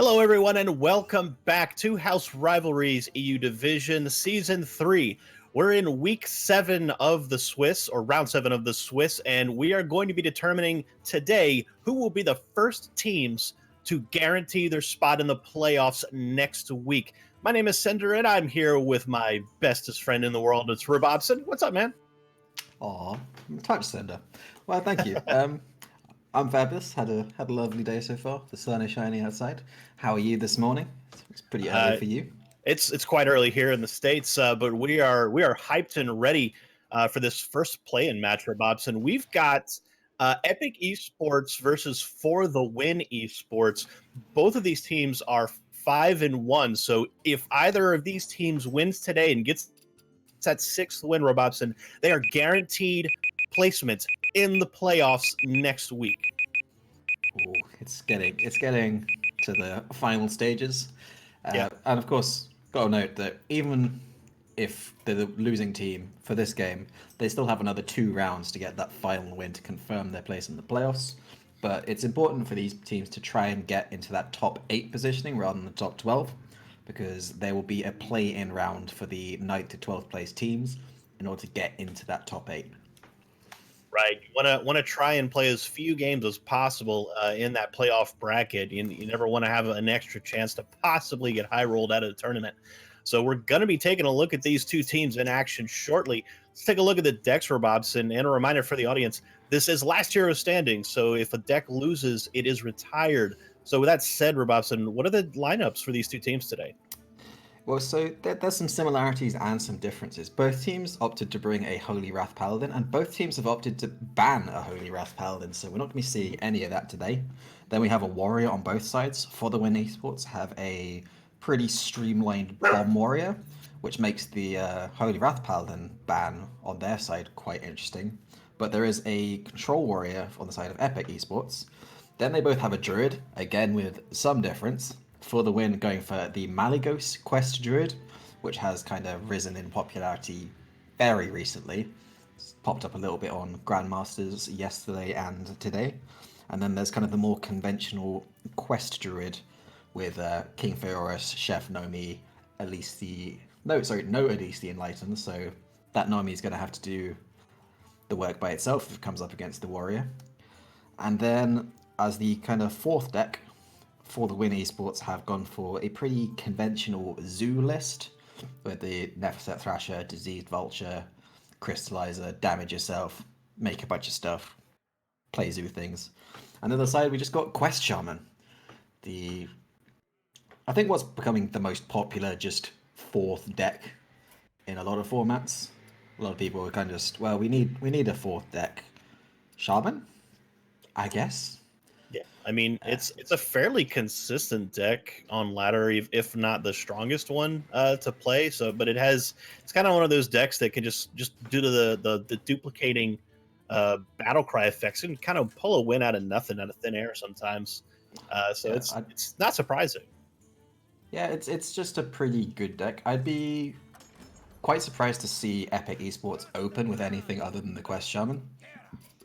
Hello, everyone, and welcome back to House Rivalries EU Division Season 3. We're in Week 7 of the Swiss, or Round 7 of the Swiss, and we are going to be determining today who will be the first teams to guarantee their spot in the playoffs next week. My name is Sender, and I'm here with my bestest friend in the world. It's Robobson. What's up, man? Aw, touch Sender. Well, thank you. I'm fabulous. Had a lovely day so far. The sun is shining outside. How are you this morning? It's pretty early Uh, for you. it's quite early here in the States, but we are hyped and ready for this first play-in match for Bobson. We've got Epic Esports versus For the Win Esports. Both of these teams are 5-1. So if either of these teams wins today and gets that sixth win, Robobson, they are guaranteed placement in the playoffs next week. Ooh, it's getting to the final stages, Yeah. and of course, got to note that even if they're the losing team for this game, they still have another 2 rounds to get that final win to confirm their place in the playoffs. But it's important for these teams to try and get into that top 8 positioning rather than the top 12, because there will be a play-in round for the 9th to 12th place teams in order to get into that top 8. Right. You want to try and play as few games as possible in that playoff bracket. You never want to have an extra chance to possibly get high rolled out of the tournament. So we're going to be taking a look at these two teams in action shortly. Let's take a look at the decks for Bobson, and a reminder for the audience: this is last year of standing. So if a deck loses, it is retired. So with that said, Robobson, what are the lineups for these two teams today? Well, so there's some similarities and some differences. Both teams opted to bring a Holy Wrath Paladin, and both teams have opted to ban a Holy Wrath Paladin, so we're not going to be seeing any of that today. Then we have a Warrior on both sides. For the Win Esports have a pretty streamlined Bomb Warrior, which makes the Holy Wrath Paladin ban on their side quite interesting. But there is a Control Warrior on the side of Epic Esports. Then they both have a Druid, again with some difference. For the Win, going for the Malygos Quest Druid, which has kind of risen in popularity very recently. It's popped up a little bit on Grandmasters yesterday and today. And then there's kind of the more conventional Quest Druid with King Feroris, Chef Nomi, Elise the... no Elise the Enlightened, so that Nomi is going to have to do the work by itself if it comes up against the Warrior. And then, as the kind of fourth deck, For the Win Esports have gone for a pretty conventional zoo list with the Nephset Thrasher, Diseased Vulture, Crystallizer, Damage Yourself, make a bunch of stuff, play zoo things. And on the other side, we just got Quest Shaman, the I think what's becoming the most popular just fourth deck in a lot of formats. A lot of people are kind of just, well, we need a fourth deck. Shaman, I guess. Yeah, I mean it's a fairly consistent deck on ladder, if not the strongest one to play. So, but it's kind of one of those decks that can just due to the duplicating battle cry effects and kind of pull a win out of nothing, out of thin air sometimes. So Yeah, it's not surprising. yeah, it's just a pretty good deck. I'd be quite surprised to see Epic Esports open with anything other than the Quest Shaman.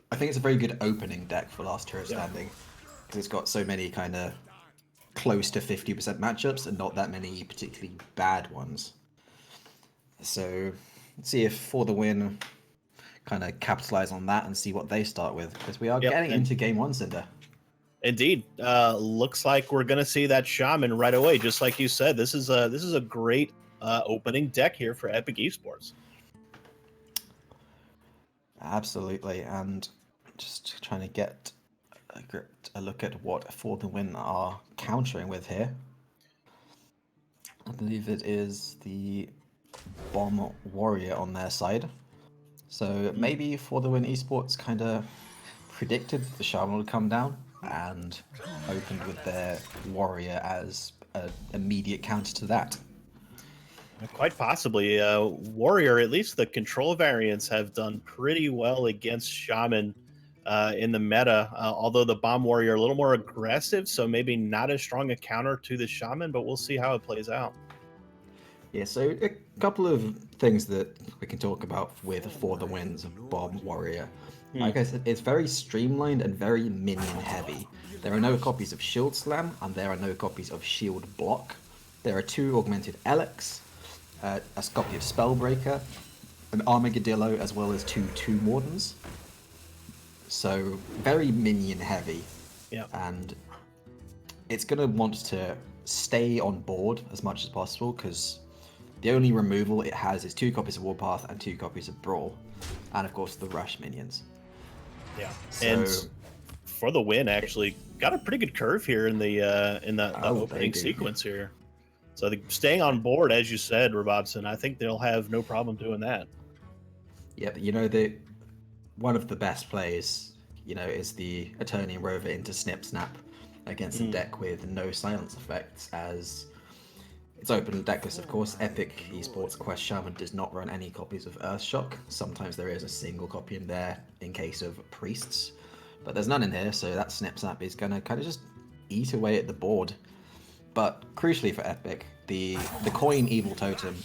I think it's a very good opening deck for Last Hero Yeah. Standing because it's got so many kind of close to 50% matchups and not that many particularly bad ones. So let's see if For the Win kind of capitalize on that and see what they start with because we are Yep. getting And into game one, Cinder. indeed, looks like we're gonna see that shaman right away. Just like you said, this is a great opening deck here for Epic Esports. Absolutely, and just trying to get a look at what For the Win are countering with here. I believe it is the Bomb Warrior on their side. So maybe For the Win Esports kind of predicted the Shaman would come down and opened with their Warrior as an immediate counter to that. Quite possibly. Warrior, at least the control variants have done pretty well against Shaman in the meta, although the Bomb Warrior a little more aggressive, so maybe not as strong a counter to the Shaman, but we'll see how it plays out. Yeah, so a couple of things that we can talk about with For the Winds of Bomb Warrior. Hmm. Like I said, it's very streamlined and very minion heavy. There are no copies of Shield Slam, and there are no copies of Shield Block. There are 2 augmented Elex, a copy of Spellbreaker, an Armageddillo, as well as 2 Tomb Wardens. So very minion heavy, Yeah. and it's going to want to stay on board as much as possible because the only removal it has is 2 copies of Warpath and 2 copies of Brawl, and of course the Rush minions. Yeah. And So, For the Win actually got a pretty good curve here in the oh, they opening do. sequence here. So staying on board, as you said, Robobson, I think they'll have no problem doing that. Yep, one of the best plays, is the Eternian Rover into Snip Snap against a Mm. deck with no silence effects, as it's open decklist, of course. Epic Esports Quest Shaman does not run any copies of Earthshock. Sometimes there is a single copy in there in case of priests, but there's none in here, so that Snip Snap is going to kind of just eat away at the board. But crucially for Epic, the coin Evil Totem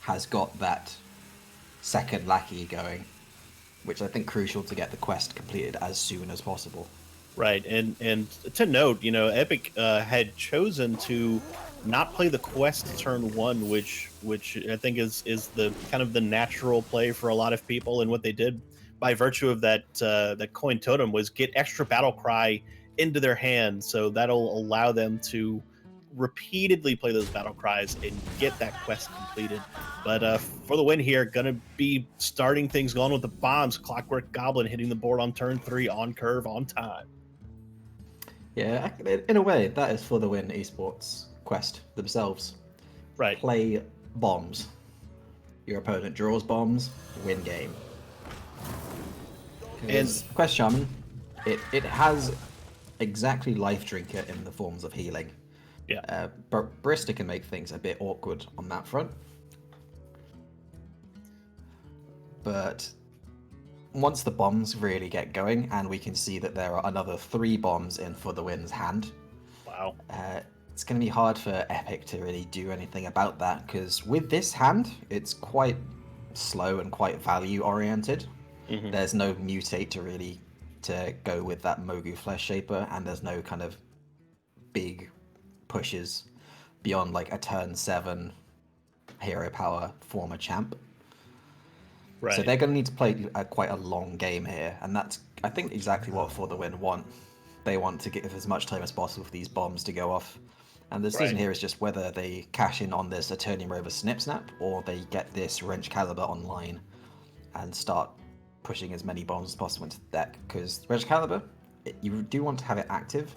has got that second lackey going, which I think crucial to get the quest completed as soon as possible. Right, and to note, Epic had chosen to not play the quest turn one, which I think is the kind of the natural play for a lot of people. And what they did by virtue of that coin totem was get extra battle cry into their hand, so that'll allow them to repeatedly play those battle cries and get that quest completed. But For the win here, gonna be starting things going with the bombs. Clockwork Goblin hitting the board on turn 3 on curve on time. Yeah, in a way, that is For the Win Esports Quest themselves. Right. Play bombs. Your opponent draws bombs, win game. And Because Quest Shaman, it has exactly Life Drinker in the forms of healing. yeah, But Barista can make things a bit awkward on that front. But once the bombs really get going, and we can see that there are another 3 bombs in For the Win's hand, wow. it's going to be hard for Epic to really do anything about that, because with this hand, it's quite slow and quite value oriented. Hmm. There's no mutate to go with that Mogu Flesh Shaper, and there's no kind of big pushes beyond like a turn 7 hero power former champ. So Right. they're going to need to play quite a long game here, and that's, I think, exactly what For the Win want. They want to give as much time as possible for these bombs to go off. And the decision Right. here is just whether they cash in on this Eternium Rover Snip Snap, or they get this Wrench Caliber online and start pushing as many bombs as possible into the deck. Because Wrench Caliber, you do want to have it active,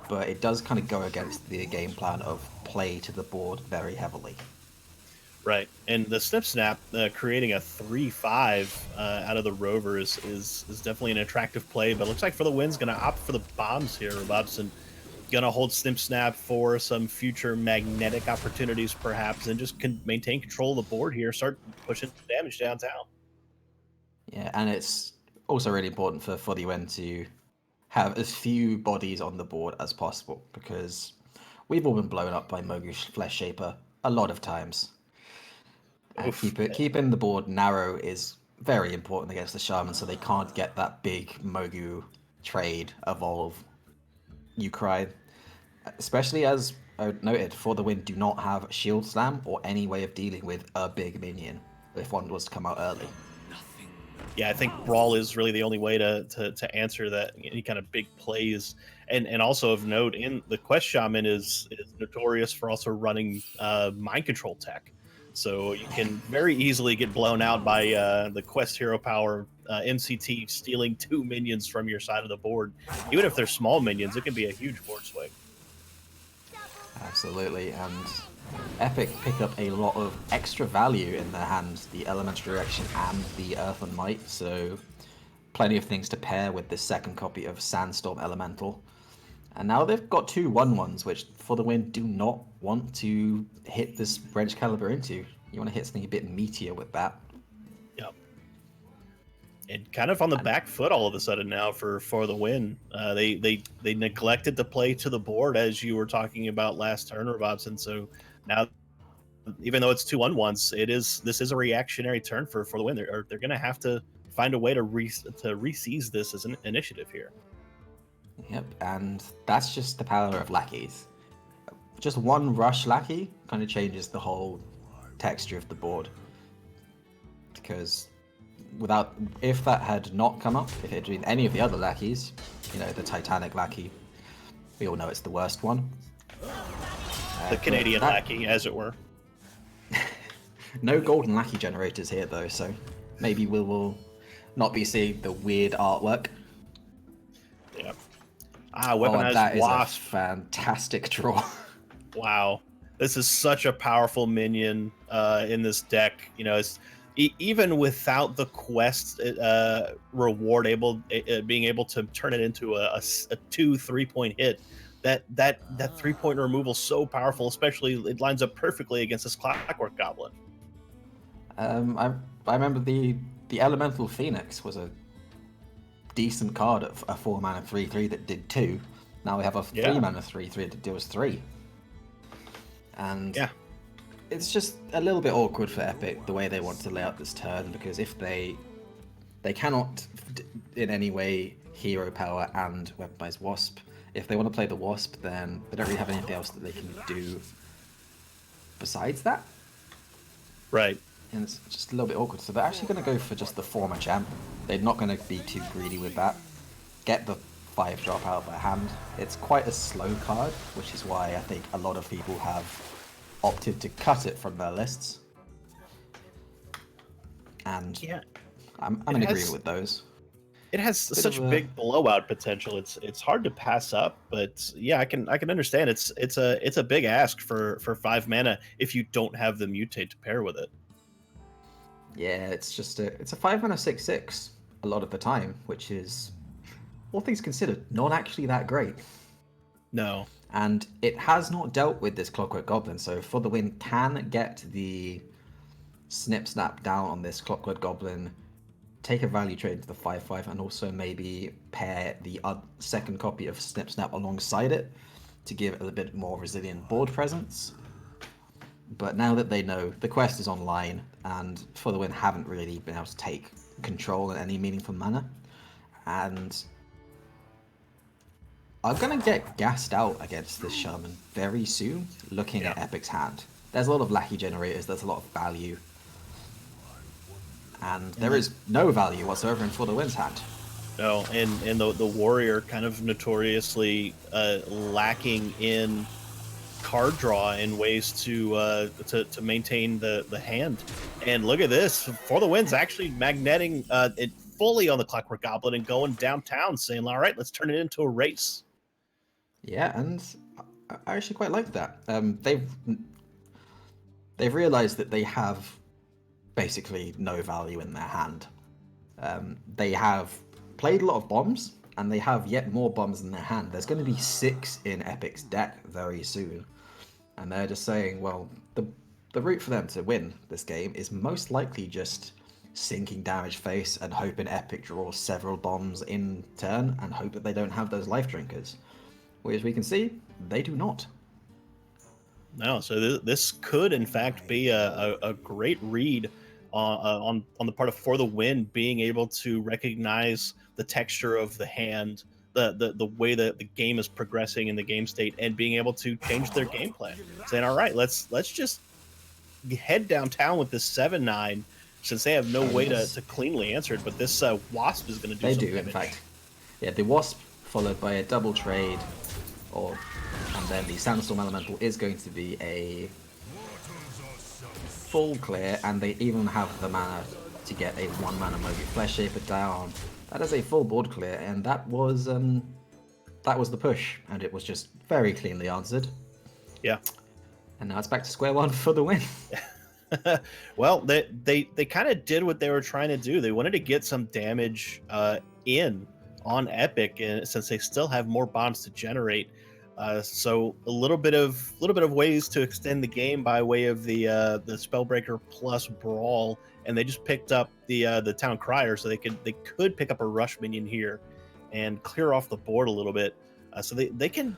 but it does kind of go against the game plan of play to the board very heavily. Right. And the Snip Snap creating a 3/5 out of the Rover is definitely an attractive play, but it looks like For the Win's going to opt for the bombs here. Robson going to hold Snip Snap for some future magnetic opportunities, perhaps, and just maintain control of the board here, start pushing damage downtown. Yeah, and it's also really important for the UN to have as few bodies on the board as possible, because we've all been blown up by Mogu Flesh Shaper a lot of times. And Oof. keeping the board narrow is very important against the Shaman, so they can't get that big Mogu trade evolve. You cry, especially as I noted, For the Win do not have Shield Slam or any way of dealing with a big minion if one was to come out early. Yeah, I think Brawl is really the only way to answer that, any kind of big plays. And also of note, in the Quest Shaman is notorious for also running mind control tech. So you can very easily get blown out by the Quest Hero Power MCT stealing 2 minions from your side of the board. Even if they're small minions, it can be a huge board swing. Absolutely, and Epic pick up a lot of extra value in their hands, the Elemental Direction and the Earth and Might, so plenty of things to pair with this second copy of Sandstorm Elemental. And now they've got 2 1/1s, which For the Win do not want to hit this Wrench Caliber into. You want to hit something a bit meatier with that. Yep. And kind of on the And back foot all of a sudden now for the win. They neglected to play to the board, as you were talking about last turn, Robson. So now even though it's 2-1-1s, this is a reactionary turn for the win. They're going to have to find a way to re-seize this as an initiative here. Yep, and that's just the power of lackeys. Just one rush lackey kind of changes the whole texture of the board. Because if that had not come up, if it had been any of the other lackeys, the Titanic lackey, we all know it's the worst one. The Canadian lackey, as it were. No golden lackey generators here, though, so maybe we will not be seeing the weird artwork. Yeah. Weaponized that wasp. Is a fantastic draw. Wow. This is such a powerful minion in this deck. It's even without the quest reward, being able to turn it into a 2-3 point hit. That 3-point removal so powerful, especially it lines up perfectly against this Clockwork Goblin. I remember the Elemental Phoenix was a decent card of a 4-mana 3/3 that did 2. Now we have a 3-mana 3/3 that deals 3. And it's just a little bit awkward for Epic the way they want to lay out this turn, because if they cannot in any way hero power and weaponize Wasp. If they want to play the Wasp, then they don't really have anything else that they can do besides that. Right. And it's just a little bit awkward. So they're actually going to go for just the former champ. They're not going to be too greedy with that. Get the 5-drop out of their hand. It's quite a slow card, which is why I think a lot of people have opted to cut it from their lists. And I'm in agreement with those. It has such big blowout potential. It's hard to pass up, but yeah, I can understand. It's a big ask for 5 mana if you don't have the mutate to pair with it. Yeah, it's a 5-mana 6/6 a lot of the time, which is, all things considered, not actually that great. No. And it has not dealt with this Clockwork Goblin, so For the Win can get the Snip Snap down on this Clockwork Goblin, take a value trade into the 5/5, and also maybe pair the second copy of Snip Snap alongside it to give it a bit more resilient board presence. But now that they know the quest is online, and For the Win haven't really been able to take control in any meaningful manner, and I'm going to get gassed out against this Shaman very soon, looking at Epic's hand. There's a lot of lackey generators, there's a lot of value. And there is no value whatsoever in For the Win's hand. No, and the warrior kind of notoriously lacking in card draw in ways to maintain the hand. And look at this, For the Win's actually magneting it fully on the Clockwork Goblin and going downtown, saying, "All right, let's turn it into a race." Yeah, and I actually quite like that. They've realized that they have basically no value in their hand. They have played a lot of bombs, and they have yet more bombs in their hand. There's going to be 6 in Epic's deck very soon, and they're just saying, well, the route for them to win this game is most likely just sinking damage face and hoping Epic draws several bombs in turn and hope that they don't have those life drinkers, which we can see they do not. No, so this could in fact be a great read on the part of For the Win, being able to recognize the texture of the hand, the way that the game is progressing in the game state, and being able to change their gameplay. Saying, all right, let's just head downtown with this 7/9, since they have no way to cleanly answer it. But this Wasp is going to do they some do damage. In fact. Yeah, the Wasp followed by a double trade, and then the Sandstorm Elemental is going to be a full clear, and they even have the mana to get a 1-mana Moby Flesh Shaper down. That is a full board clear, and that was the push, and it was just very cleanly answered. Yeah. And now it's back to square one For the Win. Well, they kind of did what they were trying to do. They wanted to get some damage in on Epic, and since they still have more bonds to generate, so a little bit of ways to extend the game by way of the Spellbreaker plus Brawl, and they just picked up the Town Crier, so they could pick up a rush minion here and clear off the board a little bit. So they can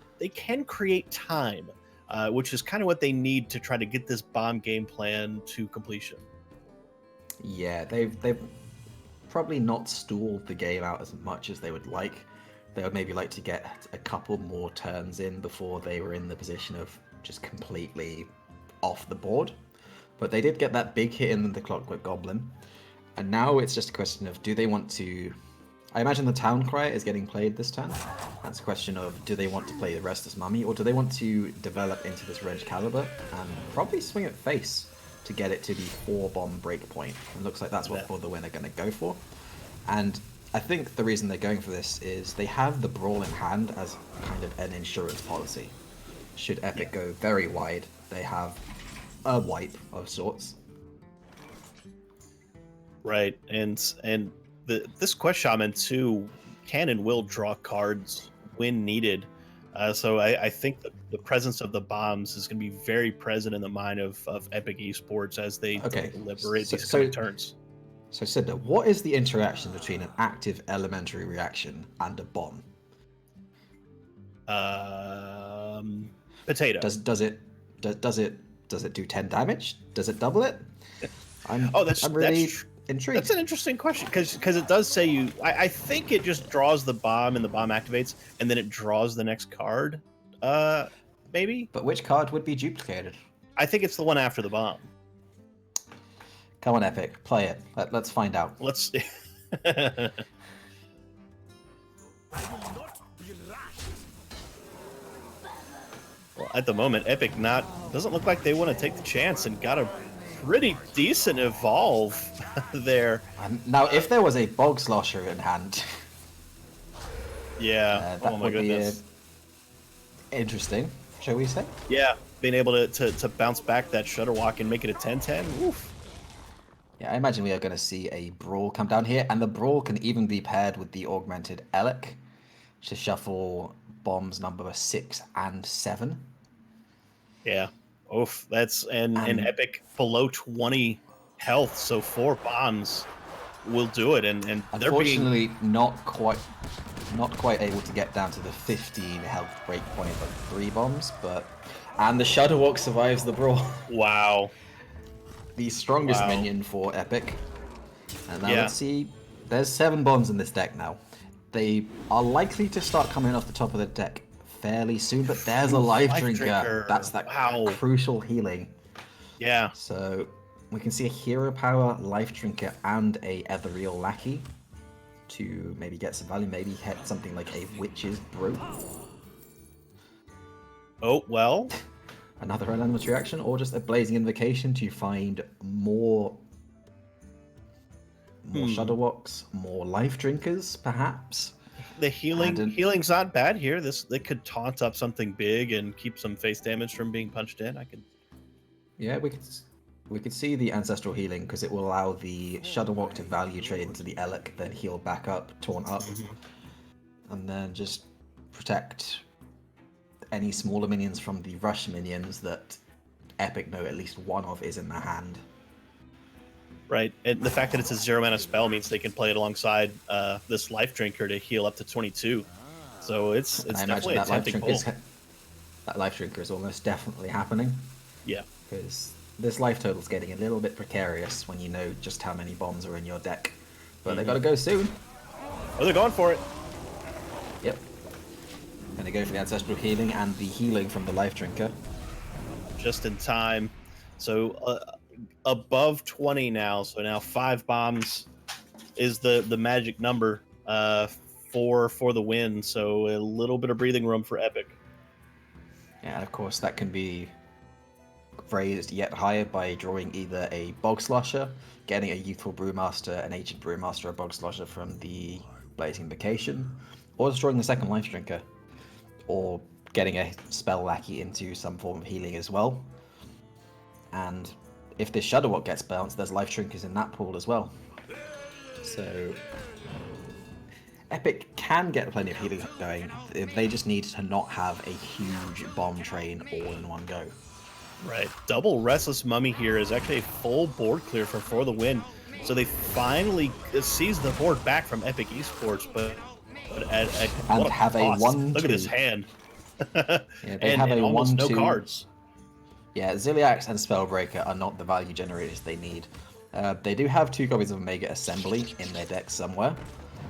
create time. which is kind of what they need to try to get this bomb game plan to completion. Yeah, they've probably not stalled the game out as much as they would like. They would maybe like to get a couple more turns in before they were in the position of just completely off the board. But they did get that big hit in the Clockwork Goblin. And now it's just a question of, do they want to... I imagine the Town Crier is getting played this turn. That's a question of, do they want to play the Restless Mummy, or do they want to develop into this Reg Caliber and probably swing it face to get it to the 4-bomb breakpoint? It looks like that's what For the Win are going to go for. And I think the reason they're going for this is they have the Brawl in hand as kind of an insurance policy. Should Epic go very wide, they have a wipe of sorts. Right, and this Quest Shaman too can and will draw cards when needed. So I think the presence of the bombs is going to be very present in the mind of Epic Esports as they deliberate these coming turns. So Sidna, what is the interaction between an active elementary reaction and a bomb? Potato. Does it do 10 damage? Does it double it? I'm really intrigued. That's an interesting question because it does say I think it just draws the bomb and the bomb activates and then it draws the next card. Maybe. But which card would be duplicated? I think it's the one after the bomb. Come on, Epic, play it. Let's find out. Let's. Well, at the moment, Epic doesn't look like they want to take the chance and got a pretty decent evolve there. Now, if there was a Bog Slosher in hand, yeah, that oh my would goodness, be interesting, shall we say? Yeah, being able to bounce back that Shudderwalk and make it a 10-10. Oof. Yeah, I imagine we are going to see a Brawl come down here, and the Brawl can even be paired with the Augmented Elec to shuffle bombs number 6 and 7. Yeah. Oof. That's and Epic below 20 health, so 4 bombs will do it. And unfortunately not quite able to get down to the 15 health breakpoint of 3 bombs, and the Shudderwalk survives the Brawl. Wow. The strongest minion for Epic. And now let's see. There's 7 bombs in this deck now. They are likely to start coming off the top of the deck fairly soon, but there's a Life Drinker. That's that crucial healing. Yeah. So we can see a Hero Power, Life Drinker, and a Ethereal Lackey to maybe get some value. Maybe hit something like a Witch's Brew. Oh, well. Another elementary action, or just a Blazing Invocation to find more Shudderwalks, more Life Drinkers, perhaps. The healing's not bad here. They could taunt up something big and keep some face damage from being punched in. Yeah, we could see the Ancestral Healing because it will allow the Shudderwalk to value trade into the Elec, then heal back up, taunt up, and then just protect any smaller minions from the rush minions that Epic know at least one of is in their hand. Right, and the fact that it's a 0-mana spell means they can play it alongside this Life Drinker to heal up to 22. So it's definitely a tempting pull. That Life Drinker is almost definitely happening. Yeah. Because this life total is getting a little bit precarious when you know just how many bombs are in your deck. But they got to go soon. Oh, they're going for it. Yep. Gonna go for the Ancestral Healing and the healing from the Life Drinker. Just in time. So above 20 now. So now 5 bombs is the magic number for the win. So a little bit of breathing room for Epic. Yeah, and of course that can be raised yet higher by drawing either a Bog Slosher, getting a Youthful Brewmaster, an Ancient Brewmaster, or Bog Slosher from the Blazing Invocation, or destroying the second Life Drinker, or getting a Spell Lackey into some form of healing as well. And if this Shudderwalk gets bounced, there's Life Drinkers in that pool as well. So Epic can get plenty of healing going. They just need to not have a huge bomb train all in one go. Right. Double Restless Mummy here is actually a full board clear for the win. So they finally seize the board back from Epic Esports, but at and have cost. a 1-2. Look at his hand. Yeah, they and have a almost no 1/2. cards. Yeah, Ziliax and Spellbreaker are not the value generators they need. They do have 2 copies of Omega Assembly in their deck somewhere,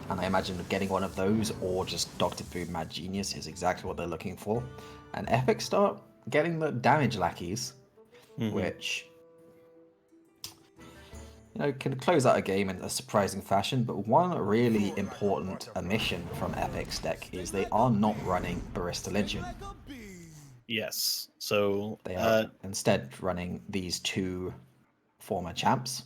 and I imagine getting one of those or just Dr. Boom Mad Genius is exactly what they're looking for. And Epic start getting the damage lackeys, which can close out a game in a surprising fashion. But one really important omission from Epic's deck is they are not running Barista Legion. Yes. So They are instead running these 2 former champs.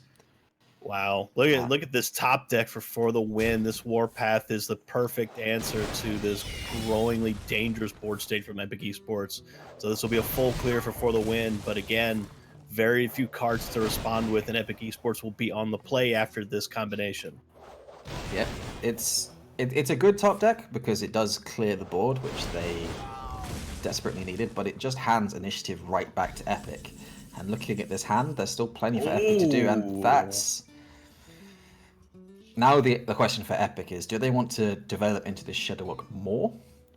wow, look at this top deck for the win. This Warpath is the perfect answer to this growingly dangerous board state from Epic Esports. So this will be a full clear for the win, but again, very few cards to respond with, and Epic Esports will be on the play after this combination. Yeah, it's a good top deck because it does clear the board, which they desperately needed, but it just hands initiative right back to Epic. And looking at this hand, there's still plenty for Epic to do, and that's... Now the question for Epic is, do they want to develop into this Shadowwalk more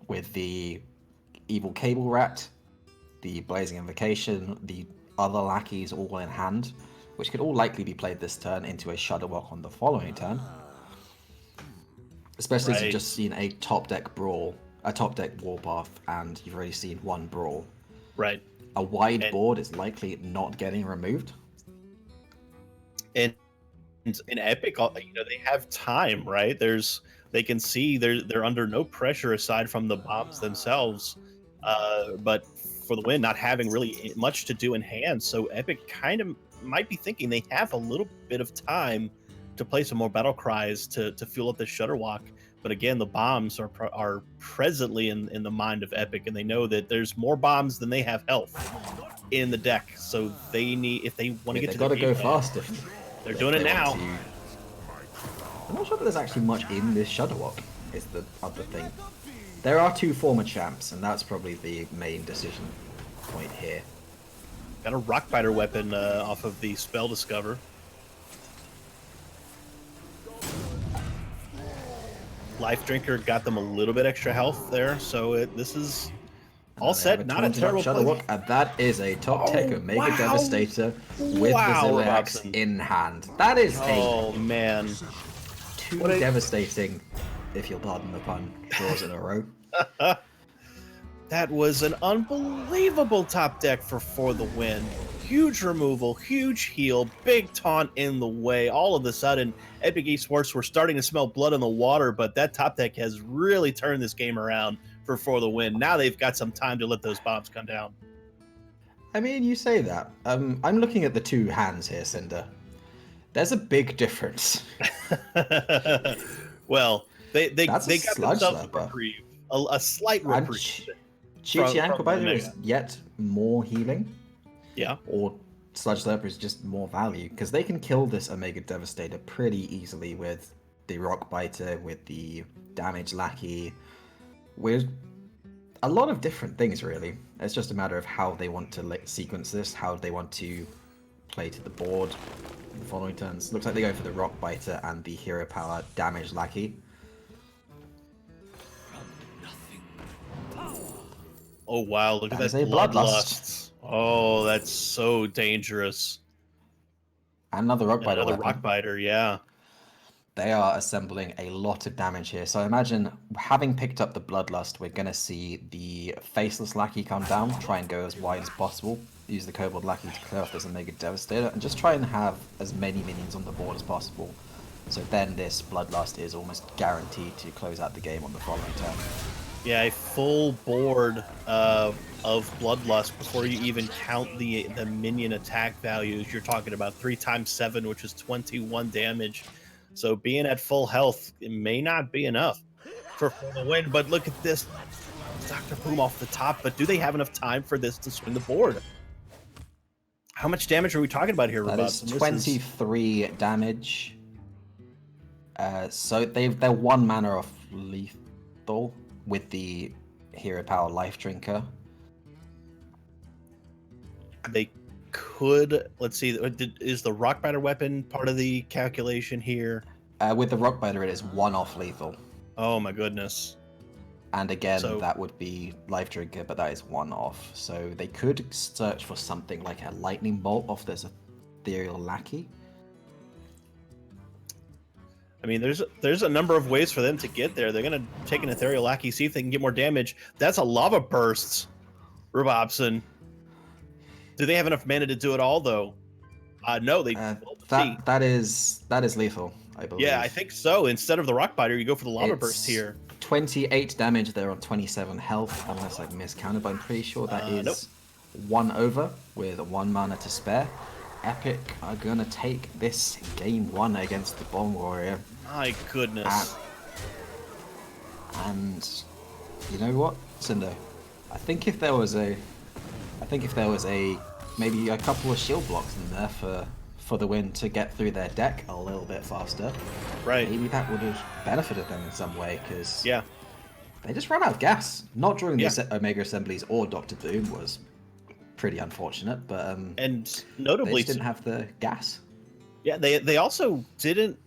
with the Evil Cable Rat, the Blazing Invocation, the other lackeys all in hand, which could all likely be played this turn into a Shadowwalk on the following turn? Especially as you've just seen a top deck brawl, a top deck Warpath, and you've already seen 1 brawl. Right. A wide board is likely not getting removed. And in Epic, they have time, right? They can see they're under no pressure aside from the bombs themselves. But for the win, not having really much to do in hand, so Epic kind of might be thinking they have a little bit of time to play some more battle cries to fuel up the Shutterwalk. But again, the bombs are presently in the mind of Epic, and they know that there's more bombs than they have health in the deck. So they need, if they want to get to the they've got to go fast. They're doing it now. I'm not sure that there's actually much in this Shadowwalk, is the other thing. There are 2 former champs, and that's probably the main decision point here. Got a Rockbiter weapon off of the Spell Discover. Life Drinker got them a little bit extra health there, so this is all set. Not a terrible Shadowwalk, and that is a top tech Omega Devastator with the Ziliax in hand. That is man, 2 devastating, if you'll pardon the pun, draws in a row. That was an unbelievable top deck for the win. Huge removal, huge heal, big taunt in the way. All of a sudden, Epic Esports were starting to smell blood in the water, but that top deck has really turned this game around for the win. Now they've got some time to let those bombs come down. I mean, you say that. I'm looking at the 2 hands here, Cinder. There's a big difference. Well, they got themselves a reprieve, a slight reprieve. Chi-Chi Ankle Biter is yet more healing. Yeah. Or Sludge Slurper is just more value, because they can kill this Omega Devastator pretty easily with the Rock Biter, with the Damage Lackey, with a lot of different things, really. It's just a matter of how they want to sequence this, how they want to play to the board in the following turns. Looks like they go for the Rock Biter and the Hero Power Damage Lackey. Oh wow, look at that Bloodlust. Oh, that's so dangerous. Another Rockbiter. Rockbiter, yeah. They are assembling a lot of damage here. So I imagine, having picked up the Bloodlust, we're going to see the Faceless Lackey come down, try and go as wide as possible, use the Kobold Lackey to clear off this Omega Devastator, and just try and have as many minions on the board as possible. So then this Bloodlust is almost guaranteed to close out the game on the following turn. Yeah, a full board of Bloodlust before you even count the minion attack values. You're talking about 3 times 7, which is 21 damage. So being at full health, it may not be enough for the win. But look at this, Dr. Boom off the top. But do they have enough time for this to swing the board? How much damage are we talking about here, Robust? That is 23 damage. So they're 1 mana off lethal with the Hero Power Life Drinker. They could, let's see, is the Rockbiter weapon part of the calculation here? With the Rockbiter, it is 1 off lethal. Oh my goodness. And again, So that would be Life Drinker, but that is one off. So they could search for something like a Lightning Bolt off this Ethereal Lackey. I mean, there's a number of ways for them to get there. They're gonna take an Ethereal Lackey, see if they can get more damage. That's a Lava Burst, Rubobson. Do they have enough mana to do it all though? No, they. Well, see. That is lethal, I believe. Yeah, I think so. Instead of the Rock Biter, you go for the Lava Burst here. 28 damage. They're on 27 health, unless I've miscounted, but I'm pretty sure that is nope. 1 over with 1 mana to spare. Epic are gonna take this game 1 against the Bomb Warrior. My goodness. And you know what, Cinder? I think if there was a maybe a couple of shield blocks in there for the win to get through their deck a little bit faster, right? Maybe that would have benefited them in some way, because yeah, they just ran out of gas. Not during the Omega Assemblies or Doctor Doom was pretty unfortunate, but and notably they just didn't have the gas. Yeah, they also didn't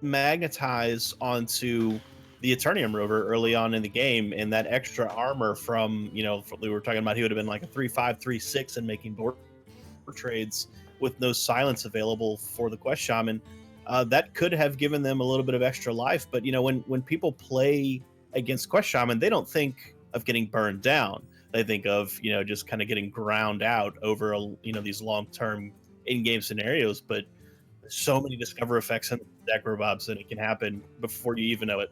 magnetize onto the Eternium Rover early on in the game, and that extra armor from, we were talking about, he would have been like a 3/5, 3/6 and making board trades with no silence available for the Quest Shaman. That could have given them a little bit of extra life, but when people play against Quest Shaman, they don't think of getting burned down. They think of just kind of getting ground out over these long-term in-game scenarios. But there's so many discover effects in the deck, Robobs, and it can happen before you even know it.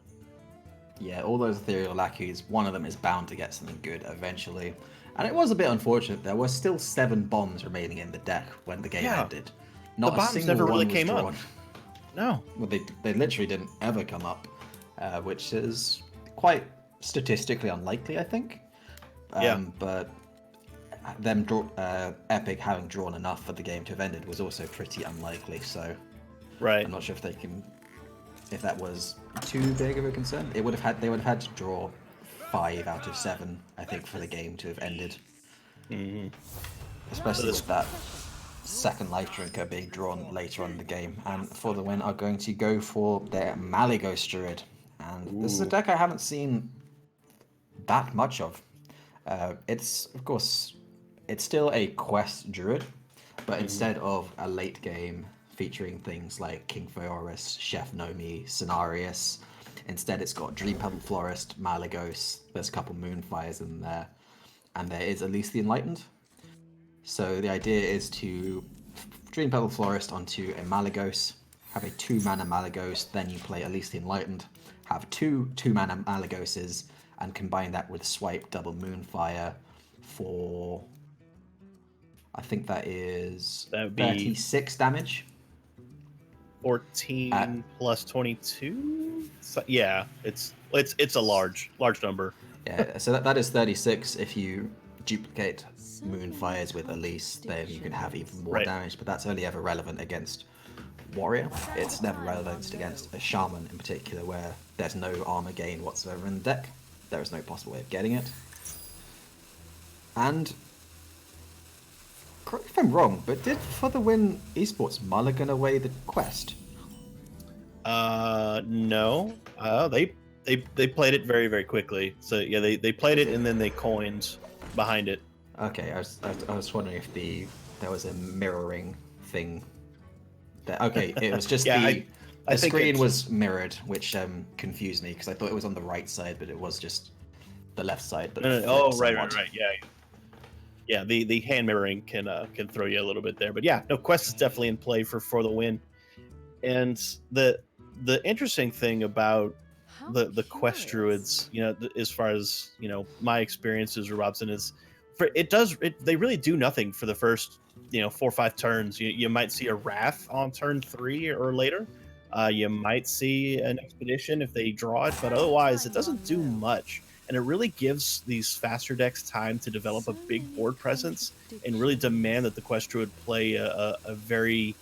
Yeah, all those Ethereal Lackeys, one of them is bound to get something good eventually. And it was a bit unfortunate. There were still 7 bombs remaining in the deck when the game ended. Not the a bombs single never really one was came drawn. up. No. Well, they literally didn't ever come up, which is quite statistically unlikely, I think. But them Epic having drawn enough for the game to have ended was also pretty unlikely. So right. I'm not sure if that was too big of a concern. They would have had to draw 5 out of 7, I think, for the game to have ended. Mm-hmm. Especially with that second Life Drinker being drawn later on in the game. And for the win are going to go for their Malygos Druid. And this is a deck I haven't seen that much of. It's still a quest druid, but instead of a late game featuring things like King Phaoris, Chef Nomi, Cenarius, instead it's got Dream Petal Florist, Malygos, there's a couple Moonfires in there, and there is at least the Enlightened. So the idea is to Dream Petal Florist onto a Malygos, have a 2-mana Malygos, then you play at least the Enlightened, have 2-mana Malygoses, and combine that with Swipe Double Moonfire for, I think that would be 36 damage. 14 plus 22. So, yeah, it's a large number. Yeah, so that is 36. If you duplicate Moonfires with Elise, then you can have even more damage. But that's only ever relevant against Warrior. It's never relevant against a Shaman in particular, where there's no armor gain whatsoever in the deck. There is no possible way of getting it. And correct me if I'm wrong, but did For the Win Esports mulligan away the quest? No. They played it very, very quickly. So yeah, they played it and then they coined behind it. Okay, I was wondering if there was a mirroring thing. Okay, it was just the screen was mirrored, which confused me because I thought it was on the right side, but it was just the left side. But right. Yeah, the hand mirroring can throw you a little bit there, but yeah, no, quest is definitely in play for the win. And the interesting thing about the quest druids, as far as my experiences, Robson, is they really do nothing for the first 4 or 5 turns. You might see a Wrath on turn 3 or later. You might see an Expedition if they draw it, but otherwise it doesn't do much. And it really gives these faster decks time to develop a big board presence and really demand that the Quest Druid play a very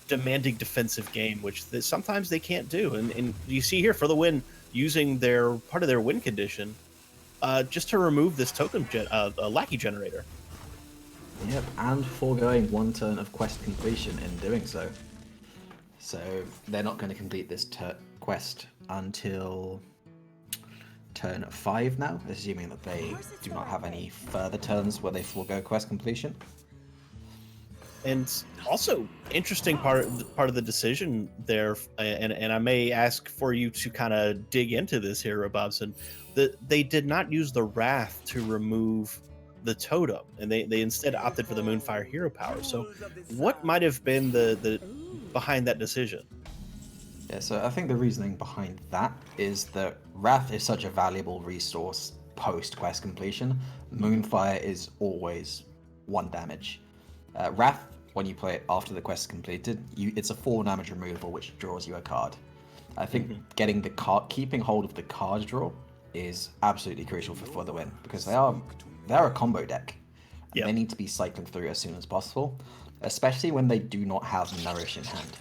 demanding defensive game, which sometimes they can't do. And you see here For the Win using part of their win condition just to remove this token lackey generator. Yep, and foregoing 1 turn of quest completion in doing so. So they're not going to complete this quest until turn 5 now, assuming that they do not have any further turns where they forego quest completion. And also, interesting part of the decision there, and I may ask for you to kind of dig into this here, Robobson, that they did not use the Wrath to remove the totem, and they instead opted for the Moonfire hero power. So, what might have been the behind that decision? Yeah, so I think the reasoning behind that is that Wrath is such a valuable resource post quest completion. Moonfire is always 1 damage. Wrath, when you play it after the quest is completed, it's a 4 damage removal which draws you a card. I think getting the card, keeping hold of the card draw, is absolutely crucial for the win because they're a combo deck. And Yep. they need to be cycling through as soon as possible, especially when they do not have Nourish in hand.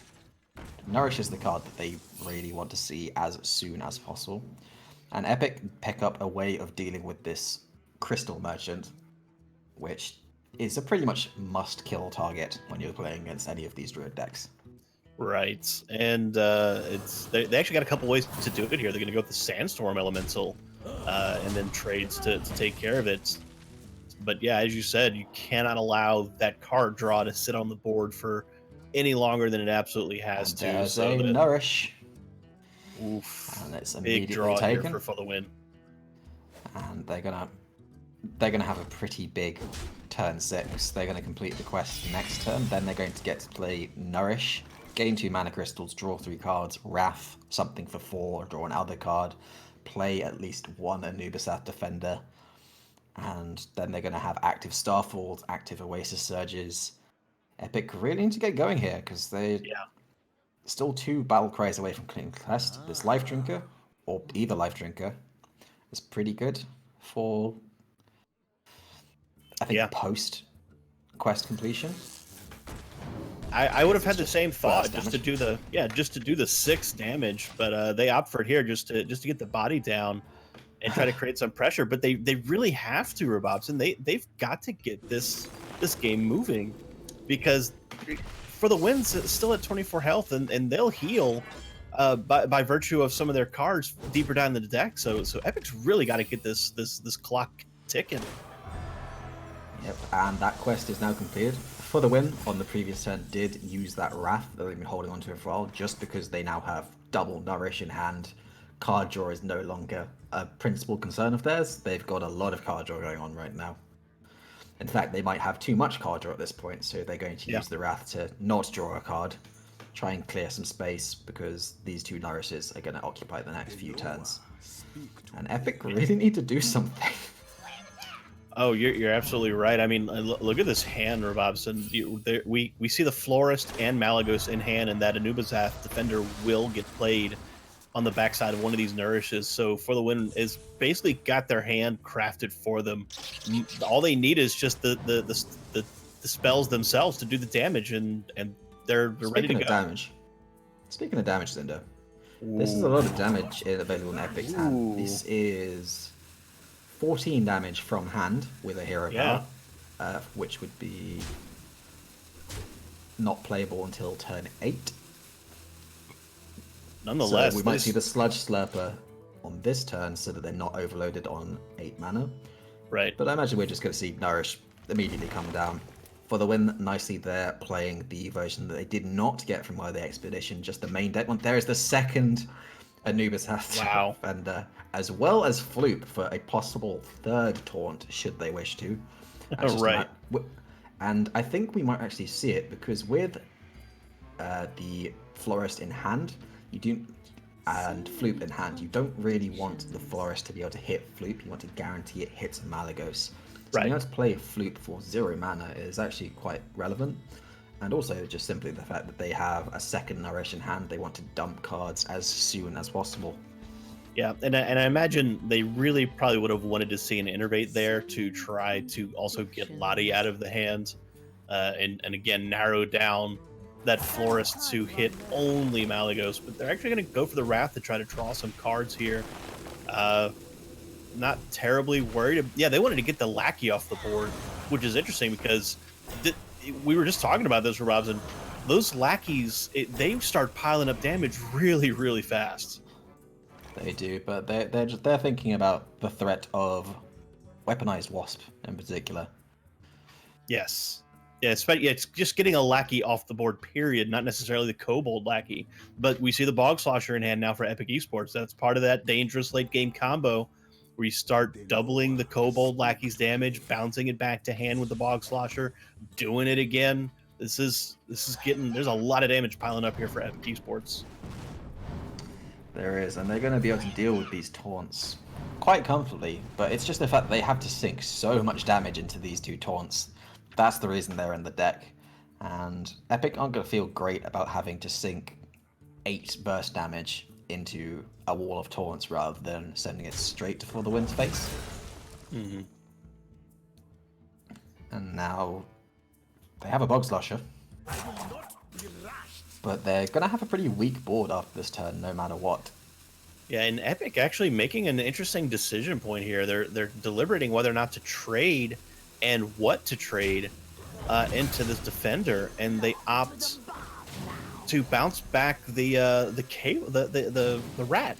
Nourish is the card that they really want to see as soon as possible. And Epic pick up a way of dealing with this Crystal Merchant, which is a pretty much must-kill target when you're playing against any of these Druid decks. Right, and they actually got a couple ways to do it here. They're going to go with the Sandstorm Elemental, and then trades to take care of it. But yeah, as you said, you cannot allow that card draw to sit on the board for any longer than it absolutely has And to. there's So a that, Nourish. oof, And it's big immediately draw here taken. for the win. And they're gonna have a pretty big turn 6. They're gonna complete the quest next turn. Then they're going to get to play Nourish, gain 2 mana crystals, draw 3 cards, Wrath, something for 4, draw another card, play at least 1 Anubisath Defender, and then they're gonna have active Starfalls, active Oasis Surges. Epic really need to get going here because they're Yeah, still 2 battle cries away from clean quest. This Life Drinker, or either Life Drinker, is pretty good for, I think, yeah. post quest completion. I would have had the Just same thought burst just to do the 6 damage, but they opt for it here just to get the body down and try to create some pressure. But they really have to, Robobson. They've got to get this game moving because for the wins, it's still at 24 health, and they'll heal by virtue of some of their cards deeper down in the deck. So Epic's really got to get this clock ticking. Yep, and that quest is now completed. For the win, on the previous turn, did use that Wrath that they've been holding onto for a while, just because they now have double Nourish in hand. Card draw is no longer a principal concern of theirs. They've got a lot of card draw going on right now. In fact, they might have too much card draw at this point, so they're going to use the Wrath to not draw a card, try and clear some space, because these 2 Nourishes are going to occupy the next few turns. And Epic really need to do something. Oh, you're absolutely right. I mean, look at this hand, Robobson. We see the Florist and Malagos in hand, and that Anubisath Defender will get played on the backside of one of these Nourishes. So For the Win is basically got their hand crafted for them. All they need is just the spells themselves to do the damage, and they're ready to go. Speaking of damage, Zindo, this is a lot of damage available in Epic's hand. This is 14 damage from hand with a hero power, which would be not playable until turn 8. Nonetheless, so we might see the Sludge Slurper on this turn so that they're not overloaded on 8 mana. Right. But I imagine we're just going to see Nourish immediately come down. For the win, nicely there, playing the version that they did not get from the Expedition, just the main deck one. There is the second Anubisath Defender, as well as Floop for a possible 3rd taunt, should they wish to. Right. And I think we might actually see it, because with the Florist in hand, and Floop in hand, you don't really want the Florist to be able to hit Floop. You want to guarantee it hits Malagos. So being able to play Floop for 0 mana is actually quite relevant. And also just simply the fact that they have a second Nourish in hand, they want to dump cards as soon as possible. Yeah, and I imagine they really probably would have wanted to see an Innervate there to try to also get Lottie out of the hand, and again narrow down that Florist to hit only Malagos. But they're actually going to go for the Wrath to try to draw some cards here. Not terribly worried. Yeah, they wanted to get the Lackey off the board, which is interesting because we were just talking about this, Robson. Those Lackeys, they start piling up damage really, really fast. They do, but they're thinking about the threat of weaponized Wasp in particular. Yes. Yeah, it's just getting a lackey off the board, period, not necessarily the kobold lackey. But we see the Bog Slosher in hand now for Epic Esports. That's part of that dangerous late game combo where you start doubling the kobold lackey's damage, bouncing it back to hand with the Bog Slosher, doing it again. This is getting, there's a lot of damage piling up here for Epic Esports. There is, and they're going to be able to deal with these taunts quite comfortably, but it's just the fact that they have to sink so much damage into these two taunts. That's the reason they're in the deck. And Epic aren't going to feel great about having to sink 8 burst damage into a wall of taunts rather than sending it straight to For the Wind's face. Mm-hmm. And now they have a Bog Slosher. But they're going to have a pretty weak board after this turn, no matter what. Yeah, and Epic actually making an interesting decision point here. They're deliberating whether or not to trade and what to trade into this defender, and they opt to bounce back the rat.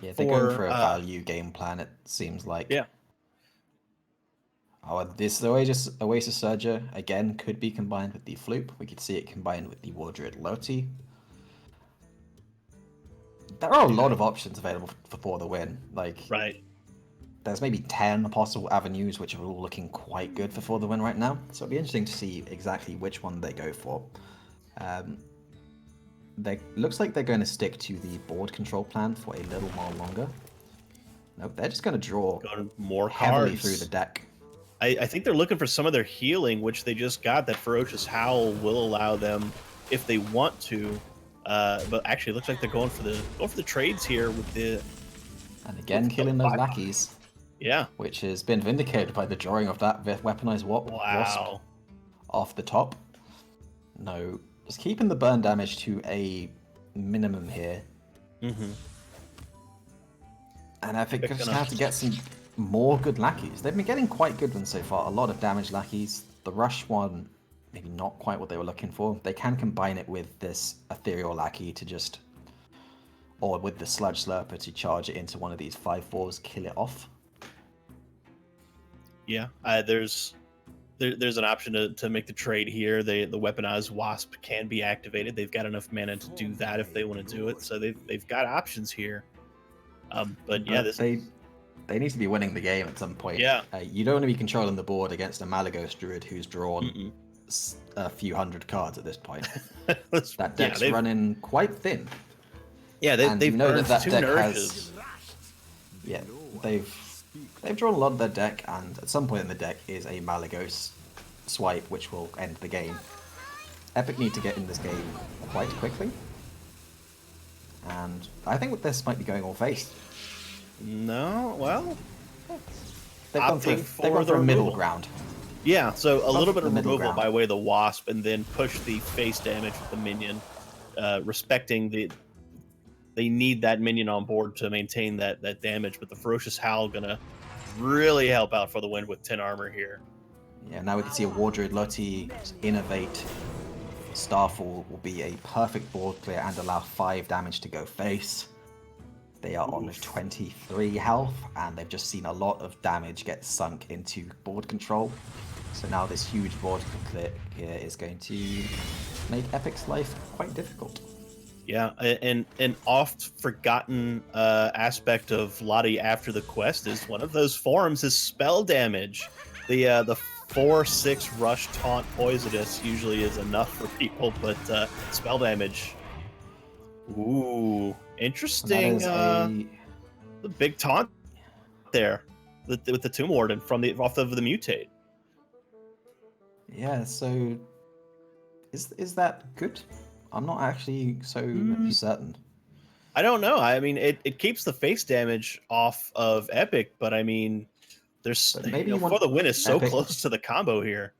Yeah, they're going for a value game plan, it seems like. Yeah. Oh, this Oasis Surger, again, could be combined with the Floop. We could see it combined with the Wardred Loti. There are a lot of options available for the win. Like, right. There's maybe 10 possible avenues, which are all looking quite good for the win right now. So it'll be interesting to see exactly which one they go for. Looks like they're going to stick to the board control plan for a little more longer. Nope, they're just going to draw more heavily cards through the deck. I think they're looking for some of their healing, which they just got. That Ferocious Howl will allow them if they want to. But actually, it looks like they're going for the trades here with the. And again, killing those lackeys. Yeah. Which has been vindicated by the drawing of that weaponized Wasp off the top. No, just keeping the burn damage to a minimum here. Mm-hmm. And I think they're just going to have to get some more good lackeys. They've been getting quite good ones so far. A lot of damage lackeys. The rush one, maybe not quite what they were looking for. They can combine it with this ethereal lackey to just, or with the sludge slurper to charge it into one of these 5/4s, kill it off. Yeah, there's an option to make the trade here. The weaponized Wasp can be activated. They've got enough mana to do that if they want to do it. So they've got options here. But yeah, they need to be winning the game at some point. Yeah. You don't want to be controlling the board against a Malagos Druid who's drawn a few hundred cards at this point. That deck's running quite thin. Yeah, they've burned that two deck nourishes. Yeah, they've drawn a lot of their deck, and at some point in the deck is a Malagos swipe, which will end the game. Epic need to get in this game quite quickly. And I think this might be going all face. No, well, they've gone for a middle ground. Yeah, so a little bit of removal ground by way of the Wasp, and then push the face damage with the minion, respecting they need that minion on board to maintain that damage. But the Ferocious Howl gonna really help out for the win with 10 armor here. Yeah, now we can see a Wardred Loti innovate. Starfall will be a perfect board clear and allow 5 damage to go face. They are on 23 health, and they've just seen a lot of damage get sunk into board control. So now this huge board clear here is going to make Epic's life quite difficult. Yeah, and an oft forgotten aspect of Lottie after the quest is one of those forms is spell damage. The 4/6 rush taunt poisonous usually is enough for people, but spell damage. Ooh, interesting. The big taunt there with the Tomb Warden off of the mutate. Yeah, so is that good? I'm not actually so certain. I don't know. I mean, it keeps the face damage off of Epic, but I mean, there's maybe For the Win is so close to the combo here.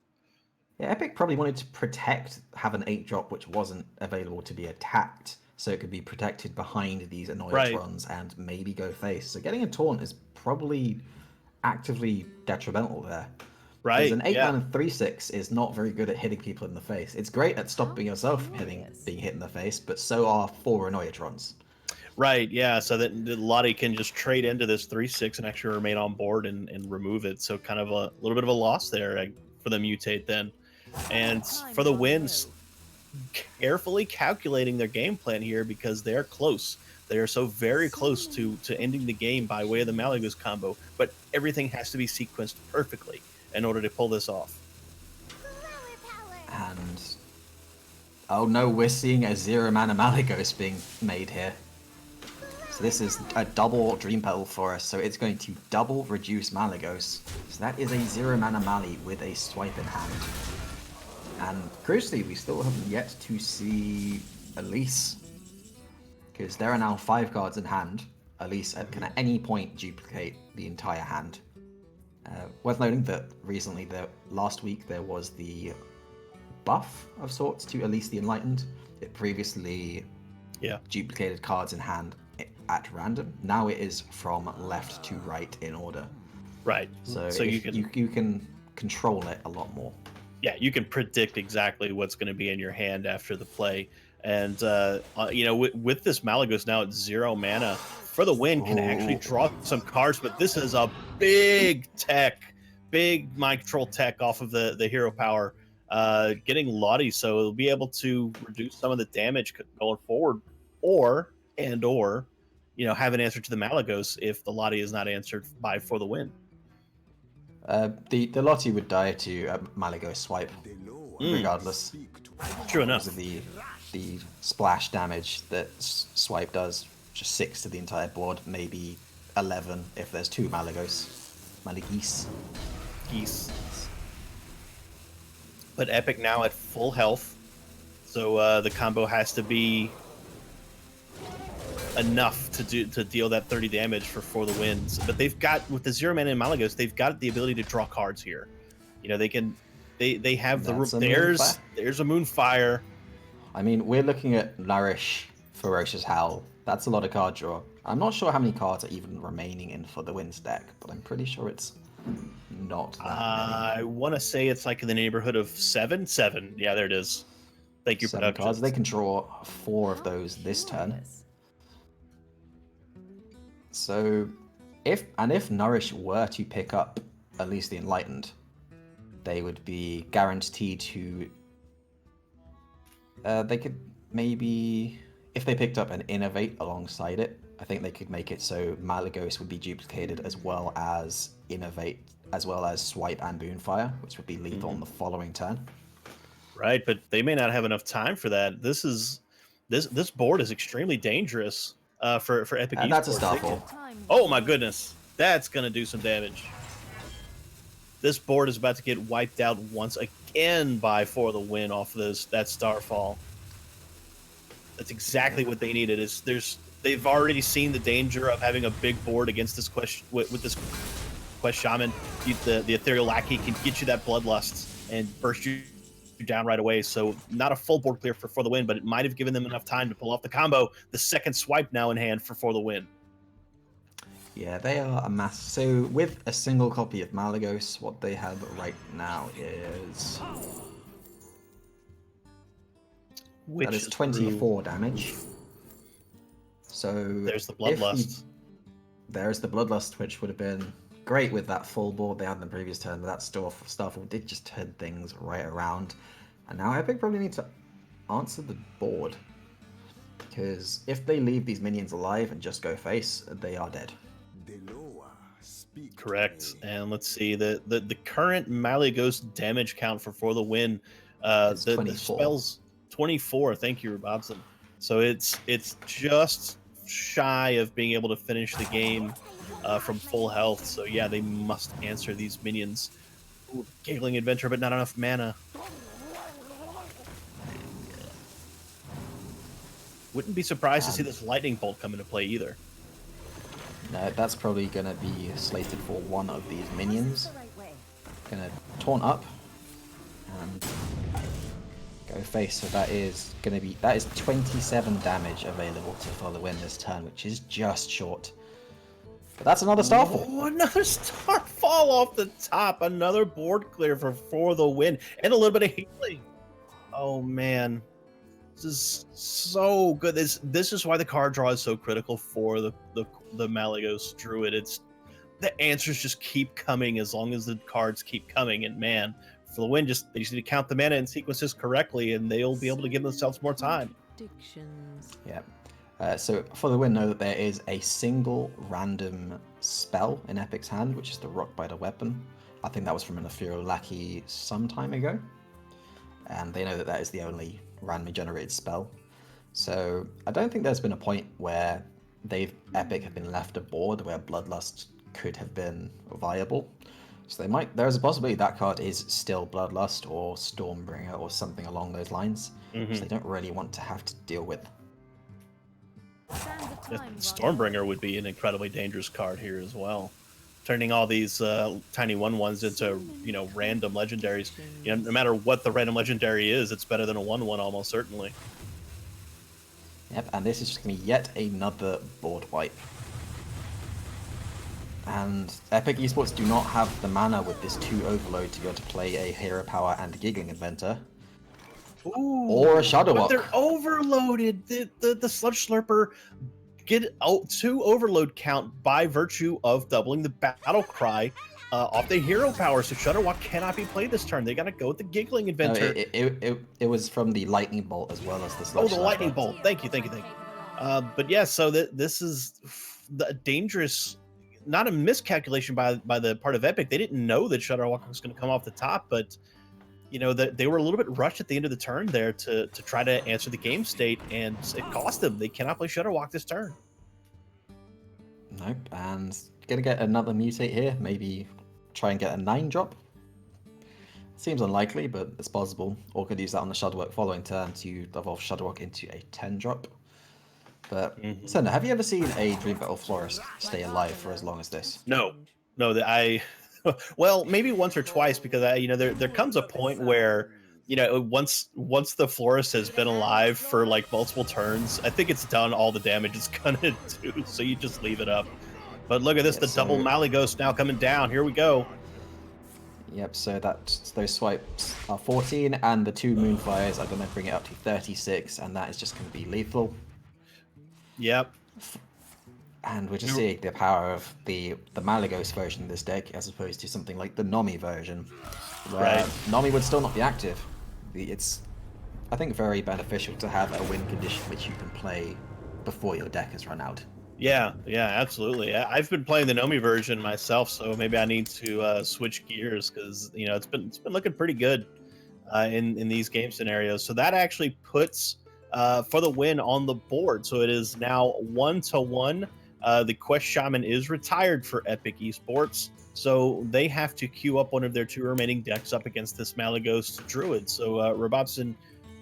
Yeah, Epic probably wanted to have an 8-drop which wasn't available to be attacked, so it could be protected behind these Annoyatrons and maybe go face. So getting a taunt is probably actively detrimental there. Right. Because an 8-man and 3/6 is not very good at hitting people in the face. It's great at stopping yourself being hit in the face, but so are 4 Annoyatrons. Right, yeah, so that Lottie can just trade into this 3/6 and actually remain on board and remove it. So kind of a little bit of a loss there for the mutate then. And for the wins, carefully calculating their game plan here because they're close. They are so very close to ending the game by way of the Malagos combo, but everything has to be sequenced perfectly in order to pull this off. And oh no, we're seeing a 0-mana Malagos being made here. So this is a double Dream Petal for us, so it's going to double reduce Malagos. So that is a 0-mana Mali with a swipe in hand. And crucially, we still haven't yet to see Elise, because there are now 5 cards in hand. Elise can at any point duplicate the entire hand. Worth noting that recently, last week, there was the buff of sorts to Elise the Enlightened. It previously duplicated cards in hand at random. Now it is from left to right in order. Right. So you can control it a lot more. Yeah, you can predict exactly what's going to be in your hand after the play. And, with this Malagos now at 0 mana, for the win can actually draw some cards, but this is a big mind control tech off of the hero power, getting Lottie, so it'll be able to reduce some of the damage going forward, or have an answer to the Malagos if the Lottie is not answered by for the win. The Lottie would die to Malagos swipe, regardless. True enough. Because of the splash damage that swipe does, just 6 to the entire board, maybe 11 if there's 2 Malagos. Geese. But Epic now at full health, so the combo has to be enough to deal that 30 damage for the wins. But they've got, with the 0 mana in Malagos, they've got the ability to draw cards here. They have there's a Moonfire. I mean, we're looking at Nourish, Ferocious Howl. That's a lot of card draw. I'm not sure how many cards are even remaining in for the wins deck, but I'm pretty sure it's not that many. I want to say it's like in the neighborhood of 7. Yeah, there it is. Thank you, 7 cards. They can draw 4 of those this turn. So, if Nourish were to pick up at least the Enlightened, they would be guaranteed to. They could maybe, if they picked up an Innovate alongside it, I think they could make it so Malagos would be duplicated as well as Innovate, as well as Swipe and Moonfire, which would be lethal on the following turn. Right, but they may not have enough time for that. This board is extremely dangerous for Epic Esports. That's a Starfall. Oh my goodness, that's gonna do some damage. This board is about to get wiped out once again by For the Win off of that Starfall. That's exactly what they needed. They've already seen the danger of having a big board against this with this Quest Shaman. The Ethereal Lackey can get you that Bloodlust and burst you down right away. So not a full board clear for the Win, but it might have given them enough time to pull off the combo. The second swipe now in hand for the Win. Yeah, they are a mass. So with a single copy of Malagos, what they have right now is that is 24 damage. So there's the Bloodlust. There's the Bloodlust, which would have been great with that full board they had in the previous turn, but that Starfall did just turn things right around. And now Epic probably need to answer the board, because if they leave these minions alive and just go face, they are dead. Correct. And let's see, the current Malagos damage count for the Win. The spell's 24. Thank you, Robson. So it's just shy of being able to finish the game from full health. So yeah, they must answer these minions. Ooh, Giggling Adventure, but not enough mana. Wouldn't be surprised to see this Lightning Bolt come into play either. No, that's probably going to be slated for one of these minions. Going to taunt up and go face. So that is 27 damage available for the Win this turn, which is just short. But that's another Starfall. Oh, another Starfall off the top. Another board clear for the Win, and a little bit of healing. Oh man. This is so good. This is why the card draw is so critical for the Malygos Druid. It's the answers just keep coming as long as the cards keep coming. And man, for the win, they just need to count the mana and sequences correctly, and they'll be able to give themselves more time. Yeah. So for the win, know that there is a single random spell in Epic's hand, which is the Rockbiter weapon. I think that was from an Ethereal Lackey some time ago. And they know that that is the only randomly generated spell. So I don't think there's been a point where Epic have been left a board where Bloodlust could have been viable. So there's a possibility that card is still Bloodlust or Stormbringer or something along those lines. So they don't really want to have to deal with. Stormbringer would be an incredibly dangerous card here as well. Turning all these tiny 1/1s into, random legendaries. No matter what the random legendary is, it's better than a 1/1 almost certainly. Yep, and this is just going to be yet another board wipe. And Epic Esports do not have the mana with this 2 Overload to be able to play a Hero Power and a Giggling Inventor. Ooh, or a Shadow Walk. But they're overloaded. The Sludge Slurper get 2 Overload count by virtue of doubling the Battle Cry off the Hero Power, so Shudderwalk cannot be played this turn. They got to go with the Giggling Inventor. No, it was from the Lightning Bolt as well as the Sludge Slurper. Lightning Bolt. Thank you. But yeah, so this is the dangerous, not a miscalculation by the part of Epic. They didn't know that Shudderwalk was going to come off the top, but they were a little bit rushed at the end of the turn there to try to answer the game state, and it cost them. They cannot play Shudderwalk this turn. Nope, and gonna get another mutate here. Maybe try and get a 9-drop. Seems unlikely, but it's possible. Or could use that on the Shudderwalk following turn to evolve Shudderwalk into a 10-drop. But Sender, have you ever seen a Dream Battle Florist stay alive for as long as this? No, well, maybe once or twice, because there comes a point where once the Florist has been alive for like multiple turns, I think it's done all the damage it's gonna do, so you just leave it up. But look at this, the double Malygos now coming down. Here we go. Yep, so those swipes are 14, and the 2 Moonfires are going to bring it up to 36, and that is just going to be lethal. Yep. And we're just seeing the power of the Malygos version of this deck as opposed to something like the Nomi version, where Nomi would still not be active. It's, I think, very beneficial to have a win condition which you can play before your deck has run out. Yeah, absolutely. I've been playing the Nomi version myself, so maybe I need to switch gears, because it's been looking pretty good in these game scenarios. So that actually puts for the win on the board. So it is now 1-1. The Quest Shaman is retired for Epic Esports, so they have to queue up one of their 2 remaining decks up against this Malygos Druid. So Robotson,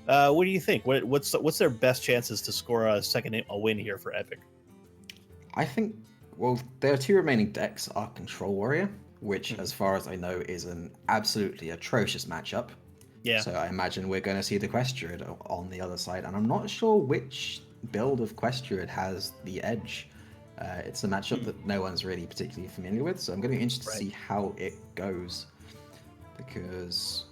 what do you think? What's their best chances to score a win here for Epic? I think, well, their 2 remaining decks are Control Warrior, which, as far as I know, is an absolutely atrocious matchup. Yeah. So I imagine we're going to see the Quest Druid on the other side, and I'm not sure which build of Quest Druid has the edge. It's a matchup that no one's really particularly familiar with, so I'm going to be interested to see how it goes, because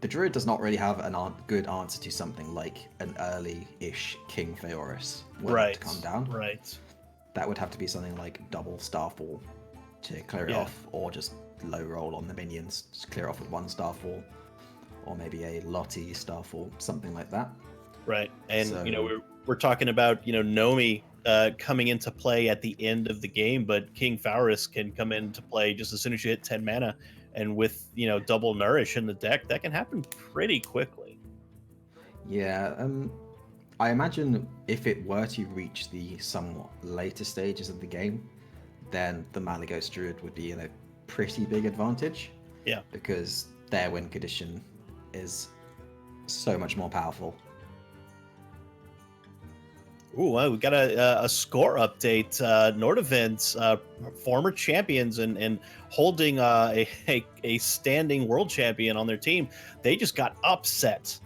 the Druid does not really have a good answer to something like an early-ish King Feoris to come down. Right. That would have to be something like double Starfall to clear it off, or just low roll on the minions, just clear it off with 1 Starfall, or maybe a Lottie Starfall, something like that. Right, and so, we're talking about Nomi coming into play at the end of the game, but King Feoris can come into play just as soon as you hit 10 mana. And with double Nourish in the deck, that can happen pretty quickly. Yeah, I imagine if it were to reach the somewhat later stages of the game, then the Malygos Druid would be in a pretty big advantage. Yeah, because their win condition is so much more powerful. Ooh, we got a score update. Nordavent's former champions and holding a standing world champion on their team, they just got upset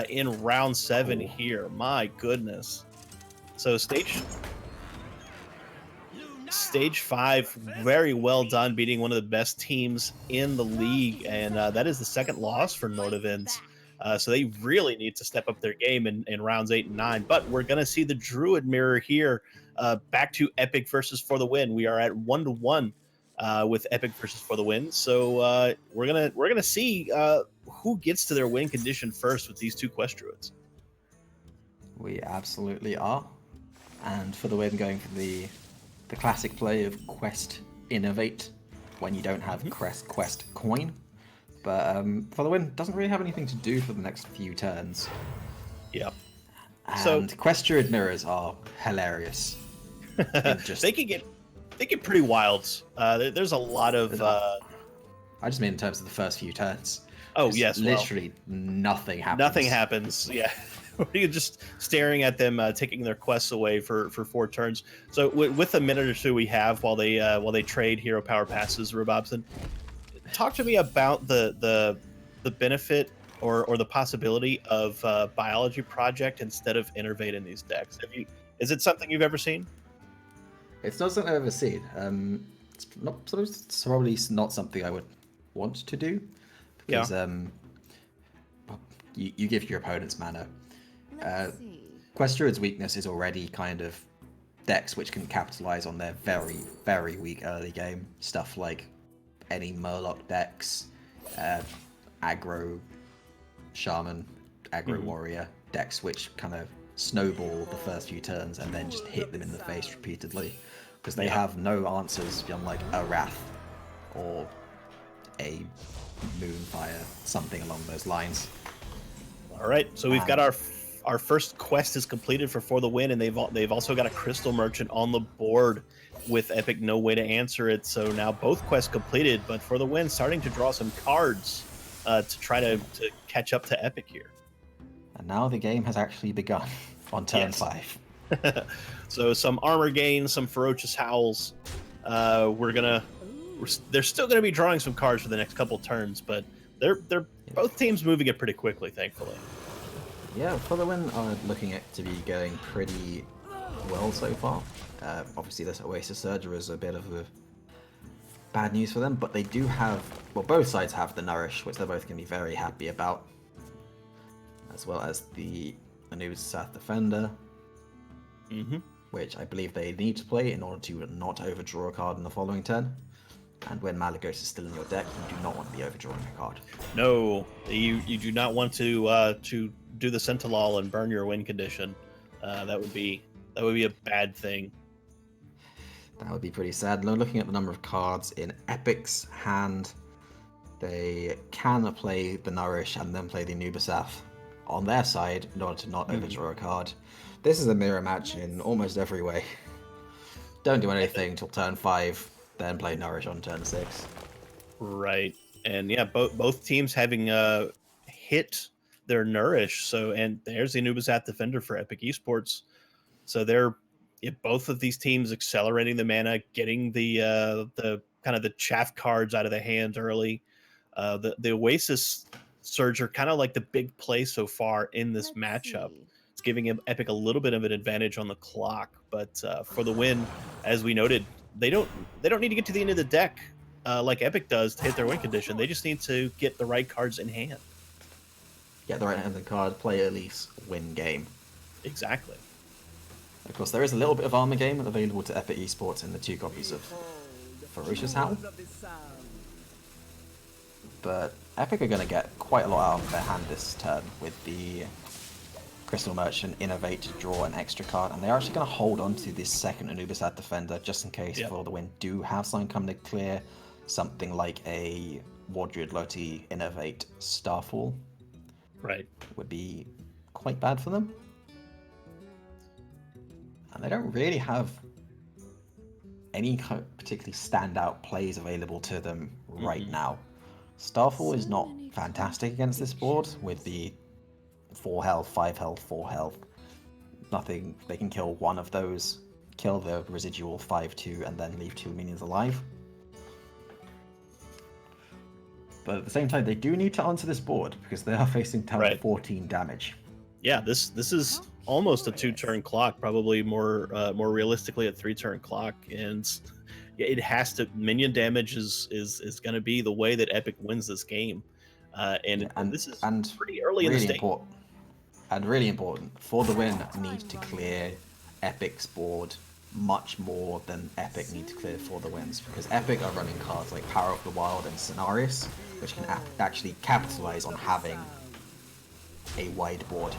in round 7 here. My goodness. So stage 5, very well done, beating one of the best teams in the league, and that is the 2nd loss for Nordavent's. So they really need to step up their game in rounds 8 and 9. But we're going to see the Druid mirror here. Back to Epic versus For the Win. We are at 1-1 with Epic versus For the Win. So we're gonna see who gets to their win condition first with these two Quest Druids. We absolutely are. And For the Win, going for the classic play of Quest Innovate when you don't have Quest Coin. But For the Win doesn't really have anything to do for the next few turns. Yeah. And Quest Druid mirrors are hilarious. They can get pretty wild. There's a lot of. I just mean in terms of the first few turns. Oh yes, literally nothing happens. Nothing happens. Yeah, you're just staring at them taking their quests away for 4 turns. So with a minute or two we have while they trade hero power passes, Robobson, talk to me about the benefit or the possibility of Biology Project instead of Innervate in these decks. Is it something you've ever seen? It's not something I've ever seen. It's probably not something I would want to do because you give your opponents mana. Quest Druid's weakness is already kind of decks which can capitalize on their very, very weak early game stuff like any Murloc decks, aggro shaman, aggro warrior decks which kind of snowball the first few turns and then just hit them in the face repeatedly because they have no answers beyond like a Wrath or a Moonfire, something along those lines. All right, so we've got our first quest is completed for the Win, and they've also got a Crystal Merchant on the board with Epic no way to answer it. So now both quests completed, but For the Win starting to draw some cards to try to catch up to Epic here. And now the game has actually begun on turn 5. So some armor gain, some Ferocious Howls. They're still gonna be drawing some cards for the next couple turns, but they're both teams moving it pretty quickly, thankfully. Yeah, For the Win are looking at to be going pretty well so far. Obviously, this Oasis Surger is a bit of a bad news for them, but they do have, well, both sides have the Nourish, which they're both going to be very happy about, as well as the Anubis South Defender, which I believe they need to play in order to not overdraw a card in the following turn. And when Malygos is still in your deck, you do not want to be overdrawing a card. No, you do not want to do the Sentinel and burn your win condition. That would be a bad thing. That would be pretty sad. Now, looking at the number of cards in Epic's hand, they can play the Nourish and then play the Anubisath on their side in order to not overdraw a card. This is a mirror match in almost every way. Don't do anything till turn 5, then play Nourish on turn 6. Right, and yeah, both teams having hit their Nourish. So, and there's the Anubisath Defender for Epic Esports. So both of these teams accelerating the mana, getting the kind of the chaff cards out of the hands early. The Oasis Surge are kind of like the big play so far in this matchup. It's giving Epic a little bit of an advantage on the clock, but For the Win, as we noted, they don't need to get to the end of the deck like Epic does to hit their win condition. They just need to get the right cards in hand. Get the right hand of the card, play Elise, win game. Exactly. Of course, there is a little bit of armor game available to Epic Esports in the 2 copies of Ferocious Howl. But Epic are going to get quite a lot out of their hand this turn with the Crystal Merchant Innovate to draw an extra card, and they're actually going to hold on to this second Anubisath Defender just in case For the Win do have something come to clear, something like a Wardred Loti Innovate Starfall. Right. Would be quite bad for them. And they don't really have any particularly standout plays available to them right now. Starfall is not fantastic against this board with the 4 health, 5 health, 4 health. Nothing, they can kill one of those, kill the residual 5/2, and then leave 2 minions alive. But at the same time, they do need to answer this board because they are facing turn 14 damage. Yeah, this is almost a 2-turn clock, probably more realistically a 3-turn clock, and it has to. Minion damage is going to be the way that Epic wins this game. Yeah, And this is and pretty early in the really state. important. And really important, For the Win need to clear Epic's board much more than Epic need to clear For the Wins, because Epic are running cards like Power of the Wild and Scenarius, which can actually capitalize on having a wide board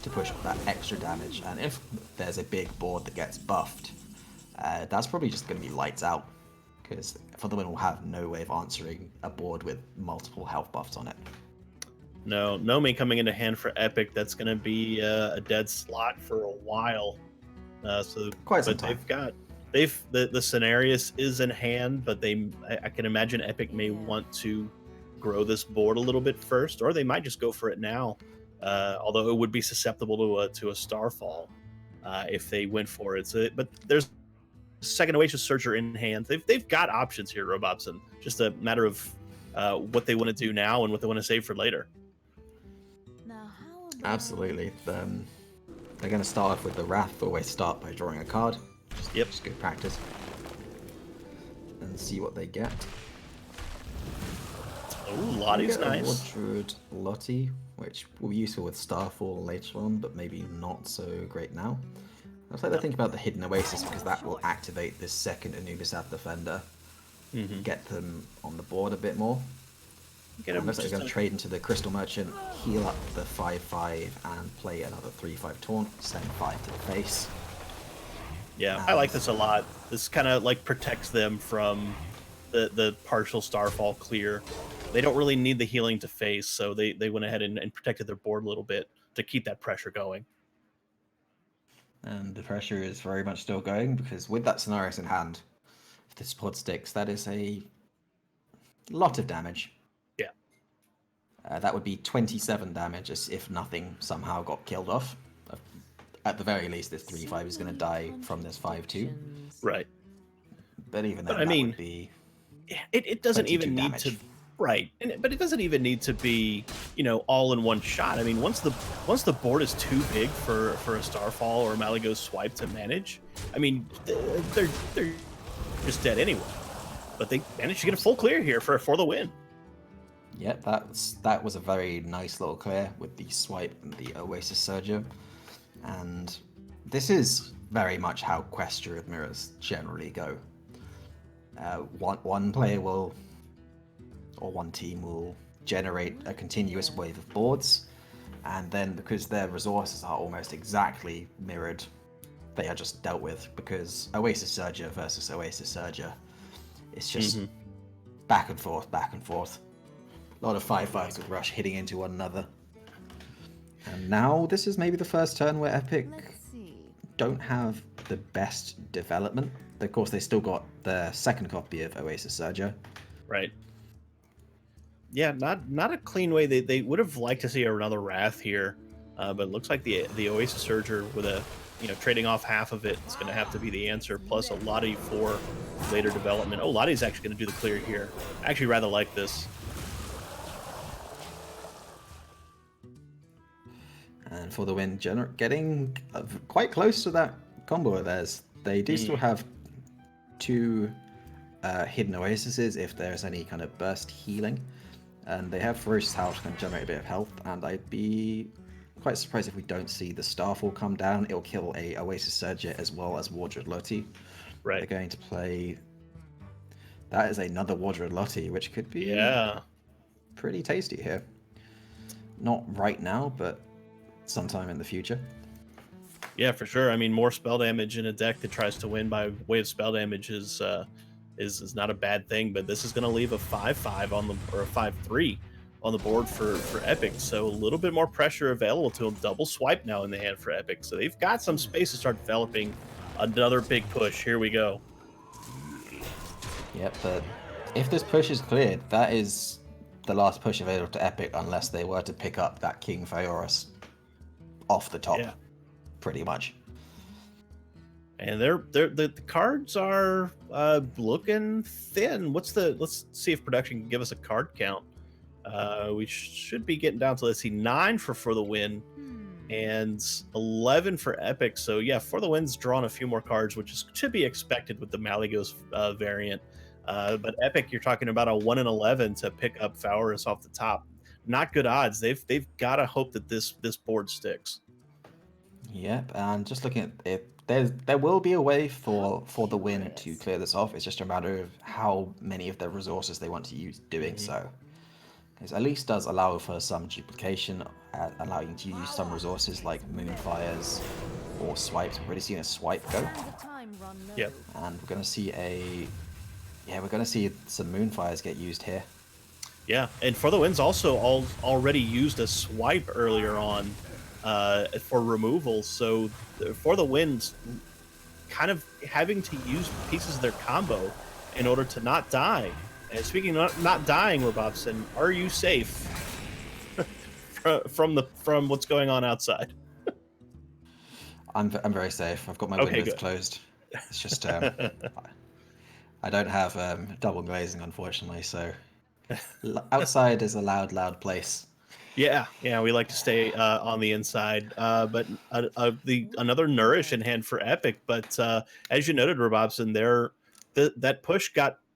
to push that extra damage. And if there's a big board that gets buffed, that's probably just going to be lights out, because For the Win will have no way of answering a board with multiple health buffs on it. No, Nomi coming into hand for Epic. That's going to be a dead slot for a while. Quite some But time. the Scenarius is in hand, but I can imagine Epic may want to grow this board a little bit first, or they might just go for it now. Although it would be susceptible to a Starfall if they went for it. But there's second Oasis Searcher in hand. They've got options here, Robotson. Just a matter of what they want to do now and what they want to save for later. Absolutely. They're going to start off with the Wrath. Always start by drawing a card. Just good practice. And see what they get. Oh, Lottie's nice. Wardred Lottie, which will be useful with Starfall later on, but maybe not so great now. I'd like to think about the Hidden Oasis, because that will activate this second Anubis App Defender. Get them on the board a bit more. Looks like they're going to trade into the Crystal Merchant, heal up the 5/5, and play another 3/5 taunt, send 5 to the face. Yeah, I like this a lot. This kind of like protects them from the partial Starfall clear. They don't really need the healing to face, so they went ahead and protected their board a little bit to keep that pressure going. And the pressure is very much still going, because with that Scenarios in hand, if the support sticks, that is a lot of damage. Yeah. That would be 27 damage if nothing somehow got killed off. At the very least, this 3/5 is going to die from this 5/2. Right. But even then, I mean, would be it doesn't even need damage. to. Right, but it doesn't even need to be, all in one shot. I mean, once the board is too big for a Starfall or a Malygos swipe to manage, I mean, they're just dead anyway. But they managed to get a full clear here for the win. Yeah, that was a very nice little clear with the swipe and the Oasis Surger. And this is very much how Questure Mirrors generally go. One player will, or one team will generate a continuous wave of boards, and then because their resources are almost exactly mirrored, they are just dealt with, because Oasis Surger versus Oasis Surger, it's just back and forth, back and forth. A lot of 5/5s with Rush hitting into one another. And now this is maybe the first turn where Epic don't have the best development. Of course, they still got their second copy of Oasis Surger. Right. Yeah, not a clean way. They would have liked to see another Wrath here, but it looks like the Oasis Surger with a trading off half of it is going to have to be the answer. Plus a Lottie for later development. Oh, Lottie's actually going to do the clear here. I actually rather like this. And for the win, getting quite close to that combo of theirs. They do still have 2 hidden Oases if there's any kind of burst healing. And they have Ferocious Howl to kind of generate a bit of health. And I'd be quite surprised if we don't see the Starfall come down. It'll kill a Oasis Surger as well as Wardred Lottie. Right. They're going to play... That is another Wardred Lottie, which could be pretty tasty here. Not right now, but sometime in the future. Yeah, for sure. I mean, more spell damage in a deck that tries to win by way of spell damage is not a bad thing. But this is going to leave a 5/5 or a 5/3 on the board for Epic. So a little bit more pressure available to them. Double swipe now in the hand for Epic. So they've got some space to start developing another big push. Here we go. Yep, but if this push is cleared, that is the last push available to Epic, unless they were to pick up that King Phaeorus off the top, pretty much. And the cards are looking thin. Let's see if production can give us a card count. We should be getting down to, let's see, 9 for the win, and 11 for Epic. So yeah, for the win's drawn a few more cards, which should be expected with the Malygos variant. But Epic, you're talking about a 1 in 11 to pick up Fowris off the top. Not good odds. They've got to hope that this board sticks. Yep, and just looking at it, there will be a way for the win to clear this off. It's just a matter of how many of their resources they want to use doing so. Because Elise does allow for some duplication, allowing you to use some resources like Moonfires or Swipes. We've already seen a Swipe go. Yep. And we're going to see some Moonfires get used here. Yeah, and For the Win's also already used a Swipe earlier on for removal, so For the Win's kind of having to use pieces of their combo in order to not die. And speaking of not dying, Robobson, are you safe from what's going on outside? I'm very safe. I've got my windows good. closed. It's just I don't have double glazing, unfortunately, so outside is a loud place. Yeah, we like to stay on the inside, but another nourish in hand for Epic. But as you noted, Robobson,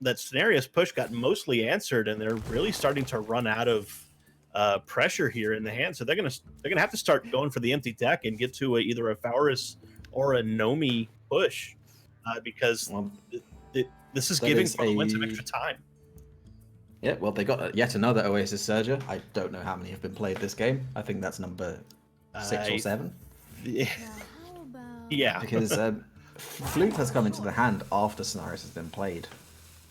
that Scenarios push got mostly answered, and they're really starting to run out of pressure here in the hand. So they're gonna have to start going for the empty deck and get to either a Fowris or a Nomi push, because this is giving For the Win some extra time. Yeah, well, they got yet another Oasis Surger. I don't know how many have been played this game. I think that's number 6 or 7. Yeah. Because Flute has come into the hand after Scenarios has been played,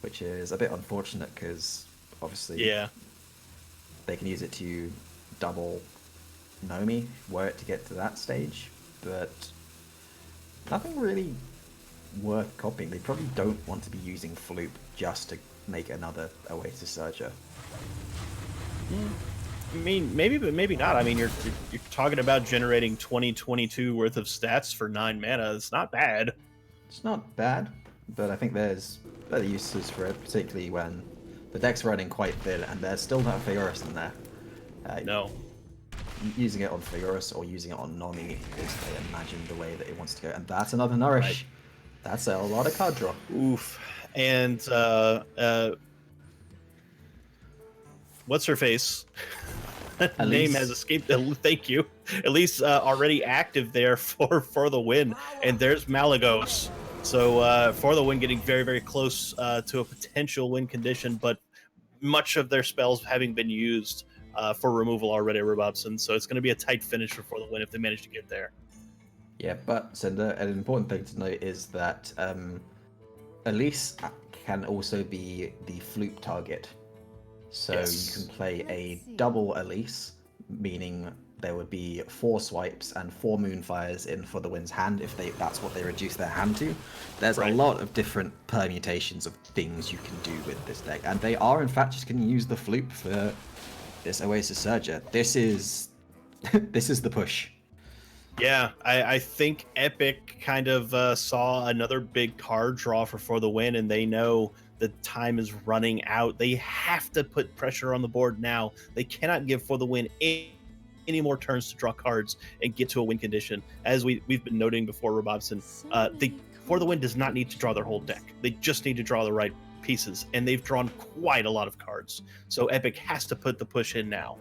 which is a bit unfortunate because obviously they can use it to double Nomi were it to get to that stage, but nothing really worth copying. They probably don't want to be using Flute just to make another Oasis Surger. I mean, maybe, but maybe not. I mean, you're talking about generating 20-22 worth of stats for 9 mana. It's not bad. It's not bad, but I think there's better uses for it, particularly when the deck's running quite thin and there's still no Fioris in there. No. Using it on Fioris or using it on Nomi is, I imagine, the way that it wants to go. And that's another Nourish. Right. That's a lot of card draw. Oof. And what's her face? Name has escaped. Thank you. At least already active there for the win. And there's Malagos. So For the Win getting very, very close to a potential win condition, but much of their spells having been used for removal already, Robobson. So it's going to be a tight finish for the Win if they manage to get there. Yeah, but Cinder, an important thing to note is that Elise can also be the Flute target. So you can play a double Elise, meaning there would be 4 Swipes and 4 Moonfires in For the Win's hand if that's what they reduce their hand to. There's a lot of different permutations of things you can do with this deck, and they are in fact just going to use the Flute for this Oasis Surger. This is the push. Yeah, I think Epic kind of saw another big card draw for the Win, and they know the time is running out. They have to put pressure on the board now. They cannot give For the Win any more turns to draw cards and get to a win condition. As we've been noting before, Robobson, For the Win does not need to draw their whole deck. They just need to draw the right pieces, and they've drawn quite a lot of cards. So Epic has to put the push in now.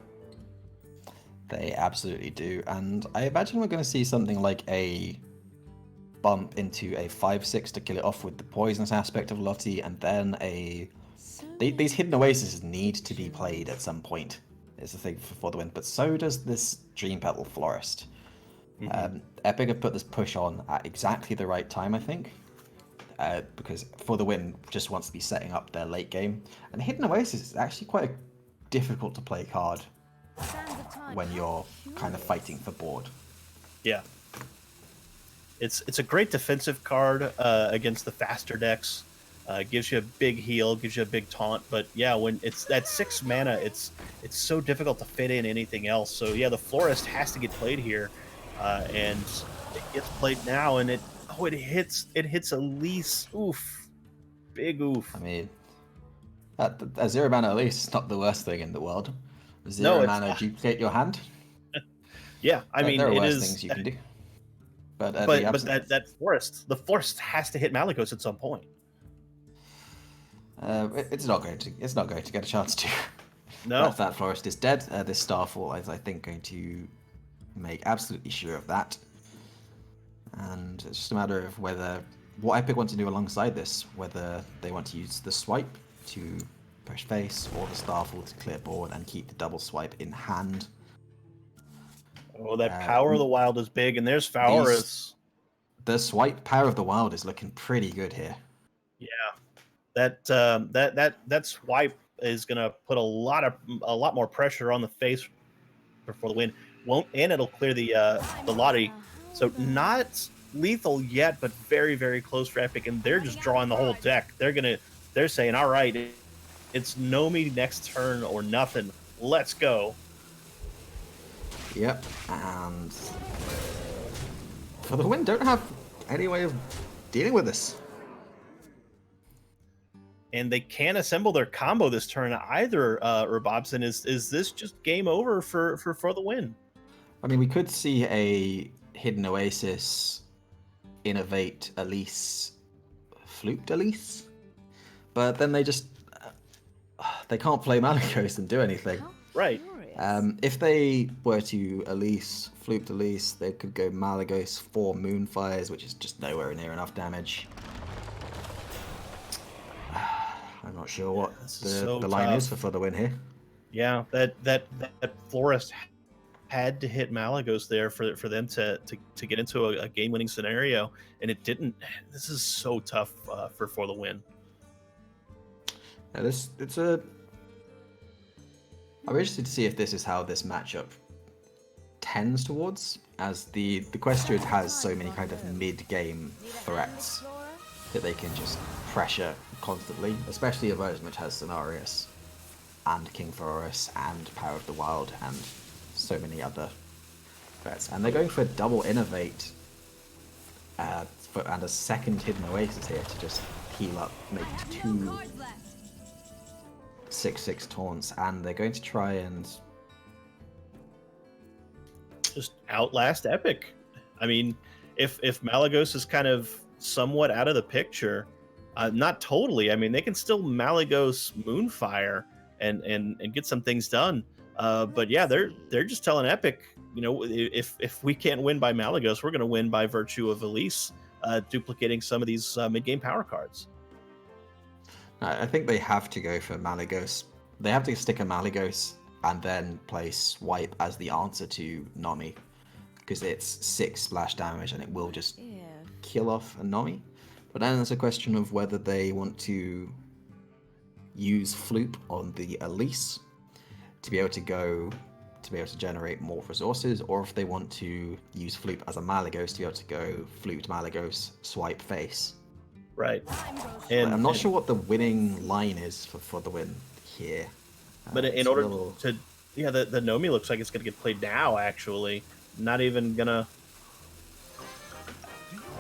They absolutely do, and I imagine we're going to see something like a bump into a 5/6 to kill it off with the poisonous aspect of Lottie, and then these hidden oases need to be played at some point, is the thing for the Win, but so does this Dream Petal Florist. Epic have put this push on at exactly the right time, I think, because For the Win just wants to be setting up their late game, and Hidden Oasis is actually quite a difficult to play card when you're kind of fighting for board. Yeah. It's a great defensive card against the faster decks. Gives you a big heal, gives you a big taunt, but yeah, when it's at 6 mana, it's so difficult to fit in anything else. So yeah, the Florist has to get played here, and it gets played now, and it hits Elise. Oof, big oof. I mean, a 0 mana Elise is not the worst thing in the world. 0 mana duplicate your hand. Yeah, I mean, there are it worse is things you can do. But that Florist, the Florist has to hit Malagos at some point. It's not going to. It's not going to get a chance to. No. That florist is dead. This Starfall is, I think, going to make absolutely sure of that. And it's just a matter of whether what Epic want to do alongside this, whether they want to use the swipe to push face or the Starfall to clear board and keep the double swipe in hand. Oh, that Power of the Wild is big, and there's Fowris. The swipe Power of the Wild is looking pretty good here. Yeah, that swipe is gonna put a lot more pressure on the face for the win. And it'll clear the lottery. So not lethal yet, but very, very close for Epic, and they're just drawing the whole deck. They're saying, all right, it's Nomi next turn or nothing. Let's go. Yep, and for the win, don't have any way of dealing with this. And they can't assemble their combo this turn either, Robobson. Is this just game over for the win? I mean, we could see a Hidden Oasis, Innovate Elise, Fluked Elise, but then they just they can't play Malygos and do anything. Right. If they were to Elise, Fluked Elise, they could go Malygos 4 Moonfires, which is just nowhere near enough damage. I'm not sure what the line is for the win here. Yeah, that Florist had to hit Malygos there for them to get into a game-winning scenario, and it didn't. This is so tough for the win. Yeah, I'm interested to see if this is how this matchup tends towards, as the Question has so many kind of mid-game threats that they can just pressure constantly, especially a version which has Cenarius and King Thoros and Power of the Wild and so many other threats. And they're going for double Innovate and a second Hidden Oasis here to just heal up, make 2 6/6 taunts, and they're going to try and just outlast Epic. I mean, if Malygos is kind of somewhat out of the picture, not totally. I mean, they can still Malygos Moonfire and get some things done. But yeah, they're just telling Epic, you know, if we can't win by Malygos, we're going to win by virtue of Elise duplicating some of these mid-game power cards. I think they have to go for Malygos. They have to stick a Malygos and then play Swipe as the answer to Nomi, because it's 6 splash damage and it will just kill off a Nomi. But then there's a question of whether they want to use Floop on the Elise to be able to generate more resources, or if they want to use Floop as a Malygos to be able to go Floop Malygos, Swipe face. Right. And I'm not sure what the winning line is for the win here. But in order to... Yeah, the Nomi looks like it's going to get played now, actually. Not even gonna...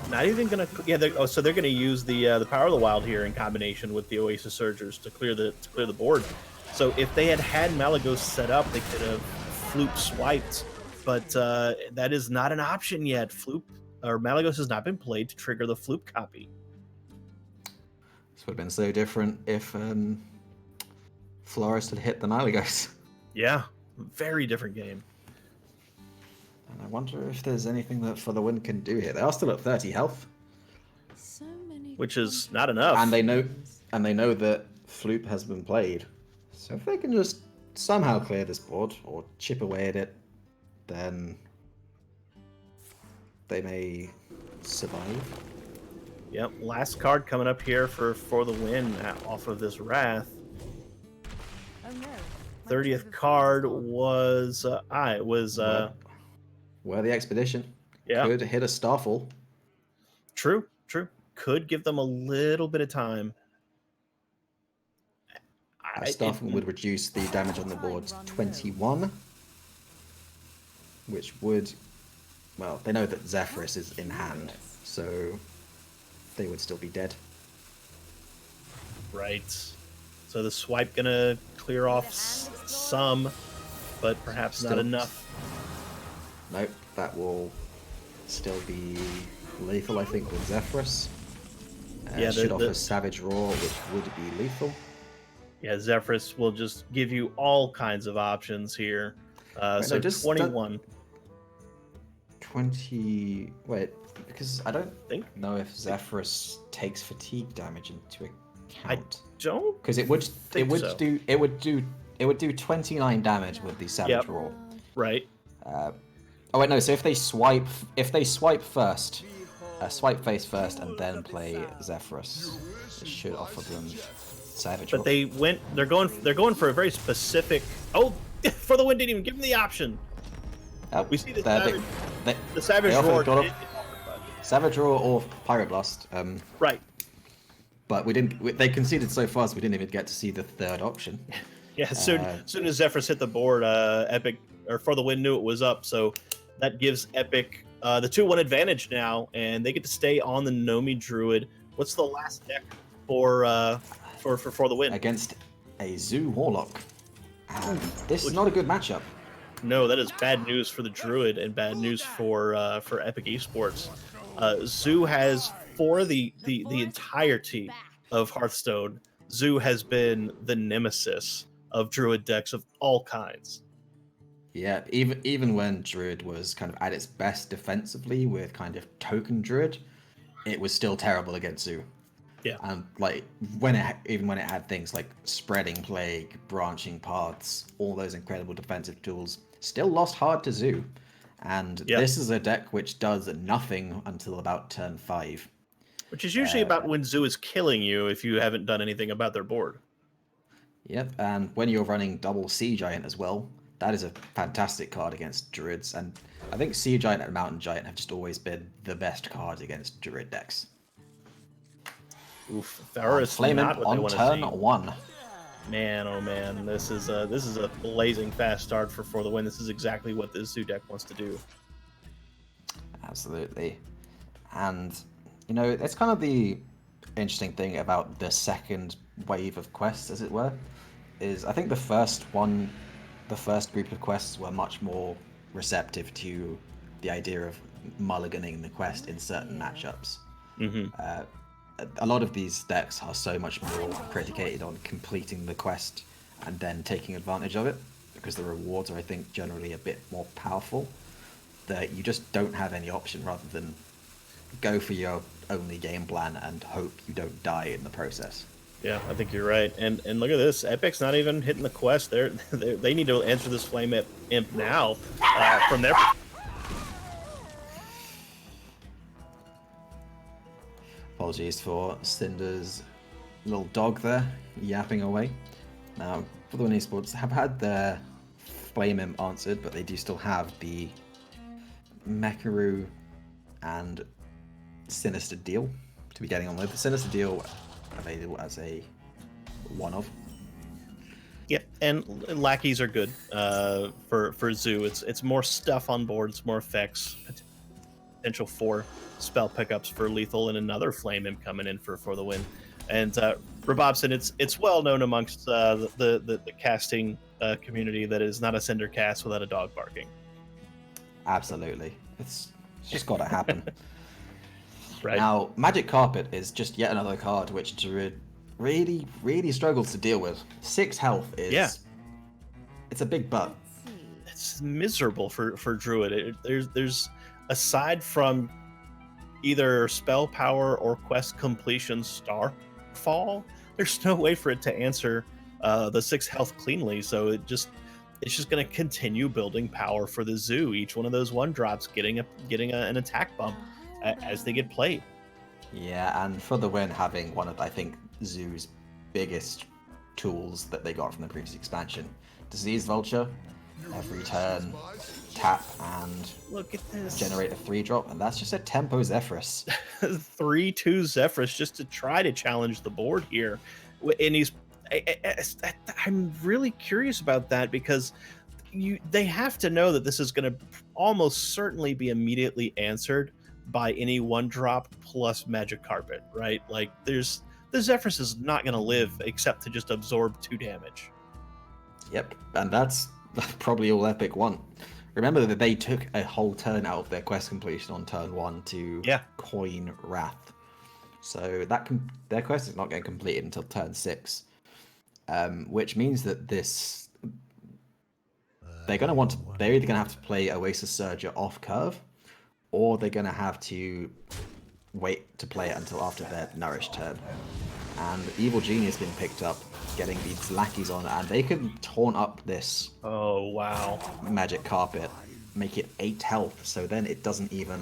Yeah, so they're going to use the Power of the Wild here in combination with the Oasis Surgers to clear the board. So if they had Malygos set up, they could have Floop swiped. But that is not an option yet. Malygos has not been played to trigger the Floop copy. This would have been so different if Florist had hit the Malygos. Yeah, very different game. And I wonder if there's anything that For the Win can do here. They are still at 30 health, which is not enough. And they know that Floop has been played. So if they can just somehow clear this board or chip away at it, then they may survive. Yep, last card coming up here for the win off of this Wrath. 30th card was Worthy Expedition. Yeah, could hit a Starfall. True. Could give them a little bit of time. Starfall would reduce the damage on the board to 21, which would, well, they know that Zephyrus is in hand, so they would still be dead. Right. So the swipe gonna clear off some, but perhaps not enough. Nope, that will still be lethal, I think, with Zephyrus. Yeah, Should offer Savage Roar, which would be lethal. Yeah, Zephyrus will just give you all kinds of options here. Wait, So no, just 21. 20. Wait, because I don't Think know if Zephyrus takes fatigue damage into I account. don't Because it so. do 29 damage with the Savage Yep. Roar. Right. Oh wait, no. So if they swipe first, swipe face first, and then play Zephyrus, it should offer them Savage Roar. But they're going for a very specific. Oh, for the win didn't even give them the option. We see the Savage Roar. Savage Roar or Pyroblast. Right. But we didn't. They conceded so fast we didn't even get to see the third option. Yeah. Soon as Zephyrus hit the board, Epic or For the Win knew it was up, so that gives Epic the 2-1 advantage now, and they get to stay on the Nomi Druid. What's the last deck for the Win? Against a Zoo Warlock. And this is not a good matchup. No, that is bad news for the Druid and bad news for Epic Esports. Zoo has, for the entirety of Hearthstone, Zoo has been the nemesis of Druid decks of all kinds. Yeah, even when Druid was kind of at its best defensively with kind of token Druid, it was still terrible against Zoo. Yeah. And like even when it had things like Spreading Plague, Branching Paths, all those incredible defensive tools, still lost hard to Zoo. And this is a deck which does nothing until about turn 5. Which is usually about when Zoo is killing you if you haven't done anything about their board. Yep, and when you're running double Sea Giant as well, that is a fantastic card against Druids. And I think Sea Giant and Mountain Giant have just always been the best cards against Druid decks. Oof, Varus Flame not what on they want turn to see. 1. Man, oh man, this is a blazing fast start for the Win. This is exactly what this Zoo deck wants to do. Absolutely. And, you know, that's kind of the interesting thing about the second wave of quests, as it were, is I think the first group of quests were much more receptive to the idea of mulliganing the quest in certain matchups. Mm-hmm. A lot of these decks are so much more predicated on completing the quest and then taking advantage of it, because the rewards are, I think, generally a bit more powerful, that you just don't have any option rather than go for your only game plan and hope you don't die in the process. Yeah, I think you're right. And look at this. Epic's not even hitting the quest. They need to answer this Flame Imp now from their... Apologies for Cinder's little dog there, yapping away. Now, for the Win Esports, have had their Flame Imp answered, but they do still have the Mekaru and Sinister Deal to be getting on with. The Sinister Deal available as a one-of. Yep, and lackeys are good for Zoo. It's more stuff on board, it's more effects, potential for spell pickups for lethal, and another Flame Imp coming in for the Win. And Robobson, it's well known amongst the casting community that is not a Cinder cast without a dog barking. Absolutely, it's just got to happen. Right. Now, Magic Carpet is just yet another card which Druid really struggles to deal with. 6 health is it's a big butt. It's miserable for Druid. There's aside from either spell power or quest completion starfall, there's no way for it to answer the 6 health cleanly. So it's just going to continue building power for the Zoo. Each one of those 1-drops getting an attack bump as they get played. Yeah, and for the Win, having one of, I think, Zoo's biggest tools that they got from the previous expansion, Disease Vulture, every turn, tap and look at this, generate a 3-drop, and that's just a tempo Zephyrus. 3/2 Zephyrus just to try to challenge the board here. And I'm really curious about that, because they have to know that this is going to almost certainly be immediately answered by any 1-drop plus Magic Carpet, right? Like the Zephyrus is not going to live except to just absorb 2 damage. Yep, and that's probably all Epic want. Remember that they took a whole turn out of their quest completion on turn 1 to coin Wrath, So their quest is not getting completed until turn 6, which means that they're either going to have to play Oasis Surger off curve, or they're going to have to wait to play it until after their Nourish turn. And Evil Genius being picked up, getting these lackeys on, and they can taunt up this Oh, wow. magic carpet, make it 8 health, so then it doesn't even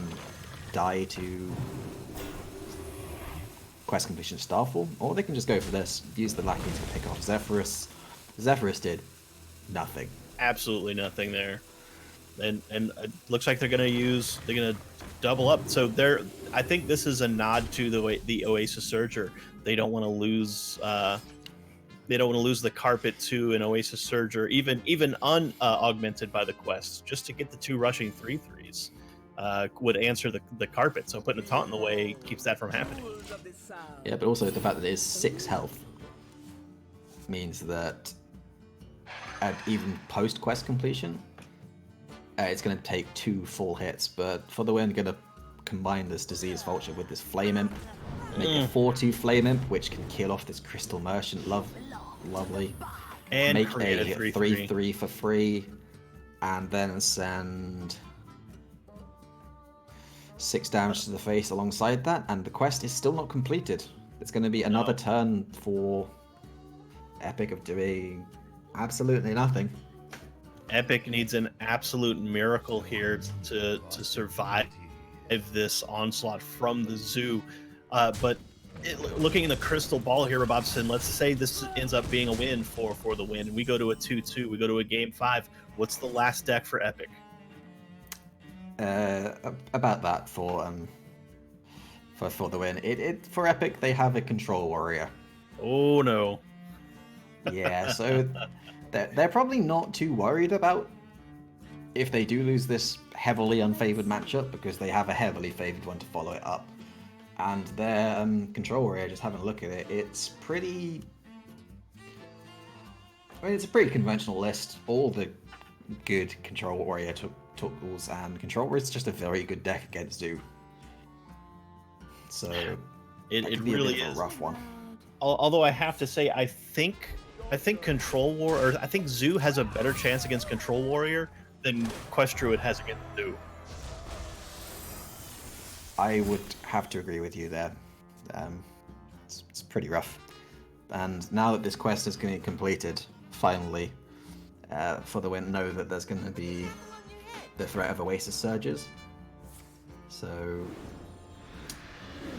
die to quest completion Starfall, or they can just go for this, use the lackeys to pick off Zephyrus. Zephyrus did nothing. Absolutely nothing there. And it looks like they're gonna double up. So I think this is a nod to the Oasis Surger. They don't want to lose the carpet to an Oasis Surger, even augmented by the quest, just to get the 2 rushing 3/3s. Would answer the carpet, so putting a taunt in the way keeps that from happening. Yeah, but also the fact that it is 6 health means that even post quest completion, it's going to take 2 full hits. But for the win, going to combine this Disease Vulture with this Flame Imp, make a 4/2 Flame Imp, which can kill off this Crystal Merchant. Lovely. And make create a 3/3 for free, and then send 6 damage to the face alongside that, and the quest is still not completed. It's going to be another turn for Epic of doing absolutely nothing. Epic needs an absolute miracle here to survive this onslaught from the zoo. But looking in the crystal ball here, Robson, let's say this ends up being a win for the win, and we go to a 2-2, we go to a game 5. What's the last deck for Epic? About that for the win. For Epic, they have a Control Warrior. Oh no. Yeah, so they're probably not too worried about if they do lose this heavily unfavored matchup, because they have a heavily favored one to follow it up. And their Control Warrior, just having a look at it, it's pretty... I mean, it's a pretty conventional list. All the good Control Warrior tools, and Control Warrior is just a very good deck against Zoo. So it really is a rough one. Although I have to say, I think Control War, or I think Zoo has a better chance against Control Warrior than Quest Druid has against Zoo. I would have to agree with you there. It's pretty rough. And now that this quest is going to be completed, finally, for the win, know that there's going to be the threat of Oasis Surges. So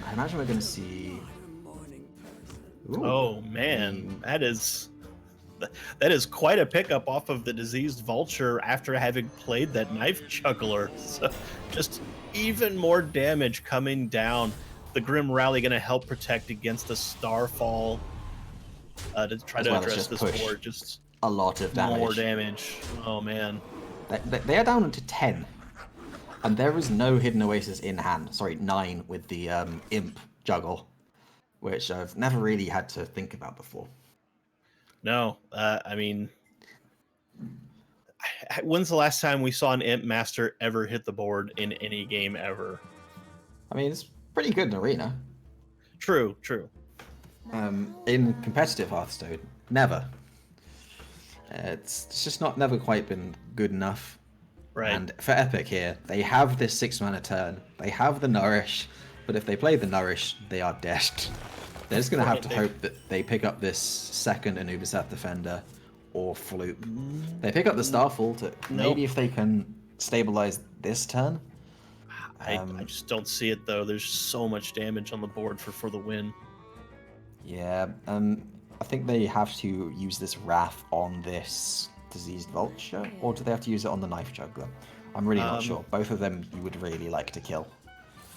I imagine we're going to see... Ooh, oh man, that is quite a pickup off of the Diseased Vulture after having played that Knife Juggler. So just even more damage coming down. The Grim Rally going to help protect against the Starfall to try to address this board. Just a lot of damage. More damage. Oh man. They are down to 10. And there is no Hidden Oasis in hand. Sorry, 9 with the Imp Juggle, which I've never really had to think about before. No, I mean, when's the last time we saw an Imp Master ever hit the board in any game ever? I mean, it's pretty good in Arena. True. In competitive Hearthstone, never. It's just never quite been good enough. Right. And for Epic here, they have this 6 mana turn. They have the Nourish, but if they play the Nourish, they are dead. They're just going to have to hope that they pick up this second Anubisath Defender or Floop. They pick up the Starfall to maybe if they can stabilize this turn. I just don't see it though. There's so much damage on the board for the win. Yeah, I think they have to use this Wrath on this Diseased Vulture, or do they have to use it on the Knife Juggler? I'm really not sure. Both of them you would really like to kill.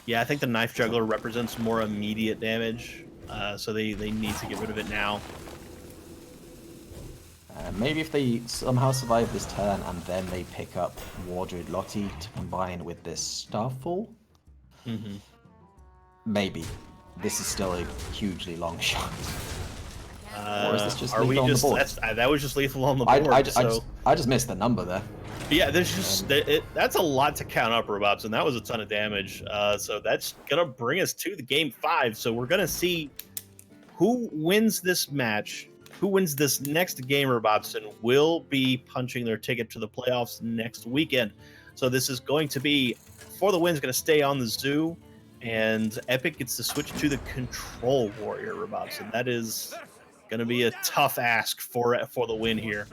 Yeah, I think the Knife Juggler represents more immediate damage, so they need to get rid of it now. Maybe if they somehow survive this turn and then they pick up Wardred Lottie to combine with this Starfall. Mm-hmm. Maybe. This is still a hugely long shot. Or is this just lethal on the board? That was just lethal on the board. I just missed the number there. Yeah, there's just that's a lot to count up, Robobs, and that was a ton of damage. So that's gonna bring us to the game 5. So we're gonna see who wins this match, who wins this next game, Robobson, will be punching their ticket to the playoffs next weekend. So this is going to be For the Win's going to stay on the zoo, and Epic gets to switch to the Control Warrior, Robobson. That is going to be a tough ask for the win here.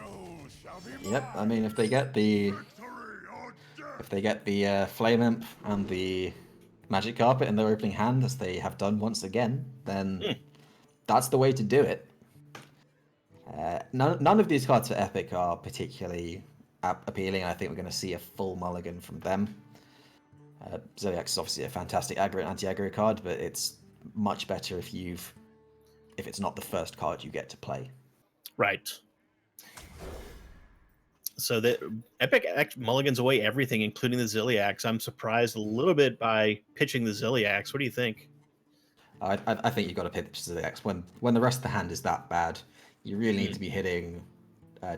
Yep, I mean, if they get the Flame Imp and the Magic Carpet in their opening hand, as they have done once again, then that's the way to do it. None of these cards for Epic are particularly appealing. I think we're going to see a full mulligan from them. Zodiac is obviously a fantastic aggro and anti-aggro card, but it's much better if it's not the first card you get to play. Right. So the Epic mulligans away everything, including the Ziliax. I'm surprised a little bit by pitching the Ziliax. What do you think? I think you've got to pitch the Ziliax. When the rest of the hand is that bad, you really need to be hitting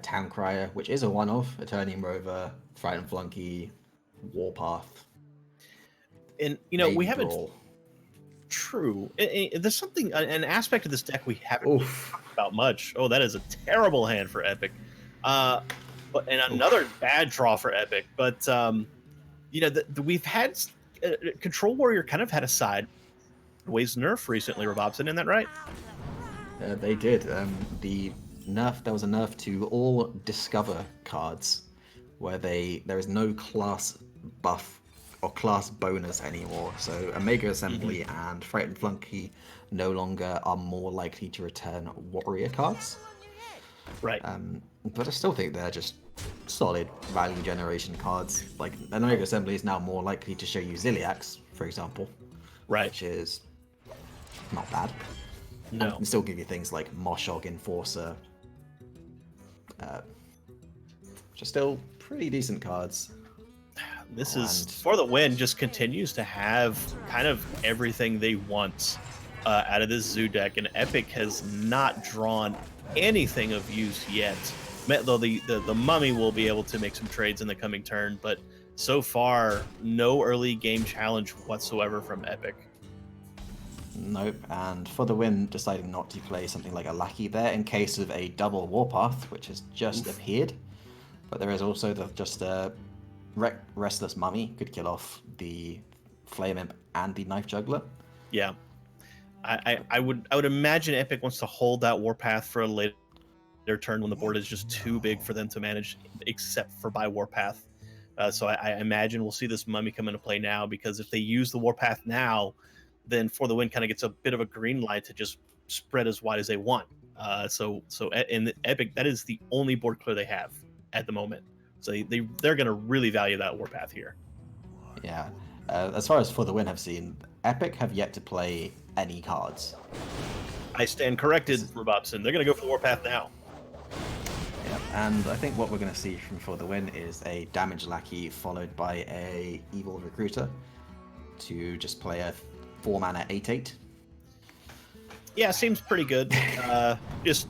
Town Crier, which is a one-off, Eternium Rover, Frightened Flunky, Warpath. And, we haven't... True. There's something, an aspect of this deck we haven't talked about much. Oh, that is a terrible hand for Epic. But another bad draw for Epic. But we've had Control Warrior kind of had a sideways nerf recently, Robobson. Isn't that right? They did. There was a nerf to all Discover cards, where there is no class buff or class bonus anymore. So Omega Assembly and Frightened Flunky no longer are more likely to return Warrior cards. Right. But I still think they're just solid value generation cards. Like, an Omega Assembly is now more likely to show you Ziliax, for example. Right. Which is not bad. No. And can still give you things like Moshog Enforcer, which are still pretty decent cards. This is For the Win just continues to have kind of everything they want out of this zoo deck, and Epic has not drawn anything of use yet. Though the Mummy will be able to make some trades in the coming turn, but so far no early game challenge whatsoever from Epic. Nope, and For the Win deciding not to play something like a Lackey there in case of a double Warpath, which has just appeared. But there is also just a Restless Mummy could kill off the Flame Imp and the Knife Juggler. Yeah, I would imagine Epic wants to hold that Warpath for a later turn when the board is just too big for them to manage, except for by Warpath. So I imagine we'll see this Mummy come into play now, because if they use the Warpath now, then For the Win kind of gets a bit of a green light to just spread as wide as they want. So in Epic, that is the only board clear they have at the moment. So they're going to really value that Warpath here. Yeah. As far as For the Win have seen, Epic have yet to play any cards. I stand corrected, Robobson. They're going to go for Warpath now. Yeah, and I think what we're going to see from For the Win is a Damage Lackey followed by a Evil Recruiter to just play a 4-mana 8/8. Yeah, seems pretty good. Just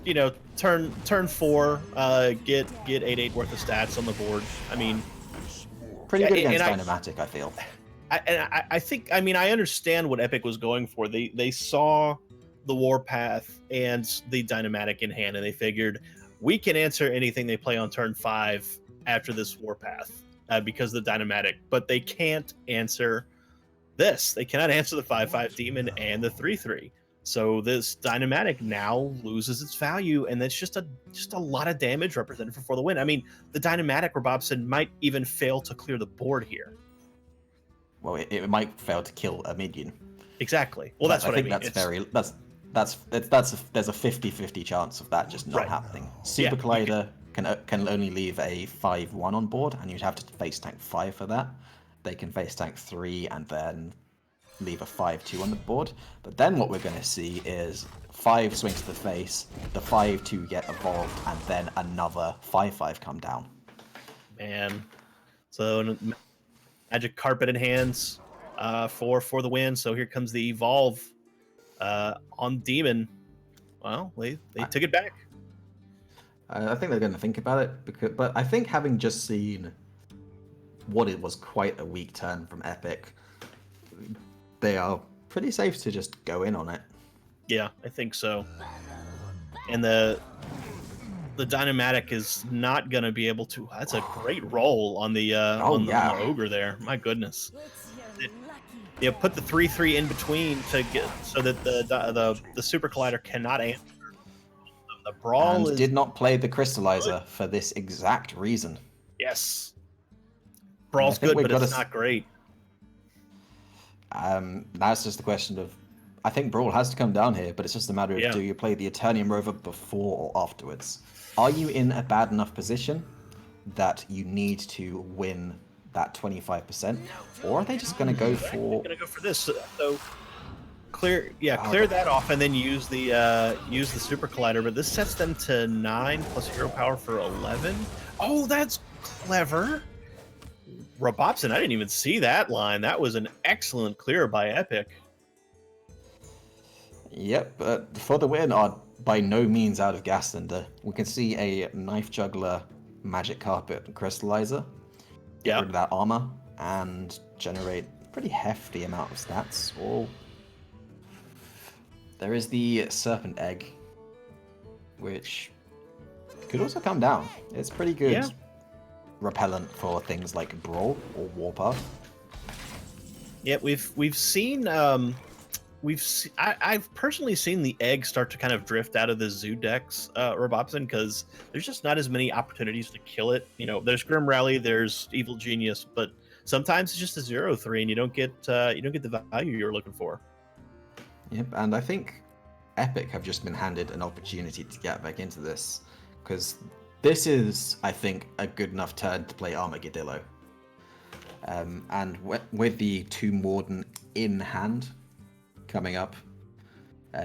turn 4, get 8/8 worth of stats on the board. I mean, pretty good against Dynamatic, I feel. I think, I understand what Epic was going for. They saw the Warpath and the Dynamatic in hand, and they figured we can answer anything they play on turn 5 after this Warpath because of the Dynamatic, but they can't answer this. They cannot answer the 5/5 Demon and the 3/3. So this Dynamatic now loses its value, and that's just a lot of damage represented for the Win. I mean, the Dynamatic, Robobson, might even fail to clear the board here. Well, it might fail to kill a minion. Exactly. Well, that's what I mean. There's a 50-50 chance of that just not happening. Super Collider can only leave a 5/1 on board, and you'd have to face tank 5 for that. They can face tank 3 and then leave a 5/2 on the board. But then what we're going to see is 5 swings to the face, the 5/2 get evolved, and then another 5/5 come down. Man. So Magic Carpet in hands for the Win. So here comes the Evolve on Demon. Well, they took it back. I think they're going to think about it, but I think having just seen what it was quite a weak turn from Epic, they are pretty safe to just go in on it. Yeah, I think so. And the Dynamatic is not going to be able to. That's a great roll on the Oh on the yeah, ogre there. My goodness. Yeah, put the 3/3 in between to get so that the super collider cannot answer. The brawl and is did not play the good. crystallizer for this exact reason. Yes, And I brawl's think good, we've but got it's to. not great. Now it's just a question of. I think Brawl has to come down here, but it's just a matter of Yeah, do you play the Eternium Rover before or afterwards? Are you in a bad enough position that you need to win that 25%? Or are they just going to go they're actually for. going to go for this. So clear, yeah, Oh, clear that off, and then use the super collider. But this sets them to 9 plus hero power for 11. Oh, that's clever. Robopson, I didn't even see that line. That was an excellent clear by Epic. Yep, but for the win are by no means out of gas Cinder. We can see a Knife Juggler, Magic Carpet, Crystallizer. Get Yeah, rid of that armor and generate a pretty hefty amount of stats. Or there is the Serpent Egg, which could also come down. It's pretty good yeah. repellent for things like Brawl or Warpath. Yeah, we've seen I've personally seen the egg start to kind of drift out of the zoo decks, Robopson, because there's just not as many opportunities to kill it. You know, there's Grim Rally, there's Evil Genius, but sometimes it's just a 0/3 and you don't get the value you're looking for. Yep, and I think Epic have just been handed an opportunity to get back into this, because this is, I think, a good enough turn to play Armageddillo. And with the Tomb Warden in hand coming up,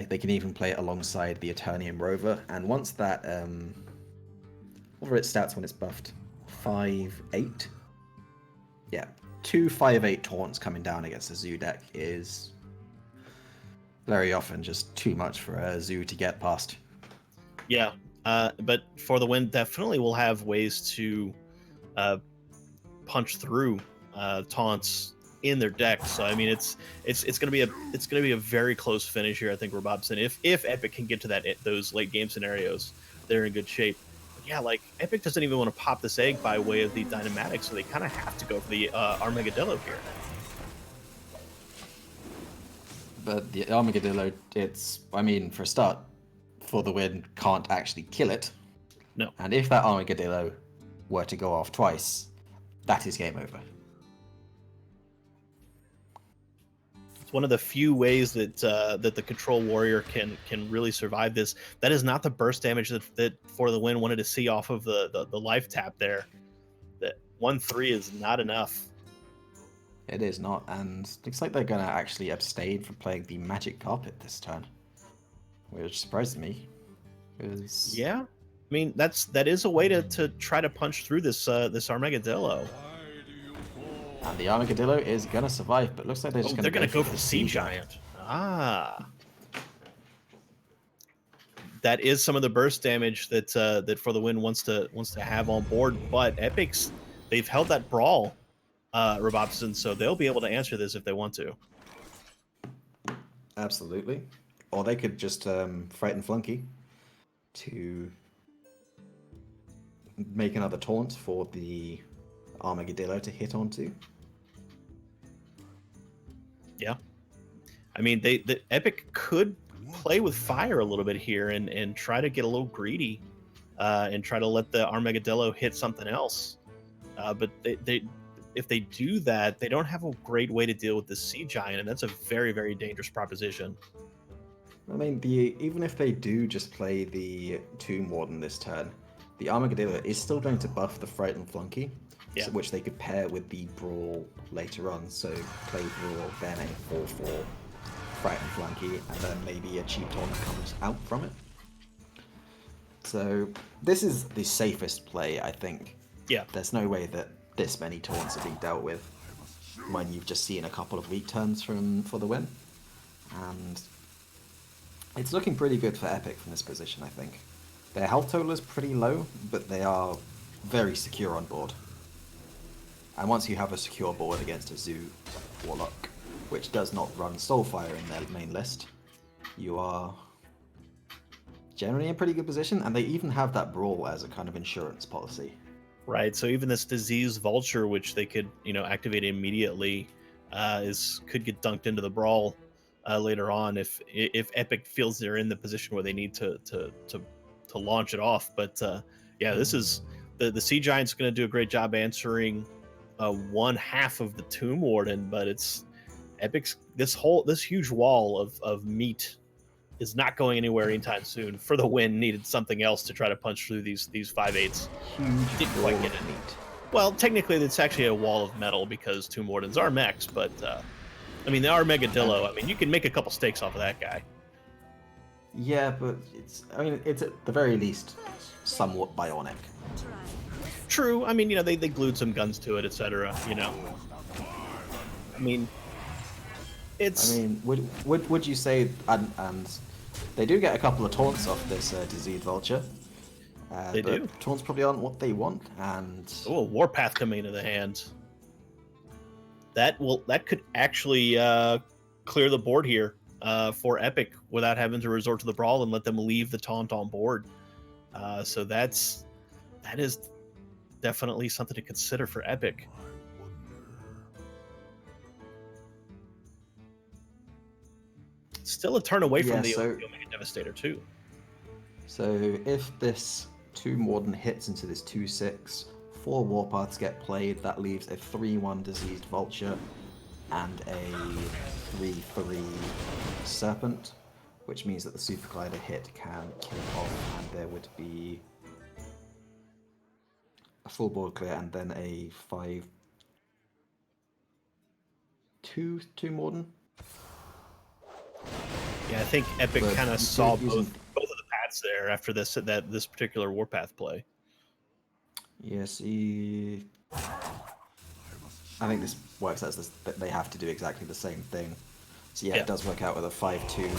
they can even play it alongside the Eternium Rover. And once that, what are its stats when it's buffed? 5/8? Yeah, 2 5/8 taunts coming down against the Zoo deck is very often just too much for a Zoo to get past. Yeah, but for the win, definitely will have ways to punch through taunts in their deck. So I mean, it's gonna be a very close finish here. I think Robopson, if Epic can get to those late game scenarios, they're in good shape. But yeah, like Epic doesn't even want to pop this egg by way of the Dynamatic, so they kind of have to go for the Armageddillo here. But the Armageddillo, I mean, for a start, for the win, can't actually kill it. No. And if that Armageddillo were to go off twice, that is game over. It's one of the few ways that that the Control Warrior can really survive this. That is not the burst damage that For the Win wanted to see off of the life tap there. That 1/3 is not enough. It is not, and looks like they're going to actually abstain from playing the Magic Carpet this turn, which surprised me. Yeah, I mean that is a way to try to punch through this Armageddillo. And the Armageddillo is going to survive, but looks like they're just going to go for the Sea Giant. Ah, that is some of the burst damage that that For the Win wants to have on board. But Epic's, they've held that brawl, Robopson, so they'll be able to answer this if they want to. Absolutely. Or they could just frighten Flunky to make another taunt for the Armageddillo to hit onto. Yeah, I mean the Epic could play with fire a little bit here and try to get a little greedy, and try to let the Armageddillo hit something else. But they if they do that, they don't have a great way to deal with the Sea Giant, and that's a very, very dangerous proposition. I mean, even if they do just play the Tomb Warden this turn, the Armageddillo is still going to buff the Frighten Flunky, Yeah. which they could pair with the Brawl later on. So play Brawl, then a 4/4 Frighten Flunky, and then maybe a cheap taunt comes out from it. So this is the safest play, I think. Yeah. There's no way that this many taunts are being dealt with when you've just seen a couple of weak turns For the Win. And it's looking pretty good for Epic from this position, I think. Their health total is pretty low, but they are very secure on board. And once you have a secure board against a Zoo Warlock, which does not run Soulfire in their main list, you are generally in a pretty good position, and they even have that Brawl as a kind of insurance policy. Right. So even this Disease Vulture, which they could, activate immediately, could get dunked into the Brawl later on if Epic feels they're in the position where they need to launch it off. But yeah, this is the Sea Giant's going to do a great job answering one half of the Tomb Warden, but it's Epic's this huge wall of meat is not going anywhere anytime soon. For the win, needed something else to try to punch through these 5/8s. Huge Didn't wall quite get of it. meat. Well, technically, it's actually a wall of metal because Tomb Wardens are mechs, but I mean, they are Megadillo. I mean, you can make a couple steaks off of that guy. Yeah, but it's at the very least somewhat bionic. True. I mean, they glued some guns to it, etc. I mean, would you say and they do get a couple of taunts off this Disease Vulture. They do. Taunts probably aren't what they want, and Warpath coming into the hand. That could actually clear the board here for Epic without having to resort to the Brawl and let them leave the taunt on board. So that is definitely something to consider for Epic. Still a turn away from the Omega Devastator too. So if this Tomb Warden hits into this 2/6, 4 Warpaths get played, that leaves a 3/1 Diseased Vulture and a 3/3 Serpent, which means that the Super Collider hit can kill off, and there would be a full board clear and then a 5/2 Tomb Warden. Yeah, I think Epic kind of saw both of the paths there after this particular Warpath play. Yes, I think this works as that they have to do exactly the same thing. So yeah, it does work out with a 5/2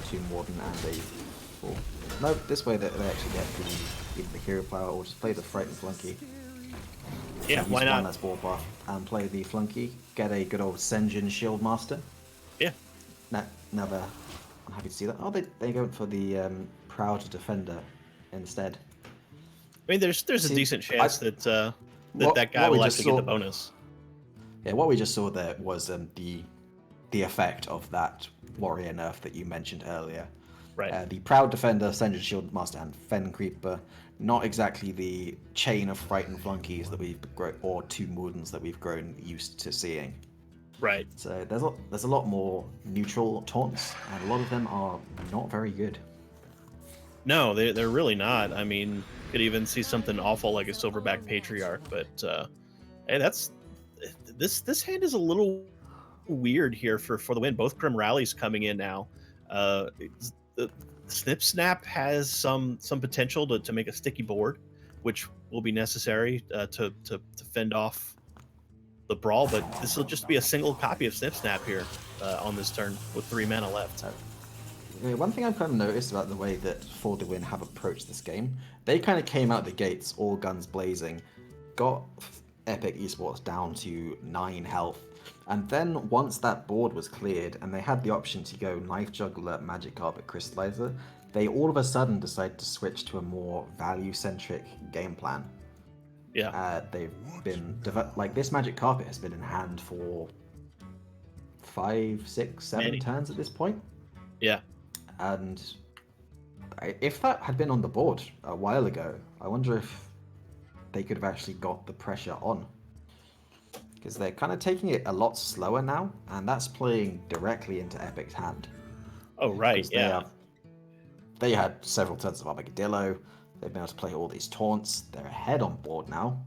Tomb Warden and a 4. No, this way they actually get either the hero power or just play the Frightened Flunky. Yeah, why not? One less ball buff and play the Flunky. Get a good old Senjin Shield Master. Yeah. Never. I'm happy to see that. Oh, they go for the Proud Defender instead. I mean, there's a decent chance that guy will actually get the bonus. Yeah, what we just saw there was the effect of that warrior nerf that you mentioned earlier. Right. The Proud Defender, Senjin Shield Master, and Fen Creeper, not exactly the chain of Frightened Flunkies that we've grown, or Tomb Wardens that we've grown used to seeing. Right. So there's a lot more neutral taunts, and a lot of them are not very good. No, they're really not. I mean, could even see something awful like a Silverback Patriarch, but hey, this hand is a little weird here for the win. Both Grim Rallies coming in now. The Snip Snap has some potential to make a sticky board, which will be necessary to fend off the Brawl, but this will just be a single copy of Snip Snap here on this turn with 3 mana left. One thing I've kind of noticed about the way that For the Win have approached this game, they kind of came out the gates all guns blazing, got Epic Esports down to 9 health, and then once that board was cleared and they had the option to go Knife Juggler, Magic Carpet, Crystallizer, they all of a sudden decided to switch to a more value-centric game plan. Yeah. They've been this Magic Carpet has been in hand for 5, 6, 7 turns at this point. Yeah. And if that had been on the board a while ago, I wonder if they could have actually got the pressure on. Because they're kind of taking it a lot slower now, and that's playing directly into Epic's hand. Oh, right, yeah. They had several turns of Armadillo. They've been able to play all these taunts. They're ahead on board now.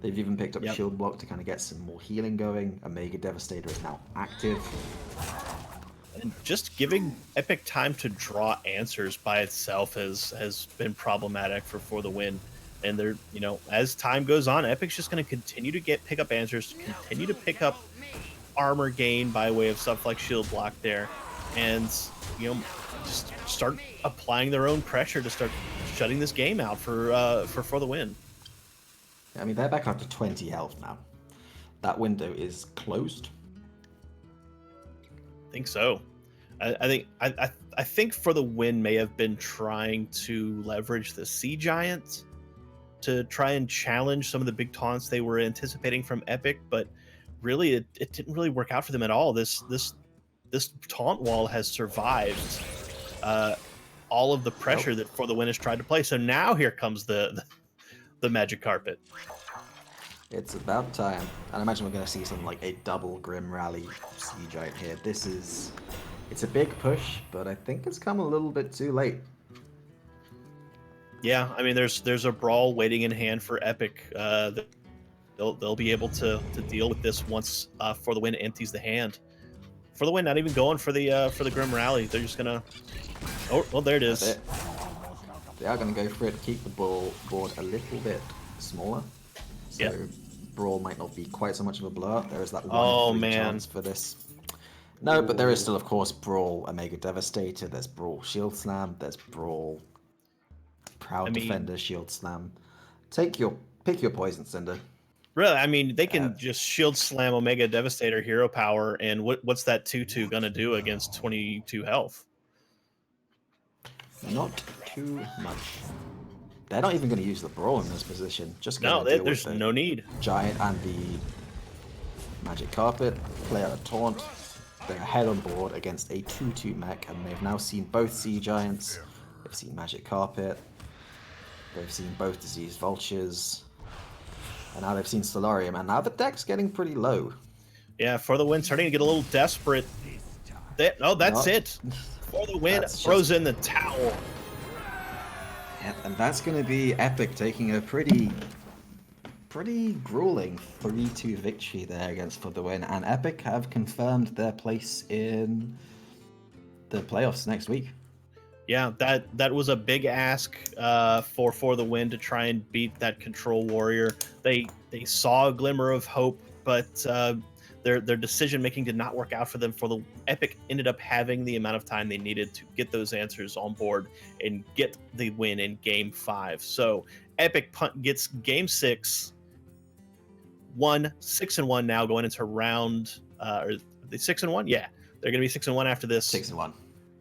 They've even picked up Shield Block to kind of get some more healing going. Omega Devastator is now active. And just giving Epic time to draw answers by itself has been problematic for the win. And they're, as time goes on, Epic's just going to continue to pick up answers, continue to pick up armor gain by way of stuff like Shield Block there, and just start applying their own pressure to start shutting this game out for the win. I mean, they're back up to 20 health now. that window is closed. I think so. I think For the Win may have been trying to leverage the Sea Giant to try and challenge some of the big taunts they were anticipating from Epic, but really it didn't really work out for them at all. This taunt wall has survived all of the pressure Nope. that For the Win has tried to play. So now here comes the magic carpet. It's about time. And I imagine we're going to see something like a double Grim Rally Sea Giant here. It's a big push, but I think it's come a little bit too late. Yeah, I mean, there's a brawl waiting in hand for Epic. They'll be able to deal with this once For the Win empties the hand. For the Win, not even going for the Grim Rally. They're just gonna. Oh, well, there it is. That's it. They are going to go for it to keep the board a little bit smaller. So Yep. Brawl might not be quite so much of a blowout. There is that Oh, 1 in 3 man. chance for this. No, but there is still, of course, Brawl Omega Devastator. There's Brawl Shield Slam. There's Brawl Proud Defender Shield Slam. Pick your poison, Cinder. Really, I mean, they can just shield slam Omega Devastator hero power, and what's that 2/2 gonna do against 22 health? Not too much. They're not even going to use the Brawl in this position. Just No, gonna deal there's with the no need. Giant and the Magic Carpet. Play out a Taunt. They're ahead on board against a 2/2 mech, and they've now seen both Sea Giants. They've seen Magic Carpet. They've seen both Diseased Vultures. And now they've seen Solarium, and now the deck's getting pretty low. Yeah, For the Win starting to get a little desperate. That's it. For the Win throws in the towel. Yeah, and that's going to be Epic taking a pretty grueling 3-2 victory there against For the Win, and Epic have confirmed their place in the playoffs next week. Yeah, that was a big ask for the Win to try and beat that Control Warrior. They saw a glimmer of hope, but their decision making did not work out for them. For the Epic ended up having the amount of time they needed to get those answers on board and get the win in Game 5. So Epic gets Game 6, 6-1 now going into round. Are they 6-1? Yeah, they're going to be 6-1 after this. 6-1.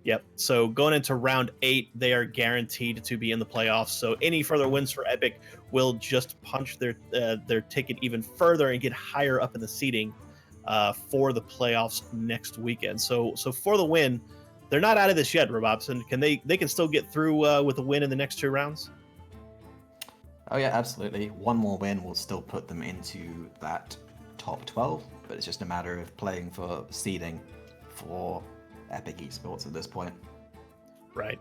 Yep. So going into round 8, they are guaranteed to be in the playoffs. So any further wins for Epic will just punch their ticket even further and get higher up in the seeding for the playoffs next weekend. So For the Win, they're not out of this yet, Robobson. They can still get through with a win in the next 2 rounds? Oh yeah, absolutely. One more win will still put them into that top 12, but it's just a matter of playing for seeding for Epic Esports at this point. Right.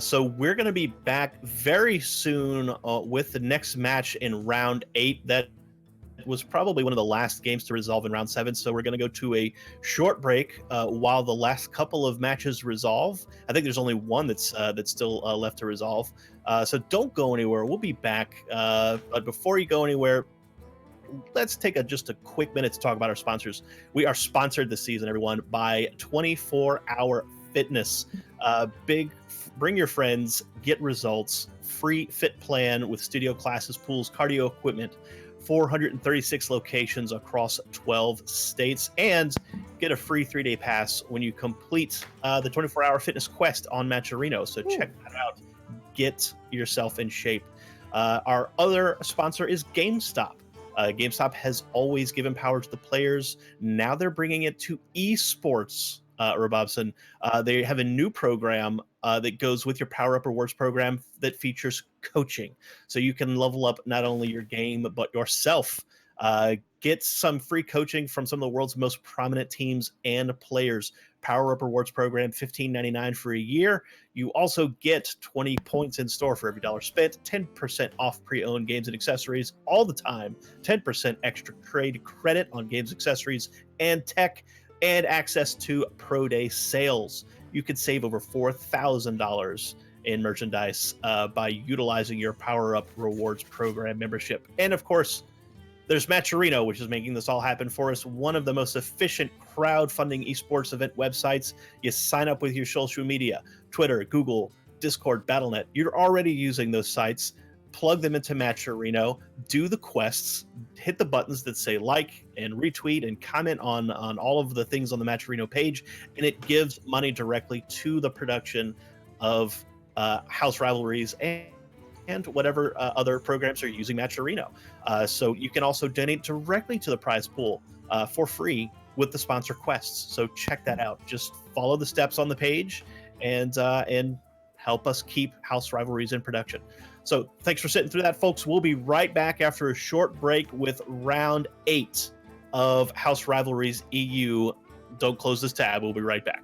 So we're going to be back very soon with the next match in round 8. That was probably one of the last games to resolve in round 7. So we're going to go to a short break while the last couple of matches resolve. I think there's only one that's still left to resolve. So don't go anywhere. We'll be back. But before you go anywhere, let's take just a quick minute to talk about our sponsors. We are sponsored this season, everyone, by 24 Hour Fitness. Bring your friends, get results, free fit plan with studio classes, pools, cardio equipment, 436 locations across 12 states, and get a free 3-day pass when you complete the 24 Hour Fitness Quest on Matcherino. So check that out. Get yourself in shape. Our other sponsor is GameStop. GameStop has always given power to the players. Now they're bringing it to esports, Robobson. They have a new program that goes with your Power Up Rewards program that features coaching. So you can level up not only your game, but yourself. Get some free coaching from some of the world's most prominent teams and players. Power Up Rewards program, $15.99 for a year. You also get 20 points in store for every dollar spent, 10% off pre-owned games and accessories all the time, 10% extra trade credit on games, accessories, and tech, and access to Pro Day sales. You could save over $4,000 in merchandise by utilizing your Power Up Rewards program membership. And of course, there's Matcherino, which is making this all happen for us. One of the most efficient crowdfunding esports event websites. You sign up with your social media, Twitter, Google, Discord, Battle.net. You're already using those sites. plug them into Matcherino, do the quests, hit the buttons that say like and retweet and comment on all of the things on the Matcherino page, and it gives money directly to the production of House Rivalries and whatever other programs are using Matcherino. So you can also donate directly to the prize pool for free with the sponsor quests. So check that out. Just follow the steps on the page and help us keep House Rivalries in production. So thanks for sitting through that, folks. We'll be right back after a short break with round 8 of House Rivalries EU. Don't close this tab. We'll be right back.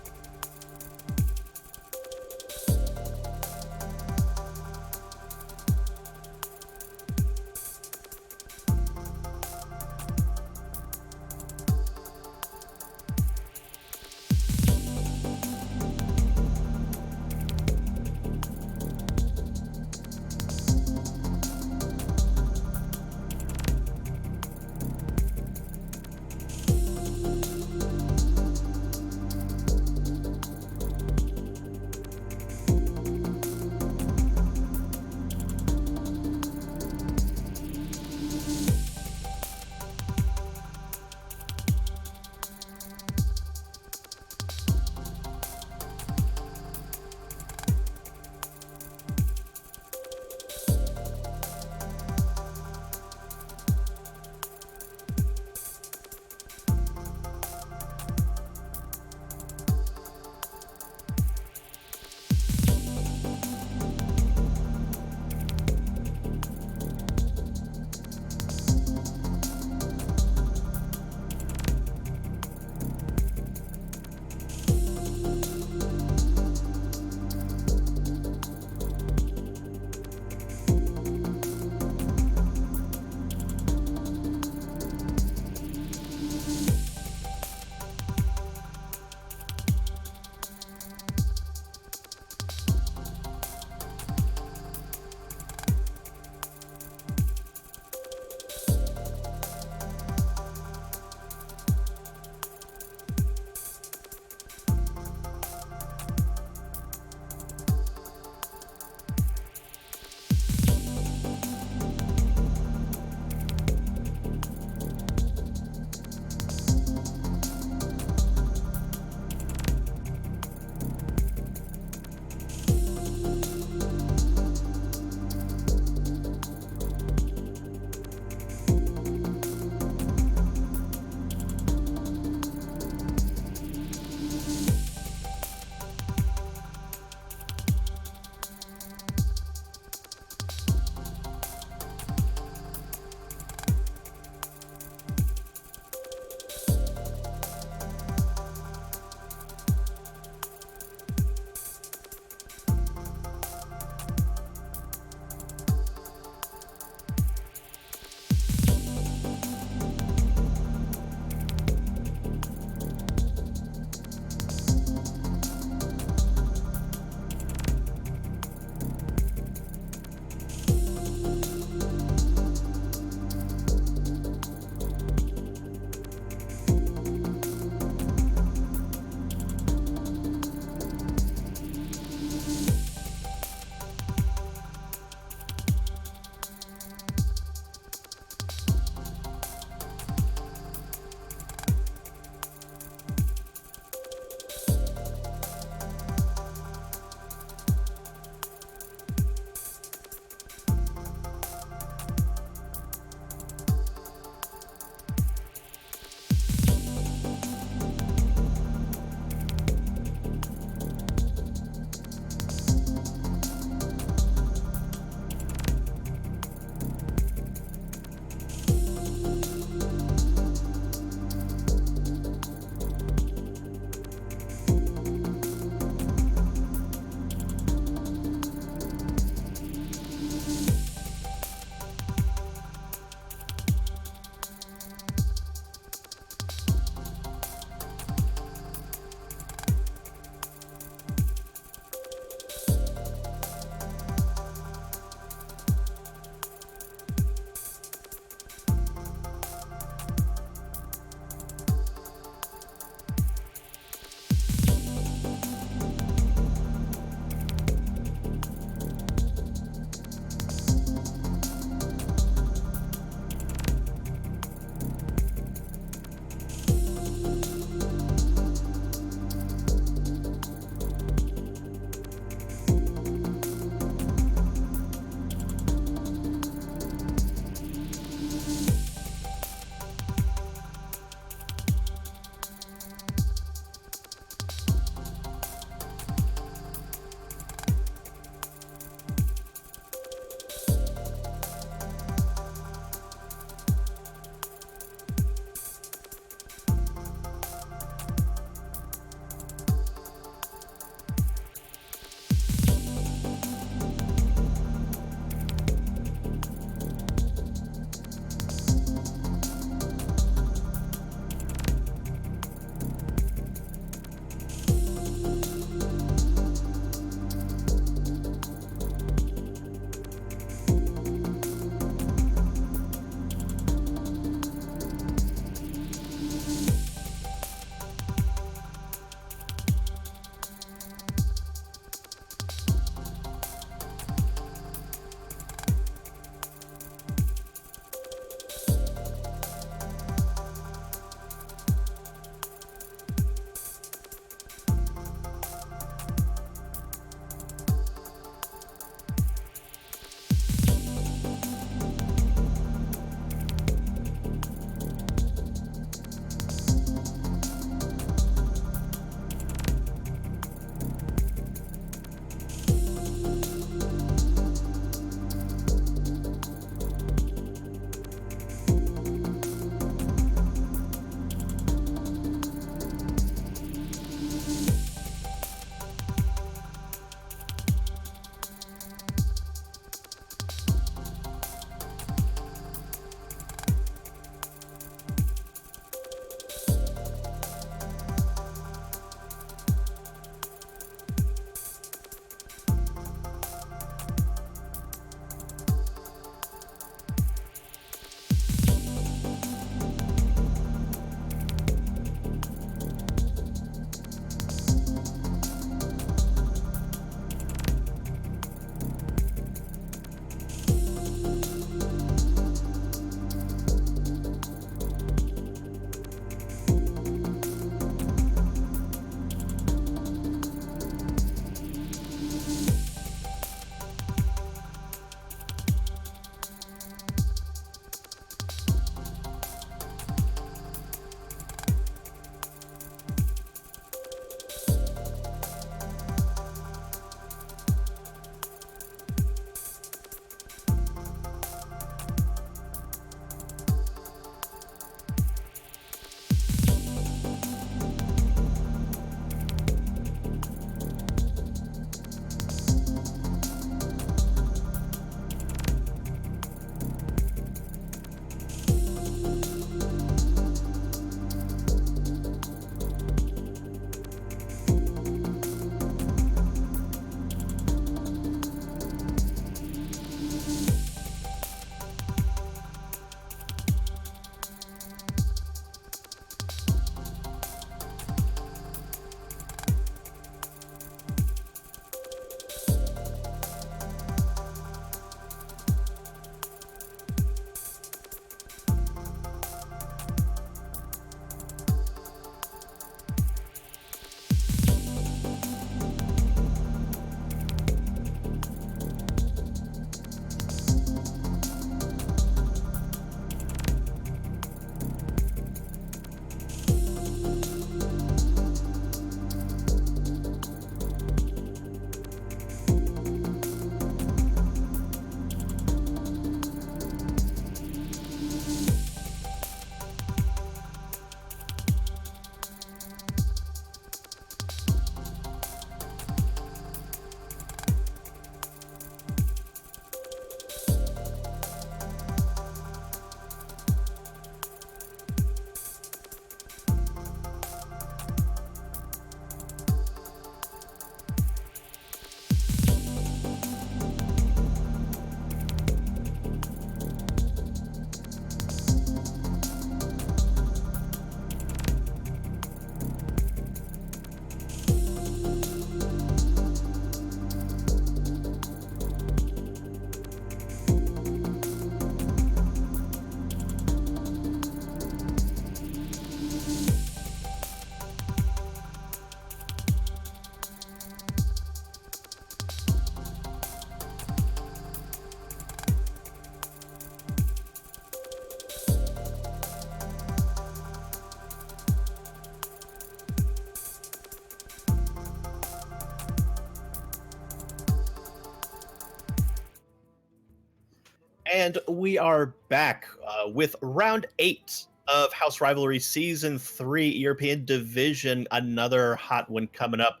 And we are back with round 8 of House Rivalry Season 3 European Division. Another hot one coming up.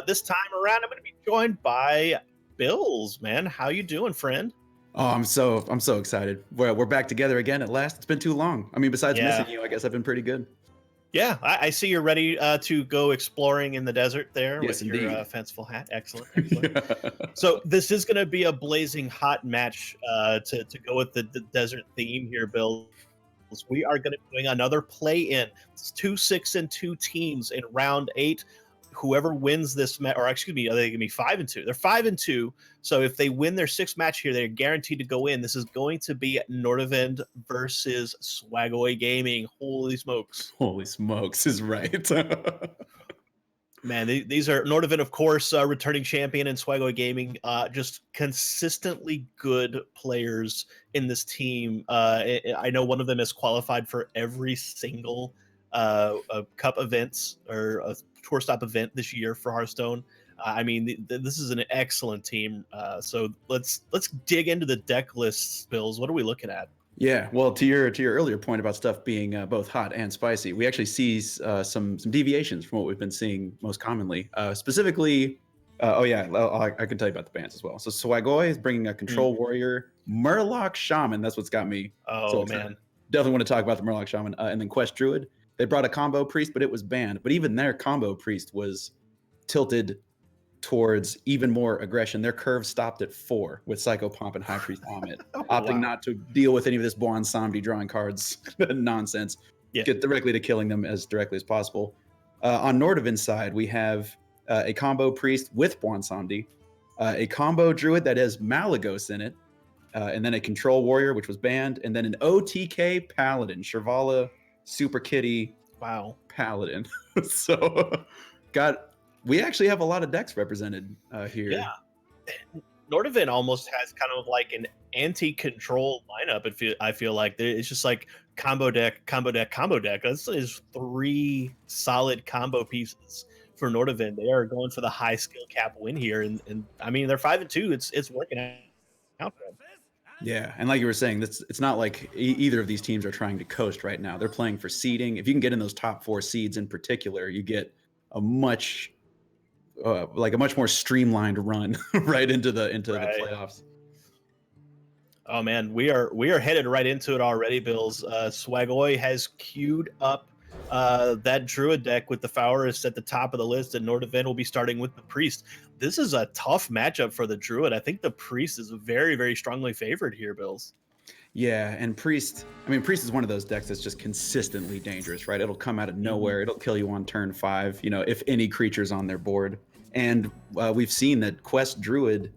This time around, I'm going to be joined by Bills, man. How you doing, friend? Oh, I'm so excited. We're back together again at last. It's been too long. I mean, besides Yeah. missing you, I guess I've been pretty good. Yeah, I see you're ready to go exploring in the desert there Yes, with your indeed. fanciful hat. Excellent, excellent. So this is going to be a blazing hot match to go with the desert theme here, Bill. We are going to be doing another play-in. It's 2 6-2 teams in round 8. Whoever wins this match, or excuse me, are they going to be 5-2? They're 5-2. So if they win their 6th match here, they're guaranteed to go in. This is going to be Nordavend versus Swagoi Gaming. Holy smokes! Holy smokes is right. Man, these are Nordavend, of course, returning champion, and Swagoi Gaming, just consistently good players in this team. I know one of them has qualified for every single cup events or a tour stop event this year for Hearthstone. I mean, this is an excellent team. So let's dig into the deck lists, Bills. What are we looking at? Yeah, well, to your earlier point about stuff being both hot and spicy, we actually see some deviations from what we've been seeing most commonly. Specifically, oh yeah, I can tell you about the bans as well. So Swagoi is bringing a Control Warrior, Murloc Shaman. That's what's got me so excited. Man, definitely want to talk about the Murloc Shaman, and then Quest Druid. They brought a combo priest, but it was banned. But even their combo priest was tilted towards even more aggression. Their curve stopped at 4 with Psycho Pomp and High Priest Amit, opting not to deal with any of this Buon Samdi drawing cards nonsense. Yeah. Get directly to killing them as directly as possible. On Nordavend's side, we have a combo priest with Buon Samdi, a combo druid that has Malagos in it, and then a control warrior, which was banned, and then an OTK paladin, Shirvala Super Kitty. Wow. Paladin. So we actually have a lot of decks represented here. Yeah. Nordavend almost has kind of like an anti-control lineup. I feel like it's just like combo deck, combo deck, combo deck. This is 3 solid combo pieces for Nordavend. They are going for the high skill cap win here, and I mean they're 5-2. It's working out for them. Yeah, and like you were saying, it's not like either of these teams are trying to coast right now. They're playing for seeding. If you can get in those top 4 seeds in particular, you get a much more streamlined run right into the playoffs. Oh man, we are headed right into it already, Bills. Swagoi has queued up that Druid deck with the Faurus at the top of the list, and Nordavend will be starting with the Priest. This is a tough matchup for the Druid. I think the Priest is very, very strongly favored here, Bills. Yeah, and Priest is one of those decks that's just consistently dangerous, right? It'll come out of nowhere. It'll kill you on turn 5, if any creature's on their board. And we've seen that Quest Druid,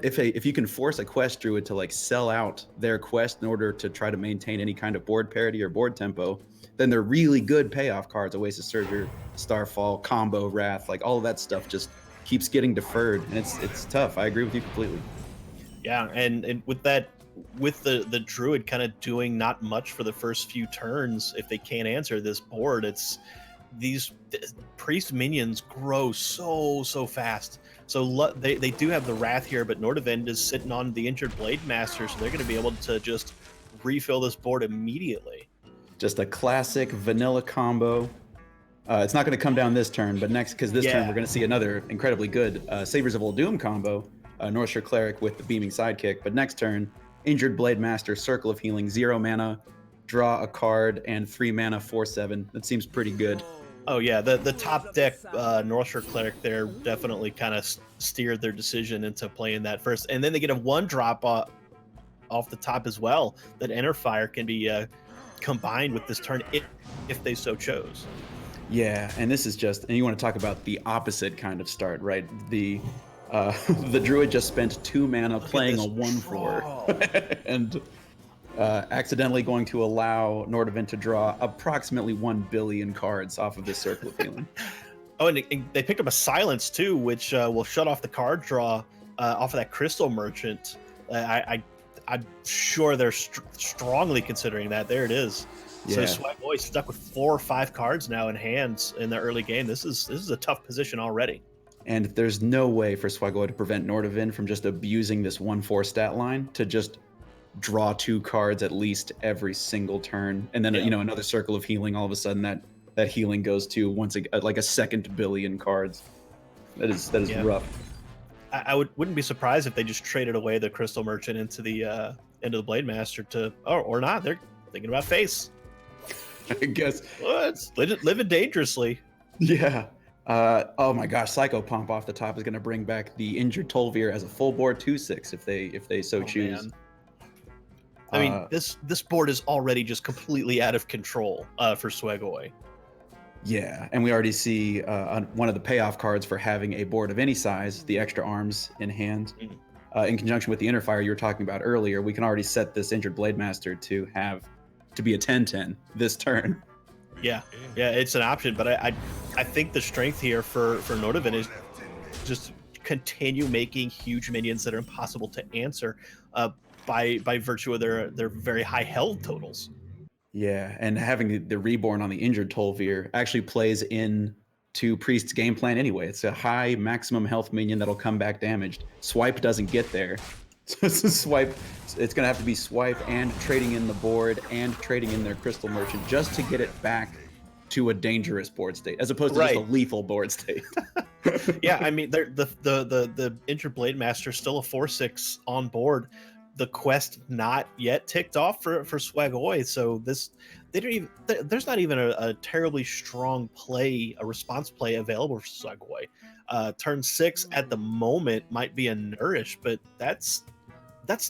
if you can force a Quest Druid to like sell out their quest in order to try to maintain any kind of board parity or board tempo, then they're really good payoff cards. Oasis Surger, Starfall, Combo, Wrath, like all of that stuff just keeps getting deferred, and it's tough. I agree with you completely. Yeah, and with the Druid kind of doing not much for the first few turns, if they can't answer this board, these priest minions grow so fast. So they do have the Wrath here, but Nordavend is sitting on the injured Blade Master, so they're going to be able to just refill this board immediately. Just a classic vanilla combo. It's not going to come down this turn, but next, because this turn we're going to see another incredibly good Sabers of Uldum combo, Northshire Cleric with the Beaming Sidekick. But next turn, injured Blade Master, Circle of Healing, 0 mana, draw a card, and 3 mana, 4/7. That seems pretty good. Oh yeah, the top deck Northshire Cleric there definitely kind of steered their decision into playing that first, and then they get a 1-drop off the top as well. That Enter Fire can be combined with this turn if they so chose. Yeah, and this is just, and you want to talk about the opposite kind of start, right? The Druid just spent 2 mana playing a 1/4 and accidentally going to allow Nordavend to draw approximately 1 billion cards off of this Circle of Healing. Oh, and they picked up a Silence too, which will shut off the card draw off of that Crystal Merchant. I'm sure they're strongly considering that. There it is. Yeah. So Swagoi stuck with 4 or 5 cards now in hands in the early game. This is a tough position already. And there's no way for Swagoi to prevent Nordavend from just abusing this 1/4 stat line to just draw 2 cards at least every single turn, and then another circle of healing. All of a sudden, that healing goes to like a second billion cards. That is rough. I wouldn't be surprised if they just traded away the Crystal Merchant into the Blade Master or not. They're thinking about face. I guess. Well, it's living dangerously. Yeah. Oh my gosh, Psycho Pump off the top is going to bring back the injured Tolvir as a full board 2/6 if they so choose. Man. I mean, this board is already just completely out of control for Swagoi. Yeah, and we already see on one of the payoff cards for having a board of any size, the extra arms in hand. In conjunction with the Inner Fire you were talking about earlier, we can already set this injured Blade Master to be a 10/10 this turn. Yeah, it's an option, but I think the strength here for Nordavind is just continue making huge minions that are impossible to answer by virtue of their very high health totals. Yeah, and having the Reborn on the injured Tolvir actually plays in to Priest's game plan anyway. It's a high maximum health minion that'll come back damaged. Swipe doesn't get there. So it's a swipe. It's going to have to be swipe and trading in the board and trading in their Crystal Merchant just to get it back to a dangerous board state, as opposed to just a lethal board state. Yeah, I mean, the injured Blade Master is still a 4/6 on board. The quest not yet ticked off for Swagoi, so there's not even a terribly strong play, a response play available for Swagoi. Turn 6 at the moment might be a Nourish, but that's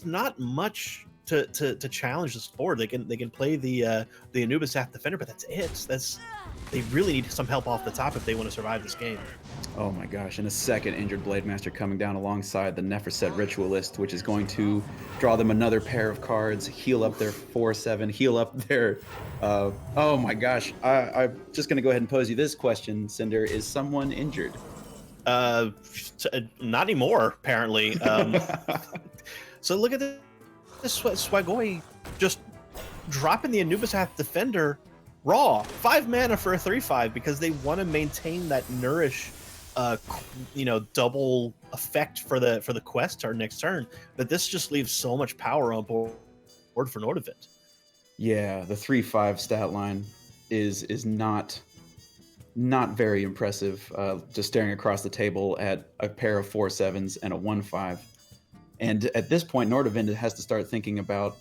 not much to challenge this board. They can play the Anubis Ath Defender, but that's it. They really need some help off the top if they want to survive this game. Oh my gosh, and a second injured Blade Master coming down alongside the Neferset Ritualist, which is going to draw them another pair of cards, heal up their 4/7, heal up their... oh my gosh, I'm just going to go ahead and pose you this question, Cinder. Is someone injured? Not anymore, apparently. So look at this Swagoi just dropping the Anubis Ath Defender raw, 5 mana for a 3/5 because they want to maintain that Nourish, double effect for the quest turn next turn. But this just leaves so much power on board for Nordavind. Yeah, the 3/5 stat line is not very impressive. Just staring across the table at a pair of 4/7s and a 1/5. And at this point, Nordavind has to start thinking about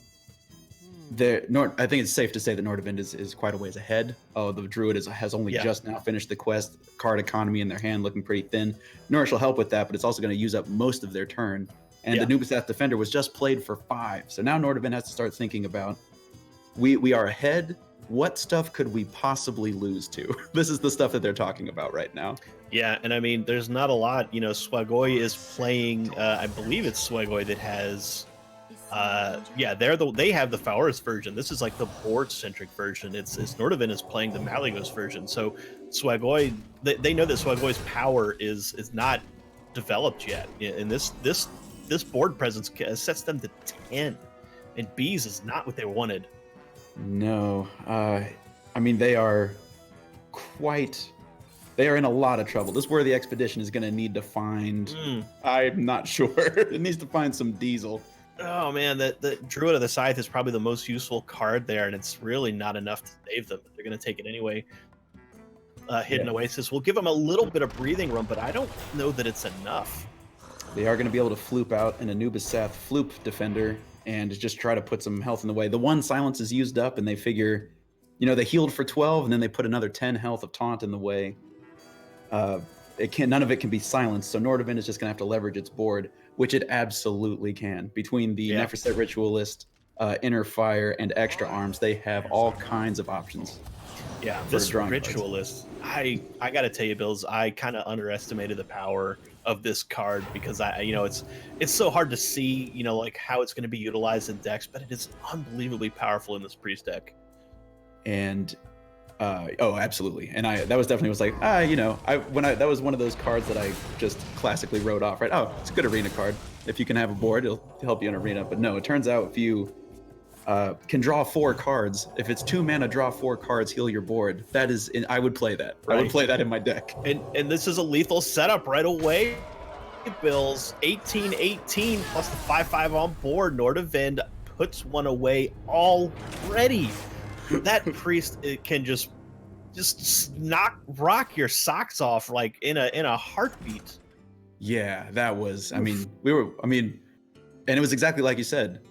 I think it's safe to say that Nordavind is quite a ways ahead. Oh, the Druid has only just now finished the quest. Card economy in their hand looking pretty thin. Nourish will help with that, but it's also going to use up most of their turn. And the Anubis Ath Defender was just played for 5. So now Nordavind has to start thinking about, we are ahead. What stuff could we possibly lose to? This is the stuff that they're talking about right now. Yeah, and I mean, there's not a lot. Swagoi is playing. I believe it's Swagoi that has. They have the Faoris version. This is like the board-centric version. It's Nordavind is playing the Malygos version. So Swagoi, they know that Swagoi's power is not developed yet, and this board presence sets them to 10, and Bees is not what they wanted. No, I mean they are in a lot of trouble. This Worthy Expedition is going to need to find. I'm not sure. It needs to find some diesel. Oh man, the Druid of the Scythe is probably the most useful card there, and it's really not enough to save them. They're going to take it anyway. Hidden Oasis will give them a little bit of breathing room, but I don't know that it's enough. They are going to be able to floop out an Anubis Ath Floop Defender and just try to put some health in the way. The one silence is used up, and they figure, they healed for 12, and then they put another 10 health of Taunt in the way. None of it can be silenced, so Nordavind is just going to have to leverage its board, which it absolutely can. Between the Neferset Ritualist, Inner Fire, and Extra Arms, they have all kinds of options. Yeah, this Ritualist, I got to tell you, Bills, I kind of underestimated the power of this card because it's so hard to see, like how it's going to be utilized in decks, but it is unbelievably powerful in this Priest deck. And absolutely. And that was definitely that was one of those cards that I just classically wrote off, right? Oh, it's a good arena card. If you can have a board, it'll help you in arena. But no, it turns out if you can draw 4 cards, if it's 2 mana, draw 4 cards, heal your board. I would play that. Right? I would play that in my deck. And this is a lethal setup right away. Bills 18/18 plus the 5/5 on board. Nordavind puts one away already. That priest, it can just rock your socks off like in a heartbeat. Yeah, that was. I mean, and it was exactly like you said.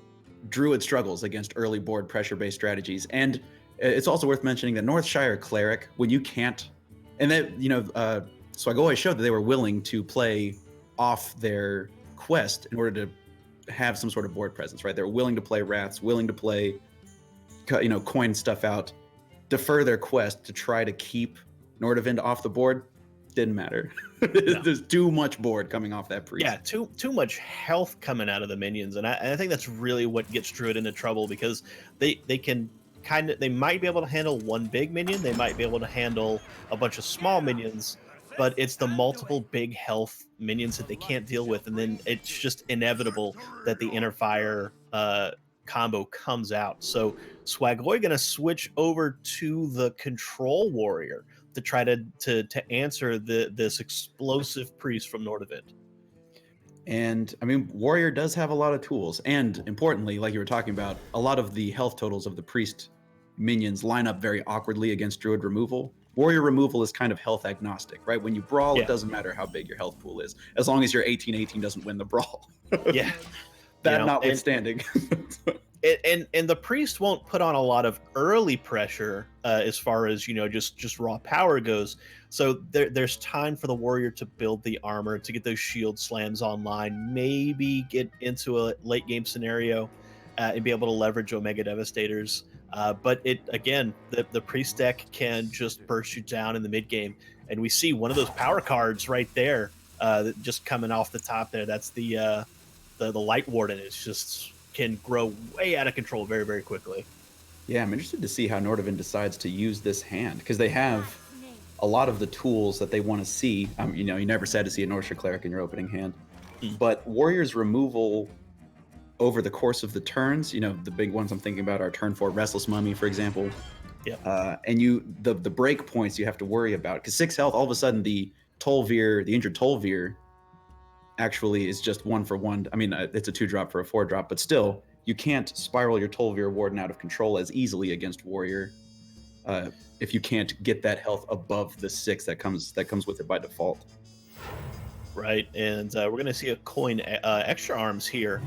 Druid struggles against early board pressure-based strategies, and it's also worth mentioning that Northshire Cleric, when you can't, and that Swagoi showed that they were willing to play off their quest in order to have some sort of board presence, right? They're willing to play wraths, willing to play, coin stuff out, defer their quest to try to keep Nordavind off the board. Didn't matter. No. There's too much board coming off that priest. Yeah, too much health coming out of the minions, and I think that's really what gets Druid into trouble, because they can they might be able to handle one big minion, they might be able to handle a bunch of small minions, but it's the multiple big health minions that they can't deal with, and then it's just inevitable that the inner fire combo comes out. So Swagoi gonna switch over to the control warrior to try to answer this explosive priest from Nordavind. And I mean, warrior does have a lot of tools, and importantly, like you were talking about, a lot of the health totals of the priest minions line up very awkwardly against druid removal. Warrior removal is kind of health agnostic, right? When you brawl, Yeah. It doesn't matter how big your health pool is, as long as your 18/18 doesn't win the brawl. Yeah. That notwithstanding. And the priest won't put on a lot of early pressure as far as just raw power goes. So there's time for the warrior to build the armor, to get those shield slams online, maybe get into a late game scenario and be able to leverage Omega Devastators. But the priest deck can just burst you down in the mid game, and we see one of those power cards right there, just coming off the top there. That's the Light Warden. It's just can grow way out of control very, very quickly. Yeah, I'm interested to see how Nordavind decides to use this hand, because they have a lot of the tools that they want to see. You never said to see a Northshire Cleric in your opening hand, but Warrior's removal over the course of the turns, the big ones I'm thinking about are turn 4 Restless Mummy, for example. Yeah. And the break points you have to worry about, because 6 health, all of a sudden the injured Tolvir actually is just 1-for-1. I mean, it's a 2-drop for a 4-drop, but still, you can't spiral your Tolvir Warden out of control as easily against Warrior if you can't get that health above the 6 that comes with it by default. Right, and we're going to see a coin extra arms here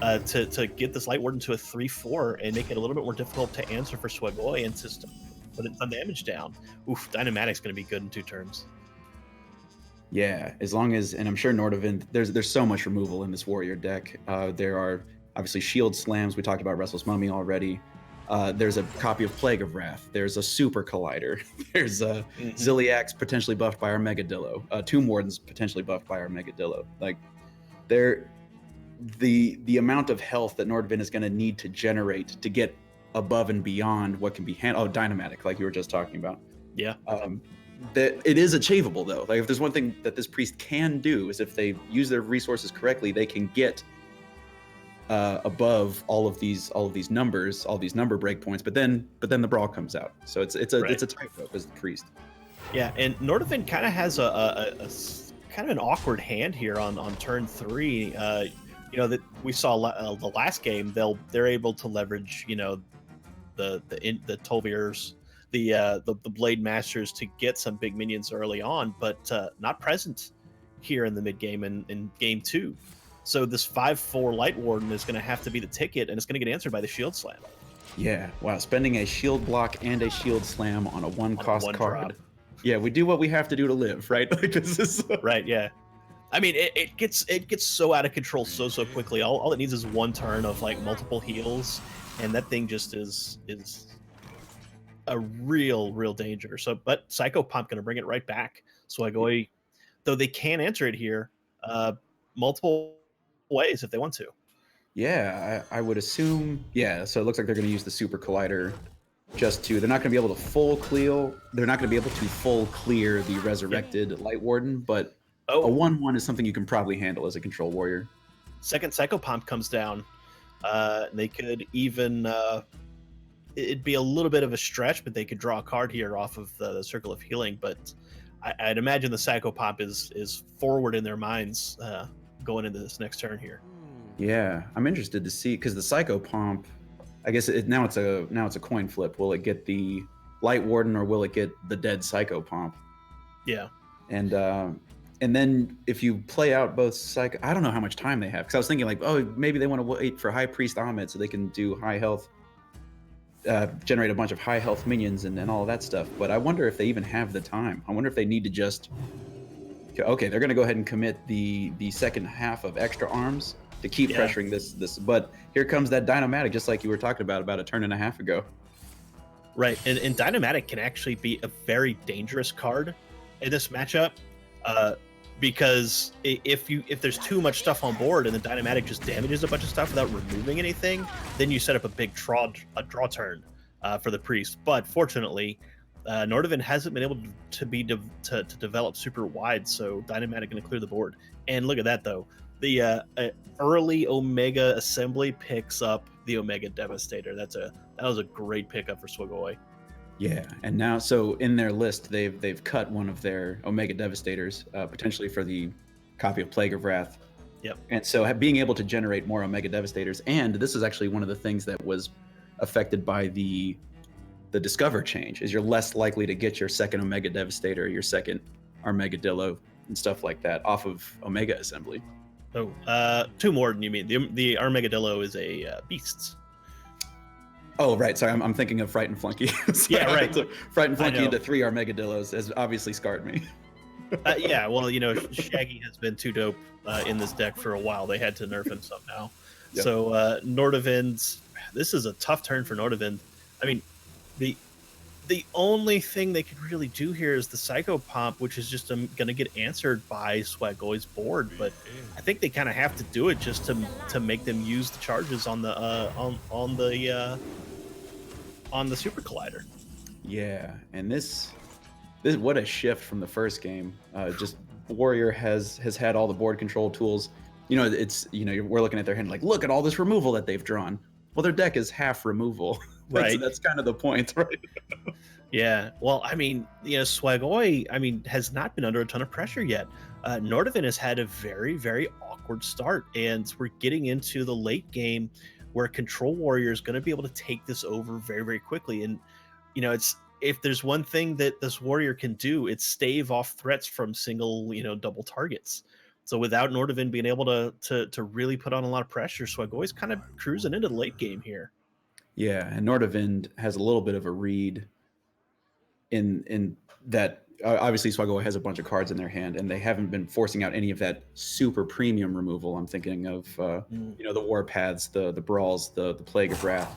to get this Light Warden to a 3/4 and make it a little bit more difficult to answer for Swagoi and to put some damage down. Oof, Dynamatic's going to be good in 2 turns. Yeah, as long as, and I'm sure Nordavind, there's so much removal in this warrior deck. There are obviously shield slams. We talked about Restless Mummy already. There's a copy of Plague of Wrath. There's a Super Collider. There's Ziliax potentially buffed by our Megadillo. Tomb Wardens potentially buffed by our Megadillo. Like, the amount of health that Nordavind is going to need to generate to get above and beyond what can be handled. Oh, Dynamatic, like you were just talking about. Yeah. That it is achievable, though. Like, if there's one thing that this priest can do, is if they use their resources correctly, they can get above all of these numbers, all these number breakpoints. But then the brawl comes out. So it's a tightrope as the priest. Yeah, and Nordavind kind of has a kind of an awkward hand here on turn 3. That we saw the last game. They're able to leverage the Tolvirs, the Blade Masters, to get some big minions early on, but not present here in the mid game and in game 2. So this 5/4 Light Warden is going to have to be the ticket, and it's going to get answered by the Shield Slam. Yeah, wow, spending a shield block and a shield slam on a 1-cost card. Drop. Yeah, we do what we have to do to live, right? Like, this is right. Yeah, I mean, it gets so out of control so quickly. All it needs is 1 turn of like multiple heals, and that thing just is a real danger. So, but Psycho Pump going to bring it right back. Swagoi, though they can answer it here multiple ways if they want to. Yeah, I would assume. Yeah, so it looks like they're going to use the Super Collider they're not going to be able to full clear. They're not going to be able to full clear the resurrected Light Warden, but a 1/1 is something you can probably handle as a control warrior. Second Psycho Pump comes down. They could even it'd be a little bit of a stretch, but they could draw a card here off of the Circle of Healing. But I'd imagine the Psycho Pump is forward in their minds going into this next turn here. Yeah, I'm interested to see because the Psycho Pomp, I guess now it's a coin flip. Will it get the Light Warden or will it get the dead Psycho Pomp? Yeah. And then if you play out both Psycho, I don't know how much time they have because I was thinking like, oh, maybe they want to wait for High Priest Ahmed so they can do high health, generate a bunch of high health minions and all that stuff. But I wonder if they even have the time. I wonder if they need to just, okay, they're going to go ahead and commit the second half of extra arms to keep pressuring this. But here comes that Dynamatic, just like you were talking about a turn and a half ago. Right, and Dynamatic can actually be a very dangerous card in this matchup, because if there's too much stuff on board and the Dynamatic just damages a bunch of stuff without removing anything, then you set up a big draw turn for the Priest. But fortunately, Nordavind hasn't been able to develop super wide, so Dynamatic going to clear the board. And look at that though, the early Omega Assembly picks up the Omega Devastator. That was a great pickup for Swagoi. Yeah, and now so in their list they've cut one of their Omega Devastators, potentially for the copy of Plague of Wrath. Yep. And so being able to generate more Omega Devastators, and this is actually one of the things that was affected by the Discover change, is you're less likely to get your second Omega Devastator, your second Armagadillo, and stuff like that off of Omega Assembly. Oh, two more than you mean. The Armagadillo is a Beasts. Oh, right. Sorry, I'm thinking of Frightened Flunky. Yeah, right. So Frightened Flunky into 3 Armagadillos has obviously scarred me. Yeah, well, Shaggy has been too dope in this deck for a while. They had to nerf him somehow. Yep. So Nordavind's, this is a tough turn for Nordavind. I mean, the only thing they could really do here is the Psycho Pomp, which is just going to get answered by Swagoi's board. But I think they kind of have to do it just to make them use the charges on the Super Collider. Yeah, and this what a shift from the first game. Just Warrior has had all the board control tools. It's we're looking at their hand like, look at all this removal that they've drawn. Well, their deck is half removal. Right. That's kind of the point, right? Yeah. Well, I mean, Swagoi, has not been under a ton of pressure yet. Nordavind has had a very, very awkward start, and we're getting into the late game where Control Warrior is going to be able to take this over very, very quickly. And, if there's one thing that this Warrior can do, it's stave off threats from single, double targets. So without Nordavind being able to really put on a lot of pressure, Swagoi's kind of cruising into the late game here. Yeah, and Nordavind has a little bit of a read in that. Obviously, Swagoi has a bunch of cards in their hand, and they haven't been forcing out any of that super premium removal. I'm thinking of the Warpaths, the Brawls, the Plague of Wrath,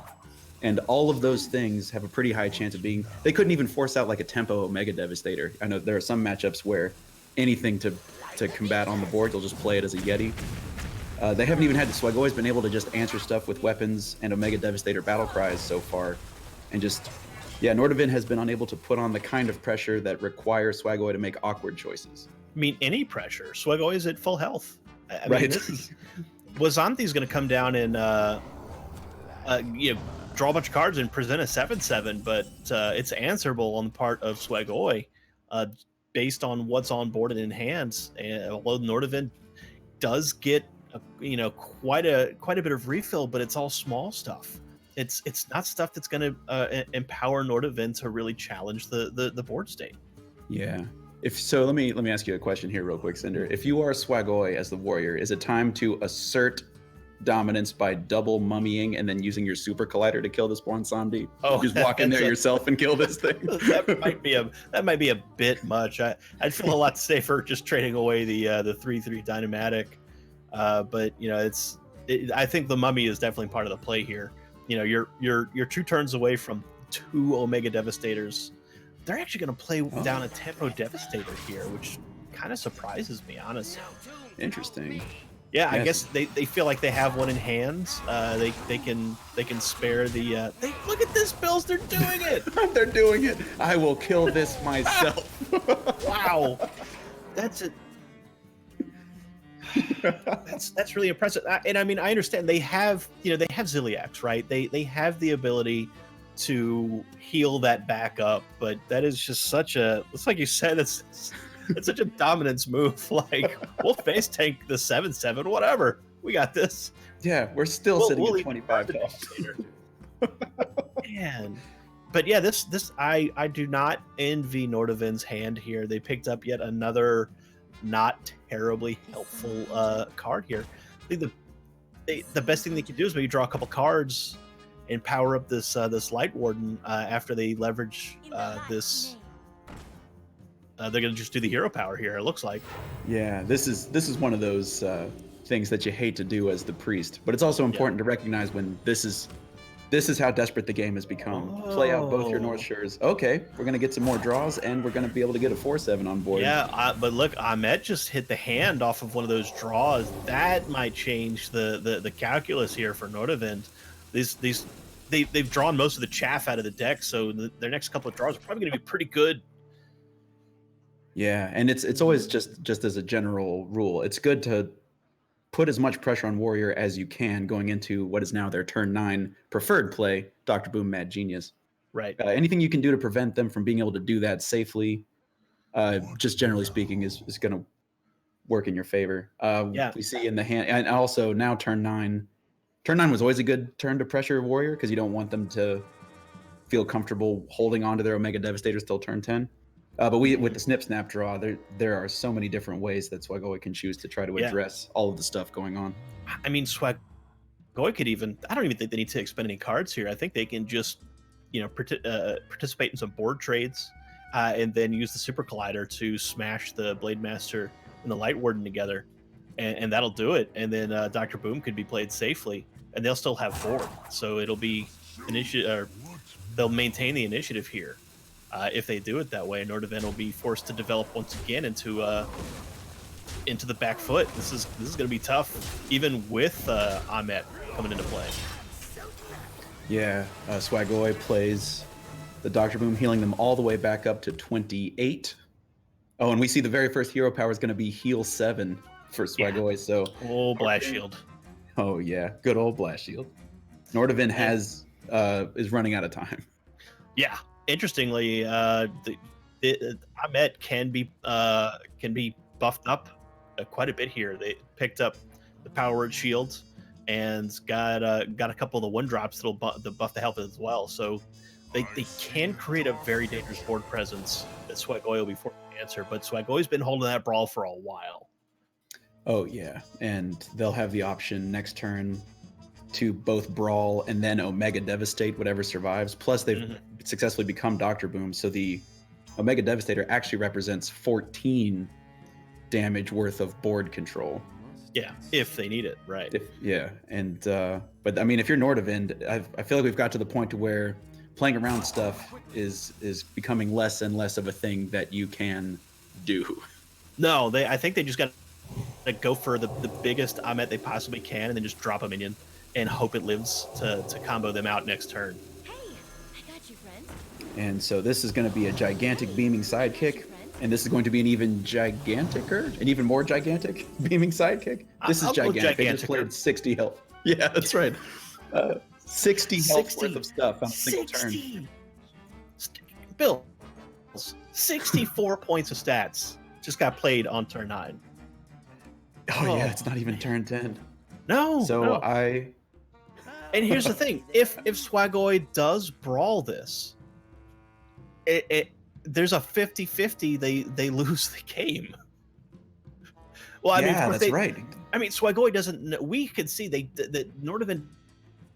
and all of those things have a pretty high chance of being. They couldn't even force out like a Tempo Omega Devastator. I know there are some matchups where anything to combat on the board, you'll just play it as a Yeti. They haven't even had Swagoi's been able to just answer stuff with weapons and Omega Devastator battle cries so far, and Nordavind has been unable to put on the kind of pressure that requires Swagoi to make awkward choices. I mean, any pressure. Swagoi is at full health. Right. Wazanti's going to come down and draw a bunch of cards and present a 7/7, but it's answerable on the part of Swagoi based on what's on board and in hands. And although Nordavind does get quite a bit of refill, but it's all small stuff. It's not stuff that's going to empower Nordavind to really challenge the board state. Yeah. Let me ask you a question here real quick, Cinder. If you are Swagoi as the Warrior, is it time to assert dominance by double mummying and then using your Super Collider to kill this Bonsandi? Oh, just walk in there yourself and kill this thing. that might be a bit much. I'd feel a lot safer just trading away the 3/3 Dynamatic. But I think the mummy is definitely part of the play here. You're 2 turns away from 2 Omega Devastators. They're actually going to play down a Tempo Devastator here, which kind of surprises me, honestly. Interesting. Yeah, yes. I guess they feel like they have one in hand. They can spare the. Look at this, Bills. They're doing it. They're doing it. I will kill this myself. Wow, that's it. That's really impressive. And I mean, I understand they have Ziliax, right? They have the ability to heal that back up, but that is just it's like you said, it's such a dominance move. Like, we'll face tank the 7/7, whatever. We got this. Yeah, we're still sitting we'll at leave 25 the health. Man. But yeah, this I do not envy Nordavin's hand here. They picked up yet another not terribly helpful card here. I think the best thing they can do is maybe draw a couple cards and power up this this Light Warden after they leverage this. They're gonna just do the hero power here. It looks like. Yeah, this is one of those things that you hate to do as the priest, but it's also important to recognize when this is how desperate the game has become. Play out both your North Shores. Okay, we're gonna get some more draws, and we're gonna be able to get a 4/7 on board. Yeah, but look, Ahmet just hit the hand off of one of those draws. That might change the calculus here for Nordavind. They've drawn most of the chaff out of the deck, so their next couple of draws are probably going to be pretty good. Yeah, and it's always just as a general rule, it's good to put as much pressure on Warrior as you can going into what is now their turn 9 preferred play, Dr. Boom Mad Genius. Right. Anything you can do to prevent them from being able to do that safely, just generally speaking, is going to work in your favor. Yeah. We see in the hand, and also now turn 9. Turn 9 was always a good turn to pressure Warrior because you don't want them to feel comfortable holding on to their Omega Devastators till turn 10. But with the Snip Snap draw, there are so many different ways that Swagoi can choose to try to address all of the stuff going on. I mean, Swagoi could even, I don't even think they need to expend any cards here. I think they can just, participate in some board trades and then use the Super Collider to smash the Blade Master and the Light Warden together. And that'll do it. And then Dr. Boom could be played safely, and they'll still have board. So it'll be they'll maintain the initiative here. If they do it that way, Nordavind will be forced to develop once again into the back foot. This is going to be tough, even with Ahmet coming into play. Yeah, Swagoi plays the Dr. Boom, healing them all the way back up to 28. Oh, and we see the very first hero power is going to be heal 7 for Swagoi. So Blast Shield. Oh yeah, good old Blast Shield. Nordavind is running out of time. Yeah. Interestingly, Ahmet can be buffed up quite a bit here. They picked up the Power Word Shield and got a couple of the 1-drops that'll buff the health as well. So they can create a very dangerous board presence that Swagoi will be forced to answer. But Swagoi's been holding that brawl for a while. Oh yeah, and they'll have the option next turn to both brawl and then Omega Devastate whatever survives. Plus they've successfully become Dr. Boom, so the Omega Devastator actually represents 14 damage worth of board control. Yeah, if they need it, right? But I mean, if you're Nordavind, I feel like we've got to the point to where playing around stuff is becoming less and less of a thing that you can do. No, I think they just got to go for the biggest Ahmet they possibly can, and then just drop a minion and hope it lives to combo them out next turn. Hey, I got you, friend. And so this is going to be a gigantic beaming sidekick, and this is going to be an even more gigantic beaming sidekick. This is gigantic. They just played 60 health. Yeah, that's right. 60 health worth of stuff on a single turn. Bill, 64 points of stats just got played on turn 9. Oh yeah, it's not even turn 10. No. So no. And here's the thing: if Swagoi does brawl this, there's a 50-50 they lose the game. Well, I mean, that's right. I mean, Swagoi doesn't. We can see that Nordavind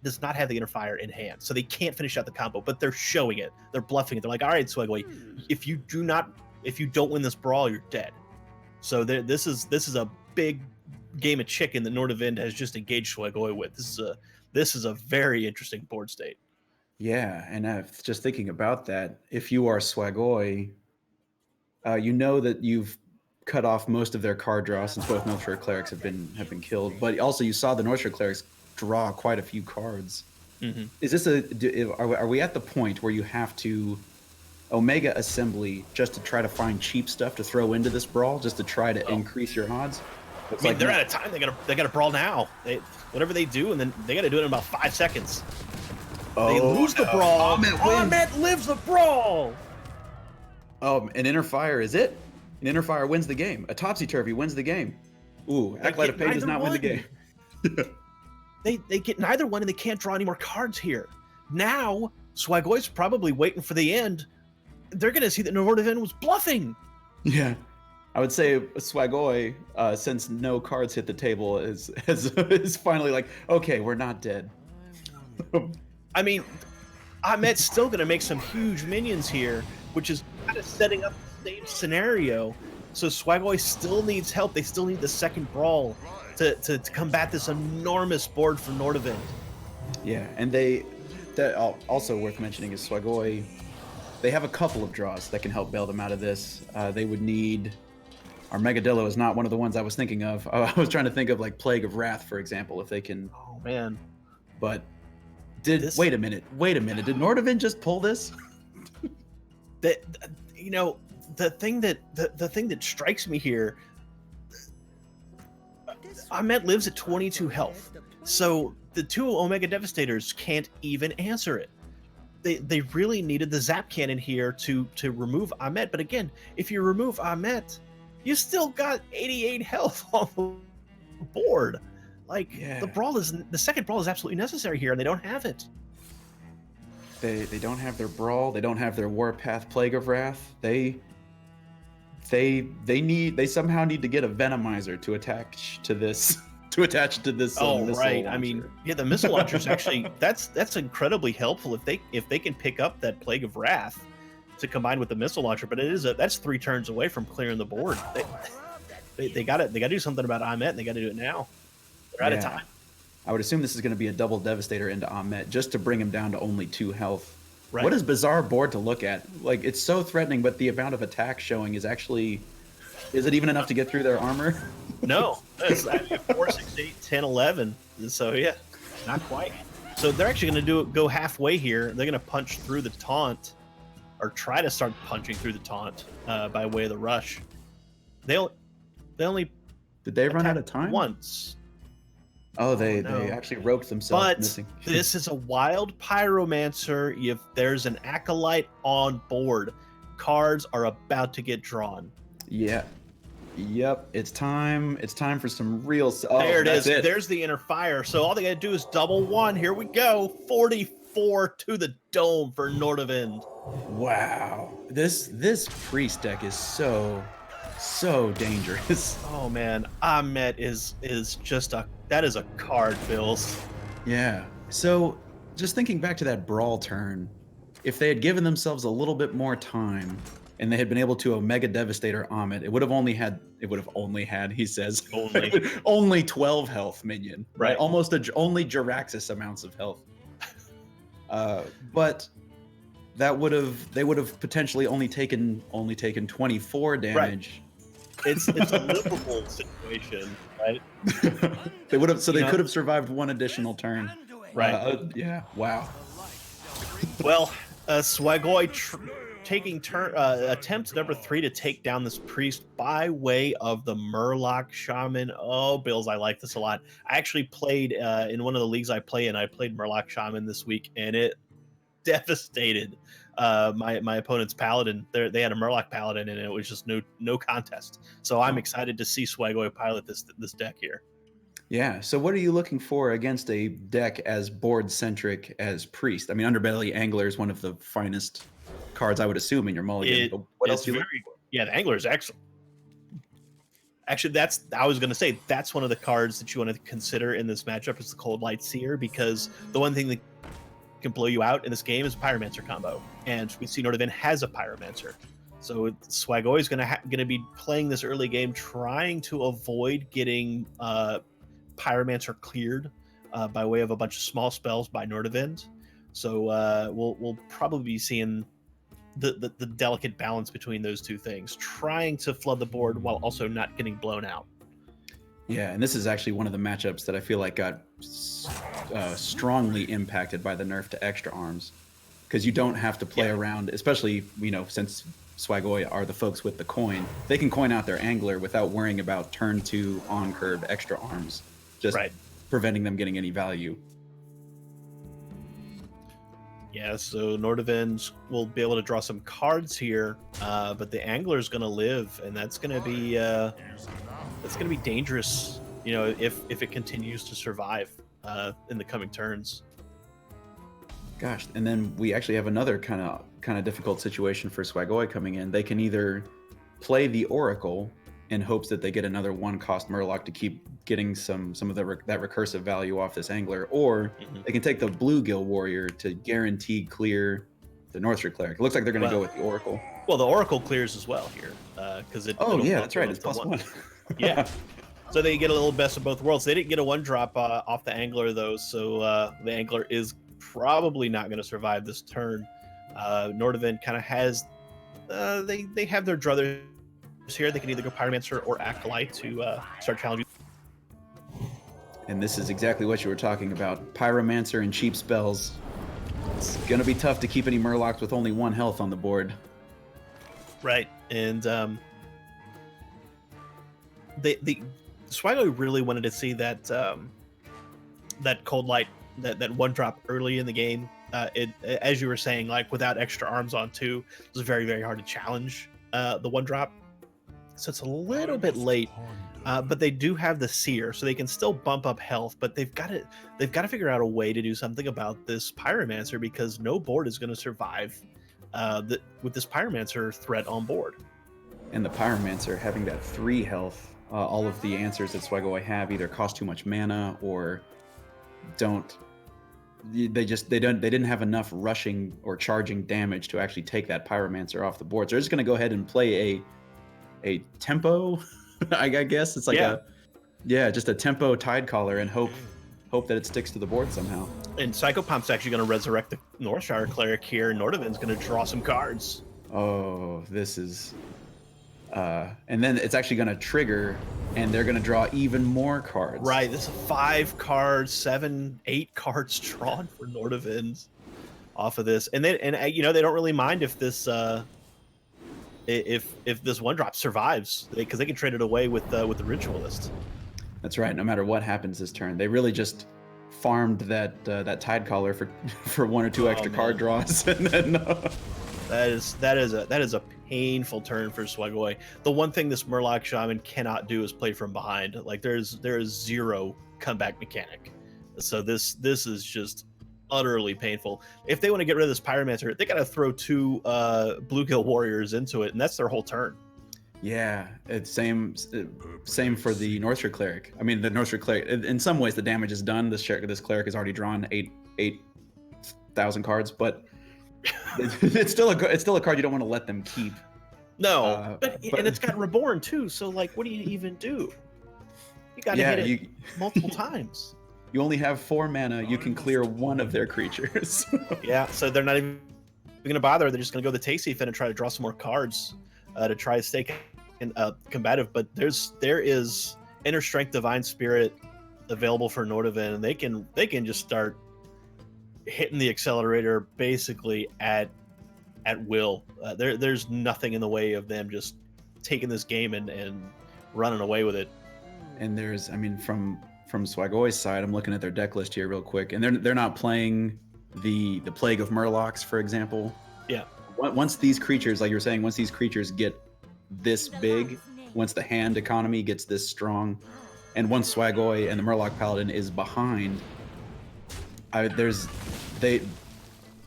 does not have the Interfire in hand, so they can't finish out the combo. But they're showing it. They're bluffing it. They're like, "All right, Swagoi, if you don't win this brawl, you're dead." So this is a big game of chicken that Nordavind has just engaged Swagoi with. This is a very interesting board state. Yeah, and just thinking about that, if you are Swagoi, you know that you've cut off most of their card draw since both North Shore Clerics have been killed. But also, you saw the North Shore Clerics draw quite a few cards. Mm-hmm. Is this are we at the point where you have to Omega Assembly just to try to find cheap stuff to throw into this brawl, just to try to increase your odds? I mean, they're out of time. They gotta brawl now. Whatever they do, and then they gotta do it in about 5 seconds. They lose the brawl. Ahmet lives the brawl. An Interfire is it? An Interfire wins the game. A Topsy-Turvy wins the game. Ooh, Acolyte of Page does not win the game. they get neither one, and they can't draw any more cards here. Now, Swagoy's probably waiting for the end. They're going to see that Nordivan was bluffing. Yeah. I would say Swagoy, since no cards hit the table, is finally like, okay, we're not dead. I mean, Ahmet's still going to make some huge minions here, which is kind of setting up the same scenario. So Swagoy still needs help. They still need the second brawl to combat this enormous board from Nordivan. Yeah, and that also worth mentioning is Swagoy. They have a couple of draws that can help bail them out of this. They would need. Armageddillo is not one of the ones I was thinking of. I was trying to think of like Plague of Wrath, for example, if they can. Oh man! But wait a minute. Did Nordivan just pull this? That the thing that strikes me here. Ahmet lives at 22 health, so the two Omega Devastators can't even answer it. They really needed the Zap Cannon here to remove Ahmet. But again, if you remove Ahmet, you still got 88 health on the board. Like the second brawl is absolutely necessary here, and they don't have it. They don't have their brawl. They don't have their Warpath Plague of Wrath. They somehow need to get a Venomizer to attach to this. Missile right. launcher. I mean, yeah, the missile launcher's actually that's incredibly helpful if they can pick up that Plague of Wrath to combine with the missile launcher. But that's 3 turns away from clearing the board. They got to do something about Ahmet, and they got to do it now. They're out of time. I would assume this is going to be a double Devastator into Ahmet just to bring him down to only 2 health. Right. What a bizarre board to look at. Like, it's so threatening, but the amount of attack showing is actually... Is it even enough to get through their armor? No. It's 4, 6, 8, 10, 11. So, yeah, not quite. So they're actually going to go halfway here. They're going to punch through the taunt, or try to start punching through the taunt by way of the rush. They only Did they run out of time? Once. Oh, they actually roped themselves But missing. this is a wild Pyromancer. If there's an Acolyte on board, cards are about to get drawn. Yeah. Yep. It's time for some real... There it is. There's the inner fire. So all they got to do is double 1. Here we go. 44 to the dome for Nordivind. Wow. This priest deck is so dangerous. Oh man, Ahmet is just that is a card, Bills. Yeah. So just thinking back to that brawl turn, if they had given themselves a little bit more time and they had been able to Omega Devastator Ahmet, it would have only had, he says, only 12 health minion, right? Almost only Jiraxis amounts of health. But they would have potentially only taken 24 damage. Right. It's a livable situation, right? They would have, they could have survived one additional turn. Right. Yeah. Wow. Well, Swagoy taking attempt number 3 to take down this priest by way of the Murloc Shaman. Oh, Bills, I like this a lot. I actually played in one of the leagues I play in. I played Murloc Shaman this week, and it devastated my opponent's Paladin. They had a Murloc Paladin, and it was just no contest. So I'm excited to see Swagoy pilot this deck here. Yeah. So what are you looking for against a deck as board centric as Priest? I mean, Underbelly Angler is one of the finest cards, I would assume, in your mulligan. But what else do you look for? Yeah, the Angler is excellent. Actually, I was going to say that's one of the cards that you want to consider in this matchup is the Cold Light Seer, because the one thing that can blow you out in this game is a Pyromancer combo, and we see Nordivan has a Pyromancer. So Swagoy is going to be playing this early game, trying to avoid getting Pyromancer cleared by way of a bunch of small spells by Nordivind. So we'll probably be seeing the delicate balance between those two things, trying to flood the board while also not getting blown out. Yeah, and this is actually one of the matchups that I feel like got strongly impacted by the nerf to extra arms, because you don't have to play around, especially, since Swagoy are the folks with the coin. They can coin out their Angler without worrying about turn 2 on curve extra arms, just preventing them getting any value. Yeah, so Nordivind will be able to draw some cards here, but the Angler is going to live, and that's going to be dangerous, if it continues to survive. in the coming turns. Gosh, and then we actually have another kind of difficult situation for Swagoi coming in. They can either play the Oracle in hopes that they get another 1-cost Murloc to keep getting some of that recursive value off this angler, or they can take the Bluegill Warrior to guaranteed clear the Northrid Cleric. It looks like they're going to go with the Oracle. Well, the Oracle clears as well here because that's right. It's +1. Yeah. So they get a little best of both worlds. They didn't get a 1-drop off the angler though, so the angler is probably not going to survive this turn. Nordavind kind of has they have their druthers here. They can either go Pyromancer or Acolyte to start challenging. And this is exactly what you were talking about. Pyromancer and cheap spells. It's going to be tough to keep any Murlocs with only 1 health on the board. Right, and the Swagoi really wanted to see that that Cold Light, that 1-drop early in the game. As you were saying, like without extra arms on too, it was very, very hard to challenge the 1-drop. So it's a little bit late, but they do have the Seer, so they can still bump up health. But they've got to figure out a way to do something about this Pyromancer, because no board is going to survive with this Pyromancer threat on board. And the Pyromancer having that 3 health, all of the answers that Swagoi have either cost too much mana or they didn't have enough rushing or charging damage to actually take that Pyromancer off the board. So they're just going to go ahead and play a tempo. I guess it's like just a tempo Tidecaller and hope that it sticks to the board somehow. And Psychopump's actually going to resurrect the Northshire Cleric here, and Nordavind's going to draw some cards. Oh, this is... and then it's actually going to trigger, and they're going to draw even more cards. Right, this is 5 cards, 7, 8 cards drawn for Nordavind off of this. And they don't really mind if this if this 1-drop survives, because they can trade it away with the Ritualist. That's right. No matter what happens this turn, they really just farmed that Tidecaller for 1 or 2 extra card draws, and then that is a painful turn for Swagoi. The one thing this Murloc Shaman cannot do is play from behind. Like there is 0 comeback mechanic. So this is just utterly painful. If they want to get rid of this Pyromancer, they got to throw 2 Bluegill Warriors into it, and that's their whole turn. Yeah, it's same for the Northrid Cleric. I mean, the Northrid Cleric, in some ways, the damage is done. This Cleric has already drawn 8,000 cards, but it's still a card you don't want to let them keep. No, but and it's got Reborn too. So like, what do you even do? You got to hit it multiple times. You only have 4 mana. You can clear 1 of their creatures. Yeah, so they're not even going to bother. They're just going to go the Tasty Fin and try to draw some more cards to try to stay combative. But there is Inner Strength, Divine Spirit available for Nordavind, and they can just start hitting the accelerator basically at will. There's nothing in the way of them just taking this game and running away with it. And there's, I mean, from Swagoi's side, I'm looking at their deck list here real quick, and they're not playing the Plague of Murlocs, for example. Yeah. Once these creatures, like you were saying, once these creatures get this big, once the hand economy gets this strong, and once Swagoi and the Murloc Paladin is behind, the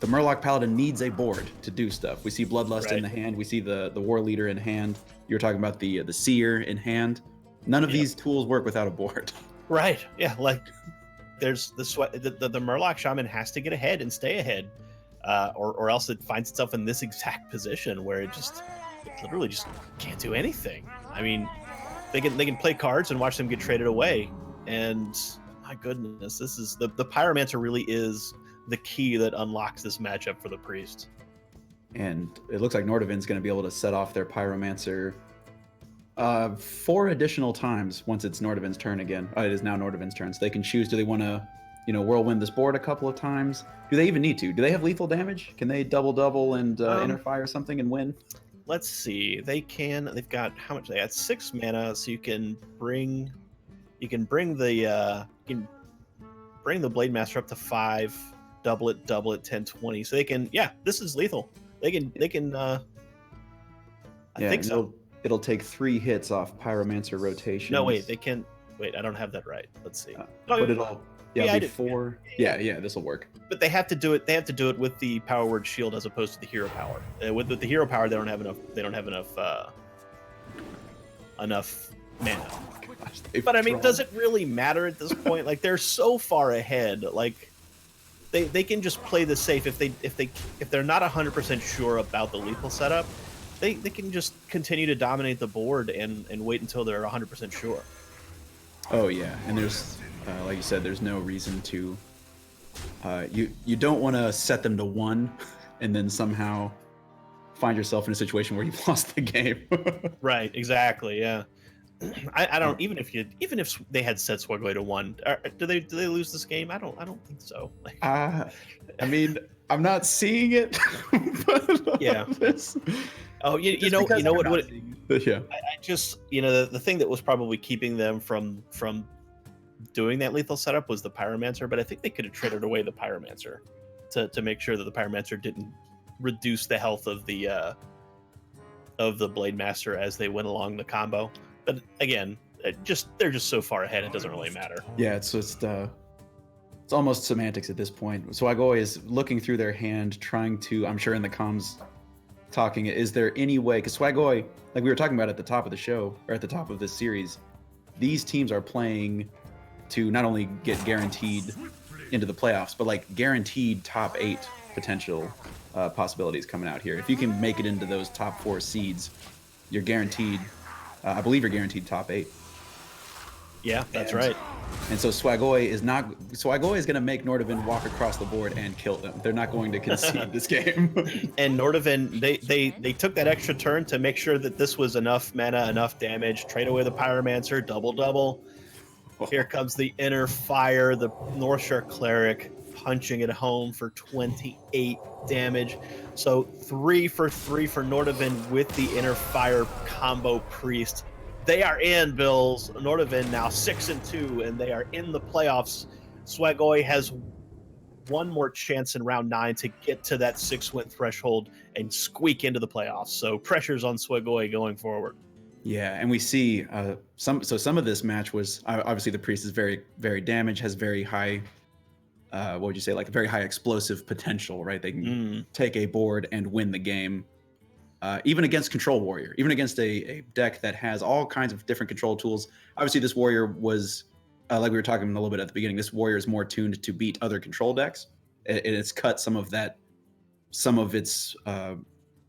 Murloc Paladin needs a board to do stuff. We see Bloodlust in the hand. We see the War Leader in hand. You were talking about the Seer in hand. None of these tools work without a board. Right. Yeah. Like there's the Murloc Shaman has to get ahead and stay ahead, or else it finds itself in this exact position where it literally just can't do anything. I mean, they can play cards and watch them get traded away, and my goodness, this is the Pyromancer really is the key that unlocks this matchup for the Priest. And it looks like Nordavind's going to be able to set off their Pyromancer 4 additional times once it's Nordavind's turn again. It is now Nordavind's turn, so they can choose. Do they want to, whirlwind this board a couple of times? Do they even need to? Do they have lethal damage? Can they double and interfire something and win? Let's see. They can. They've got how much? They got 6 mana, so you can bring the Blade Master up to 5. Double it, 10, 20. So they can. Yeah, this is lethal. They can. I think so. It'll take 3 hits off Pyromancer rotation. No, wait, they can. Wait, I don't have that right. Let's see. But Yeah, I before. Yeah, this will work. but they have to do it. They have to do it with the power word shield as opposed to the hero power. With the hero power, they don't have enough. They don't have enough mana. Gosh, they've But I mean, drawn. does it really matter at this point? Like they're so far ahead. Like they can just play the safe if they're not 100% sure about the lethal setup. They can just continue to dominate the board and wait until they're 100% sure. Oh yeah, and there's like you said, there's no reason to. You don't want to set them to 1, and then somehow find yourself in a situation where you've lost the game. Right. Exactly. Yeah. I don't even if they had set Swagway to 1, do they lose this game? I don't think so. Like, I mean, I'm not seeing it. But, Yeah. this- oh, you just know because I'm what? not seeing it. Yeah. I just the thing that was probably keeping them from doing that lethal setup was the Pyromancer, but I think they could have traded away the Pyromancer to make sure that the Pyromancer didn't reduce the health of the Blade Master as they went along the combo. But again, they're just so far ahead, it doesn't really matter. Yeah, it's almost semantics at this point. Swagoi is looking through their hand, trying to, I'm sure in the comms, talking, is there any way, because Swagoi, like we were talking about at the top of the show, or at the top of this series, these teams are playing to not only get guaranteed into the playoffs, but like guaranteed top 8 potential possibilities coming out here. If you can make it into those top 4 seeds, you're guaranteed, I believe you're guaranteed top 8. Yeah, that's right. And so Swagoi is going to make Nordavind walk across the board and kill them. They're not going to concede this game. And Nordavind, they took that extra turn to make sure that this was enough mana, enough damage. Trade away the Pyromancer, double. Here comes the Inner Fire, the Northshire Cleric, punching it home for 28 damage. So 3 for 3 for Nordavind with the Inner Fire combo Priest. They are in, Bills. Nordavind now 6-2, and they are in the playoffs. Swagoi has one more chance in round 9 to get to that 6-win threshold and squeak into the playoffs. So pressure's on Swagoi going forward. Yeah, and we see some of this match was obviously the Priest is very, very damaged, has very high, what would you say, like very high explosive potential, right? They can take a board and win the game. Even against Control Warrior, even against a deck that has all kinds of different control tools. Obviously, this Warrior was, like we were talking a little bit at the beginning, this Warrior is more tuned to beat other control decks. It's cut some of its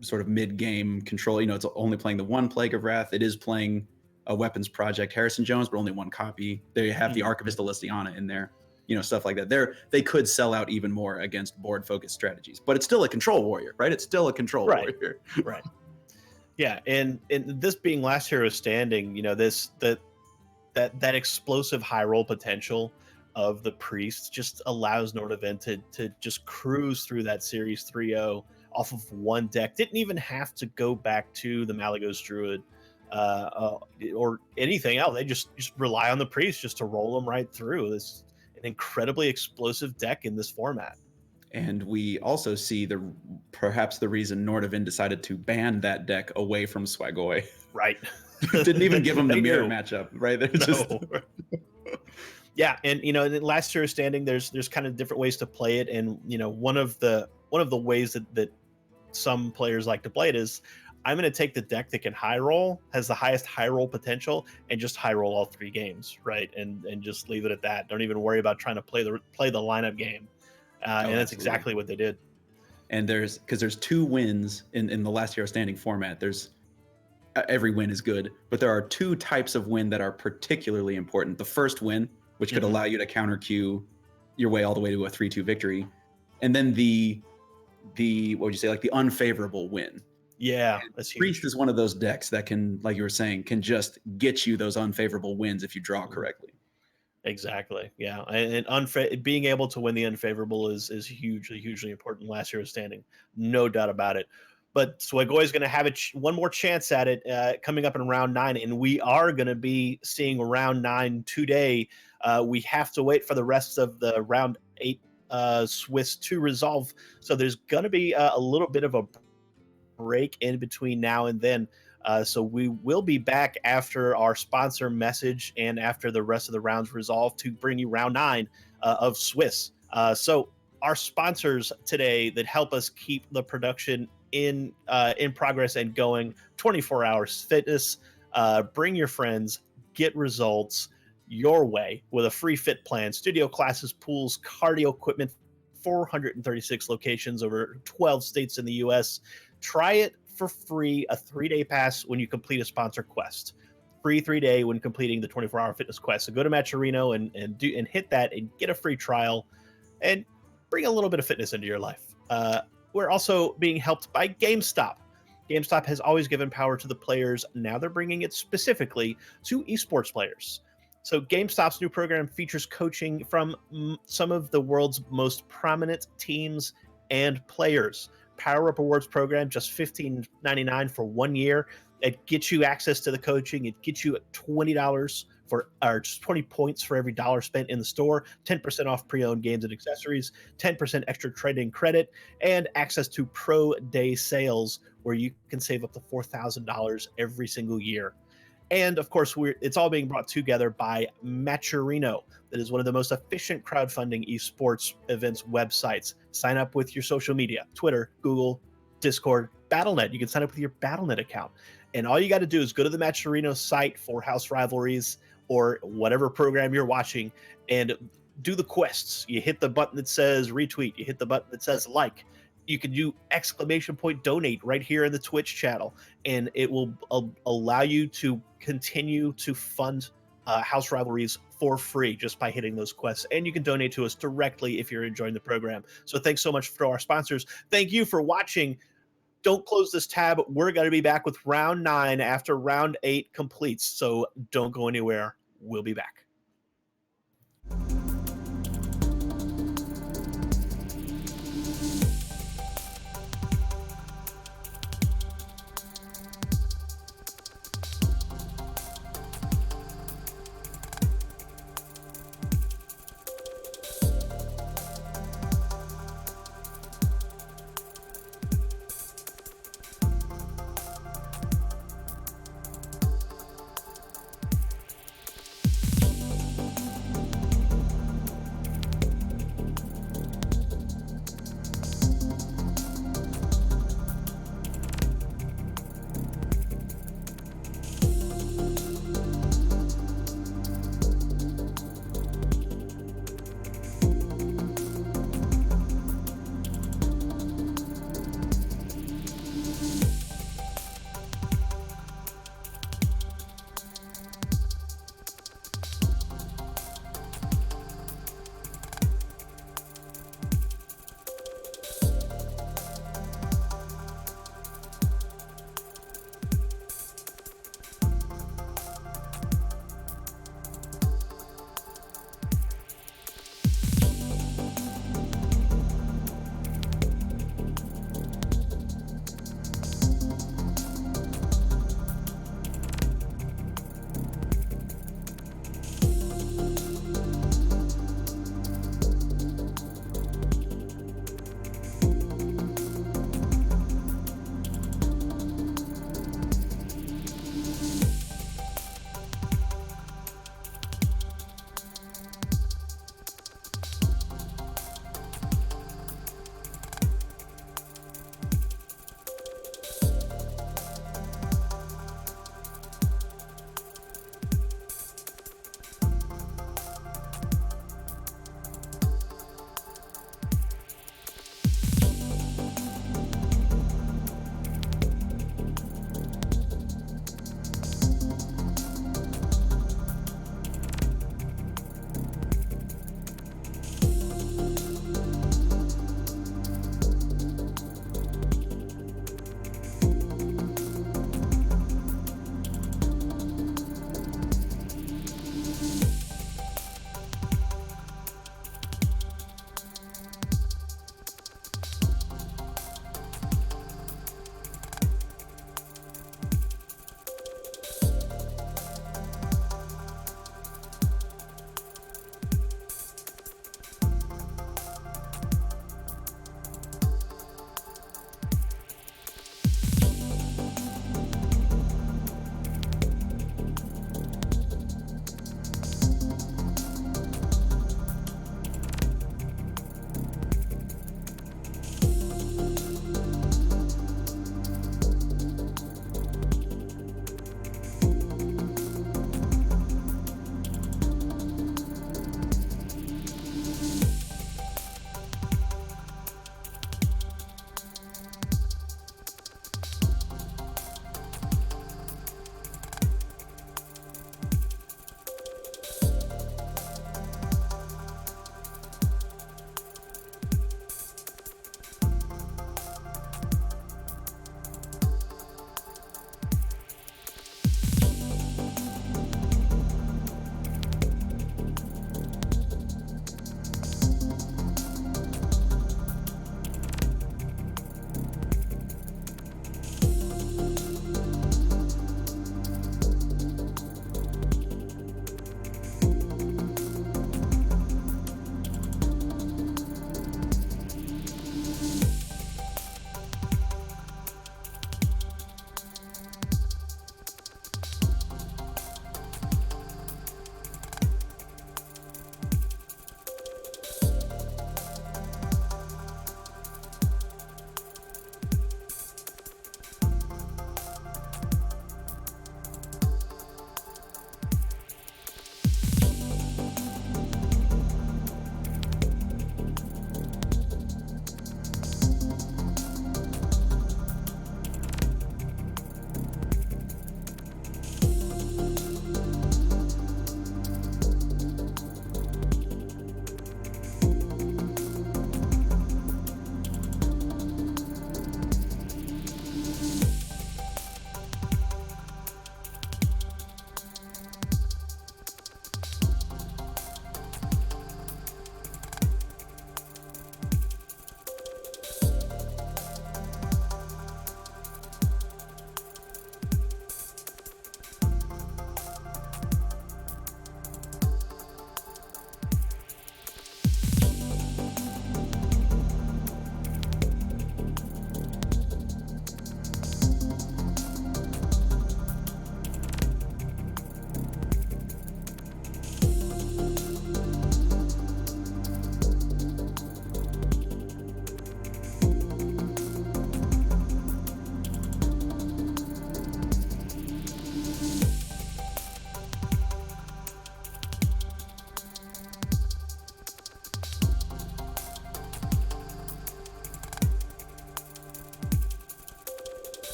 sort of mid-game control. It's only playing the 1 Plague of Wrath. It is playing a Weapons Project Harrison Jones, but only 1 copy. They have the Archivist Elysiana in there. Stuff like that. They could sell out even more against board-focused strategies, but it's still a control warrior, right? It's still a control warrior, right? Yeah, and this being last hero standing, that explosive high roll potential of the Priest just allows Nordavind to just cruise through that series 3-0 off of 1 deck. Didn't even have to go back to the Malagos Druid or anything else. They just rely on the Priest just to roll them right through. This an incredibly explosive deck in this format. And we also see perhaps the reason Nordavind decided to ban that deck away from Swagoi. Right. Didn't even give him the mirror matchup, right? Yeah, and in last year's standing, there's kind of different ways to play it, and one of the ways that some players like to play it is, I'm going to take the deck that can high roll, has the highest high roll potential, and just high roll all 3 games, right? And just leave it at that. Don't even worry about trying to play the lineup game. And that's exactly what they did. And there's 2 wins in the last hero standing format. There's every win is good, but there are 2 types of win that are particularly important. The first win, which could allow you to counter queue your way all the way to a 3-2 victory, and then the what would you say, like the unfavorable win. Yeah, that's huge. Priest is one of those decks that can, like you were saying, can just get you those unfavorable wins if you draw correctly. Exactly. Yeah, and being able to win the unfavorable is hugely important last hero standing, no doubt about it. But Swagoi is going to have one more chance at it coming up in round 9, and we are going to be seeing round 9 today. We have to wait for the rest of the round 8 Swiss to resolve, so there's going to be a little bit of a break in between now and then. So we will be back after our sponsor message and after the rest of the rounds resolve to bring you round 9 of Swiss. So our sponsors today that help us keep the production in progress and going: 24 Hours Fitness. Bring your friends, get results your way with a free fit plan, studio classes, pools, cardio equipment, 436 locations over 12 states in the US. Try it for free, a 3-day pass when you complete a sponsor quest. Free 3-day when completing the 24-hour fitness quest. So go to Matcherino and hit that and get a free trial and bring a little bit of fitness into your life. We're also being helped by GameStop. GameStop has always given power to the players. Now they're bringing it specifically to esports players. So GameStop's new program features coaching from some of the world's most prominent teams and players. Power Up Awards program, just $15.99 for 1 year. It gets you access to the coaching. It gets you $20 or just 20 points for every dollar spent in the store, 10% off pre-owned games and accessories, 10% extra trade-in credit, and access to Pro Day sales where you can save up to $4,000 every single year. And of course, it's all being brought together by Matcherino. That is one of the most efficient crowdfunding esports events websites. Sign up with your social media: Twitter, Google, Discord, Battle.net. You can sign up with your Battle.net account. And all you got to do is go to the Matcherino site for House Rivalries or whatever program you're watching and do the quests. You hit the button that says retweet. You hit the button that says like. You can do !donate right here in the Twitch channel, and it will allow you to continue to fund House Rivalries for free just by hitting those quests. And you can donate to us directly if you're enjoying the program. So thanks so much for our sponsors. Thank you for watching. Don't close this tab. We're going to be back with round 9 after round 8 completes. So don't go anywhere. We'll be back.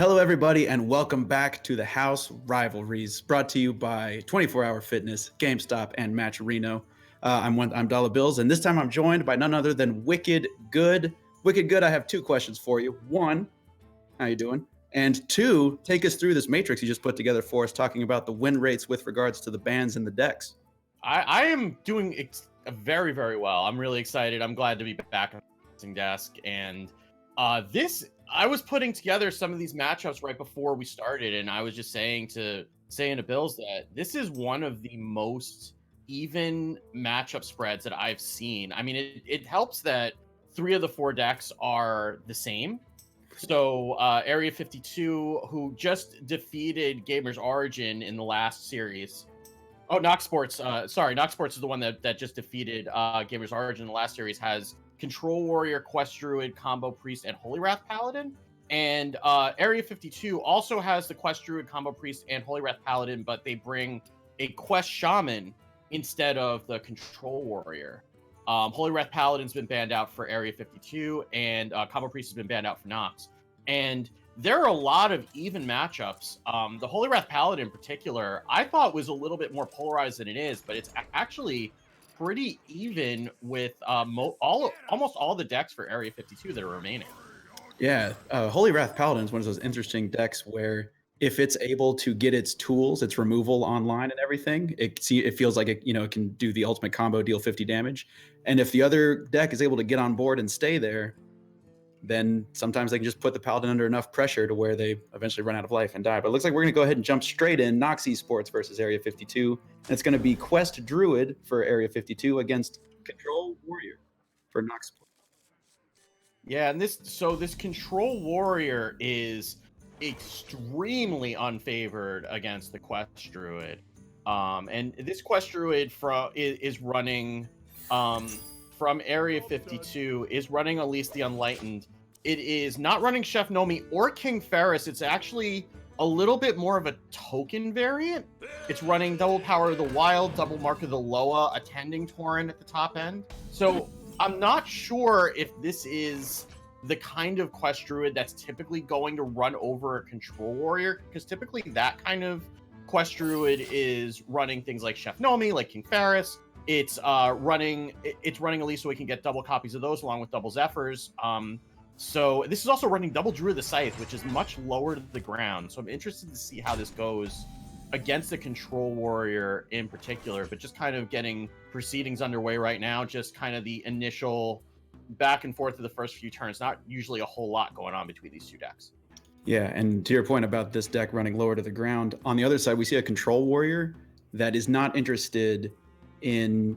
Hello, everybody, and welcome back to the House Rivalries, brought to you by 24 Hour Fitness, GameStop, and Matcherino. I'm Dollar Bills, and this time I'm joined by none other than Wicked Good. Wicked Good, I have two questions for you. One, how you doing? And two, take us through this matrix you just put together for us, talking about the win rates with regards to the bans and the decks. I am doing very, very well. I'm really excited. I'm glad to be back on the desk. And I was putting together some of these matchups right before we started, and I was just saying to Bills that this is one of the most even matchup spreads that I've seen. I mean, it helps that 3 of the 4 decks are the same. So Area 52, who just defeated Gamers Origin in the last series. Oh, Nox Sports. Nox Sports is the one that just defeated Gamers Origin in the last series. Has Control Warrior, Quest Druid, Combo Priest, and Holy Wrath Paladin. And Area 52 also has the Quest Druid, Combo Priest, and Holy Wrath Paladin, but they bring a Quest Shaman instead of the Control Warrior. Holy Wrath Paladin's been banned out for Area 52, and Combo Priest has been banned out for Nox. And there are a lot of even matchups. The Holy Wrath Paladin in particular, I thought was a little bit more polarized than it is, but it's actually pretty even with almost all the decks for Area 52 that are remaining. Yeah, Holy Wrath Paladin is one of those interesting decks where if it's able to get its tools, its removal online and everything, it feels like it can do the ultimate combo, deal 50 damage. And if the other deck is able to get on board and stay there, then sometimes they can just put the Paladin under enough pressure to where they eventually run out of life and die. But it looks like we're going to go ahead and jump straight in. Nox Sports versus Area 52. And it's going to be Quest Druid for Area 52 against Control Warrior for Nox Sports. Yeah, and this Control Warrior is extremely unfavored against the Quest Druid. And this Quest Druid is running from Area 52, is running at least the Unlightened. It is not running Chef Nomi or King Ferris. It's actually a little bit more of a token variant. It's running double Power of the Wild, double Mark of the Loa, Attending Tauren at the top end. So I'm not sure if this is the kind of Quest Druid that's typically going to run over a Control Warrior, because typically that kind of Quest Druid is running things like Chef Nomi, like King Ferris. It's running at least so we can get double copies of those along with double Zephyrs. So this is also running double Druid the Scythe, which is much lower to the ground. So I'm interested to see how this goes against the Control Warrior in particular, but just kind of getting proceedings underway right now. Just kind of the initial back and forth of the first few turns. Not usually a whole lot going on between these two decks. Yeah, and to your point about this deck running lower to the ground, on the other side, we see a Control Warrior that is not interested in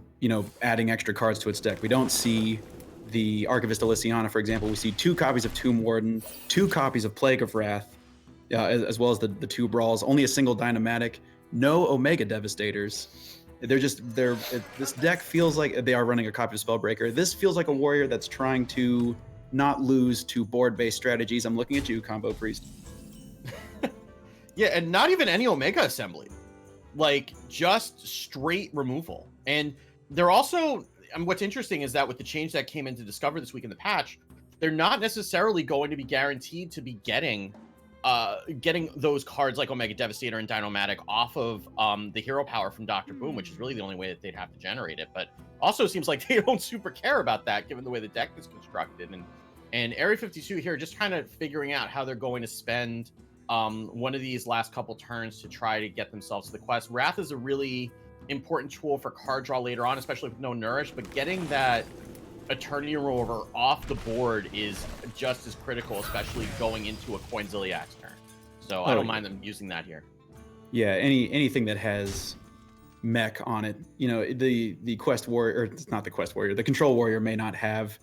adding extra cards to its deck. We don't see the Archivist Elysiana, for example. We see 2 copies of Tomb Warden, 2 copies of Plague of Wrath, as well as the 2 Brawls, only a single Dynamatic, no Omega Devastators. This deck feels like they are running a copy of Spellbreaker. This feels like a warrior that's trying to not lose to board-based strategies. I'm looking at you, Combo Priest. Yeah, and not even any Omega Assembly. Like, just straight removal. And they're also, what's interesting is that with the change that came into Discover this week in the patch, they're not necessarily going to be guaranteed to be getting those cards like Omega Devastator and Dynomatic off of the hero power from Dr. Boom, which is really the only way that they'd have to generate it. But also seems like they don't super care about that given the way the deck is constructed. And Area 52 here just kind of figuring out how they're going to spend one of these last couple turns to try to get themselves to the quest. Wrath is a really important tool for card draw later on, especially with no Nourish, but getting that Eternity Rover off the board is just as critical, especially going into a Coinziliax turn. So I don't mind them using that here. Yeah, anything that has mech on it, the Quest Warrior, or it's not the Quest Warrior, the Control Warrior may not have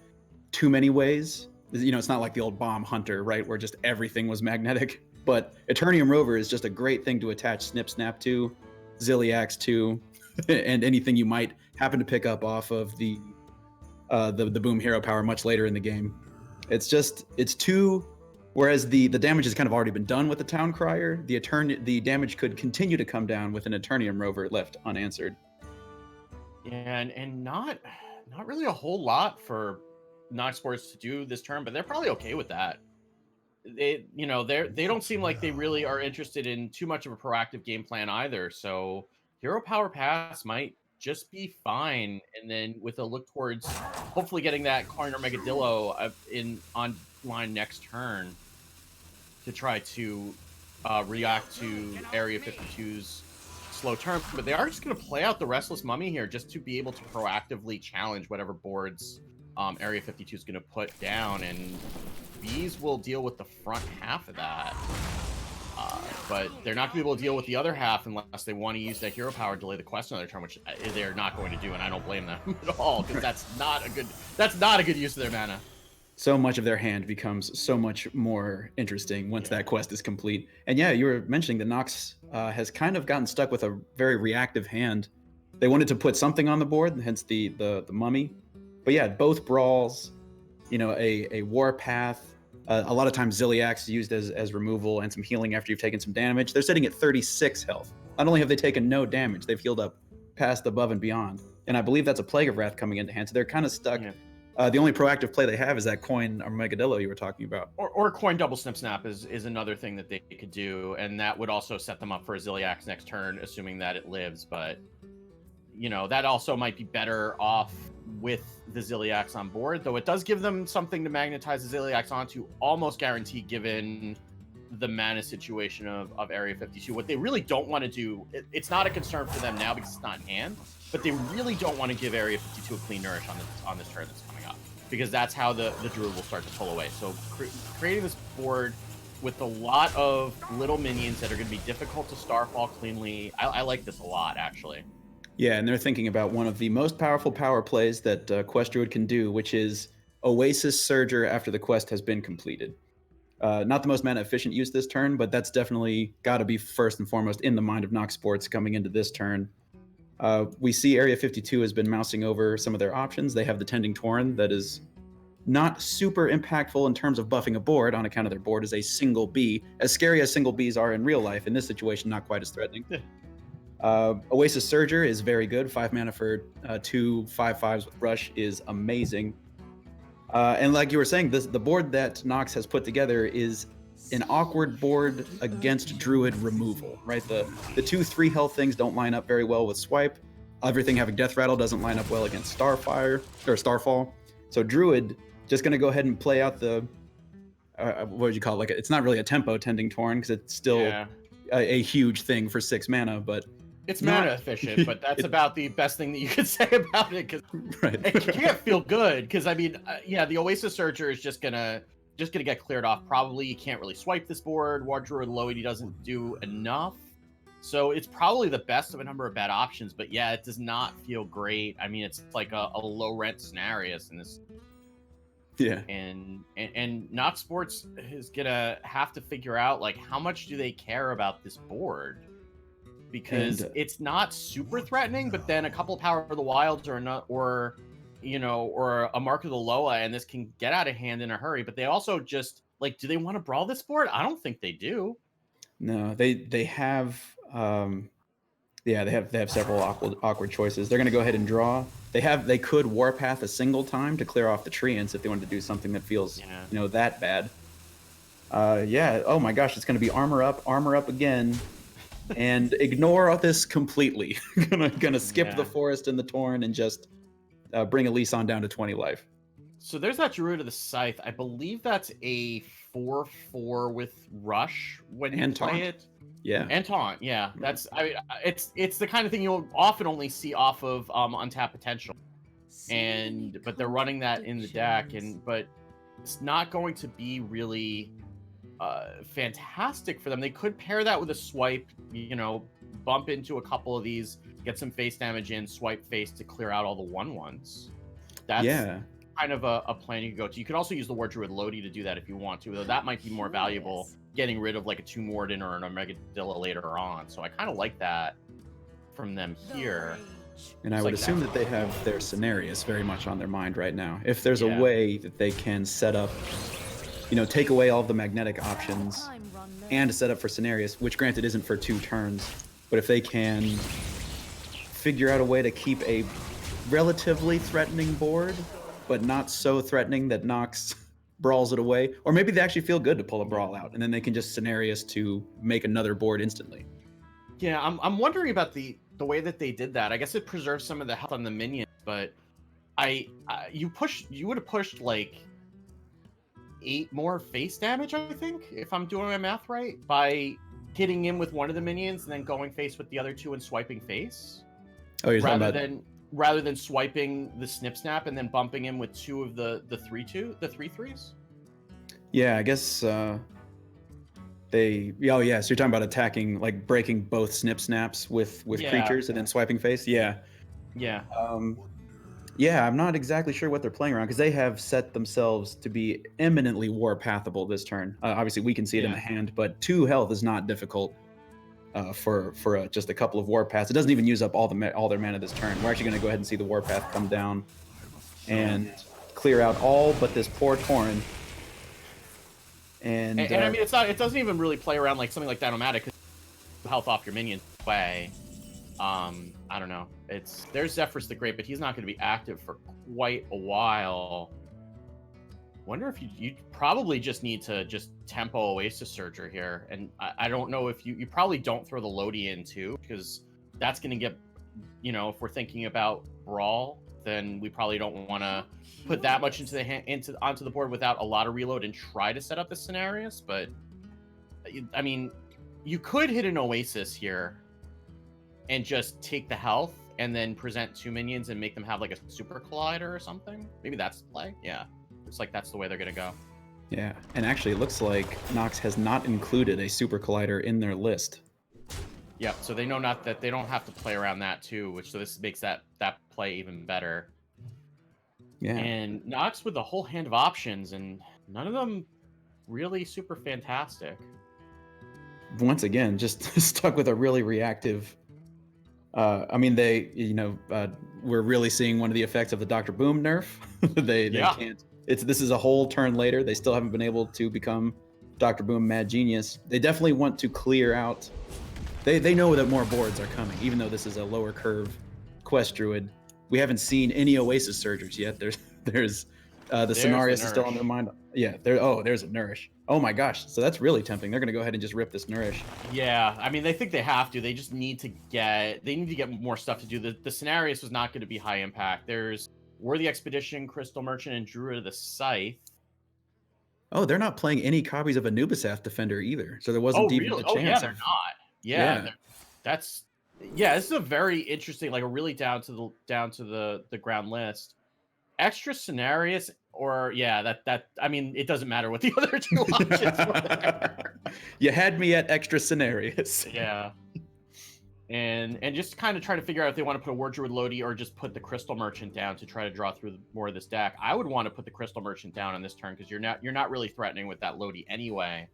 too many ways. It's not like the old Bomb Hunter, right, where just everything was magnetic. But Eternium Rover is just a great thing to attach Snip Snap to, Ziliax to, and anything you might happen to pick up off of the Boom hero power much later in the game. It's too, whereas the damage has kind of already been done with the Town Crier, the damage could continue to come down with an Eternium Rover left unanswered. Yeah, and not really a whole lot for Nox Sports to do this turn, but they're probably okay with that. they don't seem like they really are interested in too much of a proactive game plan either. So Hero Power Pass might just be fine, and then with a look towards hopefully getting that Corner Megadillo in on line next turn to try to react to Area 52's slow turn. But they are just going to play out the Restless Mummy here just to be able to proactively challenge whatever boards Area 52 is going to put down, and Bees will deal with the front half of that. But they're not going to be able to deal with the other half unless they want to use that hero power to delay the quest another turn, which they're not going to do, and I don't blame them at all, because that's not a good use of their mana. So much of their hand becomes so much more interesting once that quest is complete. And yeah, you were mentioning that Nox has kind of gotten stuck with a very reactive hand. They wanted to put something on the board, hence the mummy. But yeah, both brawls, a warpath. A lot of times Ziliax used as removal and some healing after you've taken some damage. They're sitting at 36 health. Not only have they taken no damage, they've healed up past above and beyond. And I believe that's a Plague of Wrath coming into hand, so they're kind of stuck. Yeah. The only proactive play they have is that coin or Megadillo you were talking about. Or coin double snap is another thing that they could do, and that would also set them up for a Ziliax next turn, assuming that it lives. But that also might be better off with the Ziliax on board, though it does give them something to magnetize the Ziliax onto, almost guaranteed, given the mana situation of Area 52. What they really don't want to do, it's not a concern for them now because it's not in hand, but they really don't want to give Area 52 a clean nourish on this turn that's coming up, because that's how the Druid will start to pull away. So creating this board with a lot of little minions that are going to be difficult to starfall cleanly, I like this a lot, actually. Yeah, and they're thinking about one of the most powerful power plays that Quest Druid can do, which is Oasis Surger after the quest has been completed. Not the most mana efficient use this turn, but that's definitely got to be first and foremost in the mind of Nox Sports coming into this turn. We see Area 52 has been mousing over some of their options. They have the Tending Tauren that is not super impactful in terms of buffing a board on account of their board is a single bee. As scary as single bees are in real life, in this situation, not quite as threatening. Oasis Surger is very good. 5 mana for 2 5/5s with Rush is amazing. And like you were saying, the board that Nox has put together is an awkward board against Druid removal, right? The 2/3 health things don't line up very well with Swipe. Everything having Death Rattle doesn't line up well against Starfall. So Druid just going to go ahead and play out the what would you call it? It's not really a tempo Tending Tauren because it's still a huge thing for 6 mana, but it's mana efficient, but that's about the best thing that you could say about it, because it can't feel good. Because the Oasis Surger is just gonna get cleared off. Probably you can't really swipe this board. War Druid Loidy doesn't do enough, so it's probably the best of a number of bad options. But yeah, it does not feel great. I mean, it's like a low rent Cenarius in this. Yeah, and Nox Sports is gonna have to figure out, like, how much do they care about this board. Because it's not super threatening, but then a couple of Power of the Wilds or a Mark of the Loa, and this can get out of hand in a hurry. But they also just, like, do they want to brawl this board? I don't think they do. No, they have they have several awkward choices. They're going to go ahead and draw. They could Warpath a single time to clear off the Treants if they wanted to do something that feels that bad. Oh my gosh, it's going to be armor up again. And ignore this completely. gonna skip the Forest and the Tauren and just bring Elise on down to 20 life. So there's that Druid of the Scythe. I believe that's a 4/4 with Rush when you play it. Yeah. And Taunt, yeah. That's it's the kind of thing you'll often only see off of Untapped Potential. But they're running that in the deck, but it's not going to be really fantastic for them. They could pair that with a swipe, bump into a couple of these, get some face damage in, swipe face to clear out all the 1/1s. That's kind of a plan you could go to. You could also use the War Druid Lodi to do that if you want to, though that might be more valuable getting rid of like a Tomb Warden or an Megadilla later on. So I kind of like that from them here. And I would assume that they have their Cenarius very much on their mind right now. If there's a way that they can set up, take away all of the magnetic options and set up for Cenarius, which granted isn't for 2 turns, but if they can figure out a way to keep a relatively threatening board, but not so threatening that Nox brawls it away, or maybe they actually feel good to pull a brawl out, and then they can just scenarios to make another board instantly. Yeah, I'm wondering about the way that they did that. I guess it preserves some of the health on the minions, but you would have pushed like 8 more face damage, I think, if I'm doing my math right, by hitting him with one of the minions and then going face with the other 2 and swiping face. Oh, you're rather talking about... rather than swiping the snip snap and then bumping him with 2 of the 3/3s. Yeah, I guess they. Oh yeah, so you're talking about attacking, like breaking both snip snaps with creatures and then swiping face. Yeah. Yeah. Yeah, I'm not exactly sure what they're playing around because they have set themselves to be eminently warpathable this turn. Obviously, we can see it in the hand, but 2 health is not difficult for just a couple of warpaths. It doesn't even use up all their mana this turn. We're actually going to go ahead and see the warpath come down and clear out all but this poor Tauren. And I mean, it doesn't even really play around like something like Dynamatic because health off your minions way. I don't know. There's Zephyrus the Great, but he's not going to be active for quite a while. Wonder if you probably just need to just tempo Oasis Surger here, and I don't know if you probably don't throw the Lodi in too, because that's going to get, if we're thinking about Brawl, then we probably don't want to put that much onto the board without a lot of reload and try to set up the scenarios. But I mean, you could hit an Oasis here and just take the health and then present 2 minions and make them have like a super collider or something. Maybe that's the play. Yeah, it's like that's the way they're gonna go. Yeah, and actually it looks like Nox has not included a super collider in their list. Yeah, so they know not that they don't have to play around that too, so this makes that play even better. Yeah. And Nox with a whole hand of options, and none of them really super fantastic. Once again, just stuck with a really reactive. I mean, we're really seeing one of the effects of the Dr. Boom nerf. they can't. This is a whole turn later. They still haven't been able to become Dr. Boom Mad Genius. They definitely want to clear out. They know that more boards are coming, even though this is a lower curve Quest Druid. We haven't seen any Oasis Surgers yet. There's the Cenarius is still on their mind. Yeah, there's a Nourish. Oh my gosh, so that's really tempting. They're gonna go ahead and just rip this Nourish. Yeah, I mean, they think they have to. They just need to get more stuff to do. The Cenarius was not going to be high impact. There's Worthy Expedition, Crystal Merchant, and Druid of the Scythe. Oh, they're not playing any copies of Anubisath Defender either, so there wasn't even a chance. Oh yeah, they're not. Yeah. This is a very interesting, like a really down to the ground list. Extra Cenarius, or that I mean, it doesn't matter what the other 2 options were. You had me at Extra Cenarius. Yeah. And just kind of try to figure out if they want to put a War Druid Lodi or just put the Crystal Merchant down to try to draw through more of this deck. I would want to put the Crystal Merchant down on this turn because you're not really threatening with that Lodi anyway.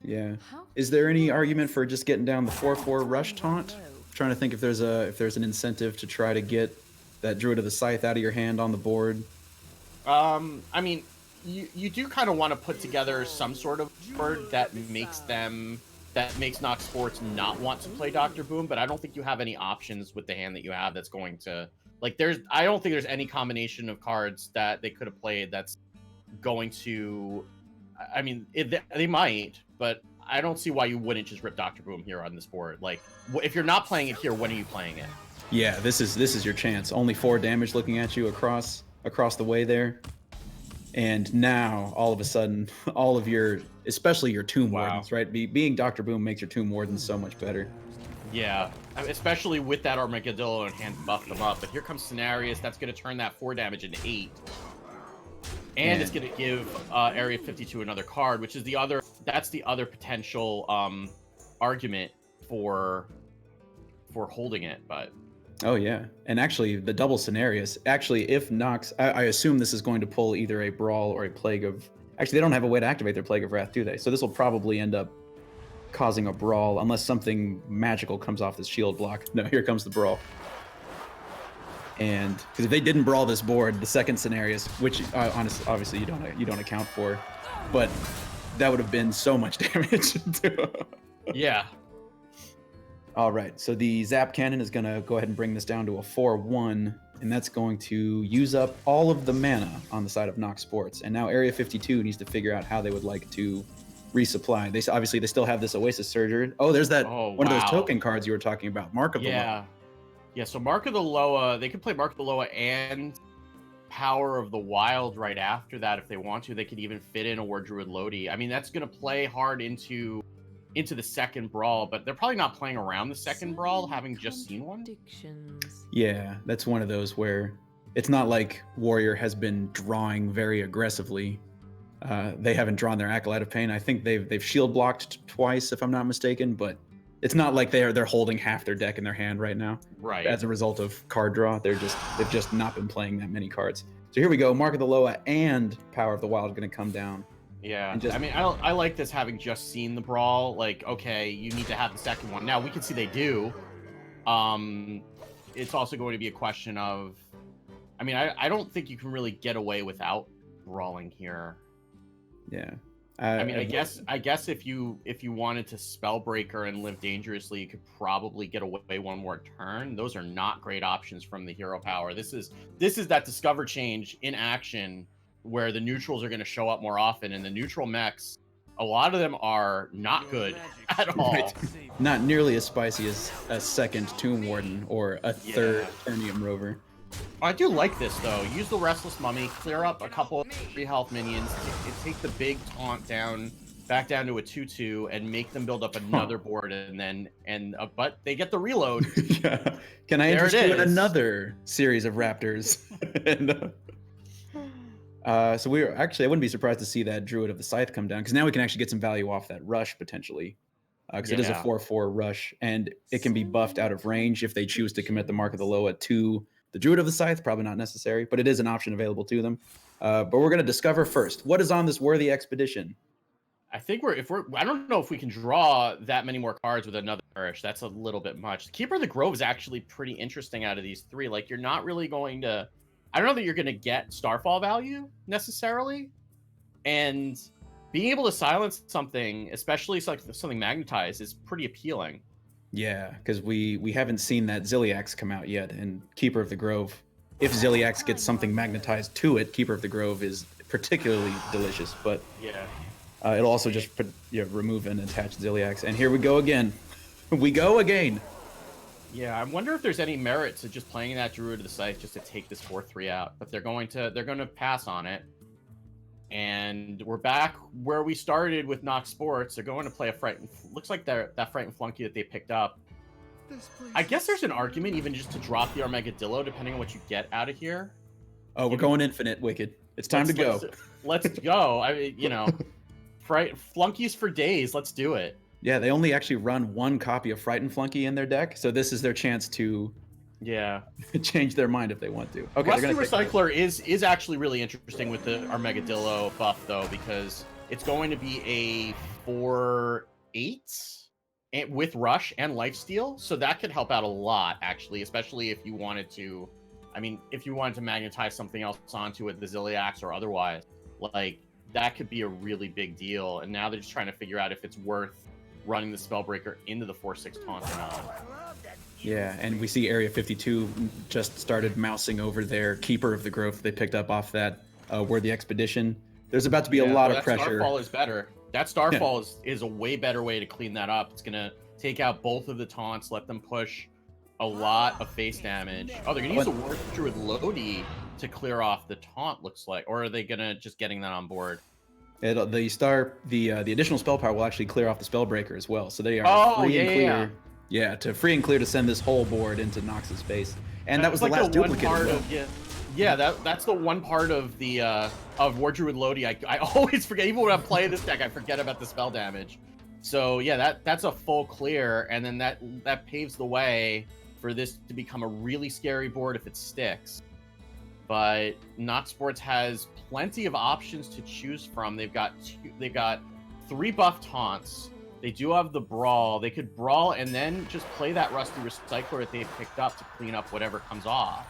Yeah. Is there any argument for just getting down the 4/4 Rush Taunt? I'm trying to think if there's an incentive to try to get that Druid of the Scythe out of your hand on the board. I mean, you do kind of want to put together some sort of board that makes Nox Sports not want to play Dr. Boom, but I don't think you have any options with the hand that you have that's going to, like, I don't think there's any combination of cards that they could have played that's going to, I mean, they might, but I don't see why you wouldn't just rip Dr. Boom here on this board. Like, if you're not playing it here, when are you playing it? Yeah, this is your chance. Only 4 damage looking at you across the way there. And now, all of a sudden, all of especially your Tomb Wardens, right? Being Dr. Boom makes your Tomb Wardens so much better. Yeah, especially with that Armadillo in hand to buff them up. But here comes Cenarius. That's going to turn that 4 damage into 8. And it's going to give Area 52 another card, which is the other potential argument for holding it, but... Oh yeah, and actually the double Cenarius. Actually, if Nox, I assume this is going to pull either a Brawl or a Plague of. Actually, they don't have a way to activate their Plague of Wrath, do they? So this will probably end up causing a Brawl, unless something magical comes off this shield block. No, here comes the Brawl. And because if they didn't Brawl this board, the second Cenarius, which obviously you don't account for, but that would have been so much damage. Yeah. All right, so the Zap Cannon is going to go ahead and bring this down to a 4-1, and that's going to use up all of the mana on the side of Nox Sports. And now Area 52 needs to figure out how they would like to resupply. They still have this Oasis Surger. Oh, there's that one of those token cards you were talking about, Mark of the Loa. Yeah, so Mark of the Loa, they could play Mark of the Loa and Power of the Wild right after that if they want to. They could even fit in a War Druid Lodi. I mean, that's going to play hard into the second brawl, but they're probably not playing around the second brawl, having just seen one. Yeah, that's one of those where it's not like Warrior has been drawing very aggressively. They haven't drawn their Acolyte of Pain. I think they've shield blocked twice, if I'm not mistaken, but it's not like they're holding half their deck in their hand right now. Right. As a result of card draw, they've just not been playing that many cards. So here we go. Mark of the Loa and Power of the Wild going to come down. Yeah, I mean, I like this having just seen the brawl. Like, okay, you need to have the second one. Now, we can see they do. It's also going to be a question of... I mean, I don't think you can really get away without brawling here. Yeah. I mean, I guess if you wanted to Spellbreaker and live dangerously, you could probably get away one more turn. Those are not great options from the hero power. This is that Discover change in action where the neutrals are going to show up more often, and the neutral mechs, a lot of them are not good at all. Right. Not nearly as spicy as a second Tomb Warden or a third Eternium Rover. I do like this, though. Use the Restless Mummy, clear up a couple of 3 health minions, take the big taunt back down to a 2/2, and make them build up another board, but they get the reload. Yeah. Can I interest you in another series of Raptors? So I wouldn't be surprised to see that Druid of the Scythe come down, because now we can actually get some value off that rush potentially. Because it is a 4/4 rush, and it can be buffed out of range if they choose to commit the Mark of the Loa to the Druid of the Scythe. Probably not necessary, but it is an option available to them. But we're going to discover first what is on this worthy expedition. I think I don't know if we can draw that many more cards with another Nourish. That's a little bit much. Keeper of the Grove is actually pretty interesting out of these 3. Like, you're not really going to... I don't know that you're going to get Starfall value necessarily, and being able to silence something, especially something magnetized, is pretty appealing. Yeah, because we haven't seen that Ziliax come out yet, and Keeper of the Grove. If Ziliax gets something magnetized to it, Keeper of the Grove is particularly delicious. But it'll also just remove and attach Ziliax. And here we go again. We go again. Yeah, I wonder if there's any merit to just playing that Druid of the Scythe just to take this 4/3 out. But they're going to pass on it. And we're back where we started with Nox Sports. They're going to play a Frightened... Looks like that Frightened Flunky that they picked up. I guess there's an argument even just to drop the Armageddillo, depending on what you get out of here. Oh, we're going infinite, Wicked. It's time to go. Let's go. I mean, Flunkies for days. Let's do it. Yeah, they only actually run 1 copy of Frightened Flunky in their deck, so this is their chance to change their mind if they want to. Okay, Rusty Recycler is actually really interesting with the Armageddillo buff, though, because it's going to be a 4/8 with Rush and Lifesteal, so that could help out a lot, actually, especially if you wanted to... I mean, if you wanted to magnetize something else onto it, the Ziliax or otherwise, like, that could be a really big deal. And now they're just trying to figure out if it's worth running the Spellbreaker into the 4/6 taunt or not. Yeah, and we see Area 52 just started mousing over their Keeper of the Grove they picked up off that worthy expedition. There's about to be a lot of pressure. Starfall is better. That Starfall is a way better way to clean that up. It's going to take out both of the taunts, let them push a lot of face damage. Oh, they're going to use a War Druid Lodi to clear off the taunt, looks like. Or are they going to just getting that on board? The additional spell power will actually clear off the Spellbreaker as well. So they are free and clear. Yeah, to free and clear to send this whole board into Nox's face. And that was like the last duplicate as well. That's the one part of the of War Druid Lodi I always forget. Even when I'm playing this deck, I forget about the spell damage. So yeah, that's a full clear, and then that paves the way for this to become a really scary board if it sticks. But Nox Sports has plenty of options to choose from. They've got 3 buff taunts. They do have the Brawl. They could Brawl and then just play that Rusty Recycler that they picked up to clean up whatever comes off.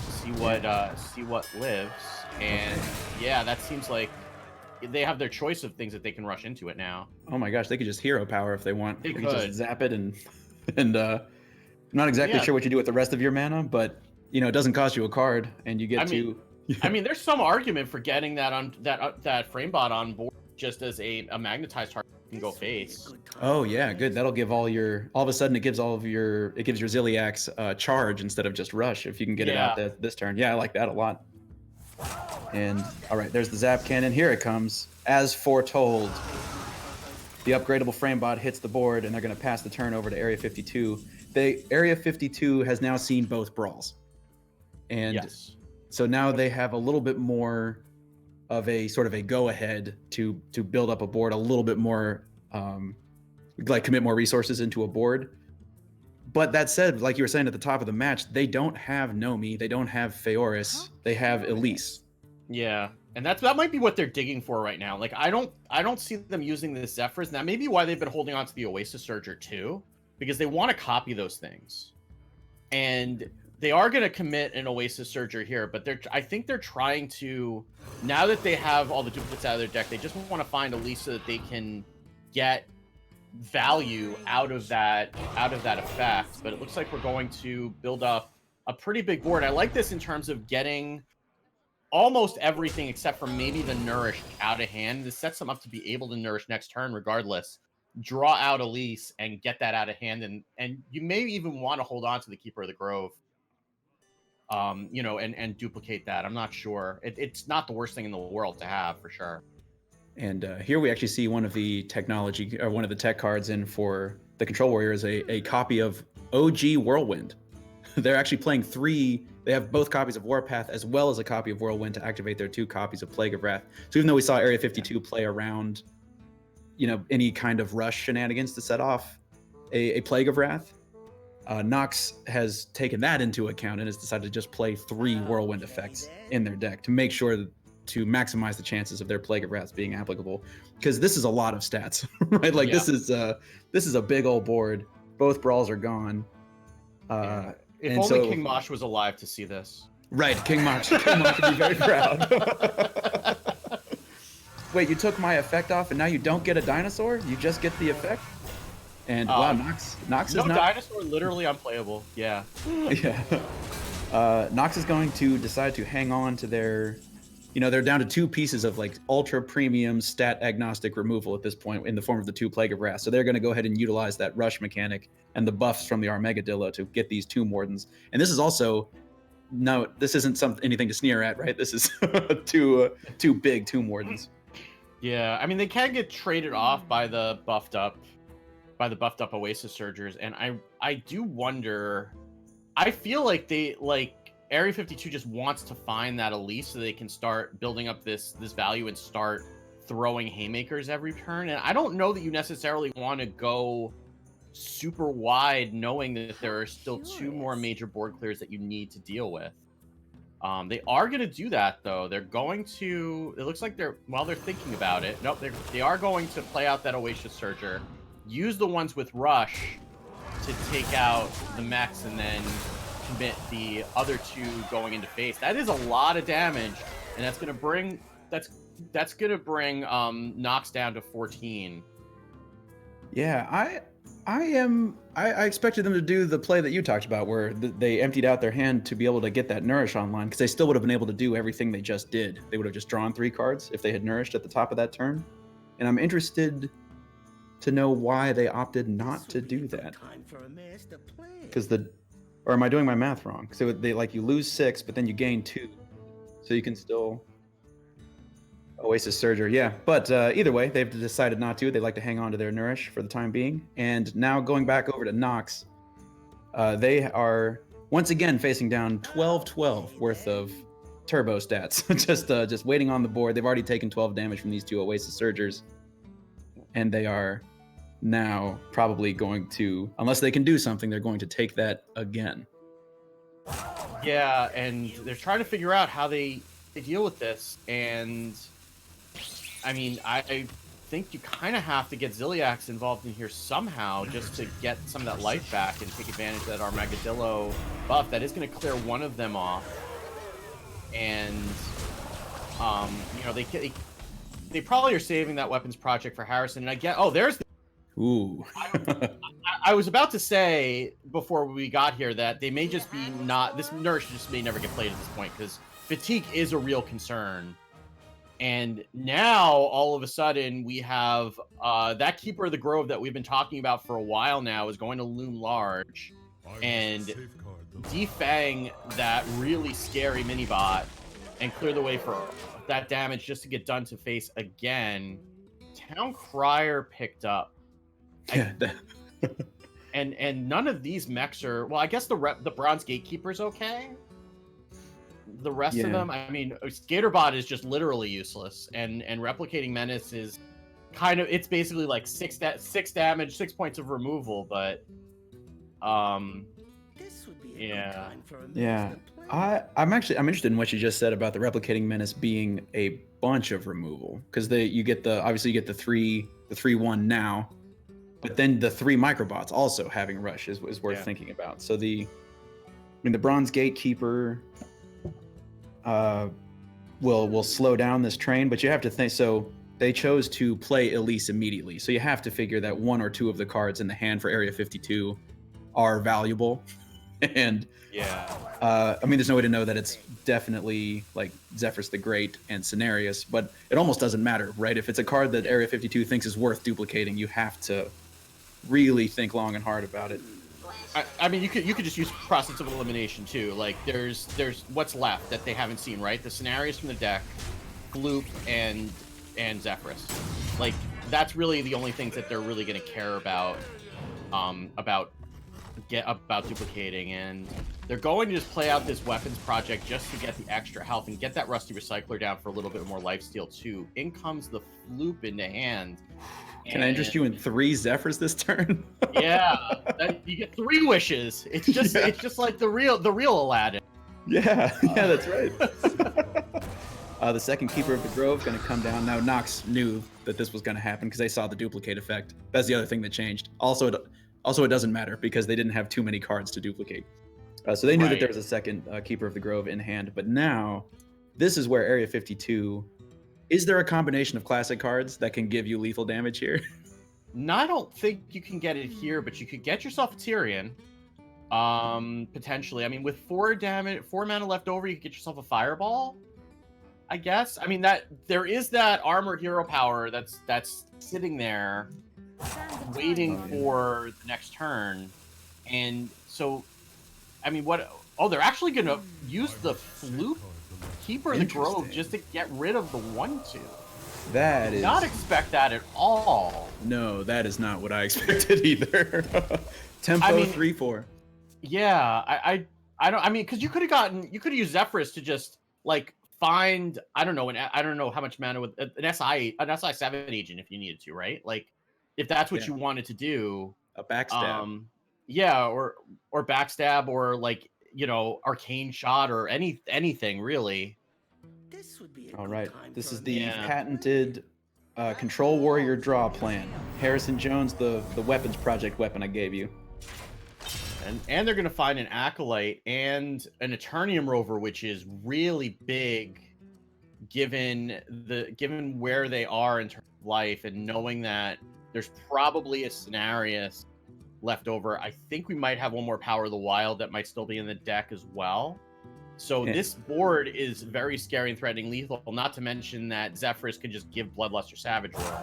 See what lives. And yeah, that seems like they have their choice of things that they can rush into it now. Oh my gosh, they could just hero power if they want. They could just zap it and And I'm not exactly Yeah. sure what you do with the rest of your mana, but you know, it doesn't cost you a card, and you get I mean, there's some argument for getting that on that framebot on board just as a magnetized target you can go face. Oh yeah, good. That'll give all of a sudden it gives your Ziliax charge instead of just rush if you can get it out this turn. Yeah, I like that a lot. And all right, there's the Zap Cannon. Here it comes. As foretold, the upgradable framebot hits the board, and they're going to pass the turn over to Area 52. Area 52 has now seen both brawls, and so now they have a little bit more of a sort of a go-ahead to build up a board a little bit more, like commit more resources into a board. But that said, like you were saying at the top of the match, they don't have Nomi, they don't have Feoris, they have Elise. Yeah, and that might be what they're digging for right now. Like I don't see them using the Zephyrs. That may be why they've been holding on to the Oasis Surger too, because they want to copy those things. And they are going to commit an Oasis Surger here, but I think they're trying to, now that they have all the duplicates out of their deck, they just want to find Elise so that they can get value out of that effect. But it looks like we're going to build up a pretty big board. I like this in terms of getting almost everything except for maybe the Nourish out of hand. This sets them up to be able to Nourish next turn regardless. Draw out Elise and get that out of hand, and you may even want to hold on to the Keeper of the Grove. You know, and duplicate that. I'm not sure. It's not the worst thing in the world to have, for sure. And here we actually see one of the technology, or one of the tech cards in for the Control Warrior is a copy of OG Whirlwind. They're actually playing they have both copies of Warpath as well as a copy of Whirlwind to activate their 2 copies of Plague of Wrath. So even though we saw Area 52 play around, you know, any kind of rush shenanigans to set off a Plague of Wrath, Nox has taken that into account and has decided to just play 3 Whirlwind effects in their deck to make sure to maximize the chances of their Plague of Wraths being applicable. Because this is a lot of stats, right? Like this is a big old board. Both brawls are gone. If only King Mosh was alive to see this. Right, King Mosh would be very proud. Wait, you took my effect off and now you don't get a dinosaur? You just get the effect? And wow, Nox is not... dinosaur, literally unplayable. Yeah. Yeah. Nox is going to decide to hang on to their... You know, they're down to 2 pieces of like ultra premium stat agnostic removal at this point in the form of the 2 Plague of Wrath. So they're going to go ahead and utilize that rush mechanic and the buffs from the Armagadillo to get these Tomb Wardens. And this is also... No, this isn't anything to sneer at, right? This is two big Tomb Wardens. Yeah, I mean, they can get traded off by the buffed up Oasis Surgers, and I do wonder. I feel like Area 52 just wants to find that Elise so they can start building up this value and start throwing haymakers every turn. And I don't know that you necessarily want to go super wide, knowing that there are still 2 more major board clears that you need to deal with. They are going to do that, though. They're going to... It looks like they're thinking about it. Nope, they are going to play out that Oasis Surger, use the ones with Rush to take out the mechs, and then commit the other 2 going into face. That is a lot of damage, and that's going to bring... That's going to bring Nox down to 14. Yeah, I expected them to do the play that you talked about, where they emptied out their hand to be able to get that Nourish online, because they still would have been able to do everything they just did. They would have just drawn 3 cards if they had Nourished at the top of that turn. And I'm interested to know why they opted not to do that. Because or am I doing my math wrong? So you lose 6, but then you gain 2, so you can still... Oasis Surger, yeah. But either way, they've decided not to. They like to hang on to their Nourish for the time being. And now going back over to Nox, they are once again facing down 12-12 worth of turbo stats. just waiting on the board. They've already taken 12 damage from these 2 Oasis Surgers. And they are now probably going to, unless they can do something, they're going to take that again. Yeah, and they're trying to figure out how they deal with this. And... I mean, I think you kind of have to get Ziliax involved in here somehow just to get some of that life back and take advantage of that Armagadillo buff. That is going to clear one of them off. And, you know, they probably are saving that weapons project for Harrison. And I get, oh, there's the... Ooh. I was about to say before we got here that they may just be not. This Nourish just may never get played at this point because fatigue is a real concern. And now all of a sudden we have that Keeper of the Grove that we've been talking about for a while now is going to loom large and defang that really scary mini bot and clear the way for that damage just to get done to face again. Town Crier picked up. Yeah. And none of these mechs are, well, I guess the Bronze Gatekeeper's okay. The rest of them, I mean, Skaterbot is just literally useless, and Replicating Menace is kind of, it's basically like 6 damage, 6 points of removal, but This would be a yeah. good time for a Yeah. minute to play. I'm interested in what you just said about the Replicating Menace being a bunch of removal, because you get the 3/1 now, but then the 3 microbots also having rush is worth thinking about. So the Bronze Gatekeeper will slow down this train, but you have to think. So they chose to play Elise immediately, so you have to figure that 1 or 2 of the cards in the hand for Area 52 are valuable. And there's no way to know that it's definitely like Zephyrus the Great and Cenarius, but it almost doesn't matter, right? If it's a card that Area 52 thinks is worth duplicating, you have to really think long and hard about it. I mean, you could just use Process of Elimination too. Like there's what's left that they haven't seen, right? The Cenarius from the deck, Gloop, and Zephyrus. Like that's really the only things that they're really going to care about duplicating, and they're going to just play out this weapons project just to get the extra health and get that Rusty Recycler down for a little bit more lifesteal too. In comes the Floop into hand. Can I interest you in 3 Zephyrs this turn? Yeah, you get 3 wishes. It's just like the real Aladdin. Yeah, that's right. The second Keeper of the Grove going to come down. Now Nox knew that this was going to happen because they saw the duplicate effect. That's the other thing that changed. Also, it doesn't matter because they didn't have too many cards to duplicate. So they knew that there was a second Keeper of the Grove in hand. But now, this is where Area 52... Is there a combination of classic cards that can give you lethal damage here? No, I don't think you can get it here, but you could get yourself a Tyrion. Potentially. I mean, with 4 mana left over, you could get yourself a Fireball, I guess. I mean, that there is that armored hero power that's sitting there waiting for the next turn. And so, I mean, they're actually going to use the Floop Keeper of the Grove just to get rid of the 1/2. That is... Not expect that at all. No, that is not what I expected either. Tempo 3/4. Yeah, I don't. I mean, because you could have used Zephyrus to just like find I don't know how much mana with an SI 7 agent if you needed to, right? Like if that's what you wanted to do. A backstab. Yeah, or backstab or like arcane shot or anything really. This would be all right. This is the patented Control Warrior draw plan. Harrison Jones, the weapons project weapon I gave you. And they're gonna find an Acolyte and an Eternium Rover, which is really big, given where they are in terms of life, and knowing that there's probably a Cenarius left over. I think we might have one more Power of the Wild that might still be in the deck as well. So this board is very scary and threatening lethal, not to mention that Zephyrus could just give Bloodluster Savage Roar.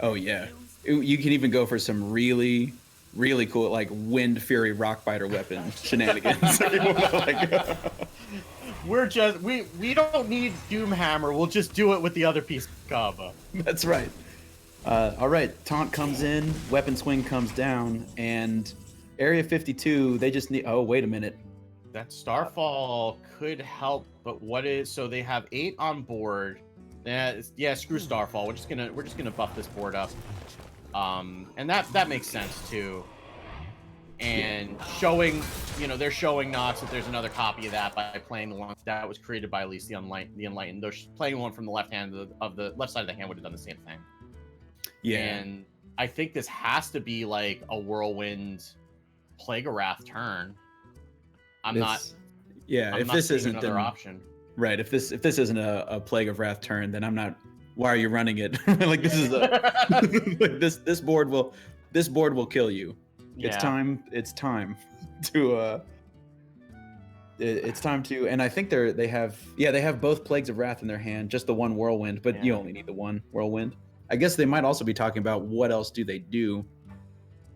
Oh yeah. You can even go for some really, really cool like Wind Fury Rockbiter weapon shenanigans. we don't need Doomhammer, we'll just do it with the other piece of combo. That's right. All right, Taunt comes in, Weapon Swing comes down, and Area 52, they just need... Oh, wait a minute. That Starfall could help, but so they have 8 on board. Yeah, screw Starfall. We're just gonna buff this board up. And that makes sense too. And they're showing Nox that there's another copy of that by playing the one that was created by at least the Enlightened. They're playing one from the left hand of the left side of the hand would have done the same thing. Yeah. And I think this has to be like a Whirlwind Plague of Wrath turn. If this isn't another option. Right. If this isn't a Plague of Wrath turn, then I'm not. Why are you running it? Like this is this board will kill you. It's Yeah. time. It's time to. It's time to, and I think they have both Plagues of Wrath in their hand, just the one Whirlwind, but you Yeah. only need the one Whirlwind. I guess they might also be talking about what else do they do.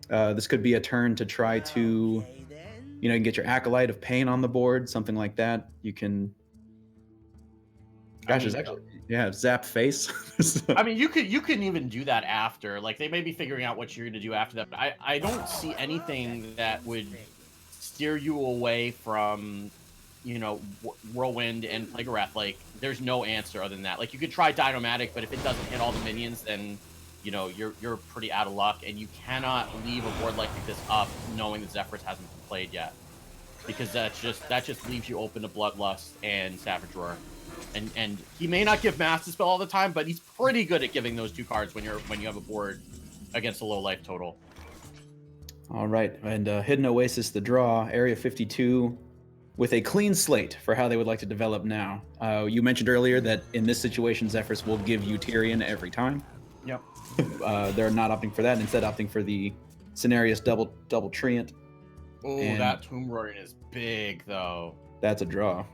This could be a turn to try to, Okay, then. you can get your Acolyte of Pain on the board, something like that. You can. Gosh, it's actually Zap Face. I mean, you can even do that after. Like, they may be figuring out what you're going to do after that. But I don't see anything that would steer you away from, Whirlwind and Plague of Wrath. Like, there's no answer other than that. Like, you could try Dinomatic, but if it doesn't hit all the minions, then you're pretty out of luck, and you cannot leave a board like this up knowing that Zephyrs hasn't been played yet, because that just leaves you open to Bloodlust and Savage Roar. And he may not give Mass Dispel all the time, but he's pretty good at giving those two cards when you have a board against a low life total. All right, and Hidden Oasis, the draw, Area 52, with a clean slate for how they would like to develop now. You mentioned earlier that in this situation, Zephyrs will give you Tyrion every time. Yep. They're not opting for that, and instead opting for the Cenarius double Treant. Oh, And that Tomb Roaring is big though. That's a draw.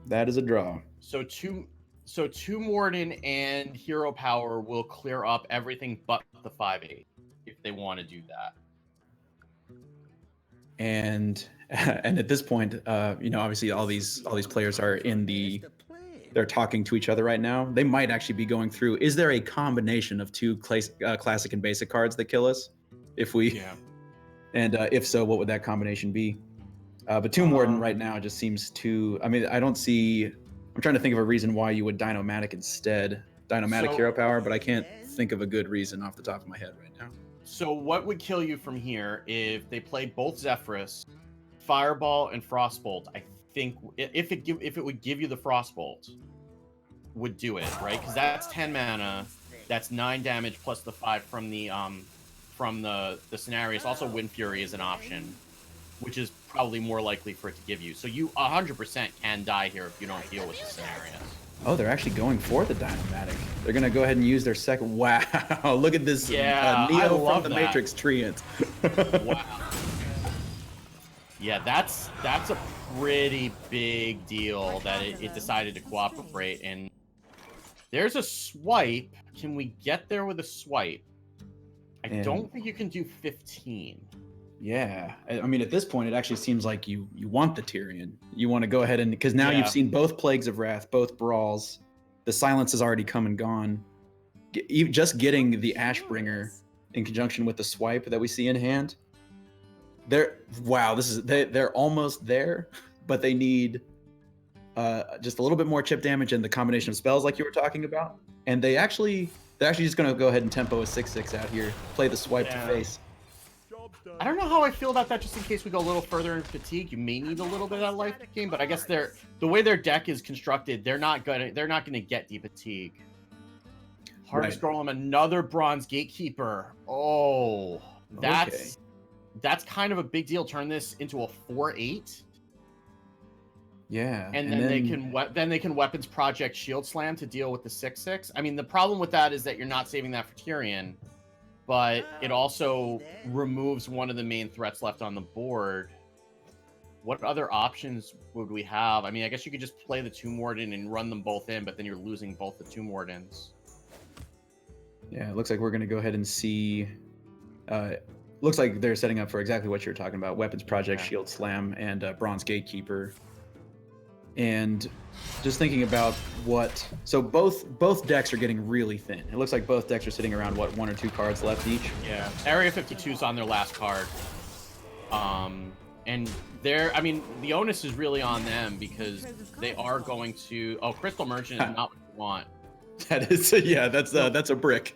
That is a draw. So Tomb Warden and Hero Power will clear up everything but the 5/8 if they want to do that. And at this point, obviously all these players are they're talking to each other right now. They might actually be going through. Is there a combination of two classic and basic cards that kill us? And if so, what would that combination be? But Tomb Warden right now just seems too. I mean, I don't see. I'm trying to think of a reason why you would Dinomatic instead. Dinomatic Hero Power, but I can't think of a good reason off the top of my head right now. So what would kill you from here if they played both Zephyrus, Fireball, and Frostbolt? I think if it would give you the Frostbolt, would do it, right? Because that's 10 mana, that's 9 damage plus the 5 from the Cenarius. Also, Wind Fury is an option, which is probably more likely for it to give you. So you 100% can die here if you don't deal with the Cenarius. Oh, they're actually going for the Dinomatic. They're going to go ahead and use their second. Wow, look at this Neo from the Matrix Treant. Wow. Yeah, that's a pretty big deal that it decided to cooperate. And there's a swipe. Can we get there with a swipe? I don't think you can do 15. Yeah, I mean, at this point, it actually seems like you want the Tyrion. You want to go ahead and, because now you've seen both Plagues of Wrath, both Brawls. The silence has already come and gone. Just getting the Ashbringer in conjunction with the swipe that we see in hand. They're almost there, but they need just a little bit more chip damage and the combination of spells like you were talking about. And they're actually just going to go ahead and tempo a 6/6 out here, play the swipe to face. I don't know how I feel about that, just in case we go a little further in fatigue. You may need a little bit of that life gain, but I guess the way their deck is constructed, they're not gonna get deep fatigue. Harvest Golem, another Bronze Gatekeeper. Oh, that's kind of a big deal. Turn this into a 4/8. Yeah, and then they can Weapons Project Shield Slam to deal with the 6/6. I mean, the problem with that is that you're not saving that for Tyrion, but it also removes one of the main threats left on the board. What other options would we have? I mean, I guess you could just play the Tomb Warden and run them both in, but then you're losing both the Tomb Wardens. Yeah, it looks like we're going to go ahead and see... looks like they're setting up for exactly what you're talking about. Weapons Project, Shield Slam, and Bronze Gatekeeper. And just thinking about what... So both decks are getting really thin. It looks like both decks are sitting around, 1 or 2 cards left each? Yeah. Area 52 is on their last card. And the onus is really on them because they are going to... Oh, Crystal Merchant is not what you want. That is, that's a brick.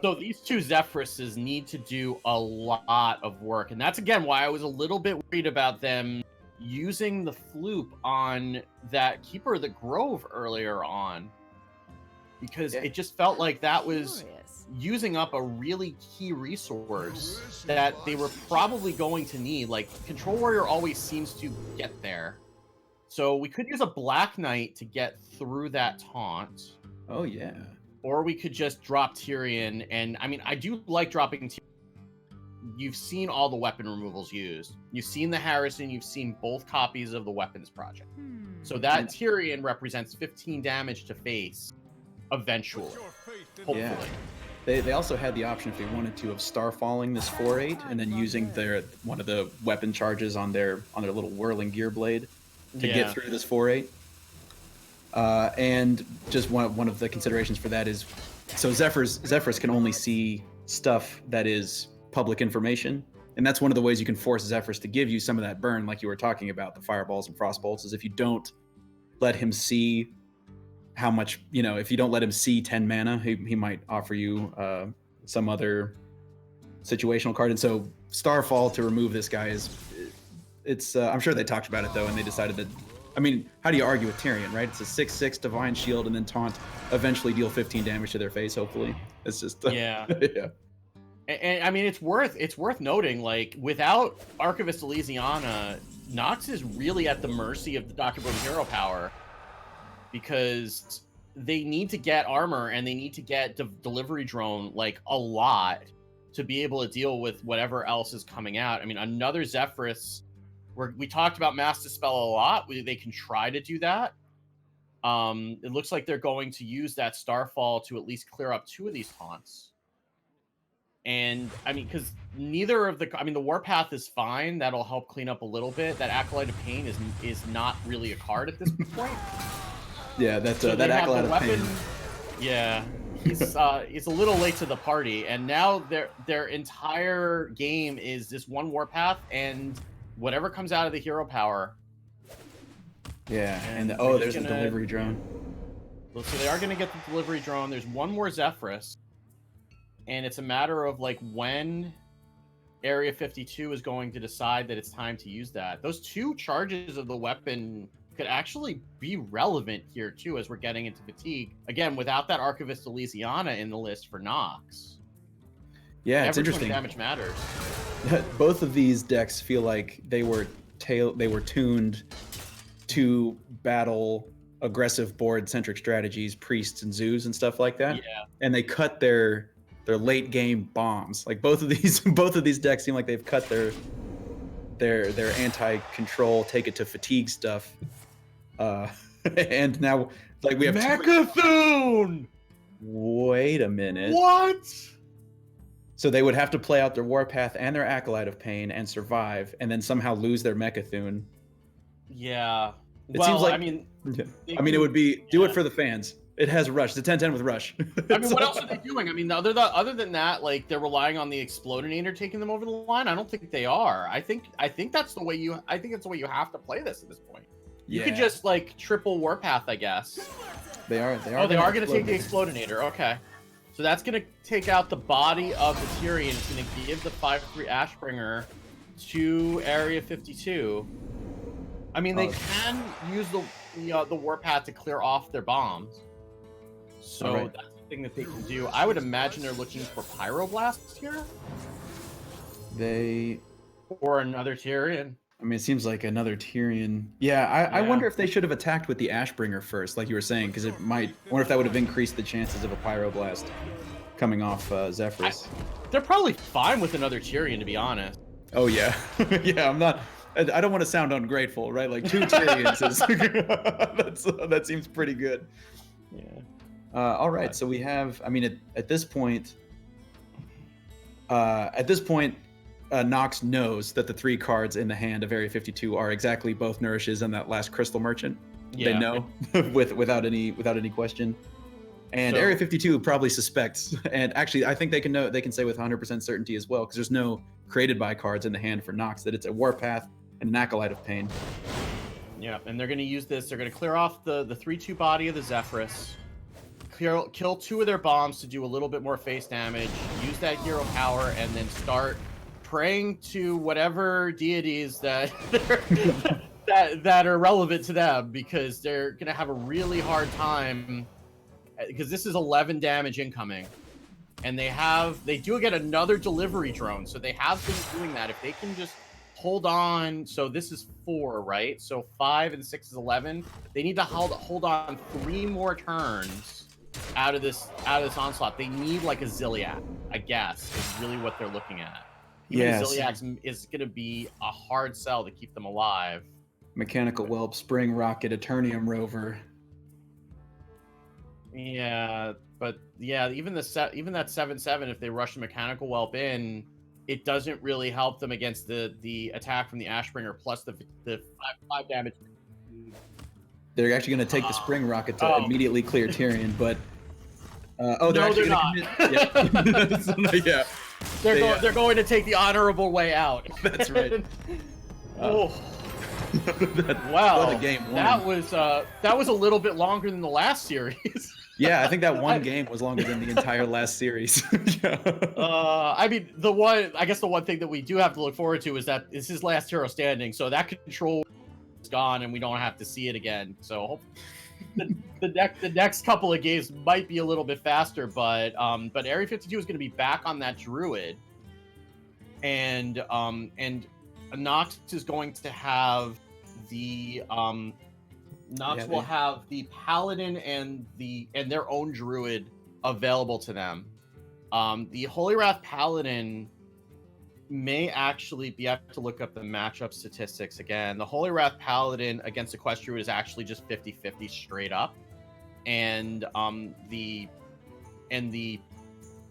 So these two Zephyruses need to do a lot of work. And that's, again, why I was a little bit worried about them using the Floop on that Keeper of the Grove earlier on. Because it just felt like that was using up a really key resource that they were probably going to need. Like, Control Warrior always seems to get there. So we could use a Black Knight to get through that taunt. Oh, yeah. Or we could just drop Tyrion. And, I mean, I do like dropping Tyrion you've seen all the weapon removals used. You've seen the Harrison. You've seen both copies of the weapons project. So that Tyrion represents 15 damage to face eventually. Hopefully. Yeah. They also had the option if they wanted to of starfalling this 4/8 and then using one of the weapon charges on their little whirling gear blade to get through this 4/8. And just one of the considerations for that is, so Zephyrus can only see stuff that is public information, and that's one of the ways you can force Zephyrus to give you some of that burn, like you were talking about, the fireballs and frostbolts, is if you don't let him see how much, if you don't let him see 10 mana, he might offer you some other situational card. And so Starfall to remove this guy it's I'm sure they talked about it though, and they decided that, I mean, how do you argue with Tyrion, right? It's a 6/6 Divine Shield and then taunt, eventually deal 15 damage to their face, hopefully. It's just yeah. Yeah. And I mean, it's worth noting, like, without Archivist Elysiana, Nox is really at the mercy of the Dr. Boom hero power, because they need to get armor and they need to get delivery drone like a lot to be able to deal with whatever else is coming out. I mean, another Zephyrus, we talked about Mass Dispel a lot. They can try to do that. It looks like they're going to use that Starfall to at least clear up 2 of these taunts. And I mean, because the Warpath is fine. That'll help clean up a little bit. That Acolyte of Pain is not really a card at this point. Yeah, that Acolyte of Pain. Yeah, he's a little late to the party, and now their entire game is this one Warpath and whatever comes out of the hero power. Yeah, and there's the delivery drone. So they are going to get the delivery drone. There's one more Zephyrus, and it's a matter of like when Area 52 is going to decide that it's time to use that. Those 2 charges of the weapon could actually be relevant here too, as we're getting into fatigue again without that Archivist Elysiana in the list for Nox. Yeah, it's interesting. Damage matters. Both of these decks feel like they were tuned to battle aggressive board centric strategies, priests and zoos and stuff like that. Yeah. And they cut their late game bombs. Like both of these decks seem like they've cut their anti-control, take it to fatigue stuff. And now like we have Mechathune! Wait a minute. What? So they would have to play out their Warpath and their Acolyte of Pain and survive, and then somehow lose their Mechathune. Yeah. It seems like, it would be do it for the fans. It has Rush. It's a 10/10 with Rush. I mean, what else are they doing? I mean, other than that, like they're relying on the Explodinator taking them over the line. I don't think they are. I think that's the way you have to play this at this point. You could just like triple Warpath, I guess. They are. Oh, they are going to take the Explodinator. Okay. So that's going to take out the body of the Tyrion. It's going to give the 5/3 Ashbringer to Area 52. I mean, they can use the Warpath to clear off their bombs. So that's the thing that they can do. I would imagine they're looking for Pyroblasts here. Or another Tyrion. I mean, it seems like another Tyrion. Yeah, I wonder if they should have attacked with the Ashbringer first, like you were saying, because I wonder if that would have increased the chances of a Pyroblast coming off Zephyrus. They're probably fine with another Tyrion, to be honest. Oh, yeah. Yeah, I don't want to sound ungrateful, right? Like 2 Tyrions that seems pretty good. Yeah. All right, so we have, I mean, at this point, Nox knows that the 3 cards in the hand of Area 52 are exactly both Nourishes and that last Crystal Merchant. Yeah. They know without any question. And Area 52 probably suspects, and actually I think they can say with 100% certainty as well, because there's no created by cards in the hand for Nox, that it's a Warpath and an Acolyte of Pain. Yeah, and they're going to use this. They're going to clear off the 3/2 body of the Zephyrus, kill 2 of their bombs to do a little bit more face damage, use that hero power, and then start praying to whatever deities that that are relevant to them, because they're going to have a really hard time, because this is 11 damage incoming. And they do get another delivery drone, so they have been doing that. If they can just hold on, so this is 4, right? So 5 and 6 is 11. They need to hold on 3 more turns out of this onslaught. They need like a Zilliat, I guess, is really what they're looking at. Even Yes. Zilliax is going to be a hard sell to keep them alive. Mechanical Whelp, Spring Rocket, Eternium Rover. Yeah, but yeah, even that 7/7, if they rush the Mechanical Whelp in, it doesn't really help them against the attack from the Ashbringer plus the 5 damage. They're actually going to take the Spring Rocket to Oh. immediately clear Tyrion, but they're No, actually they're going not. to commit. Yeah. They're going to take the honorable way out. That's right. Oh. Wow. What a game one. That was a little bit longer than the last series. Yeah, I think that one game was longer than the entire last series. Yeah. I mean, the one thing that we do have to look forward to is that it's his last hero standing, so that control is gone and we don't have to see it again. So the next couple of games might be a little bit faster, but Area 52 is going to be back on that Druid, and Nox is going to have the will have the Paladin and their own Druid available to them. The Holy Wrath Paladin may actually be, I have to look up the matchup statistics again. The Holy Wrath Paladin against the Quest Druid is actually just 50-50 straight up. And the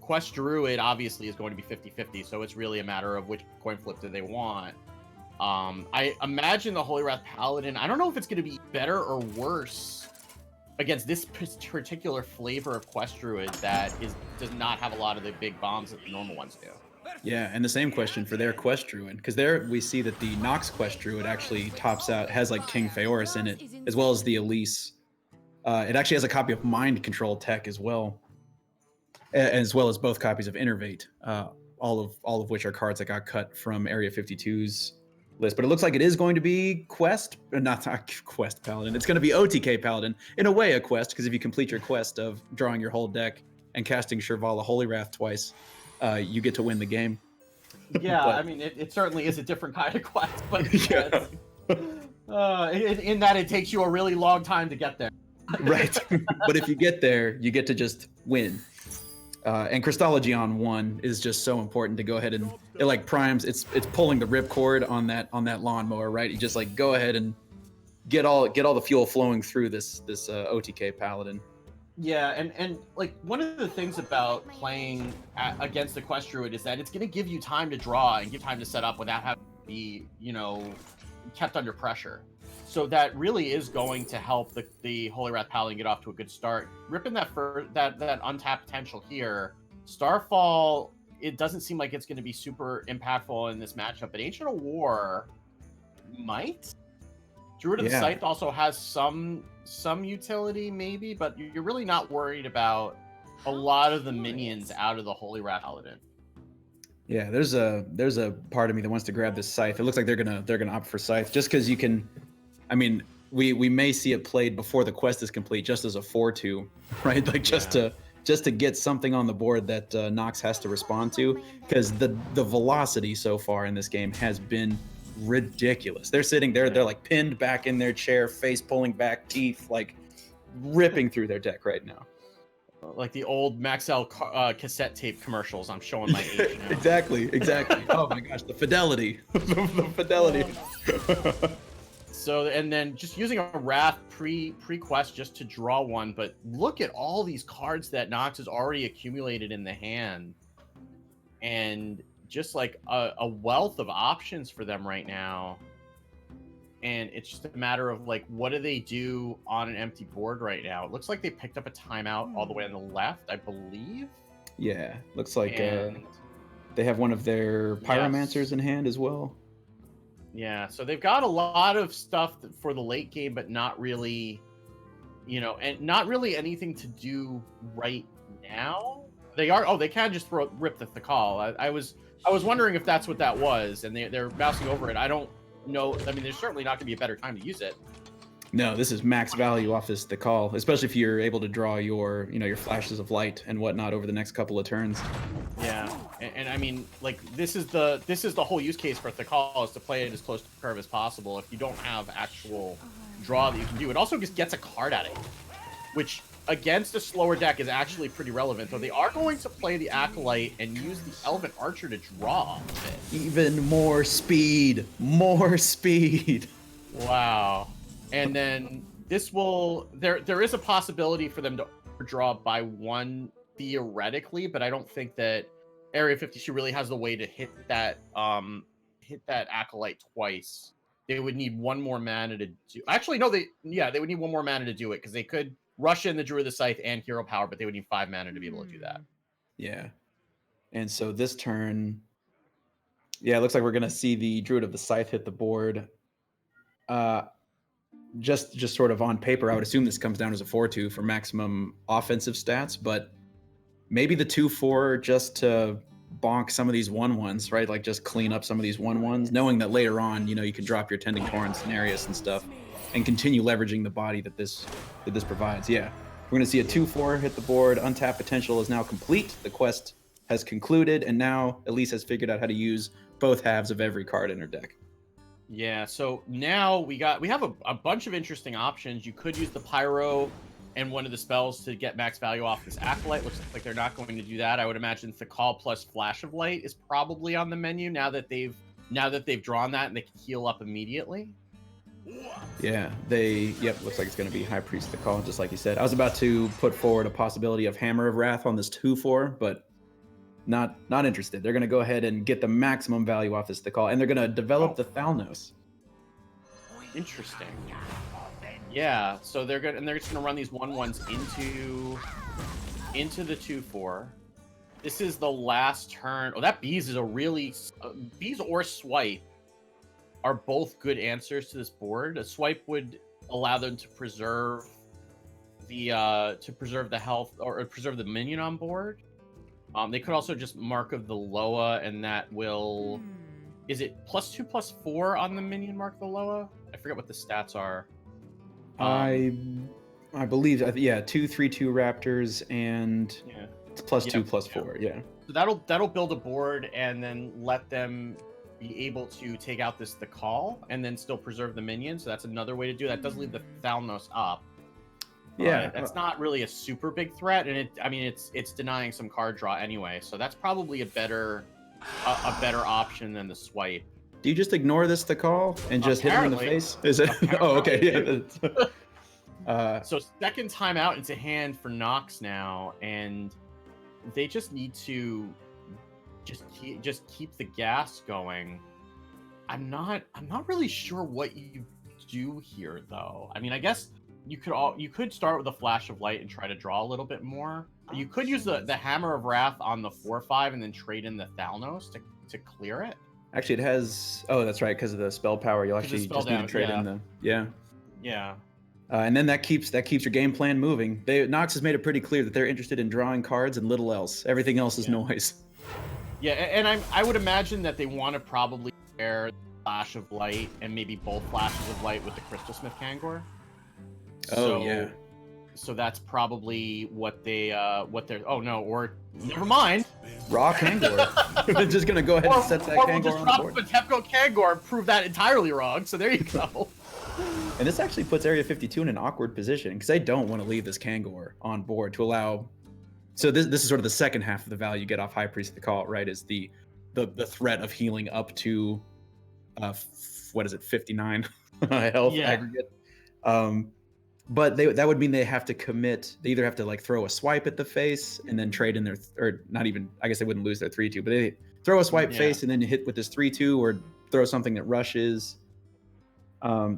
Quest Druid obviously is going to be 50-50, so it's really a matter of which coin flip do they want. I imagine the Holy Wrath Paladin, I don't know if it's going to be better or worse against this particular flavor of Quest Druid that does not have a lot of the big bombs that the normal ones do. Yeah, and the same question for their Quest Druid, because there we see that the Nox Quest Druid actually tops out, has like King Phaoris in it, as well as the Elise. It actually has a copy of Mind Control Tech as well, as well as both copies of Innervate, all of which are cards that got cut from Area 52's list. But it looks like it is going to be not Quest Paladin. It's going to be OTK Paladin. In a way, a quest, because if you complete your quest of drawing your whole deck and casting Shirvala Holy Wrath twice, you get to win the game. Yeah, But- I mean, it certainly is a different kind of quest, but Yeah. in that it takes you a really long time to get there. Right. But if you get there, you get to just win. And Crystology on 1 is just so important to go ahead and it like primes. It's pulling the ripcord on that lawnmower, right? You just like go ahead and get all the fuel flowing through this OTK Paladin. Yeah, and like one of the things about playing against the Quest Druid is that it's going to give you time to draw and give time to set up without having to be, kept under pressure. So that really is going to help the Holy Wrath Paladin get off to a good start. Ripping that untapped potential here, Starfall, it doesn't seem like it's going to be super impactful in this matchup, but Ancient of War might. Druid of the Scythe also has some utility maybe, but you're really not worried about a lot of the minions out of the Holy Wrath Paladin. Yeah, there's a part of me that wants to grab this Scythe. It looks like they're gonna opt for Scythe just because you can. I mean, we may see it played before the quest is complete, just as a 4/2, right? Like just to get something on the board that Nox has to respond to, because the velocity so far in this game has been ridiculous. They're sitting there, they're like pinned back in their chair, face pulling back, teeth like ripping through their deck right now. Like the old Maxell cassette tape commercials. I'm showing my age now. Exactly. Oh my gosh, the fidelity. the fidelity. So, and then just using a Wrath pre-quest just to draw one, but look at all these cards that Nox has already accumulated in the hand. And just like a wealth of options for them right now. And it's just a matter of like, what do they do on an empty board right now? It looks like they picked up a timeout all the way on the left, I believe. Yeah, looks like And- they have one of their Pyromancers Yes. in hand as well. Yeah, so they've got a lot of stuff for the late game, but not really, and not really anything to do right now. They can just rip the call. I was wondering if that's what that was, and they're mousing over it. I don't know. I mean, there's certainly not going to be a better time to use it. No, this is max value off this the call, especially if you're able to draw your your flashes of light and whatnot over the next couple of turns. Yeah, and I mean, like this is the whole use case for Thakal, is to play it as close to the curve as possible. If you don't have actual draw that you can do, it also just gets a card out of it, which against a slower deck is actually pretty relevant, though they are going to play the Acolyte and use the Elven Archer to draw a bit. Even more speed. More speed. Wow. And then this will there is a possibility for them to draw by 1 theoretically, but I don't think that Area 52 really has the way to hit that Acolyte twice. They would need 1 more mana to do. Actually, no, they would need 1 more mana to do it, because they could rush in the Druid of the Scythe and Hero Power, but they would need 5 mana to be able to do that. Yeah. And so this turn, yeah, it looks like we're gonna see the Druid of the Scythe hit the board. Just sort of on paper, I would assume this comes down as a 4/2 for maximum offensive stats, but maybe the 2/4 just to bonk some of these 1/1s, right? Like just clean up some of these 1/1s, knowing that later on, you can drop your Tending Torrents and Arius and stuff, and continue leveraging the body that this provides. Yeah, we're gonna see a 2/4 hit the board. Untapped potential is now complete. The quest has concluded, and now Elise has figured out how to use both halves of every card in her deck. Yeah, so now we have a bunch of interesting options. You could use the Pyro and one of the spells to get max value off this Acolyte. Looks like they're not going to do that. I would imagine Thakal plus Flash of Light is probably on the menu now that they've drawn that and they can heal up immediately. Yeah, looks like it's going to be High Priest Thakal, just like you said. I was about to put forward a possibility of Hammer of Wrath on this 2/4, but not interested. They're going to go ahead and get the maximum value off this Thakal, and they're going to develop the Thalnos. Interesting. Yeah, so they're just gonna run these 1/1s into the 2/4. This is the last turn. Oh, that Bees is a really Bees or Swipe are both good answers to this board. A Swipe would allow them to preserve the health or preserve the minion on board. They could also just Mark of the Loa, and that will is it +2/+4 on the minion Mark of the Loa? I forget what the stats are. I believe, 2/3/2 Raptors and it's +2/+4. Yeah. So that'll build a board and then let them be able to take out the call and then still preserve the minion. So that's another way to do that. It does leave the Thalnos up. Yeah, that's not really a super big threat, and it's denying some card draw anyway. So that's probably a better option than the Swipe. Do you just ignore this Thakal and just hit him in the face? Is it? Oh, okay. Yeah. So second time out into hand for Nox now, and they just need to just keep the gas going. I'm not really sure what you do here, though. I mean, I guess you could start with a Flash of Light and try to draw a little bit more. You could use the Hammer of Wrath on the 4/5 and then trade in the Thalnos to clear it. Actually, it has. Oh, that's right, because of the spell power. You'll actually just need to trade in the. Yeah. Yeah. And then that keeps your game plan moving. Nox has made it pretty clear that they're interested in drawing cards and little else. Everything else is noise. Yeah, and I would imagine that they want to probably pair Flash of Light and maybe both Flashes of Light with the Crystal Smith Kangor. Oh yeah. So that's probably what they're. Oh no, or never mind. Raw Kangor. They're just gonna go ahead and set that Kangor we'll on the board. Or Tepco Kangor and prove that entirely wrong. So there you go. And this actually puts Area 52 in an awkward position because they don't want to leave this Kangor on board to allow. So this is sort of the second half of the value you get off High Priest of the Call, right? Is the threat of healing up to 59 health aggregate. But that would mean they have to commit. They either have to like throw a swipe at the face and then trade in their, or not even. I guess they wouldn't lose their 3/2, but they throw a swipe face and then hit with this 3/2 or throw something that rushes.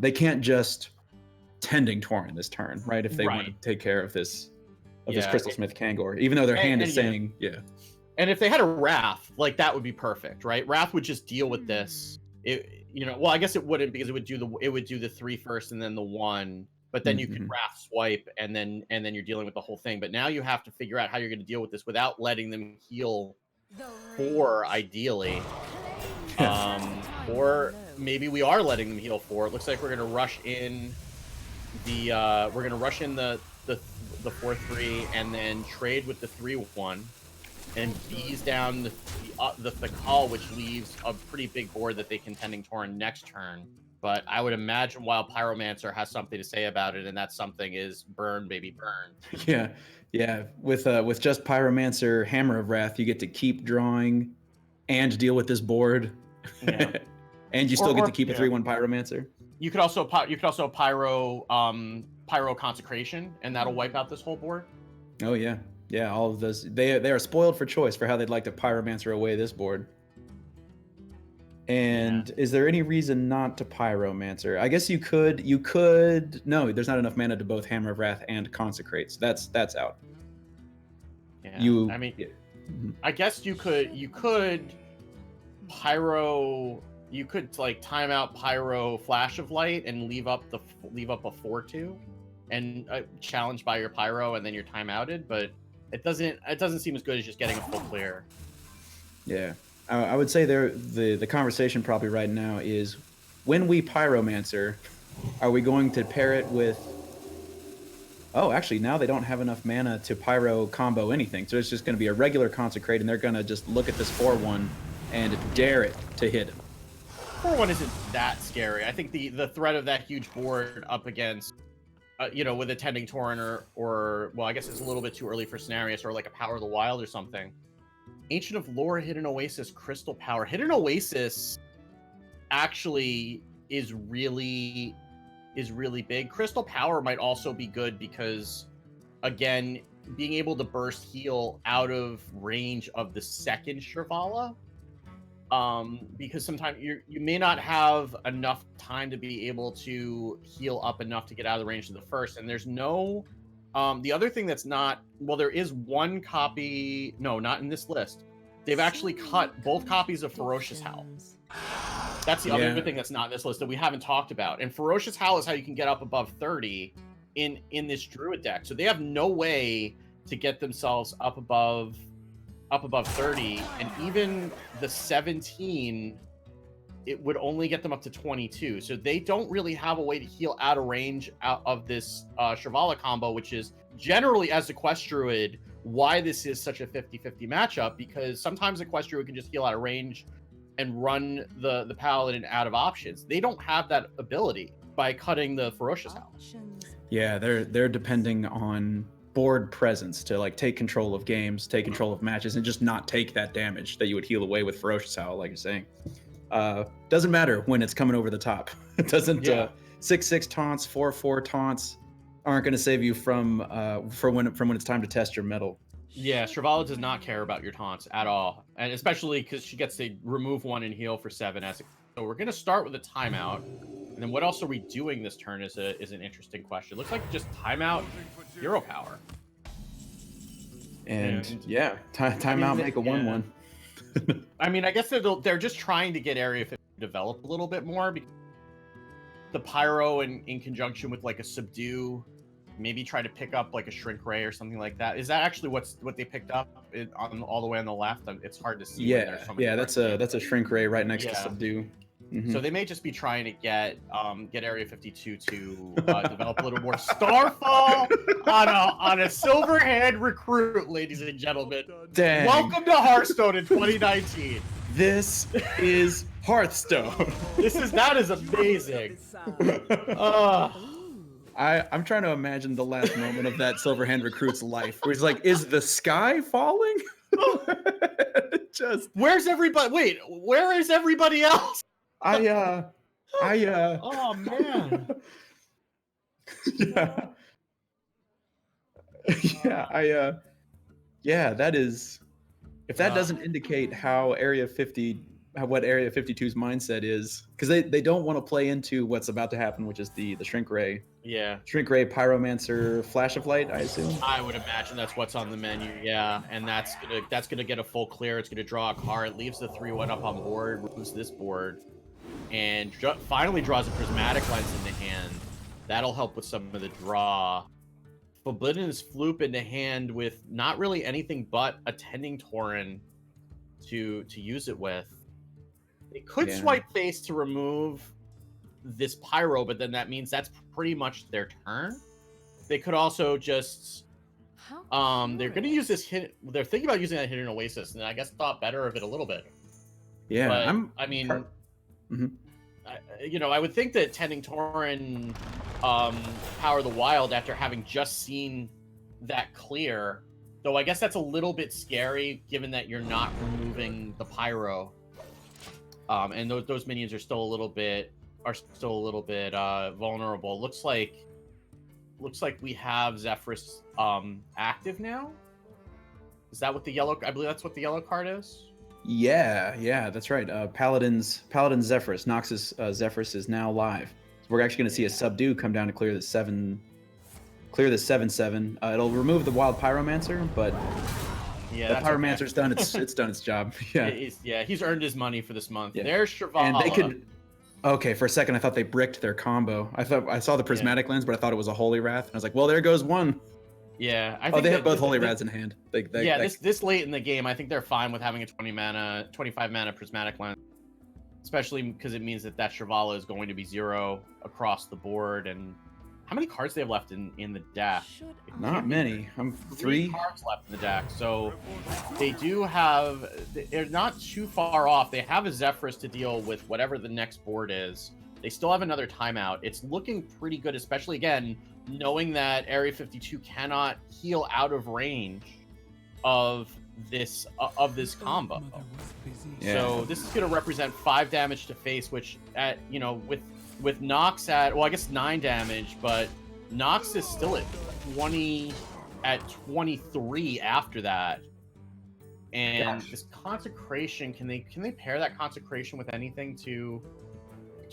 They can't just Tending Torrent this turn, right? If they want to take care of this Crystal Smith Kangor, even though their hand is saying And if they had a Wrath, like that would be perfect, right? Wrath would just deal with this. Well, I guess it wouldn't because it would do the 3 first and then the 1. But then you could Wrath swipe and then you're dealing with the whole thing. But now you have to figure out how you're going to deal with this without letting them heal 4, ideally. Or maybe we are letting them heal 4. It looks like we're going to rush in the 4/3 and then trade with the 3/1 and bees down the call, which leaves a pretty big board that they can Tending Torrent next turn. But I would imagine Wild Pyromancer has something to say about it, and that something is burn, baby, burn. Yeah, yeah. With just Pyromancer, Hammer of Wrath, you get to keep drawing and deal with this board, Yeah. and you still get to keep a yeah. 3/1 Pyromancer. You could also Pyro Consecration, and that'll wipe out this whole board. Oh yeah, yeah. All of those they are spoiled for choice for how they'd like to Pyromancer away this board. And is there any reason not to Pyromancer? I guess you could. No, there's not enough mana to both Hammer of Wrath and Consecrate. So that's out. Yeah. I mean, I guess you could Pyro. You could like time out Pyro Flash of Light and leave up a 4/2, and challenge by your Pyro, and then you're timeouted. But it doesn't seem as good as just getting a full clear. Yeah. I would say the conversation probably right now is, when we Pyromancer, are we going to pair it with... Oh, actually, now they don't have enough mana to Pyro combo anything, so it's just going to be a regular Consecrate, and they're going to just look at this 4/1 and dare it to hit him. 4/1 isn't that scary. I think the threat of that huge board up against, with a Tending Torrent or well, I guess it's a little bit too early for Cenarius, or like a Power of the Wild or something. Ancient of Lore, Hidden Oasis, Crystal Power. Hidden Oasis actually is really big. Crystal Power might also be good because, again, being able to burst heal out of range of the second Shrivala, because sometimes you may not have enough time to be able to heal up enough to get out of the range of the first, and there's no... the other thing that's not... Well, there is one copy... No, not in this list. They've actually cut both copies of Ferocious Howl. That's the other thing that's not in this list that we haven't talked about. And Ferocious Howl is how you can get up above 30 in this Druid deck. So they have no way to get themselves up above 30. And even the 17, it would only get them up to 22. So they don't really have a way to heal out of range out of this Shrivala combo, which is generally, as a Quest Druid, why this is such a 50-50 matchup, because sometimes a Quest Druid can just heal out of range and run the Paladin out of options. They don't have that ability by cutting the Ferocious Howl. Yeah, they're depending on board presence to like take control of games, take control of matches, and just not take that damage that you would heal away with Ferocious Howl, like you're saying. Doesn't matter when it's coming over the top. It doesn't. 6/6 taunts, 4/4 taunts aren't going to save you from when it's time to test your mettle. Yeah, Shrivala does not care about your taunts at all, and especially because she gets to remove 1 and heal for 7. So we're going to start with a timeout, and then what else are we doing this turn is an interesting question. Looks like just timeout, Hero Power, and timeout, make a 1/1. I mean, I guess they're just trying to get Area 50 to develop a little bit more, because the Pyro in conjunction with like a Subdue, maybe try to pick up like a Shrink Ray or something like that. Is that actually what they picked up on all the way on the left? It's hard to see. Yeah, that's a Shrink Ray right next to Subdue. Mm-hmm. So they may just be trying to get Area 52 to develop a little more Starfall on a Silverhand recruit, ladies and gentlemen. Dang. Welcome to Hearthstone in 2019. This is Hearthstone. That is amazing. I'm trying to imagine the last moment of that Silverhand recruit's life, where he's like, "Is the sky falling?" Where's everybody? Wait, where is everybody else? Oh man. That is, if that doesn't indicate how what Area 52's mindset is, because they don't want to play into what's about to happen, which is the Shrink Ray. Yeah. Shrink Ray, Pyromancer, Flash of Light, I assume. I would imagine that's what's on the menu, yeah. And that's gonna get a full clear. It's gonna draw a card. It leaves the 3/1 up on board, removes this board, and finally draws a Prismatic Lens into hand. That'll help with some of the draw. Forbidden's Floop into hand with not really anything but a Tending Torrent to use it with. They could swipe face to remove this Pyro, but then that means that's pretty much their turn. They could also just they're going to use this hit. They're thinking about using that Hidden Oasis, and I guess thought better of it a little bit. Yeah, but, you know, I would think that Tending Tauren, Power of the Wild, after having just seen that clear, though I guess that's a little bit scary given that you're not removing the pyro. And those minions are still a little bit vulnerable. Looks like we have Zephyrus active now. Is that what the yellow? I believe that's what the yellow card is. Yeah, that's right. Paladin Zephyrus, Noxus Zephyrus is now live. So we're actually going to see a subdue come down to clear the 7/7. It'll remove the Wild Pyromancer, but Yeah, the that's Pyromancer's okay. done its done its job. Yeah. He's earned his money for this month. Yeah. There's Shrivala. And they could. Okay, for a second I thought they bricked their combo. I thought I saw the prismatic lens, but I thought it was a Holy Wrath. And I was like, well, there goes one. Yeah, I Oh, think they have both Holy Wraths in hand. This late in the game, I think they're fine with having a 25 mana prismatic lens, especially because it means that Shrivala is going to be 0 across the board. And how many cards they have left in the deck? Not many. I'm 3 cards left in the deck, so they do have. They're not too far off. They have a Zephyrus to deal with whatever the next board is. They still have another timeout. It's looking pretty good, especially again knowing that Area 52 cannot heal out of range of this combo. Yeah. So this is going to represent 5 damage to face, which at with Nox at, well, I guess 9 damage, but Nox is still at 23 after that. And this consecration, can they pair that consecration with anything to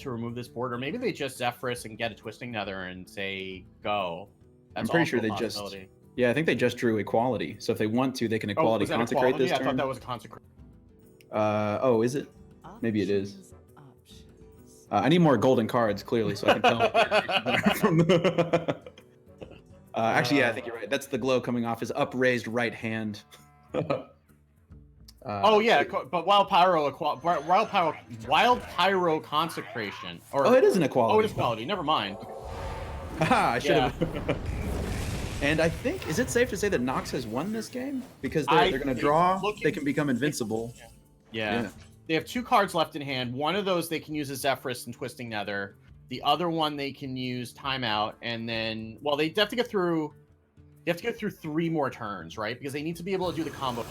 remove this board? Or maybe they just Zephyrus and get a Twisting Nether and say go. I'm pretty sure they just. Yeah, I think they just drew equality. So if they want to, they can equality consecrate this turn. I thought that was a consecration. Oh, is it? Maybe it is. I need more golden cards, clearly, so I can tell. Actually, yeah, I think you're right. That's the glow coming off his upraised right hand. But Wild Pyro Consecration. It is an equality. Oh, it is equality. Never mind. I should have. And I think, is it safe to say that Nox has won this game? Because they're going to draw, they can become invincible. Yeah. They have 2 cards left in hand. One of those they can use as Zephyrus and Twisting Nether. The other one they can use Timeout, and then, well, they have to get through 3 more turns, right? Because they need to be able to do the combo.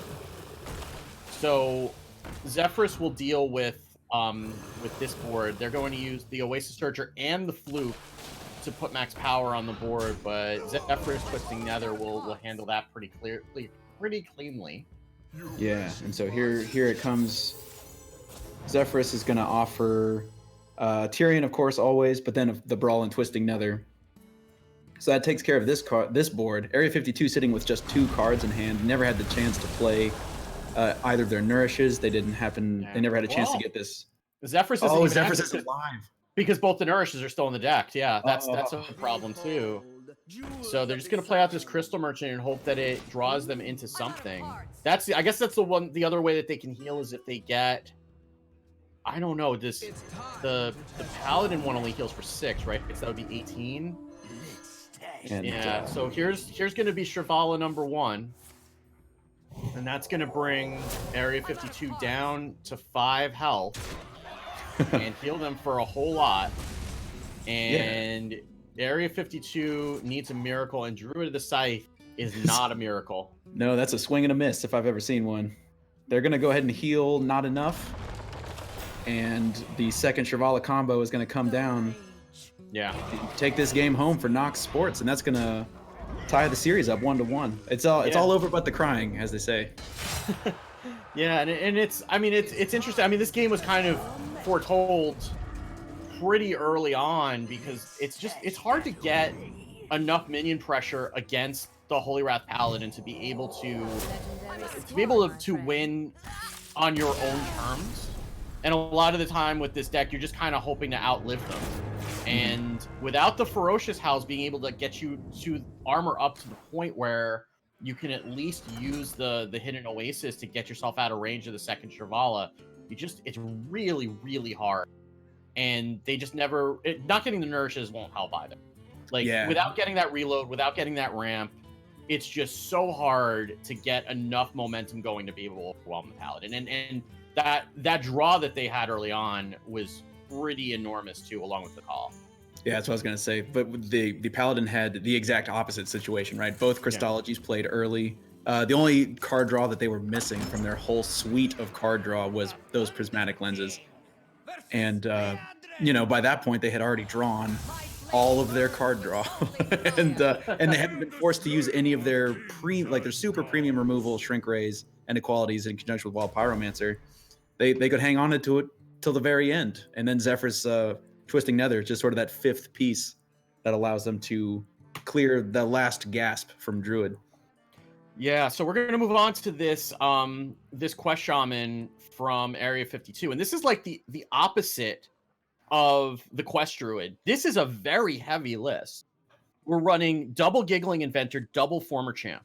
So Zephyrus will deal with this board. They're going to use the Oasis Searcher and the Fluke to put max power on the board, but Zephyrus Twisting Nether will handle that pretty cleanly. Yeah, and so here it comes. Zephyrus is going to offer Tyrion, of course, always, but then the Brawl and Twisting Nether. So that takes care of this board. Area 52 sitting with just 2 cards in hand, never had the chance to play either of their nourishes. They didn't happen. Yeah. They never had a chance to get this. Zephyrus is alive because both the nourishes are still in the deck. Yeah, that's a problem too. So they're just gonna play out this Crystal Merchant and hope that it draws them into something. I guess that's the other way that they can heal is if they get. I don't know. The Paladin one only heals for 6, right? So that would be 18. And, so here's gonna be Shrivala number 1. And that's going to bring Area 52 down to 5 health and heal them for a whole lot. And Area 52 needs a miracle, and Druid of the Scythe is not a miracle. No, that's a swing and a miss if I've ever seen one. They're going to go ahead and heal not enough. And the second Shrivala combo is going to come down. Yeah. Take this game home for Nox Sports, and that's going to tie the series up 1-1. It's all over but the crying, as they say. Yeah, and it's interesting. I mean, this game was kind of foretold pretty early on because it's hard to get enough minion pressure against the Holy Wrath Paladin to be able to win on your own terms. And a lot of the time with this deck, you're just kind of hoping to outlive them. And without the Ferocious House being able to get you to armor up to the point where you can at least use the Hidden Oasis to get yourself out of range of the second Shrivala, it's really, really hard. And they just not getting the Nourishes won't help either. Without getting that reload, without getting that ramp, it's just so hard to get enough momentum going to be able to overwhelm the Paladin. And that draw that they had early on was pretty enormous too, along with the call. Yeah, that's what I was gonna say. But the Paladin had the exact opposite situation, right? Both Christologies played early. The only card draw that they were missing from their whole suite of card draw was those prismatic lenses. And by that point they had already drawn all of their card draw, and they hadn't been forced to use any of their their super premium removal, shrink rays, and equalities in conjunction with Wild Pyromancer. They could hang on to it till the very end, and then Zephyr's Twisting Nether is just sort of that fifth piece that allows them to clear the last gasp from Druid. Yeah, so we're gonna move on to this this Quest Shaman from Area 52, and this is like the opposite of the Quest Druid. This is a very heavy list. We're running double Giggling Inventor, double Former Champ.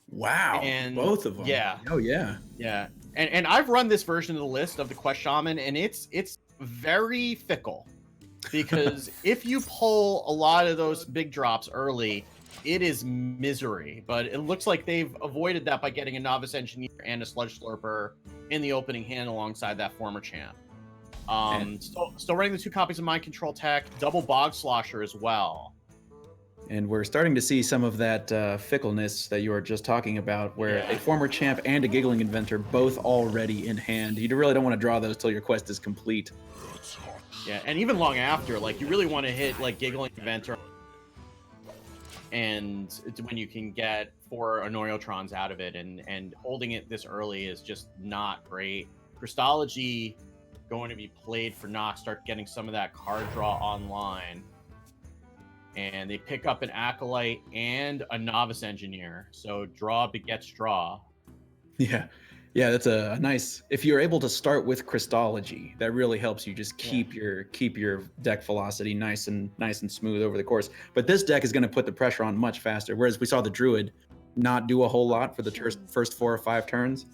Wow, And both of them. Yeah. Oh yeah. Yeah, and I've run this version of the list of the Quest Shaman, and it's very fickle, because if you pull a lot of those big drops early, it is misery. But it looks like they've avoided that by getting a Novice Engineer and a Sludge Slurper in the opening hand alongside that Former Champ. Still running the 2 copies of Mind Control Tech, double Bog Slosher as well. And we're starting to see some of that fickleness that you were just talking about, where a Former Champ and a Giggling Inventor both already in hand. You really don't want to draw those till your quest is complete. Yeah, and even long after, like, you really want to hit like Giggling Inventor, and it's when you can get 4 Annoyotrons out of it, and holding it this early is just not great. Christology going to be played for Nox, start getting some of that card draw online. And they pick up an Acolyte and a Novice Engineer. So draw begets draw. Yeah. Yeah, that's a nice. If you're able to start with Christology, that really helps you just keep your deck velocity nice and smooth over the course. But this deck is going to put the pressure on much faster. Whereas we saw the Druid not do a whole lot for the first 4 or 5 turns.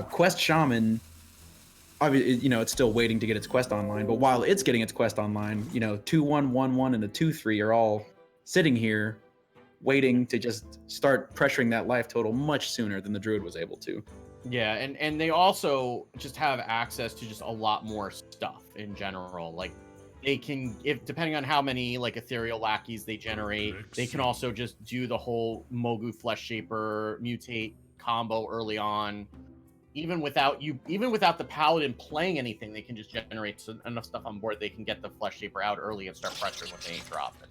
Quest Shaman, obviously, it's still waiting to get its quest online. But while it's getting its quest online, 2-1, 1-1, and a 2-3 are all sitting here waiting to just start pressuring that life total much sooner than the Druid was able to. Yeah, and they also just have access to just a lot more stuff in general. Like, they can, if depending on how many like ethereal lackeys they generate, they can also just do the whole Mogu Flesh Shaper mutate combo early on. Even without the Paladin playing anything, they can just generate enough stuff on board. They can get the Flesh Shaper out early and start pressuring what they ain't dropping.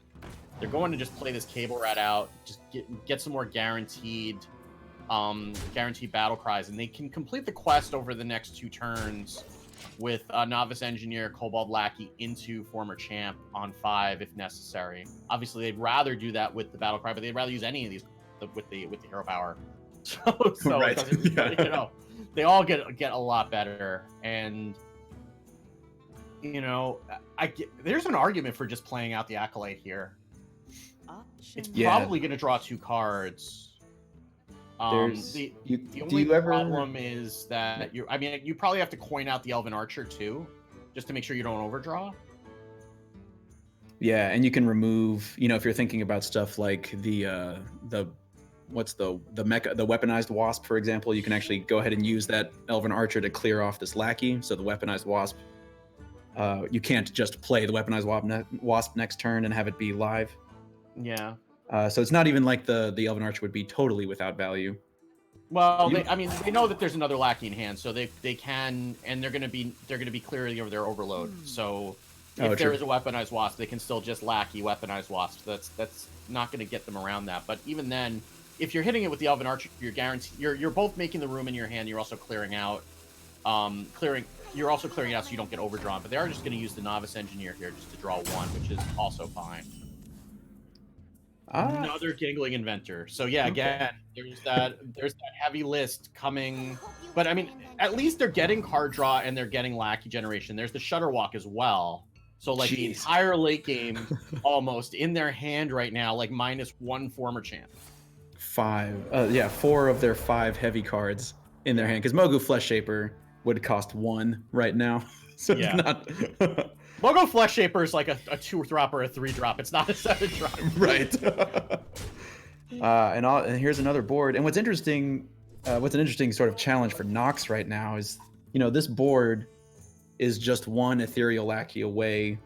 They're going to just play this Cable Rat out, just get some more guaranteed battle cries, and they can complete the quest over the next 2 turns with Novice Engineer, Kobold Lackey into Former Champ on 5 if necessary. Obviously, they'd rather do that with the battle cry, but they'd rather use any of these with the hero power. So Right. They all get a lot better, and there's an argument for just playing out the Acolyte here. It's probably going to draw 2 cards. The only problem is that you probably have to coin out the Elven Archer too, just to make sure you don't overdraw. Yeah, and you can remove, if you're thinking about stuff like the weaponized Wasp, for example, you can actually go ahead and use that Elven Archer to clear off this lackey. So the weaponized Wasp, you can't just play the weaponized Wasp next turn and have it be live. Yeah. So it's not even like the Elven Archer would be totally without value. Well, they know that there's another lackey in hand, so they can, and they're gonna be clearing over their overload. So if there is a weaponized Wasp, they can still just lackey weaponized Wasp. That's not gonna get them around that. But even then, if you're hitting it with the Elven Archer, you're both making the room in your hand. You're also clearing out, You're also clearing out so you don't get overdrawn. But they are just gonna use the Novice Engineer here just to draw 1, which is also fine. Another Giggling Inventor. So yeah, again, there's that heavy list coming. But I mean, at least they're getting card draw and they're getting lackey generation. There's the Shutterwalk as well. So like the entire late game almost in their hand right now, like -1 Former Champ. 4 of their 5 heavy cards in their hand, because Mogu Flesh Shaper would cost 1 right now. So it's not. Mogu Flesh Shaper is like a 2-drop or a 3-drop. It's not a 7-drop. Right. And here's another board. And what's an interesting sort of challenge for Nox right now is, this board is just one ethereal lackey away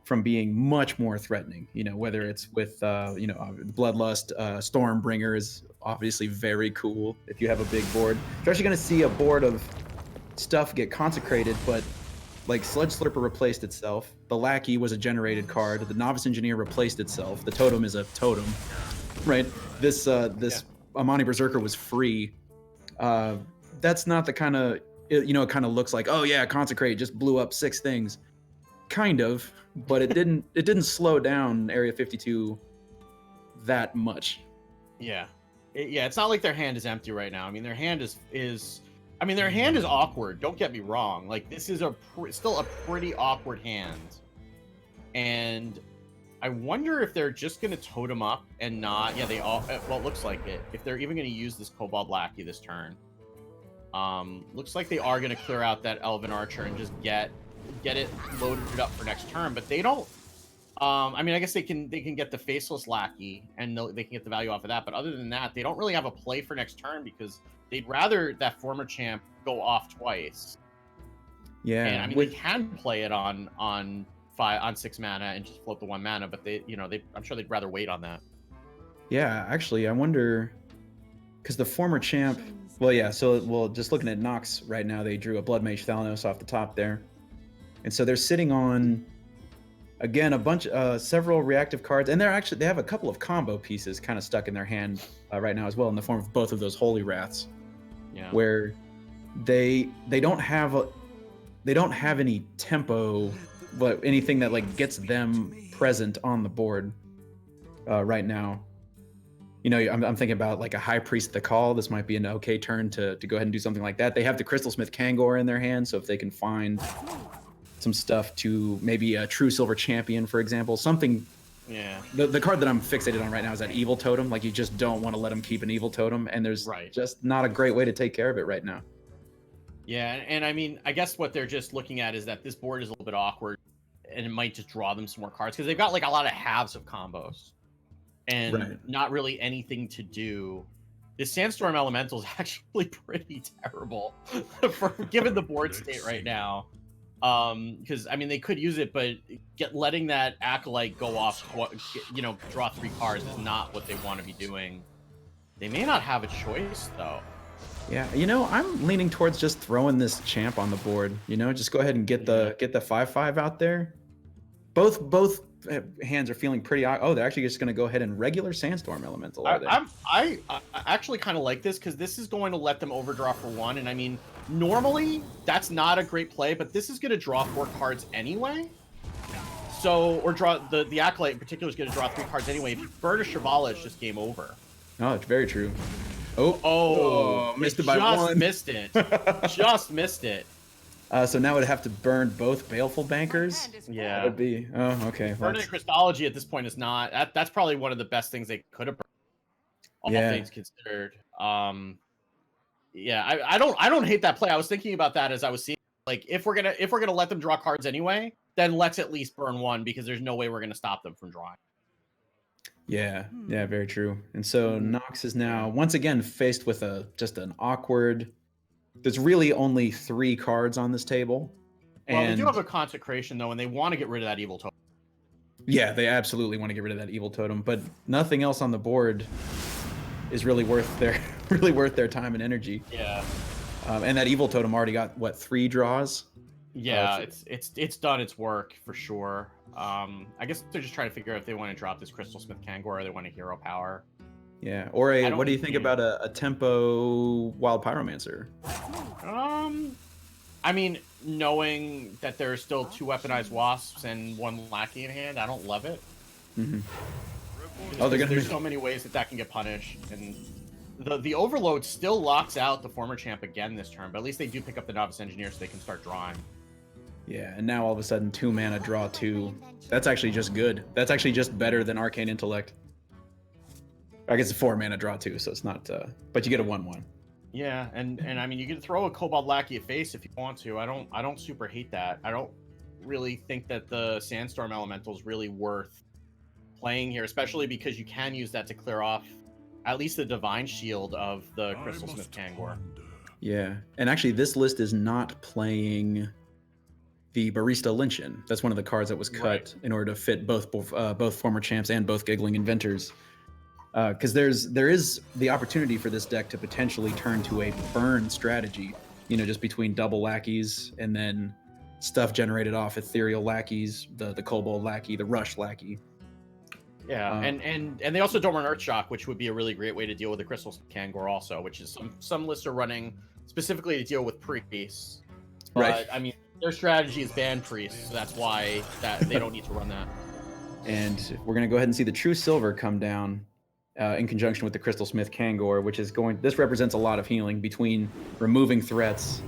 from being much more threatening. You know, whether it's with Bloodlust, Stormbringer is obviously very cool if you have a big board. You're actually going to see a board of stuff get consecrated, but like Sludge Slurper replaced itself. The Lackey was a generated card. The Novice Engineer replaced itself. The Totem is a totem, right? This Amani Berserker was free. That's not the kind of, it kind of looks like, oh yeah, Consecrate just blew up 6 things. Kind of, but it didn't slow down Area 52 that much. Yeah. It's not like their hand is empty right now. I mean, their hand is their hand is awkward. Don't get me wrong. Like, this is still a pretty awkward hand. And I wonder if they're just going to totem up and not... Yeah, well, it looks like it. If they're even going to use this Kobold Lackey this turn. Looks like they are going to clear out that Elven Archer and just get it loaded up for next turn. But they don't... I guess they can get the Faceless Lackey, and they can get the value off of that. But other than that, they don't really have a play for next turn because... They'd rather that former champ go off twice. Yeah, and they can play it on 6 mana and just float the 1 mana, but I'm sure they'd rather wait on that. Yeah, actually, I wonder, because the former champ. Well, yeah. So, just looking at Nox right now, they drew a Blood Mage Thalanos off the top there, and so they're sitting on, again, several reactive cards, and they have a couple of combo pieces kind of stuck in their hand right now as well, in the form of both of those Holy Wraths. Yeah. Where they don't have any tempo, but anything that like gets them present on the board right now. I'm thinking about like a High Priest of the Call. This might be an okay turn to go ahead and do something like that. They have the Crystalsmith Kangor in their hand, so if they can find some stuff to maybe a True Silver Champion, for example, something. Yeah. The card that I'm fixated on right now is that Evil Totem. Like, you just don't want to let them keep an Evil Totem, and there's just not a great way to take care of it right now. Yeah, and I guess what they're just looking at is that this board is a little bit awkward, and it might just draw them some more cards because they've got like a lot of halves of combos, and not really anything to do. This Sandstorm Elemental is actually pretty terrible given the board state right now. Because they could use it, but letting that Acolyte go off, draw 3 cards is not what they want to be doing. They may not have a choice though. Yeah, I'm leaning towards just throwing this champ on the board. Just go ahead and get the 5/5 out there. Both hands are feeling pretty. Oh, they're actually just going to go ahead and regular Sandstorm Elemental. I actually kind of like this because this is going to let them overdraw for 1, and normally that's not a great play, but this is going to draw 4 cards anyway. Or draw the Acolyte in particular is going to draw 3 cards anyway. If you burn a Shivala, it's just game over. Oh, it's very true. Missed it by 1. Missed it. Just missed it. So now it'd have to burn both Baleful Bankers. Yeah. That would be. Oh, okay. Burning Crystology at this point is not. That's probably one of the best things they could have burned. All things considered. Yeah, I don't hate that play. I was thinking about that as I was seeing, like, if we're gonna let them draw cards anyway, then let's at least burn 1 because there's no way we're gonna stop them from drawing. Yeah, very true. And so Nox is now once again faced with just an awkward. There's really only 3 cards on this table. Well, they do have a Consecration though, and they want to get rid of that Evil Totem. Yeah, they absolutely want to get rid of that Evil Totem, but nothing else on the board is really worth their time and energy. Yeah. And that Evil Totem already got 3 draws. Yeah, it's done its work for sure. I guess they're just trying to figure out if they want to drop this Crystalsmith Kangor or they want a Hero Power. Yeah, or what do you think about a tempo Wild Pyromancer? Knowing that there are still 2 Weaponized Wasps and 1 Lackey in hand, I don't love it. Mm-hmm. There's so many ways that can get punished, and the Overload still locks out the former champ again this turn, but at least they do pick up the Novice Engineer so they can start drawing. Yeah, and now all of a sudden 2 mana draw 2. That's actually just good. That's actually just better than Arcane Intellect. I guess it's 4 mana draw 2, so it's not. But you get a 1/1. Yeah, and you can throw a Kobold Lackey at face if you want to. I don't super hate that. I don't really think that the Sandstorm Elemental is really worth playing here, especially because you can use that to clear off at least the Divine Shield of the Crystalsmith Kangor. Yeah, and actually this list is not playing the Barista Lynchen. That's one of the cards that was cut in order to fit both former champs and both Giggling Inventors. Because there is the opportunity for this deck to potentially turn to a burn strategy, just between double lackeys and then stuff generated off ethereal lackeys, the kobold lackey, the rush lackey. Yeah, and they also don't run Earthshock, which would be a really great way to deal with the Crystal Kangor also, which is some lists are running specifically to deal with priests. But Right. I mean, their strategy is ban priests, so that's why they don't need to run that. And we're gonna go ahead and see the True Silver come down in conjunction with the Crystal Smith Kangor, which is this represents a lot of healing between removing threats,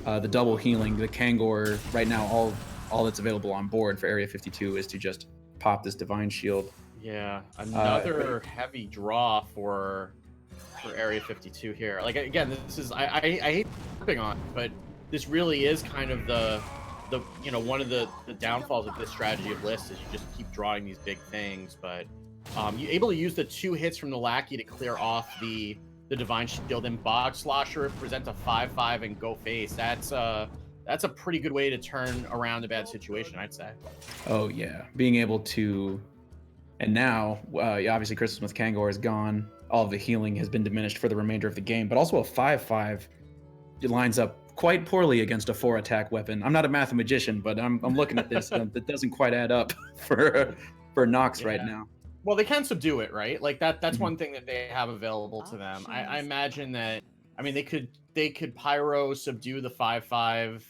the double healing. The Kangor right now, all that's available on board for Area 52 is to just pop this Divine Shield. Yeah, another heavy draw for Area 52 here. Like again, this is I hate harping on, but this really is kind of the one of the downfalls of this strategy of lists is you just keep drawing these big things, but you're able to use the 2 hits from the lackey to clear off the Divine Shield, and Bog Slosher present a 5/5 and go face. That's a pretty good way to turn around a bad situation, I'd say. Oh yeah, being able to, and now obviously Crystal Smith Kangor is gone. All of the healing has been diminished for the remainder of the game, but also a 5/5 lines up quite poorly against a 4 attack weapon. I'm not a mathematician, but I'm looking at this. That doesn't quite add up for Nox right now. Well, they can subdue it, right? Like that's one thing that they have available to them. I imagine that. I mean, they could pyro subdue the 5/5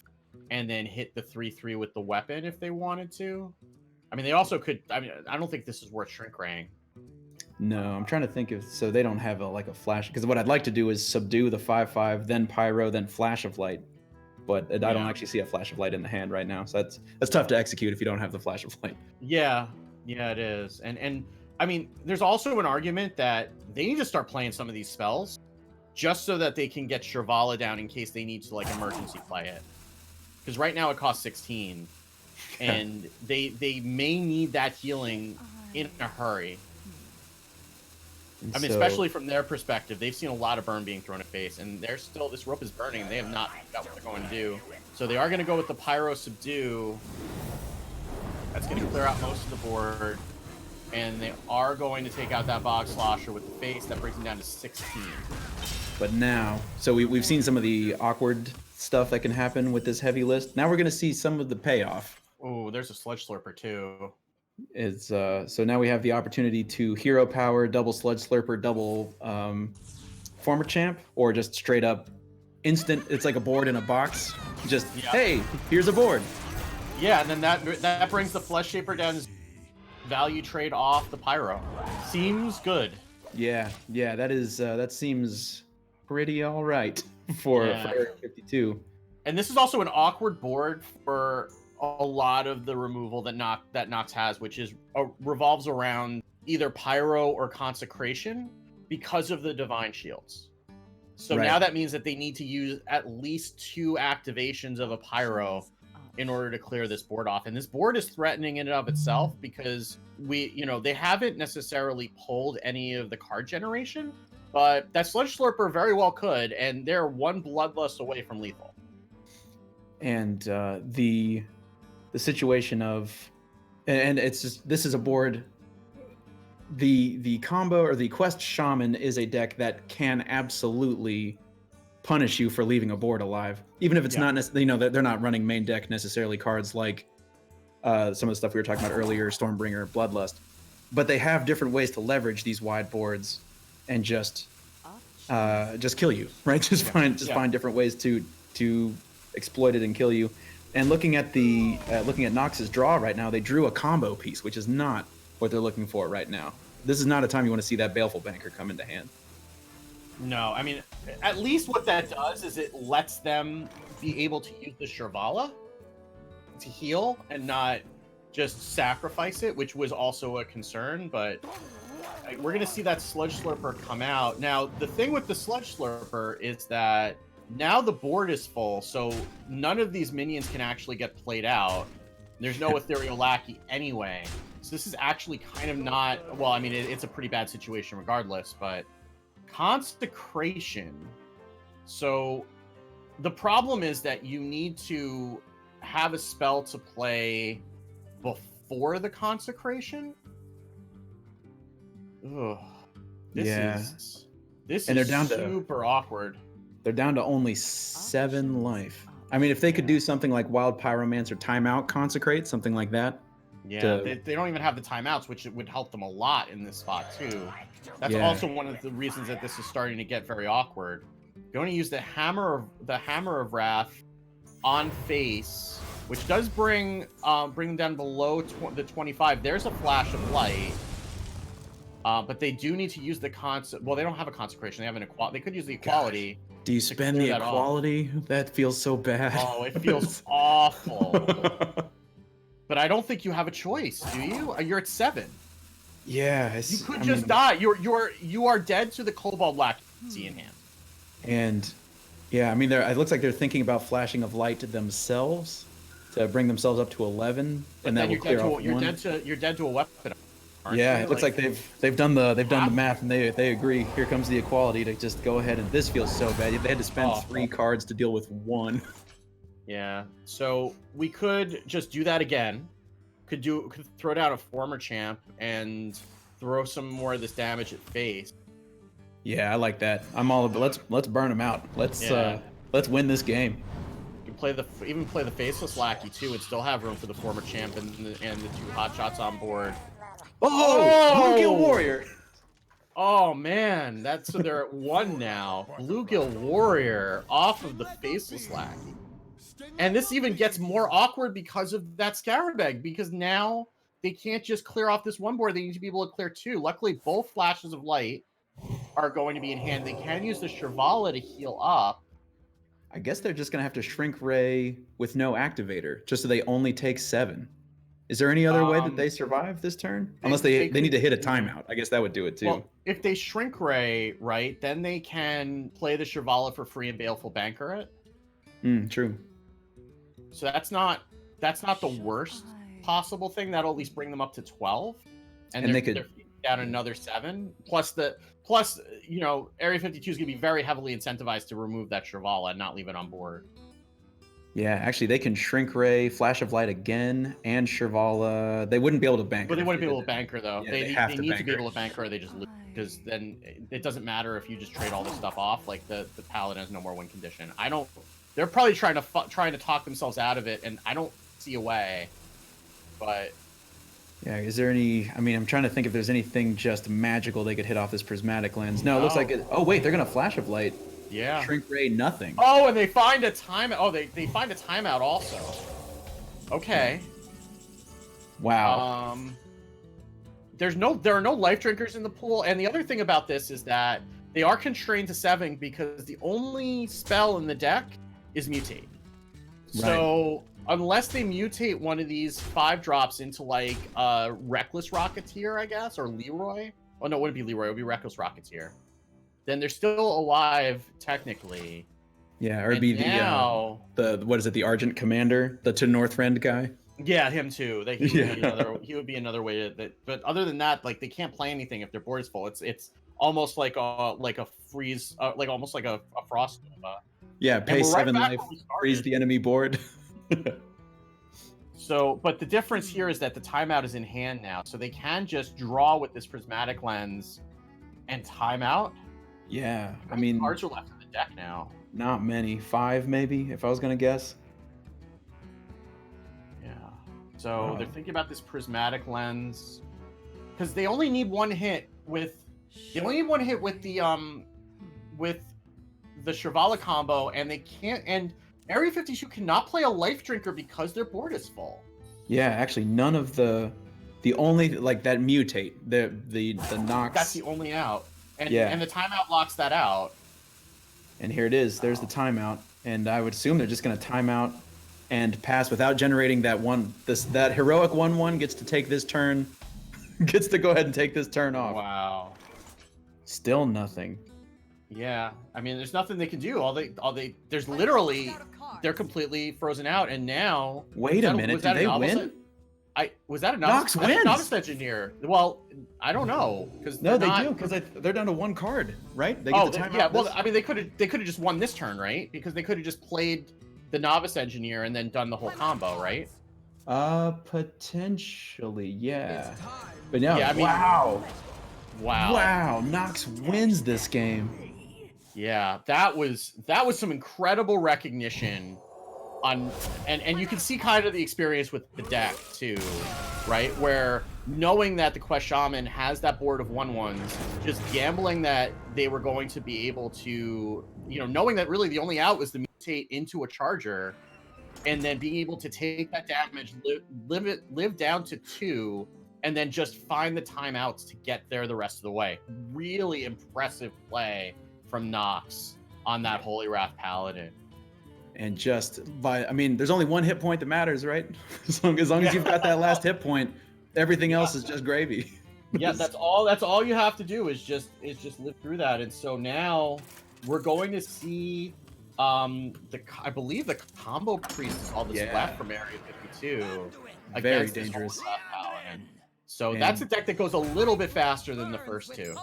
and then hit the 3/3 with the weapon if they wanted to. I mean, they also could. I mean, I don't think this is worth shrink raying. No, I'm trying to think so they don't have a flash, because what I'd like to do is subdue the 5/5, then pyro, then flash of light. But I don't actually see a flash of light in the hand right now, so that's tough to execute if you don't have the flash of light. Yeah, it is. And I mean, there's also an argument that they need to start playing some of these spells just so that they can get Shrivala down in case they need to emergency play it. Because right now it costs 16, and they may need that healing in a hurry. I mean, especially from their perspective, they've seen a lot of burn being thrown at face, and they're still, this rope is burning, and they have not got what they're going to do. So they are going to go with the Pyro Subdue. That's going to clear out most of the board, and they are going to take out that Bog Slosher with the face. That brings them down to 16. But now, so we've seen some of the awkward stuff that can happen with this heavy list. Now we're going to see some of the payoff. Oh, there's a Sludge Slurper too. So now we have the opportunity to hero power, double Sludge Slurper, double former champ, or just straight up instant. It's like a board in a box. Just hey, here's a board. Yeah, and then that brings the Flesh Shaper down as value trade off the Pyro. Seems good. Yeah, that seems pretty all right for Area 52. And this is also an awkward board for a lot of the removal that Nox has, which is revolves around either Pyro or Consecration because of the Divine Shields. So now that means that they need to use at least 2 activations of a Pyro in order to clear this board off. And this board is threatening in and of itself because they haven't necessarily pulled any of the card generation, but that Sludge Slurper very well could, and they're 1 Bloodlust away from lethal. And the situation of, and it's just, this is a board, the combo or the Quest Shaman is a deck that can absolutely punish you for leaving a board alive, even if it's not necessarily, they're not running main deck necessarily cards like some of the stuff we were talking about earlier, Stormbringer, Bloodlust, but they have different ways to leverage these wide boards and just kill you, right? Find different ways to exploit it and kill you. And looking at Nox's draw right now, they drew a combo piece, which is not what they're looking for right now. This is not a time you want to see that Baleful Banker come into hand. No, I mean, at least what that does is it lets them be able to use the Shrivala to heal and not just sacrifice it, which was also a concern, but we're going to see that Sludge Slurper come out. Now, the thing with the Sludge Slurper is that now the board is full, so none of these minions can actually get played out. There's no Ethereal Lackey anyway. So this is actually kind of not... Well, I mean, it's a pretty bad situation regardless, but... Consecration. So the problem is that you need to have a spell to play before the consecration. Ugh. This And they're is down to- super awkward. They're down to only 7 life. I mean, if they could do something like Wild Pyromancer Timeout Consecrate, something like that. Yeah, they don't even have the timeouts, which would help them a lot in this spot too. That's Yeah. also one of the reasons that this is starting to get very awkward. You're going to use the Hammer of Wrath on face, which does bring them down below the 25. There's a Flash of Light. But they do need to use the well, they don't have a consecration. They have an equality. They could use the equality. Do you spend the clear that off. equality? That feels so bad. Oh, it feels awful. But I don't think you have a choice, do you? You're at 7. Yeah, You could just die. You are dead to the Cobalt Lackey in hand. And yeah, I mean, it looks like they're thinking about flashing of light to themselves to bring themselves up to 11, But and that then will clear off you're one. dead to a weapon. Aren't Yeah, you? it looks like they've done the math, and they agree. Here comes the equality to just go ahead, and this feels so bad. They had to spend 3 cards to deal with 1. Yeah. So we could just do that again. Could throw down a former champ and throw some more of this damage at face. Yeah, I like that. I'm all about let's burn them out. Let's win this game. You can even play the faceless lackey too, and still have room for the former champ and the 2 hot shots on board. Oh, Bluegill Warrior. Oh man, so they're at 1 now. Bluegill Warrior off of the faceless lackey. And this even gets more awkward because of that Scarab Egg, because now they can't just clear off this one board, they need to be able to clear 2. Luckily, both flashes of light are going to be in hand. They can use the Shrivala to heal up. I guess they're just gonna have to Shrink Ray with no activator, just so they only take 7. Is there any other way that they survive this turn? Unless they need to hit a timeout. I guess that would do it too. Well, if they Shrink Ray, right, then they can play the Shrivala for free and Baleful Banker it. True. So that's not the worst possible thing. That'll at least bring them up to 12, and they could they're down another 7. Plus, Area 52 is going to be very heavily incentivized to remove that Shrivala and not leave it on board. Yeah, actually, they can Shrink Ray, Flash of Light again, and Shrivala. They wouldn't be able to bank. But they wouldn't be able to bank her though. Yeah, they need to be her. able to bank her, or they just lose. Because then it doesn't matter if you just trade all this stuff off. Like the Paladin has no more win condition. They're probably trying to talk themselves out of it, and I don't see a way. But yeah, is there any? I mean, I'm trying to think if there's anything just magical they could hit off this prismatic lens. No, it looks like it. Oh wait, they're gonna Flash of Light. Yeah. Shrink Ray, nothing. Oh, and they find a timeout. Oh, they find a timeout also. Okay. Wow. There are no life drinkers in the pool, and the other thing about this is that they are constrained to 7 because the only spell in the deck is mutate. So unless they mutate one of these 5 drops into like Reckless Rocketeer, I guess, or Leroy. Oh no, it wouldn't be Leroy. It would be Reckless Rocketeer. Then they're still alive technically. Yeah, or it'd be the what is it? The Argent Commander, the to Northrend guy. Yeah, him too. He would be another way to. But other than that, like they can't play anything if their board is full. It's almost like a freeze, like almost like a frost nova. Yeah, pay 7 back life, where we started. freeze the enemy board. So, but the difference here is that the timeout is in hand now, so they can just draw with this prismatic lens and timeout. Yeah, How many cards are left in the deck now? Not many. 5 maybe, if I was gonna guess. Yeah. So they're thinking about this prismatic lens because they only need one hit with the Shrivala combo, and they can't. And Area 52 cannot play a life drinker because their board is full. Yeah, actually, none of the only like that mutate the Nox. That's the only out. And the timeout locks that out. And here it is. There's the timeout, and I would assume they're just going to timeout and pass without generating that one. That heroic 1/1 gets to take this turn, gets to go ahead and take this turn off. Wow. Still nothing. Yeah, I mean, there's nothing they can do. There's literally, they're completely frozen out, and now. Wait a minute, did they win? Was that a Nox wins. Novice Engineer? Well, I don't know because they do because they're down to 1 card, right? They get the timeout. Yeah. Well, I mean, they could have just won this turn, right? Because they could have just played the novice engineer and then done the whole combo, right? Potentially, yeah. But no, Yeah, I mean- wow. Wow. Wow, Nox wins this game. Yeah, that was some incredible recognition on, and you can see kind of the experience with the deck too, right? Where knowing that the Quest Shaman has that board of 1/1s, just gambling that they were going to be able to, knowing that really the only out was to mutate into a charger, and then being able to take that damage, live down to 2, and then just find the timeouts to get there the rest of the way. Really impressive play from Nox on that Holy Wrath Paladin. And just there's only one hit point that matters, right? As long as you've got that last hit point, everything else is just gravy. Yeah, that's all you have to do is just live through that. And so now we're going to see I believe the combo priest is all that's left from Area 52. Very dangerous. So that's a deck that goes a little bit faster than the first two.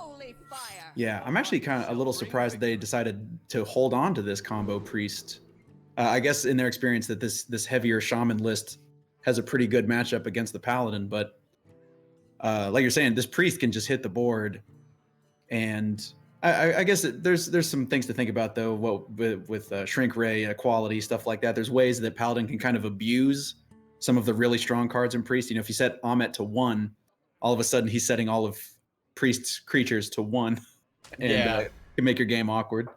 Yeah, I'm actually kind of a little surprised that they decided to hold on to this combo priest. I guess in their experience that this heavier shaman list has a pretty good matchup against the paladin, but like you're saying, this priest can just hit the board, and I guess there's some things to think about though. With shrink ray quality stuff like that, there's ways that paladin can kind of abuse some of the really strong cards in priest. If you set Amet to 1, all of a sudden he's setting all of priest's creatures to 1, and can make your game awkward.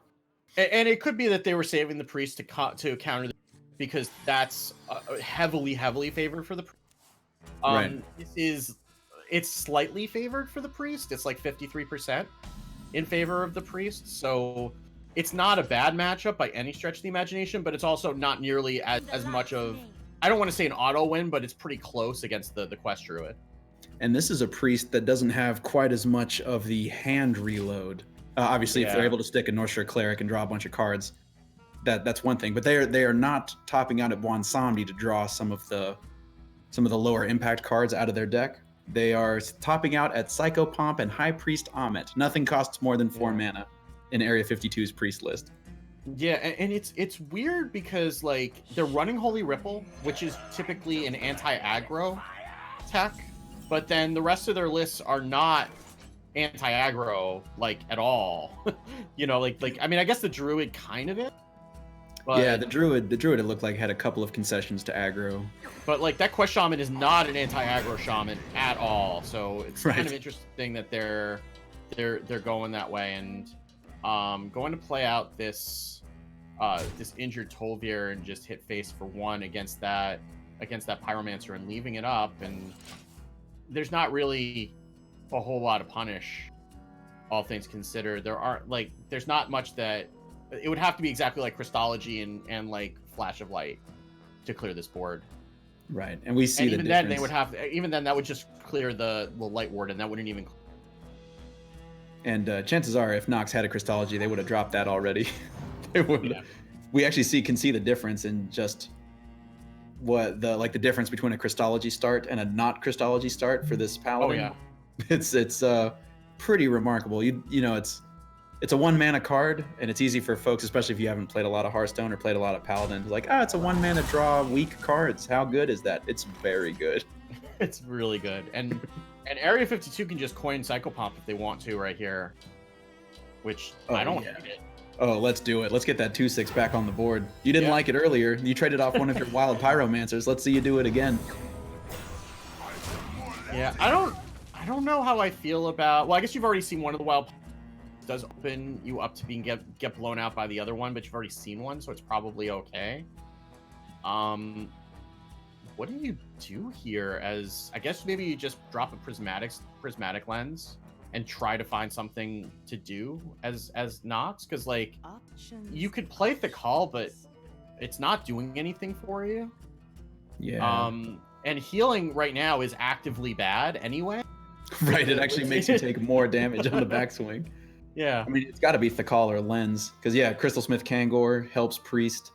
And it could be that they were saving the priest to counter because that's heavily favored for the priest. Right. It's slightly favored for the priest. It's like 53% in favor of the priest. So it's not a bad matchup by any stretch of the imagination, but it's also not nearly as much of, I don't want to say an auto win, but it's pretty close against the Quest Druid. And this is a priest that doesn't have quite as much of the hand reload. Obviously, if they're able to stick a North Shore Cleric and draw a bunch of cards, that's one thing. But they are not topping out at Bwansamdi to draw some of the lower impact cards out of their deck. They are topping out at Psychopomp and High Priest Amet. Nothing costs more than 4 mana in Area 52's priest list. Yeah, and it's weird because like they're running Holy Ripple, which is typically an anti-aggro tech, but then the rest of their lists are not anti-aggro like at all. I guess the Druid kind of is. But, yeah, the druid it looked like had a couple of concessions to aggro. But like that Quest Shaman is not an anti-aggro shaman at all. So it's kind of interesting that they're going that way, and going to play out this injured Tolvier and just hit face for 1 against that Pyromancer and leaving it up, and there's not really a whole lot of punish, all things considered. There's not much that it would have to be exactly like Christology and like Flash of Light to clear this board. Right, and we see and the even difference. then that would just clear the Light Ward, and that wouldn't even. And chances are, if Nox had a Christology, they would have dropped that already. They would. Yeah. We actually can see the difference in just what the difference between a Christology start and a not Christology start for this paladin. Oh yeah, it's pretty remarkable. It's a 1 mana card, and it's easy for folks, especially if you haven't played a lot of Hearthstone or played a lot of Paladin, like, it's a 1 mana draw, weak cards. How good is that? It's very good. It's really good. And Area 52 can just coin Psychopomp if they want to right here, which I don't hate it. Oh, let's do it. Let's get that 2/6 back on the board. You didn't like it earlier. You traded off one of your wild Pyromancers. Let's see you do it again. Yeah, I don't know how I feel about. Well, I guess you've already seen one of the wild. Does open you up to being get blown out by the other one, but you've already seen one, so it's probably okay. What do you do here? As I guess maybe you just drop a prismatic lens and try to find something to do as Nox, because like you could play the call, but it's not doing anything for you. Yeah. And healing right now is actively bad anyway. Right, it actually makes you take more damage on the backswing. Yeah. I mean, it's got to be Thakal or Lens, because Crystal Smith Kangor helps Priest.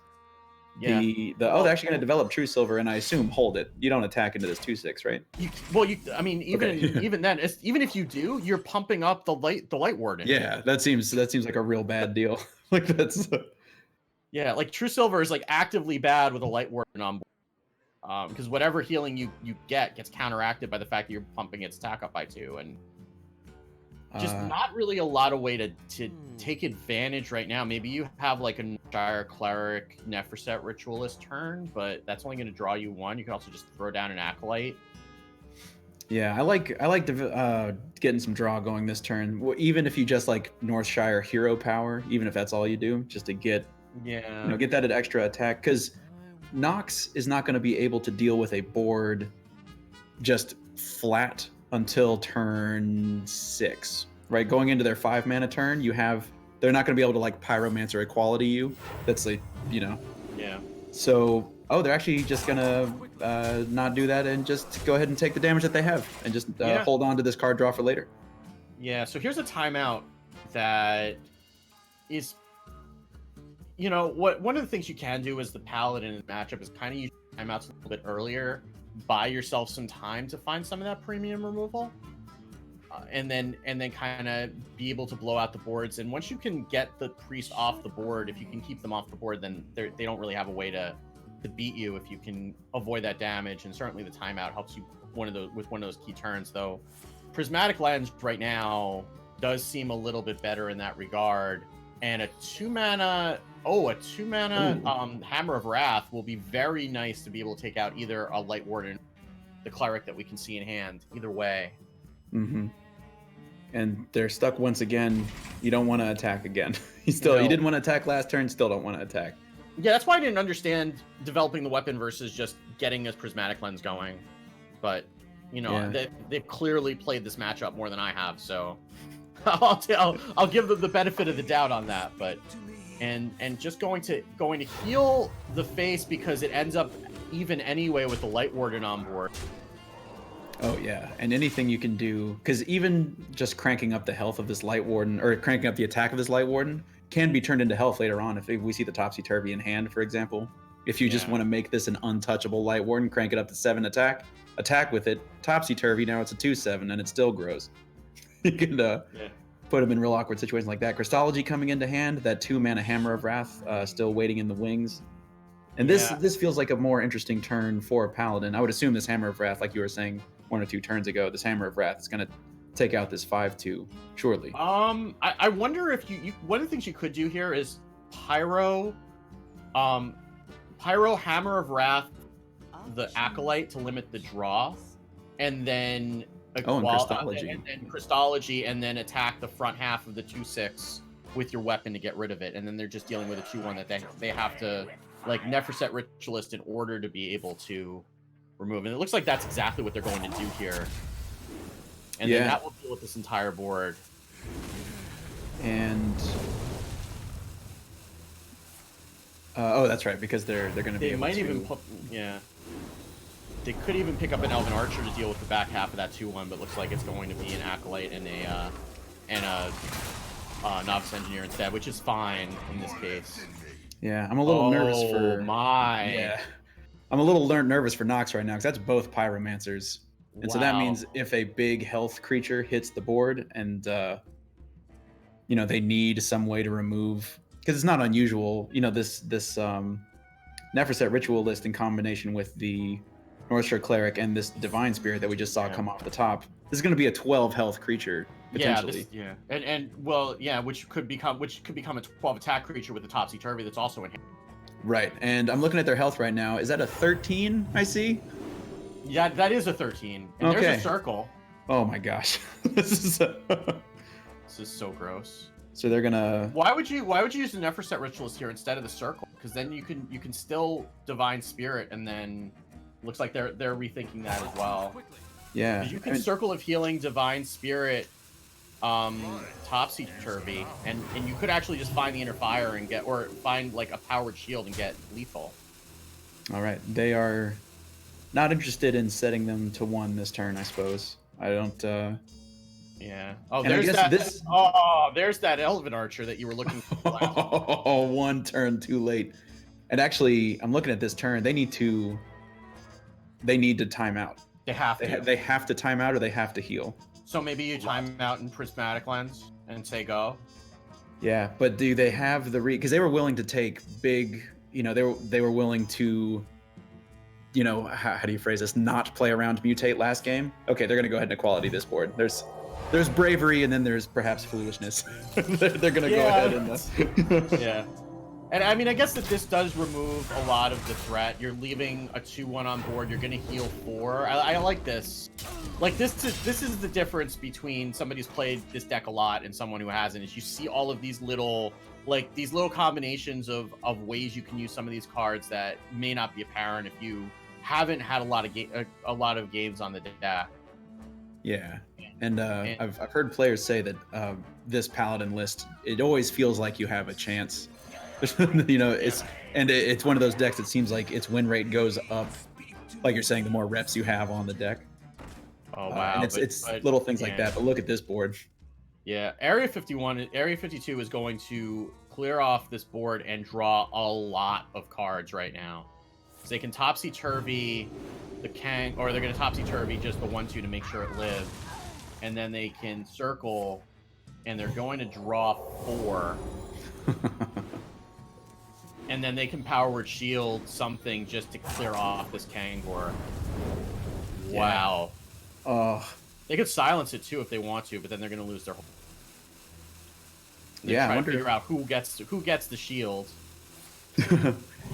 Yeah. They're actually going to develop True Silver, and I assume hold it. You don't attack into this 2/6, right? Even then, even if you do, you're pumping up the light warden. Yeah, that seems like a real bad deal. Like that's. Yeah, like True Silver is like actively bad with a Light Warden on board. Because whatever healing you get gets counteracted by the fact that you're pumping its attack up by 2, and just not really a lot of way to take advantage right now. Maybe you have like a Shire Cleric Nephroset Ritualist turn, but that's only going to draw you 1. You can also just throw down an Acolyte. Yeah, I like getting some draw going this turn. Even if you just like Northshire Hero Power, even if that's all you do, just to get get that extra attack, because Nox is not going to be able to deal with a board just flat until turn 6, right? Going into their 5 mana turn, they're not going to be able to like Pyromancer Equality you. That's like, Yeah. So, they're actually just going to not do that and just go ahead and take the damage that they have and just hold on to this card draw for later. Yeah, so here's a timeout that is, one of the things you can do as the Paladin in the matchup is kind of use timeouts a little bit earlier, buy yourself some time to find some of that premium removal, and then kind of be able to blow out the boards. And once you can get the priest off the board, if you can keep them off the board, then they don't really have a way to beat you if you can avoid that damage. And certainly the timeout helps you with one of those key turns, though Prismatic Lens right now does seem a little bit better in that regard. And a 2-mana Hammer of Wrath will be very nice to be able to take out either a Light Warden, the Cleric that we can see in hand, either way. Mm-hmm. And they're stuck once again. You don't want to attack again. You didn't want to attack last turn, still don't want to attack. Yeah, that's why I didn't understand developing the weapon versus just getting a Prismatic Lens going. But, they've clearly played this matchup more than I have, so I'll give them the benefit of the doubt on that. But and just going to heal the face because it ends up even anyway with the Light Warden on board. Oh yeah, and anything you can do, because even just cranking up the health of this Light Warden, or cranking up the attack of this Light Warden, can be turned into health later on if we see the Topsy-Turvy in hand, for example. If you just want to make this an untouchable Light Warden, crank it up to 7 attack with it, Topsy-Turvy, now it's a 2/7, and it still grows. You can put him in real awkward situations like that. Crystology coming into hand, that 2-mana Hammer of Wrath still waiting in the wings. And this feels like a more interesting turn for a Paladin. I would assume this Hammer of Wrath, like you were saying 1 or 2 turns ago, this Hammer of Wrath is going to take out this 5/2, surely. I wonder if you one of the things you could do here is Pyro Hammer of Wrath, the Acolyte to limit the draw, and then Crystology. and then Crystology, and then attack the front half of the 2/6 with your weapon to get rid of it, and then they're just dealing with a 2/1 that they have to like Nephroset Ritualist in order to be able to remove. And it looks like that's exactly what they're going to do here. And then that will deal with this entire board. And that's right, because they're going to be able might to... even put they could even pick up an Elven Archer to deal with the back half of that 2/1, but looks like it's going to be an Acolyte and a Novice Engineer instead, which is fine in this case. Yeah, I'm a little nervous for... my. Yeah. I'm a little nervous for Nox right now, because that's both Pyromancers. And so that means if a big health creature hits the board and, they need some way to remove... Because it's not unusual, this Nephroset Ritualist in combination with the Northshire Cleric and this Divine Spirit that we just saw come off the top. This is going to be a 12 health creature, potentially. Which could become a 12 attack creature with the Topsy-Turvy that's also in hand. Right, and I'm looking at their health right now. Is that a 13 I see? Yeah, that is a 13. And there's a circle. Oh my gosh. This is so gross. So they're gonna... Why would you use the Nephroset Ritualist here instead of the circle? Because then you can still Divine Spirit, and then looks like they're rethinking that as well. Yeah. You can Circle of Healing, Divine Spirit, Topsy-Turvy, and you could actually just find the Inner Fire and find like a powered shield and get lethal. All right, they are not interested in setting them to 1 this turn, I suppose. I don't. Yeah. Oh, and there's that Elven Archer that you were looking for. Oh, 1 turn too late. And actually, I'm looking at this turn. They need to time out. They have to. They have to time out, or they have to heal. So maybe you time out in Prismatic Lens and say go. Yeah, but do they have the because they were willing to take big, they were willing to, how do you phrase this? Not play around to mutate last game. Okay, they're gonna go ahead and equality this board. There's bravery and then there's perhaps foolishness. They're gonna go ahead and yeah. And I mean, I guess that this does remove a lot of the threat. You're leaving a 2-1 on board. You're gonna heal 4. I like this. Like this is the difference between somebody who's played this deck a lot and someone who hasn't. Is you see all of these little combinations of ways you can use some of these cards that may not be apparent if you haven't had a lot of games on the deck. Yeah, and I've heard players say that this Paladin list, it always feels like you have a chance. It's one of those decks that seems like its win rate goes up, like you're saying, the more reps you have on the deck. Oh wow! And it's little things like that. But look at this board. Yeah, Area 52 is going to clear off this board and draw a lot of cards right now. So they can topsy-turvy the Kang, or they're going to topsy-turvy just the 1/2 to make sure it lives, and then they can circle, and they're going to draw 4. And then they can Power Word Shield something just to clear off this Kangor. Wow. Oh. They could silence it too if they want to, but then they're going to lose their whole. Yeah, I wonder to figure out who gets the shield.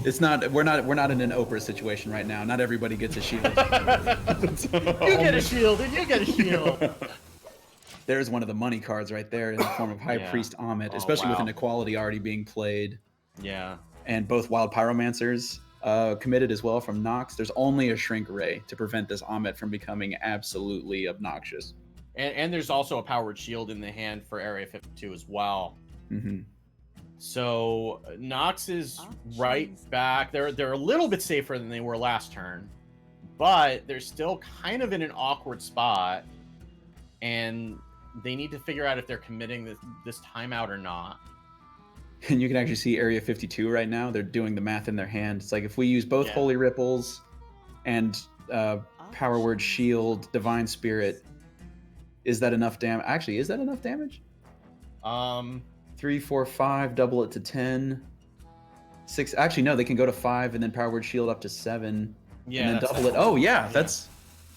It's not. We're not in an Oprah situation right now. Not everybody gets a shield. You get a shield, and you get a shield. There's one of the money cards right there in the form of High Priest Amit, especially with an equality already being played. Yeah. And both Wild Pyromancers committed as well from Nox. There's only a Shrink Ray to prevent this Amit from becoming absolutely obnoxious. And there's also a Powered Shield in the hand for Area 52 as well. Mm-hmm. So Nox is right back. They're a little bit safer than they were last turn, but they're still kind of in an awkward spot, and they need to figure out if they're committing this timeout or not. And you can actually see Area 52 right now. They're doing the math in their hand. It's like if we use both Holy Ripples and Power Word Shield, Divine Spirit, is that enough damage? Actually, is that enough damage? 3, 4, 5, double it to 10. 6. Actually, no, they can go to 5 and then Power Word Shield up to 7. Yeah, and then double it. Oh, yeah, that's.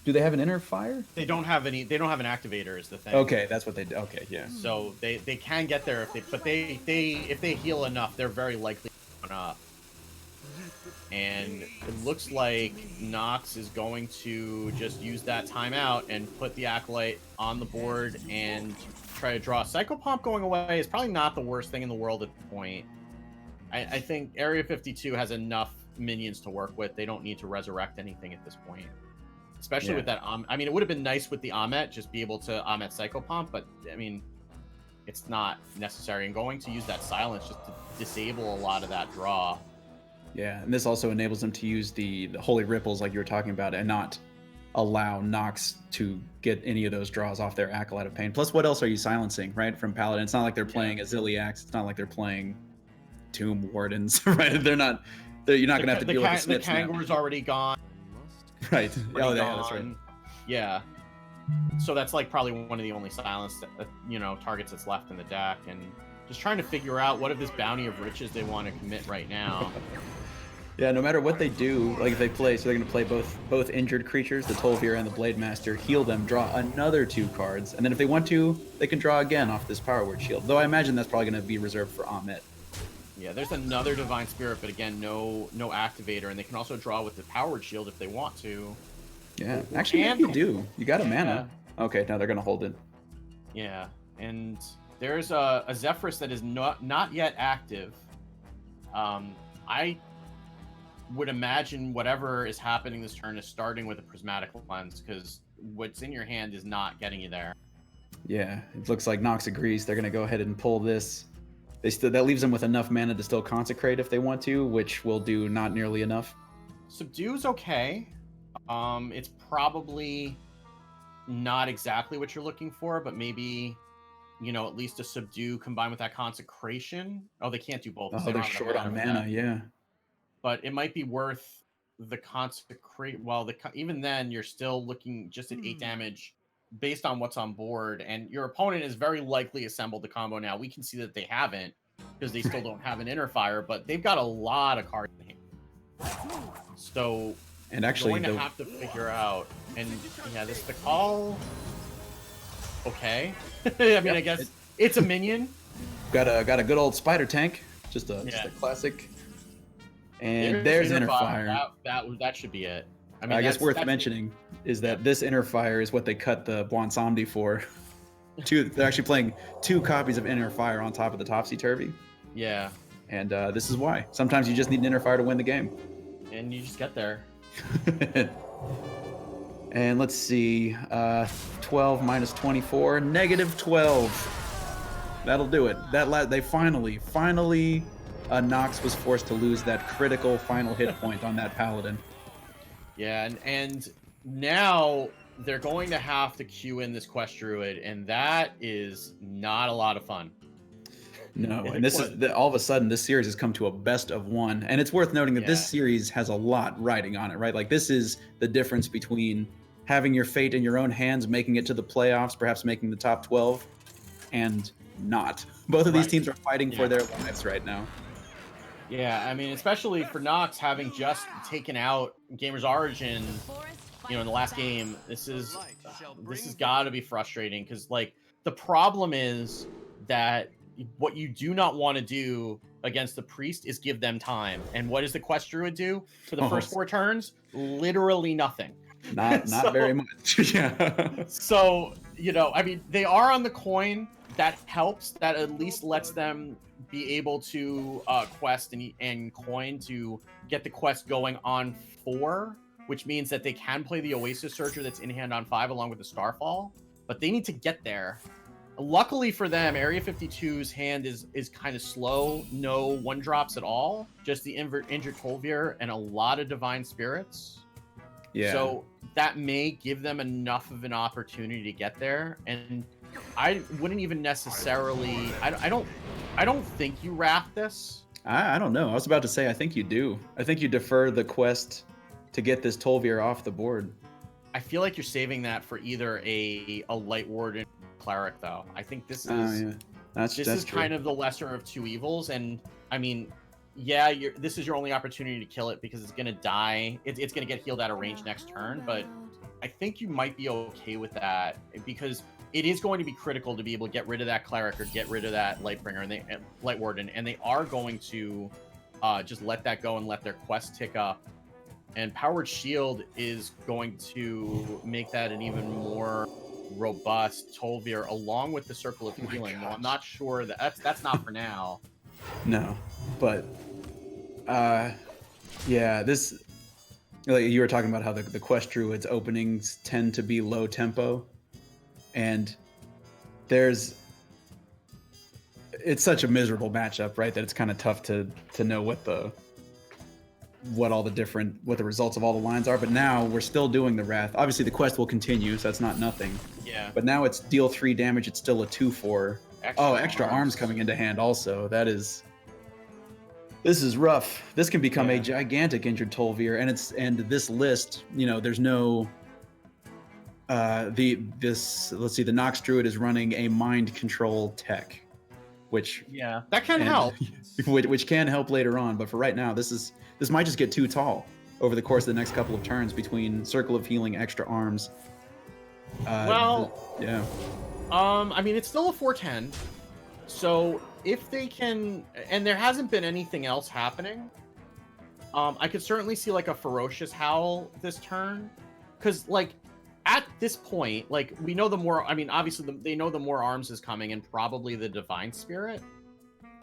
Do they have an inner fire? They don't have any. They don't have an activator. Is the thing. Okay, that's what they do. Okay, yeah. So they can get there if they heal enough, they're very likely to run up. And it looks like Nox is going to just use that timeout and put the Acolyte on the board and try to draw. Psycho Pump going away is probably not the worst thing in the world at this point. I think Area 52 has enough minions to work with. They don't need to resurrect anything at this point. Especially with that, I mean, it would have been nice with the Amet, just be able to Amet Psycho Pump, but, I mean, it's not necessary. And going to use that silence just to disable a lot of that draw. Yeah, and this also enables them to use the Holy Ripples like you were talking about and not allow Nox to get any of those draws off their Acolyte of Pain. Plus, what else are you silencing, right, from Paladin? It's not like they're playing Aziliacs. It's not like they're playing Tomb Wardens, right? You're not going to have to deal with the snips now. The Kangor's already gone. Right. Oh, yeah, that's right. Yeah. So that's like probably one of the only silence, targets that's left in the deck, and just trying to figure out what of this bounty of riches they want to commit right now. Yeah, no matter what they do, like if they play, so they're going to play both injured creatures, the Tolvir and the Blade Master, heal them, draw another 2 cards, and then if they want to, they can draw again off this Power Word Shield. Though I imagine that's probably going to be reserved for Amit. Yeah, there's another Divine Spirit, but again, no activator, and they can also draw with the Power Word Shield if they want to. Yeah, actually, you do. You got a mana. Okay, now they're going to hold it. Yeah, and there's a Zephrys that is not yet active. I would imagine whatever is happening this turn is starting with a Prismatic Lens, because what's in your hand is not getting you there. Yeah, it looks like Nox agrees. They're going to go ahead and pull this. That leaves them with enough mana to still consecrate if they want to, which will do not nearly enough. Subdue's okay. It's probably not exactly what you're looking for, but maybe, at least a subdue combined with that consecration. Oh, they can't do both. Oh, they're short on mana, yeah. But it might be worth the consecrate. Well, even then, you're still looking just at 8 damage based on what's on board, and your opponent has very likely assembled the combo now. We can see that they haven't because they still don't have an inner fire, but they've got a lot of cards in hand. So And actually, going to have to figure out, and yeah, this the call. Okay, I mean, I guess it's a minion. got a good old spider tank, just a classic. And there's inner fire. That should be it. I mean, I guess worth mentioning is that this inner fire is what they cut the Bwansamdi for. They're actually playing 2 copies of inner fire on top of the Topsy Turvy. Yeah. And this is why. Sometimes you just need an inner fire to win the game. And you just get there. And let's see, 12 minus 24, negative 12. That'll do it. They finally, Nox was forced to lose that critical final hit point on that paladin. Yeah, and now they're going to have to queue in this quest druid, and that is not a lot of fun. No, and this is all of a sudden this series has come to a best of 1, and it's worth noting that this series has a lot riding on it, right? Like this is the difference between having your fate in your own hands, making it to the playoffs, perhaps making the top 12, and not. Both of these teams are fighting for their lives right now. Yeah, I mean, especially for Nox having just taken out Gamers Origin, in the last game, this has got to be frustrating because like the problem is that what you do not want to do against the priest is give them time. And what does the quest druid do for the first 4 turns? Literally nothing. Not very much. Yeah. So, I mean, they are on the coin. That helps. That at least lets them be able to quest and coin to get the quest going on 4, which means that they can play the Oasis Searcher that's in hand on 5 along with the Starfall. But they need to get there. Luckily for them, Area 52's hand is kind of slow. No 1-drops at all. Just the injured Tolvir and a lot of Divine Spirits. Yeah. So that may give them enough of an opportunity to get there. And I wouldn't even necessarily. I don't think you wrap this. I don't know. I was about to say I think you do. I think you defer the quest to get this Tolvir off the board. I feel like you're saving that for either a Light Warden Cleric, though. I think this is that's true. Kind of the lesser of 2 evils, and I mean, yeah, this is your only opportunity to kill it because it's gonna die. It's gonna get healed out of range next turn, but I think you might be okay with that because it is going to be critical to be able to get rid of that Cleric or get rid of that Lightbringer and Light Warden, and they are going to just let that go and let their quest tick up. And Powered Shield is going to make that an even more robust Tolvir along with the Circle of Healing. Well, I'm not sure that's not for now. No, but yeah, this, like you were talking about how the quest druids openings tend to be low tempo, and it's such a miserable matchup, right? That it's kind of tough to know what the results of all the lines are. But now we're still doing the Wrath. Obviously the quest will continue, so that's not nothing. Yeah. But now it's deal 3 damage. It's still a 2/4. Extra arms coming into hand also. This is rough. This can become a gigantic injured Tolvir, and this list, there's no let's see, the Nox Druid is running a mind control tech, which that can help. which can help later on, but for right now, this might just get too tall over the course of the next couple of turns between Circle of Healing, extra arms. I mean, it's still a 4/10, so if they can, and there hasn't been anything else happening, I could certainly see like a Ferocious Howl this turn, because like at this point, like we know obviously they know the more arms is coming and probably the Divine Spirit.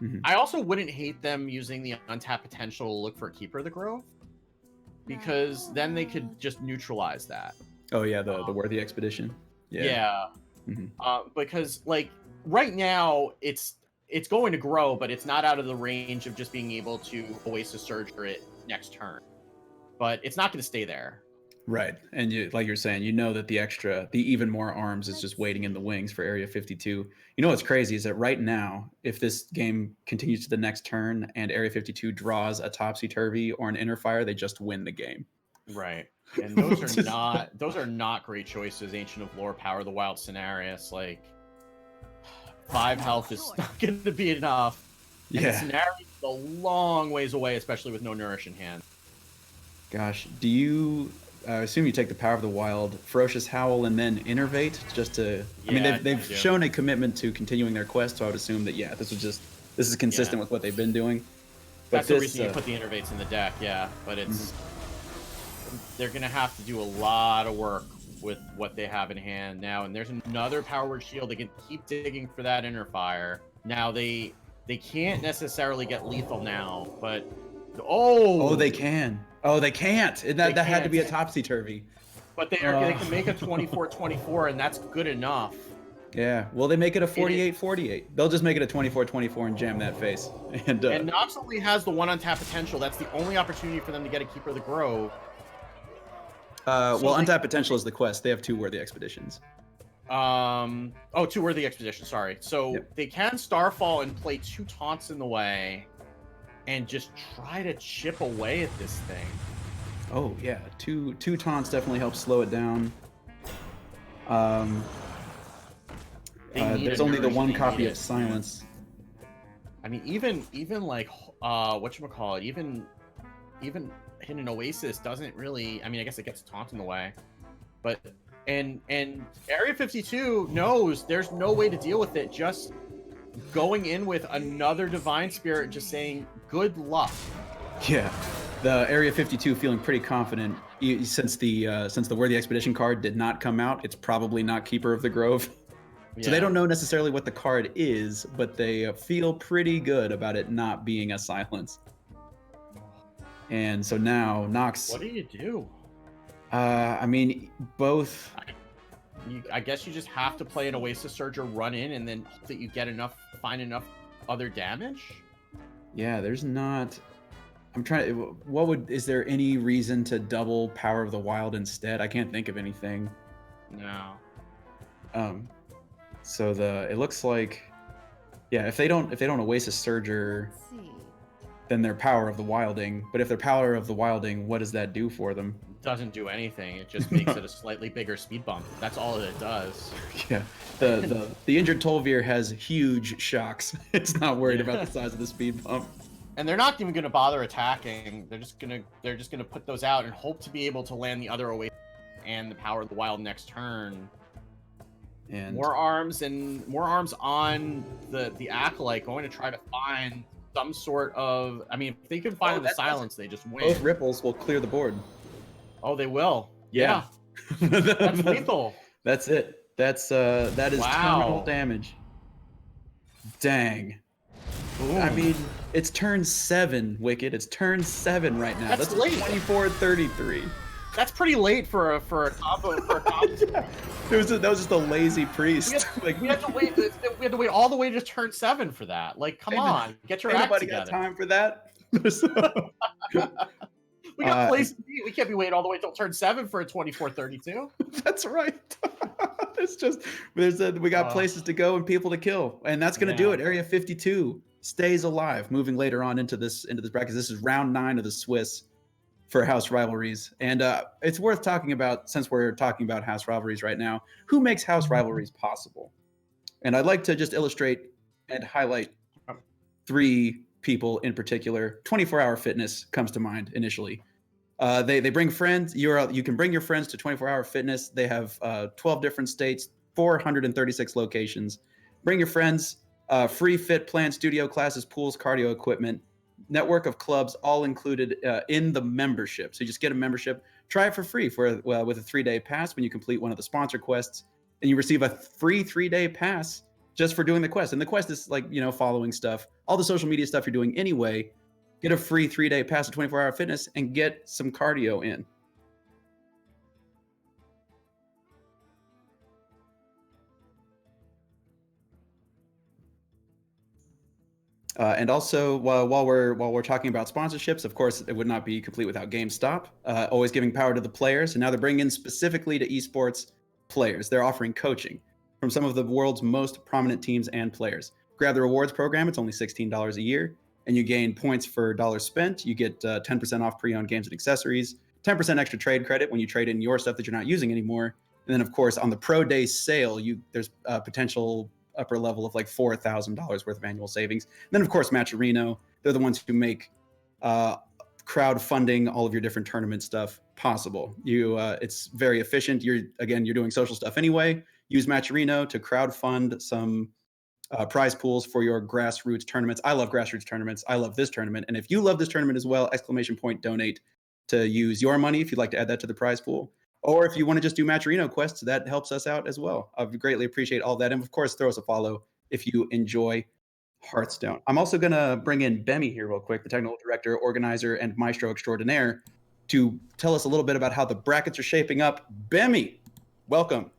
Mm-hmm. I also wouldn't hate them using the untapped potential to look for a Keeper of the Grove, because then they could just neutralize that. Oh yeah, the Worthy Expedition. Yeah. Mm-hmm. Because like right now it's going to grow, but it's not out of the range of just being able to Oasis Surger it next turn. But it's not going to stay there. Right, and like you're saying, that the even more arms is just waiting in the wings for Area 52. What's crazy is that right now, if this game continues to the next turn and Area 52 draws a Topsy-Turvy or an Inner Fire, they just win the game. Right. And those are not great choices. Ancient of Lore, Power of the Wild, Scenarius. Like 5 health is not going to be enough. And the Scenarius is a long ways away, especially with no Nourish in hand. Gosh, do you assume you take the Power of the Wild, Ferocious Howl, and then Innervate just to? I mean, they've shown a commitment to continuing their quest, so I would assume that this is consistent with what they've been doing. But that's the reason you put the Innervates in the deck, but it's they're gonna have to do a lot of work with what they have in hand now. And there's another Power Word Shield. They can keep digging for that Inner Fire. Now they can't necessarily get lethal now, but they can. Oh, they can't. That had to be a topsy-turvy. But they can make a 24-24, and that's good enough. Yeah. Well, they make it a 48-48. They'll just make it a 24-24 and jam that face. And Nox only has the 1 untap potential. That's the only opportunity for them to get a Keeper of the Grove. Untap potential is the quest. They have 2 Worthy Expeditions. 2 Worthy Expeditions, sorry. So they can Starfall and play 2 taunts in the way and just try to chip away at this thing. Oh yeah, two taunts definitely help slow it down. There's only the 1 copy of Silence. I mean, even like whatchamacallit, even Hidden Oasis doesn't really. I mean, I guess it gets a taunt in the way, but and Area 52 knows there's no way to deal with it. Just going in with another Divine Spirit, just saying good luck. Yeah, the Area 52 feeling pretty confident since the Worthy Expedition card did not come out. It's probably not Keeper of the Grove. So they don't know necessarily what the card is, but they feel pretty good about it not being a Silence. And so now Nox. What do you do? I mean, both. I guess you just have to play an Oasis Surge or run in, and then hope that you get find enough other damage. Yeah, there's not. I'm trying. Is there any reason to double Power of the Wild instead? I can't think of anything. No. So it looks like, if they don't Oasis Surger, then they're Power of the Wilding. But if they're Power of the Wilding, what does that do for them? It doesn't do anything. It just makes it a slightly bigger speed bump. That's all that it does. Yeah. The injured Tolvir has huge shocks. It's not worried about the size of the speed bump. And they're not even going to bother attacking. They're just gonna put those out and hope to be able to land the other Oasis and the Power of the Wild next turn. And more arms on the Acolyte, going to try to find some sort of. I mean, if they can find the Silence, they just win. Both ripples will clear the board. Oh, they will. Yeah. That's lethal. That's it. That is terminal damage. Dang. Ooh. I mean, it's turn 7, Wicked. It's turn 7 right now. That's late. 24-33. That's pretty late for a combo. That was just a lazy priest. We had to wait all the way to turn 7 for that. Like, come on, get your act together. Got time for that? We got places to be. We can't be waiting all the way till turn 7 for a 24-32. That's right. It's just we got places to go and people to kill, and that's gonna do it. Area 52 stays alive, moving later on into this bracket. This is round 9 of the Swiss for House Rivalries, and it's worth talking about, since we're talking about House Rivalries right now, who makes House Rivalries possible. And I'd like to just illustrate and highlight 3 people in particular. 24-Hour Fitness comes to mind initially. They bring friends. You can bring your friends to 24-Hour Fitness. They have 12 different states, 436 locations. Bring your friends. Free fit plan, studio classes, pools, cardio equipment, network of clubs, all included in the membership. So you just get a membership. Try it for free with a 3-day pass when you complete one of the sponsor quests, and you receive a free 3-day pass just for doing the quest. And the quest is like, following stuff, all the social media stuff you're doing anyway. Get a free 3-day pass to 24-Hour Fitness and get some cardio in. And also, while we're talking about sponsorships, of course, it would not be complete without GameStop. Always giving power to the players, and now they're bringing in specifically to esports players. They're offering coaching from some of the world's most prominent teams and players. Grab the rewards program. It's only $16 a year, and you gain points for dollars spent. You get 10% off pre-owned games and accessories, 10% extra trade credit when you trade in your stuff that you're not using anymore. And then, of course, on the Pro Day sale, there's a potential upper level of like $4,000 worth of annual savings. And then, of course, Matcherino. They're the ones who make crowdfunding all of your different tournament stuff possible. It's very efficient. You're doing social stuff anyway. Use Matcherino to crowdfund some prize pools for your grassroots tournaments. I love grassroots tournaments. I love this tournament. And if you love this tournament as well, ! Donate to use your money if you'd like to add that to the prize pool. Or if you want to just do Matcherino quests, that helps us out as well. I would greatly appreciate all that. And of course, throw us a follow if you enjoy Hearthstone. I'm also going to bring in Bemi here real quick, the technical director, organizer, and maestro extraordinaire, to tell us a little bit about how the brackets are shaping up. Bemi, welcome.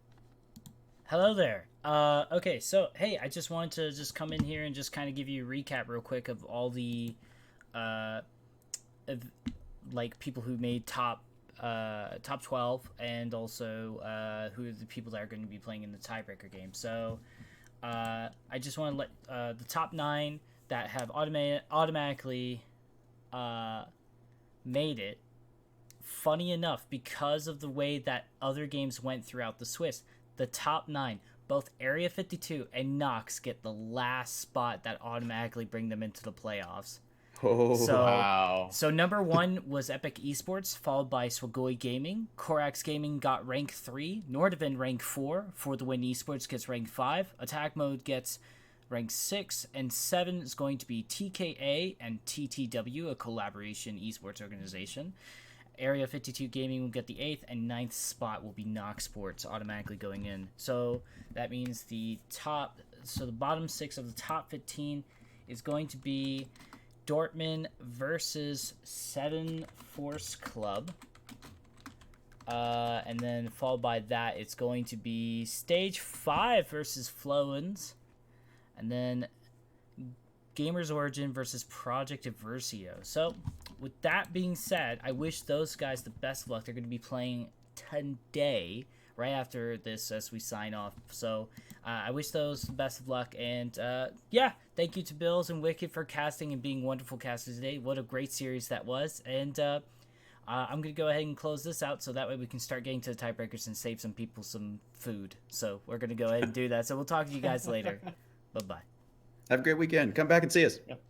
Hello there. Okay, so hey, I just wanted to just come in here and just kind of give you a recap real quick of all the like people who made top 12, and also who are the people that are going to be playing in the tiebreaker game. So I just want to let the top 9 that have automatically made it. Funny enough, because of the way that other games went throughout the Swiss, the top 9, both Area 52 and Nox, get the last spot that automatically bring them into the playoffs. Oh, wow. So number 1 was Epic Esports, followed by Swagoi Gaming. Corax Gaming got rank 3. Nordavind rank 4. For the Win Esports gets rank 5. Attack Mode gets rank 6. And 7 is going to be TKA and TTW, a collaboration esports organization. Area 52 Gaming will get the 8th, and 9th spot will be Nox Sports automatically going in. So that means the bottom 6 of the top 15 is going to be Dortmund versus 7 Force Club. And then followed by that, it's going to be Stage 5 versus Flowens. And then Gamers Origin versus Project Aversio. So, with that being said, I wish those guys the best of luck. They're going to be playing today, right after this, as we sign off. So, I wish those the best of luck. And, yeah, thank you to Bills and Wicked for casting and being wonderful casters today. What a great series that was. And, I'm going to go ahead and close this out so that way we can start getting to the tiebreakers and save some people some food. So, we're going to go ahead and do that. So, we'll talk to you guys later. Bye-bye. Have a great weekend. Come back and see us. Yep.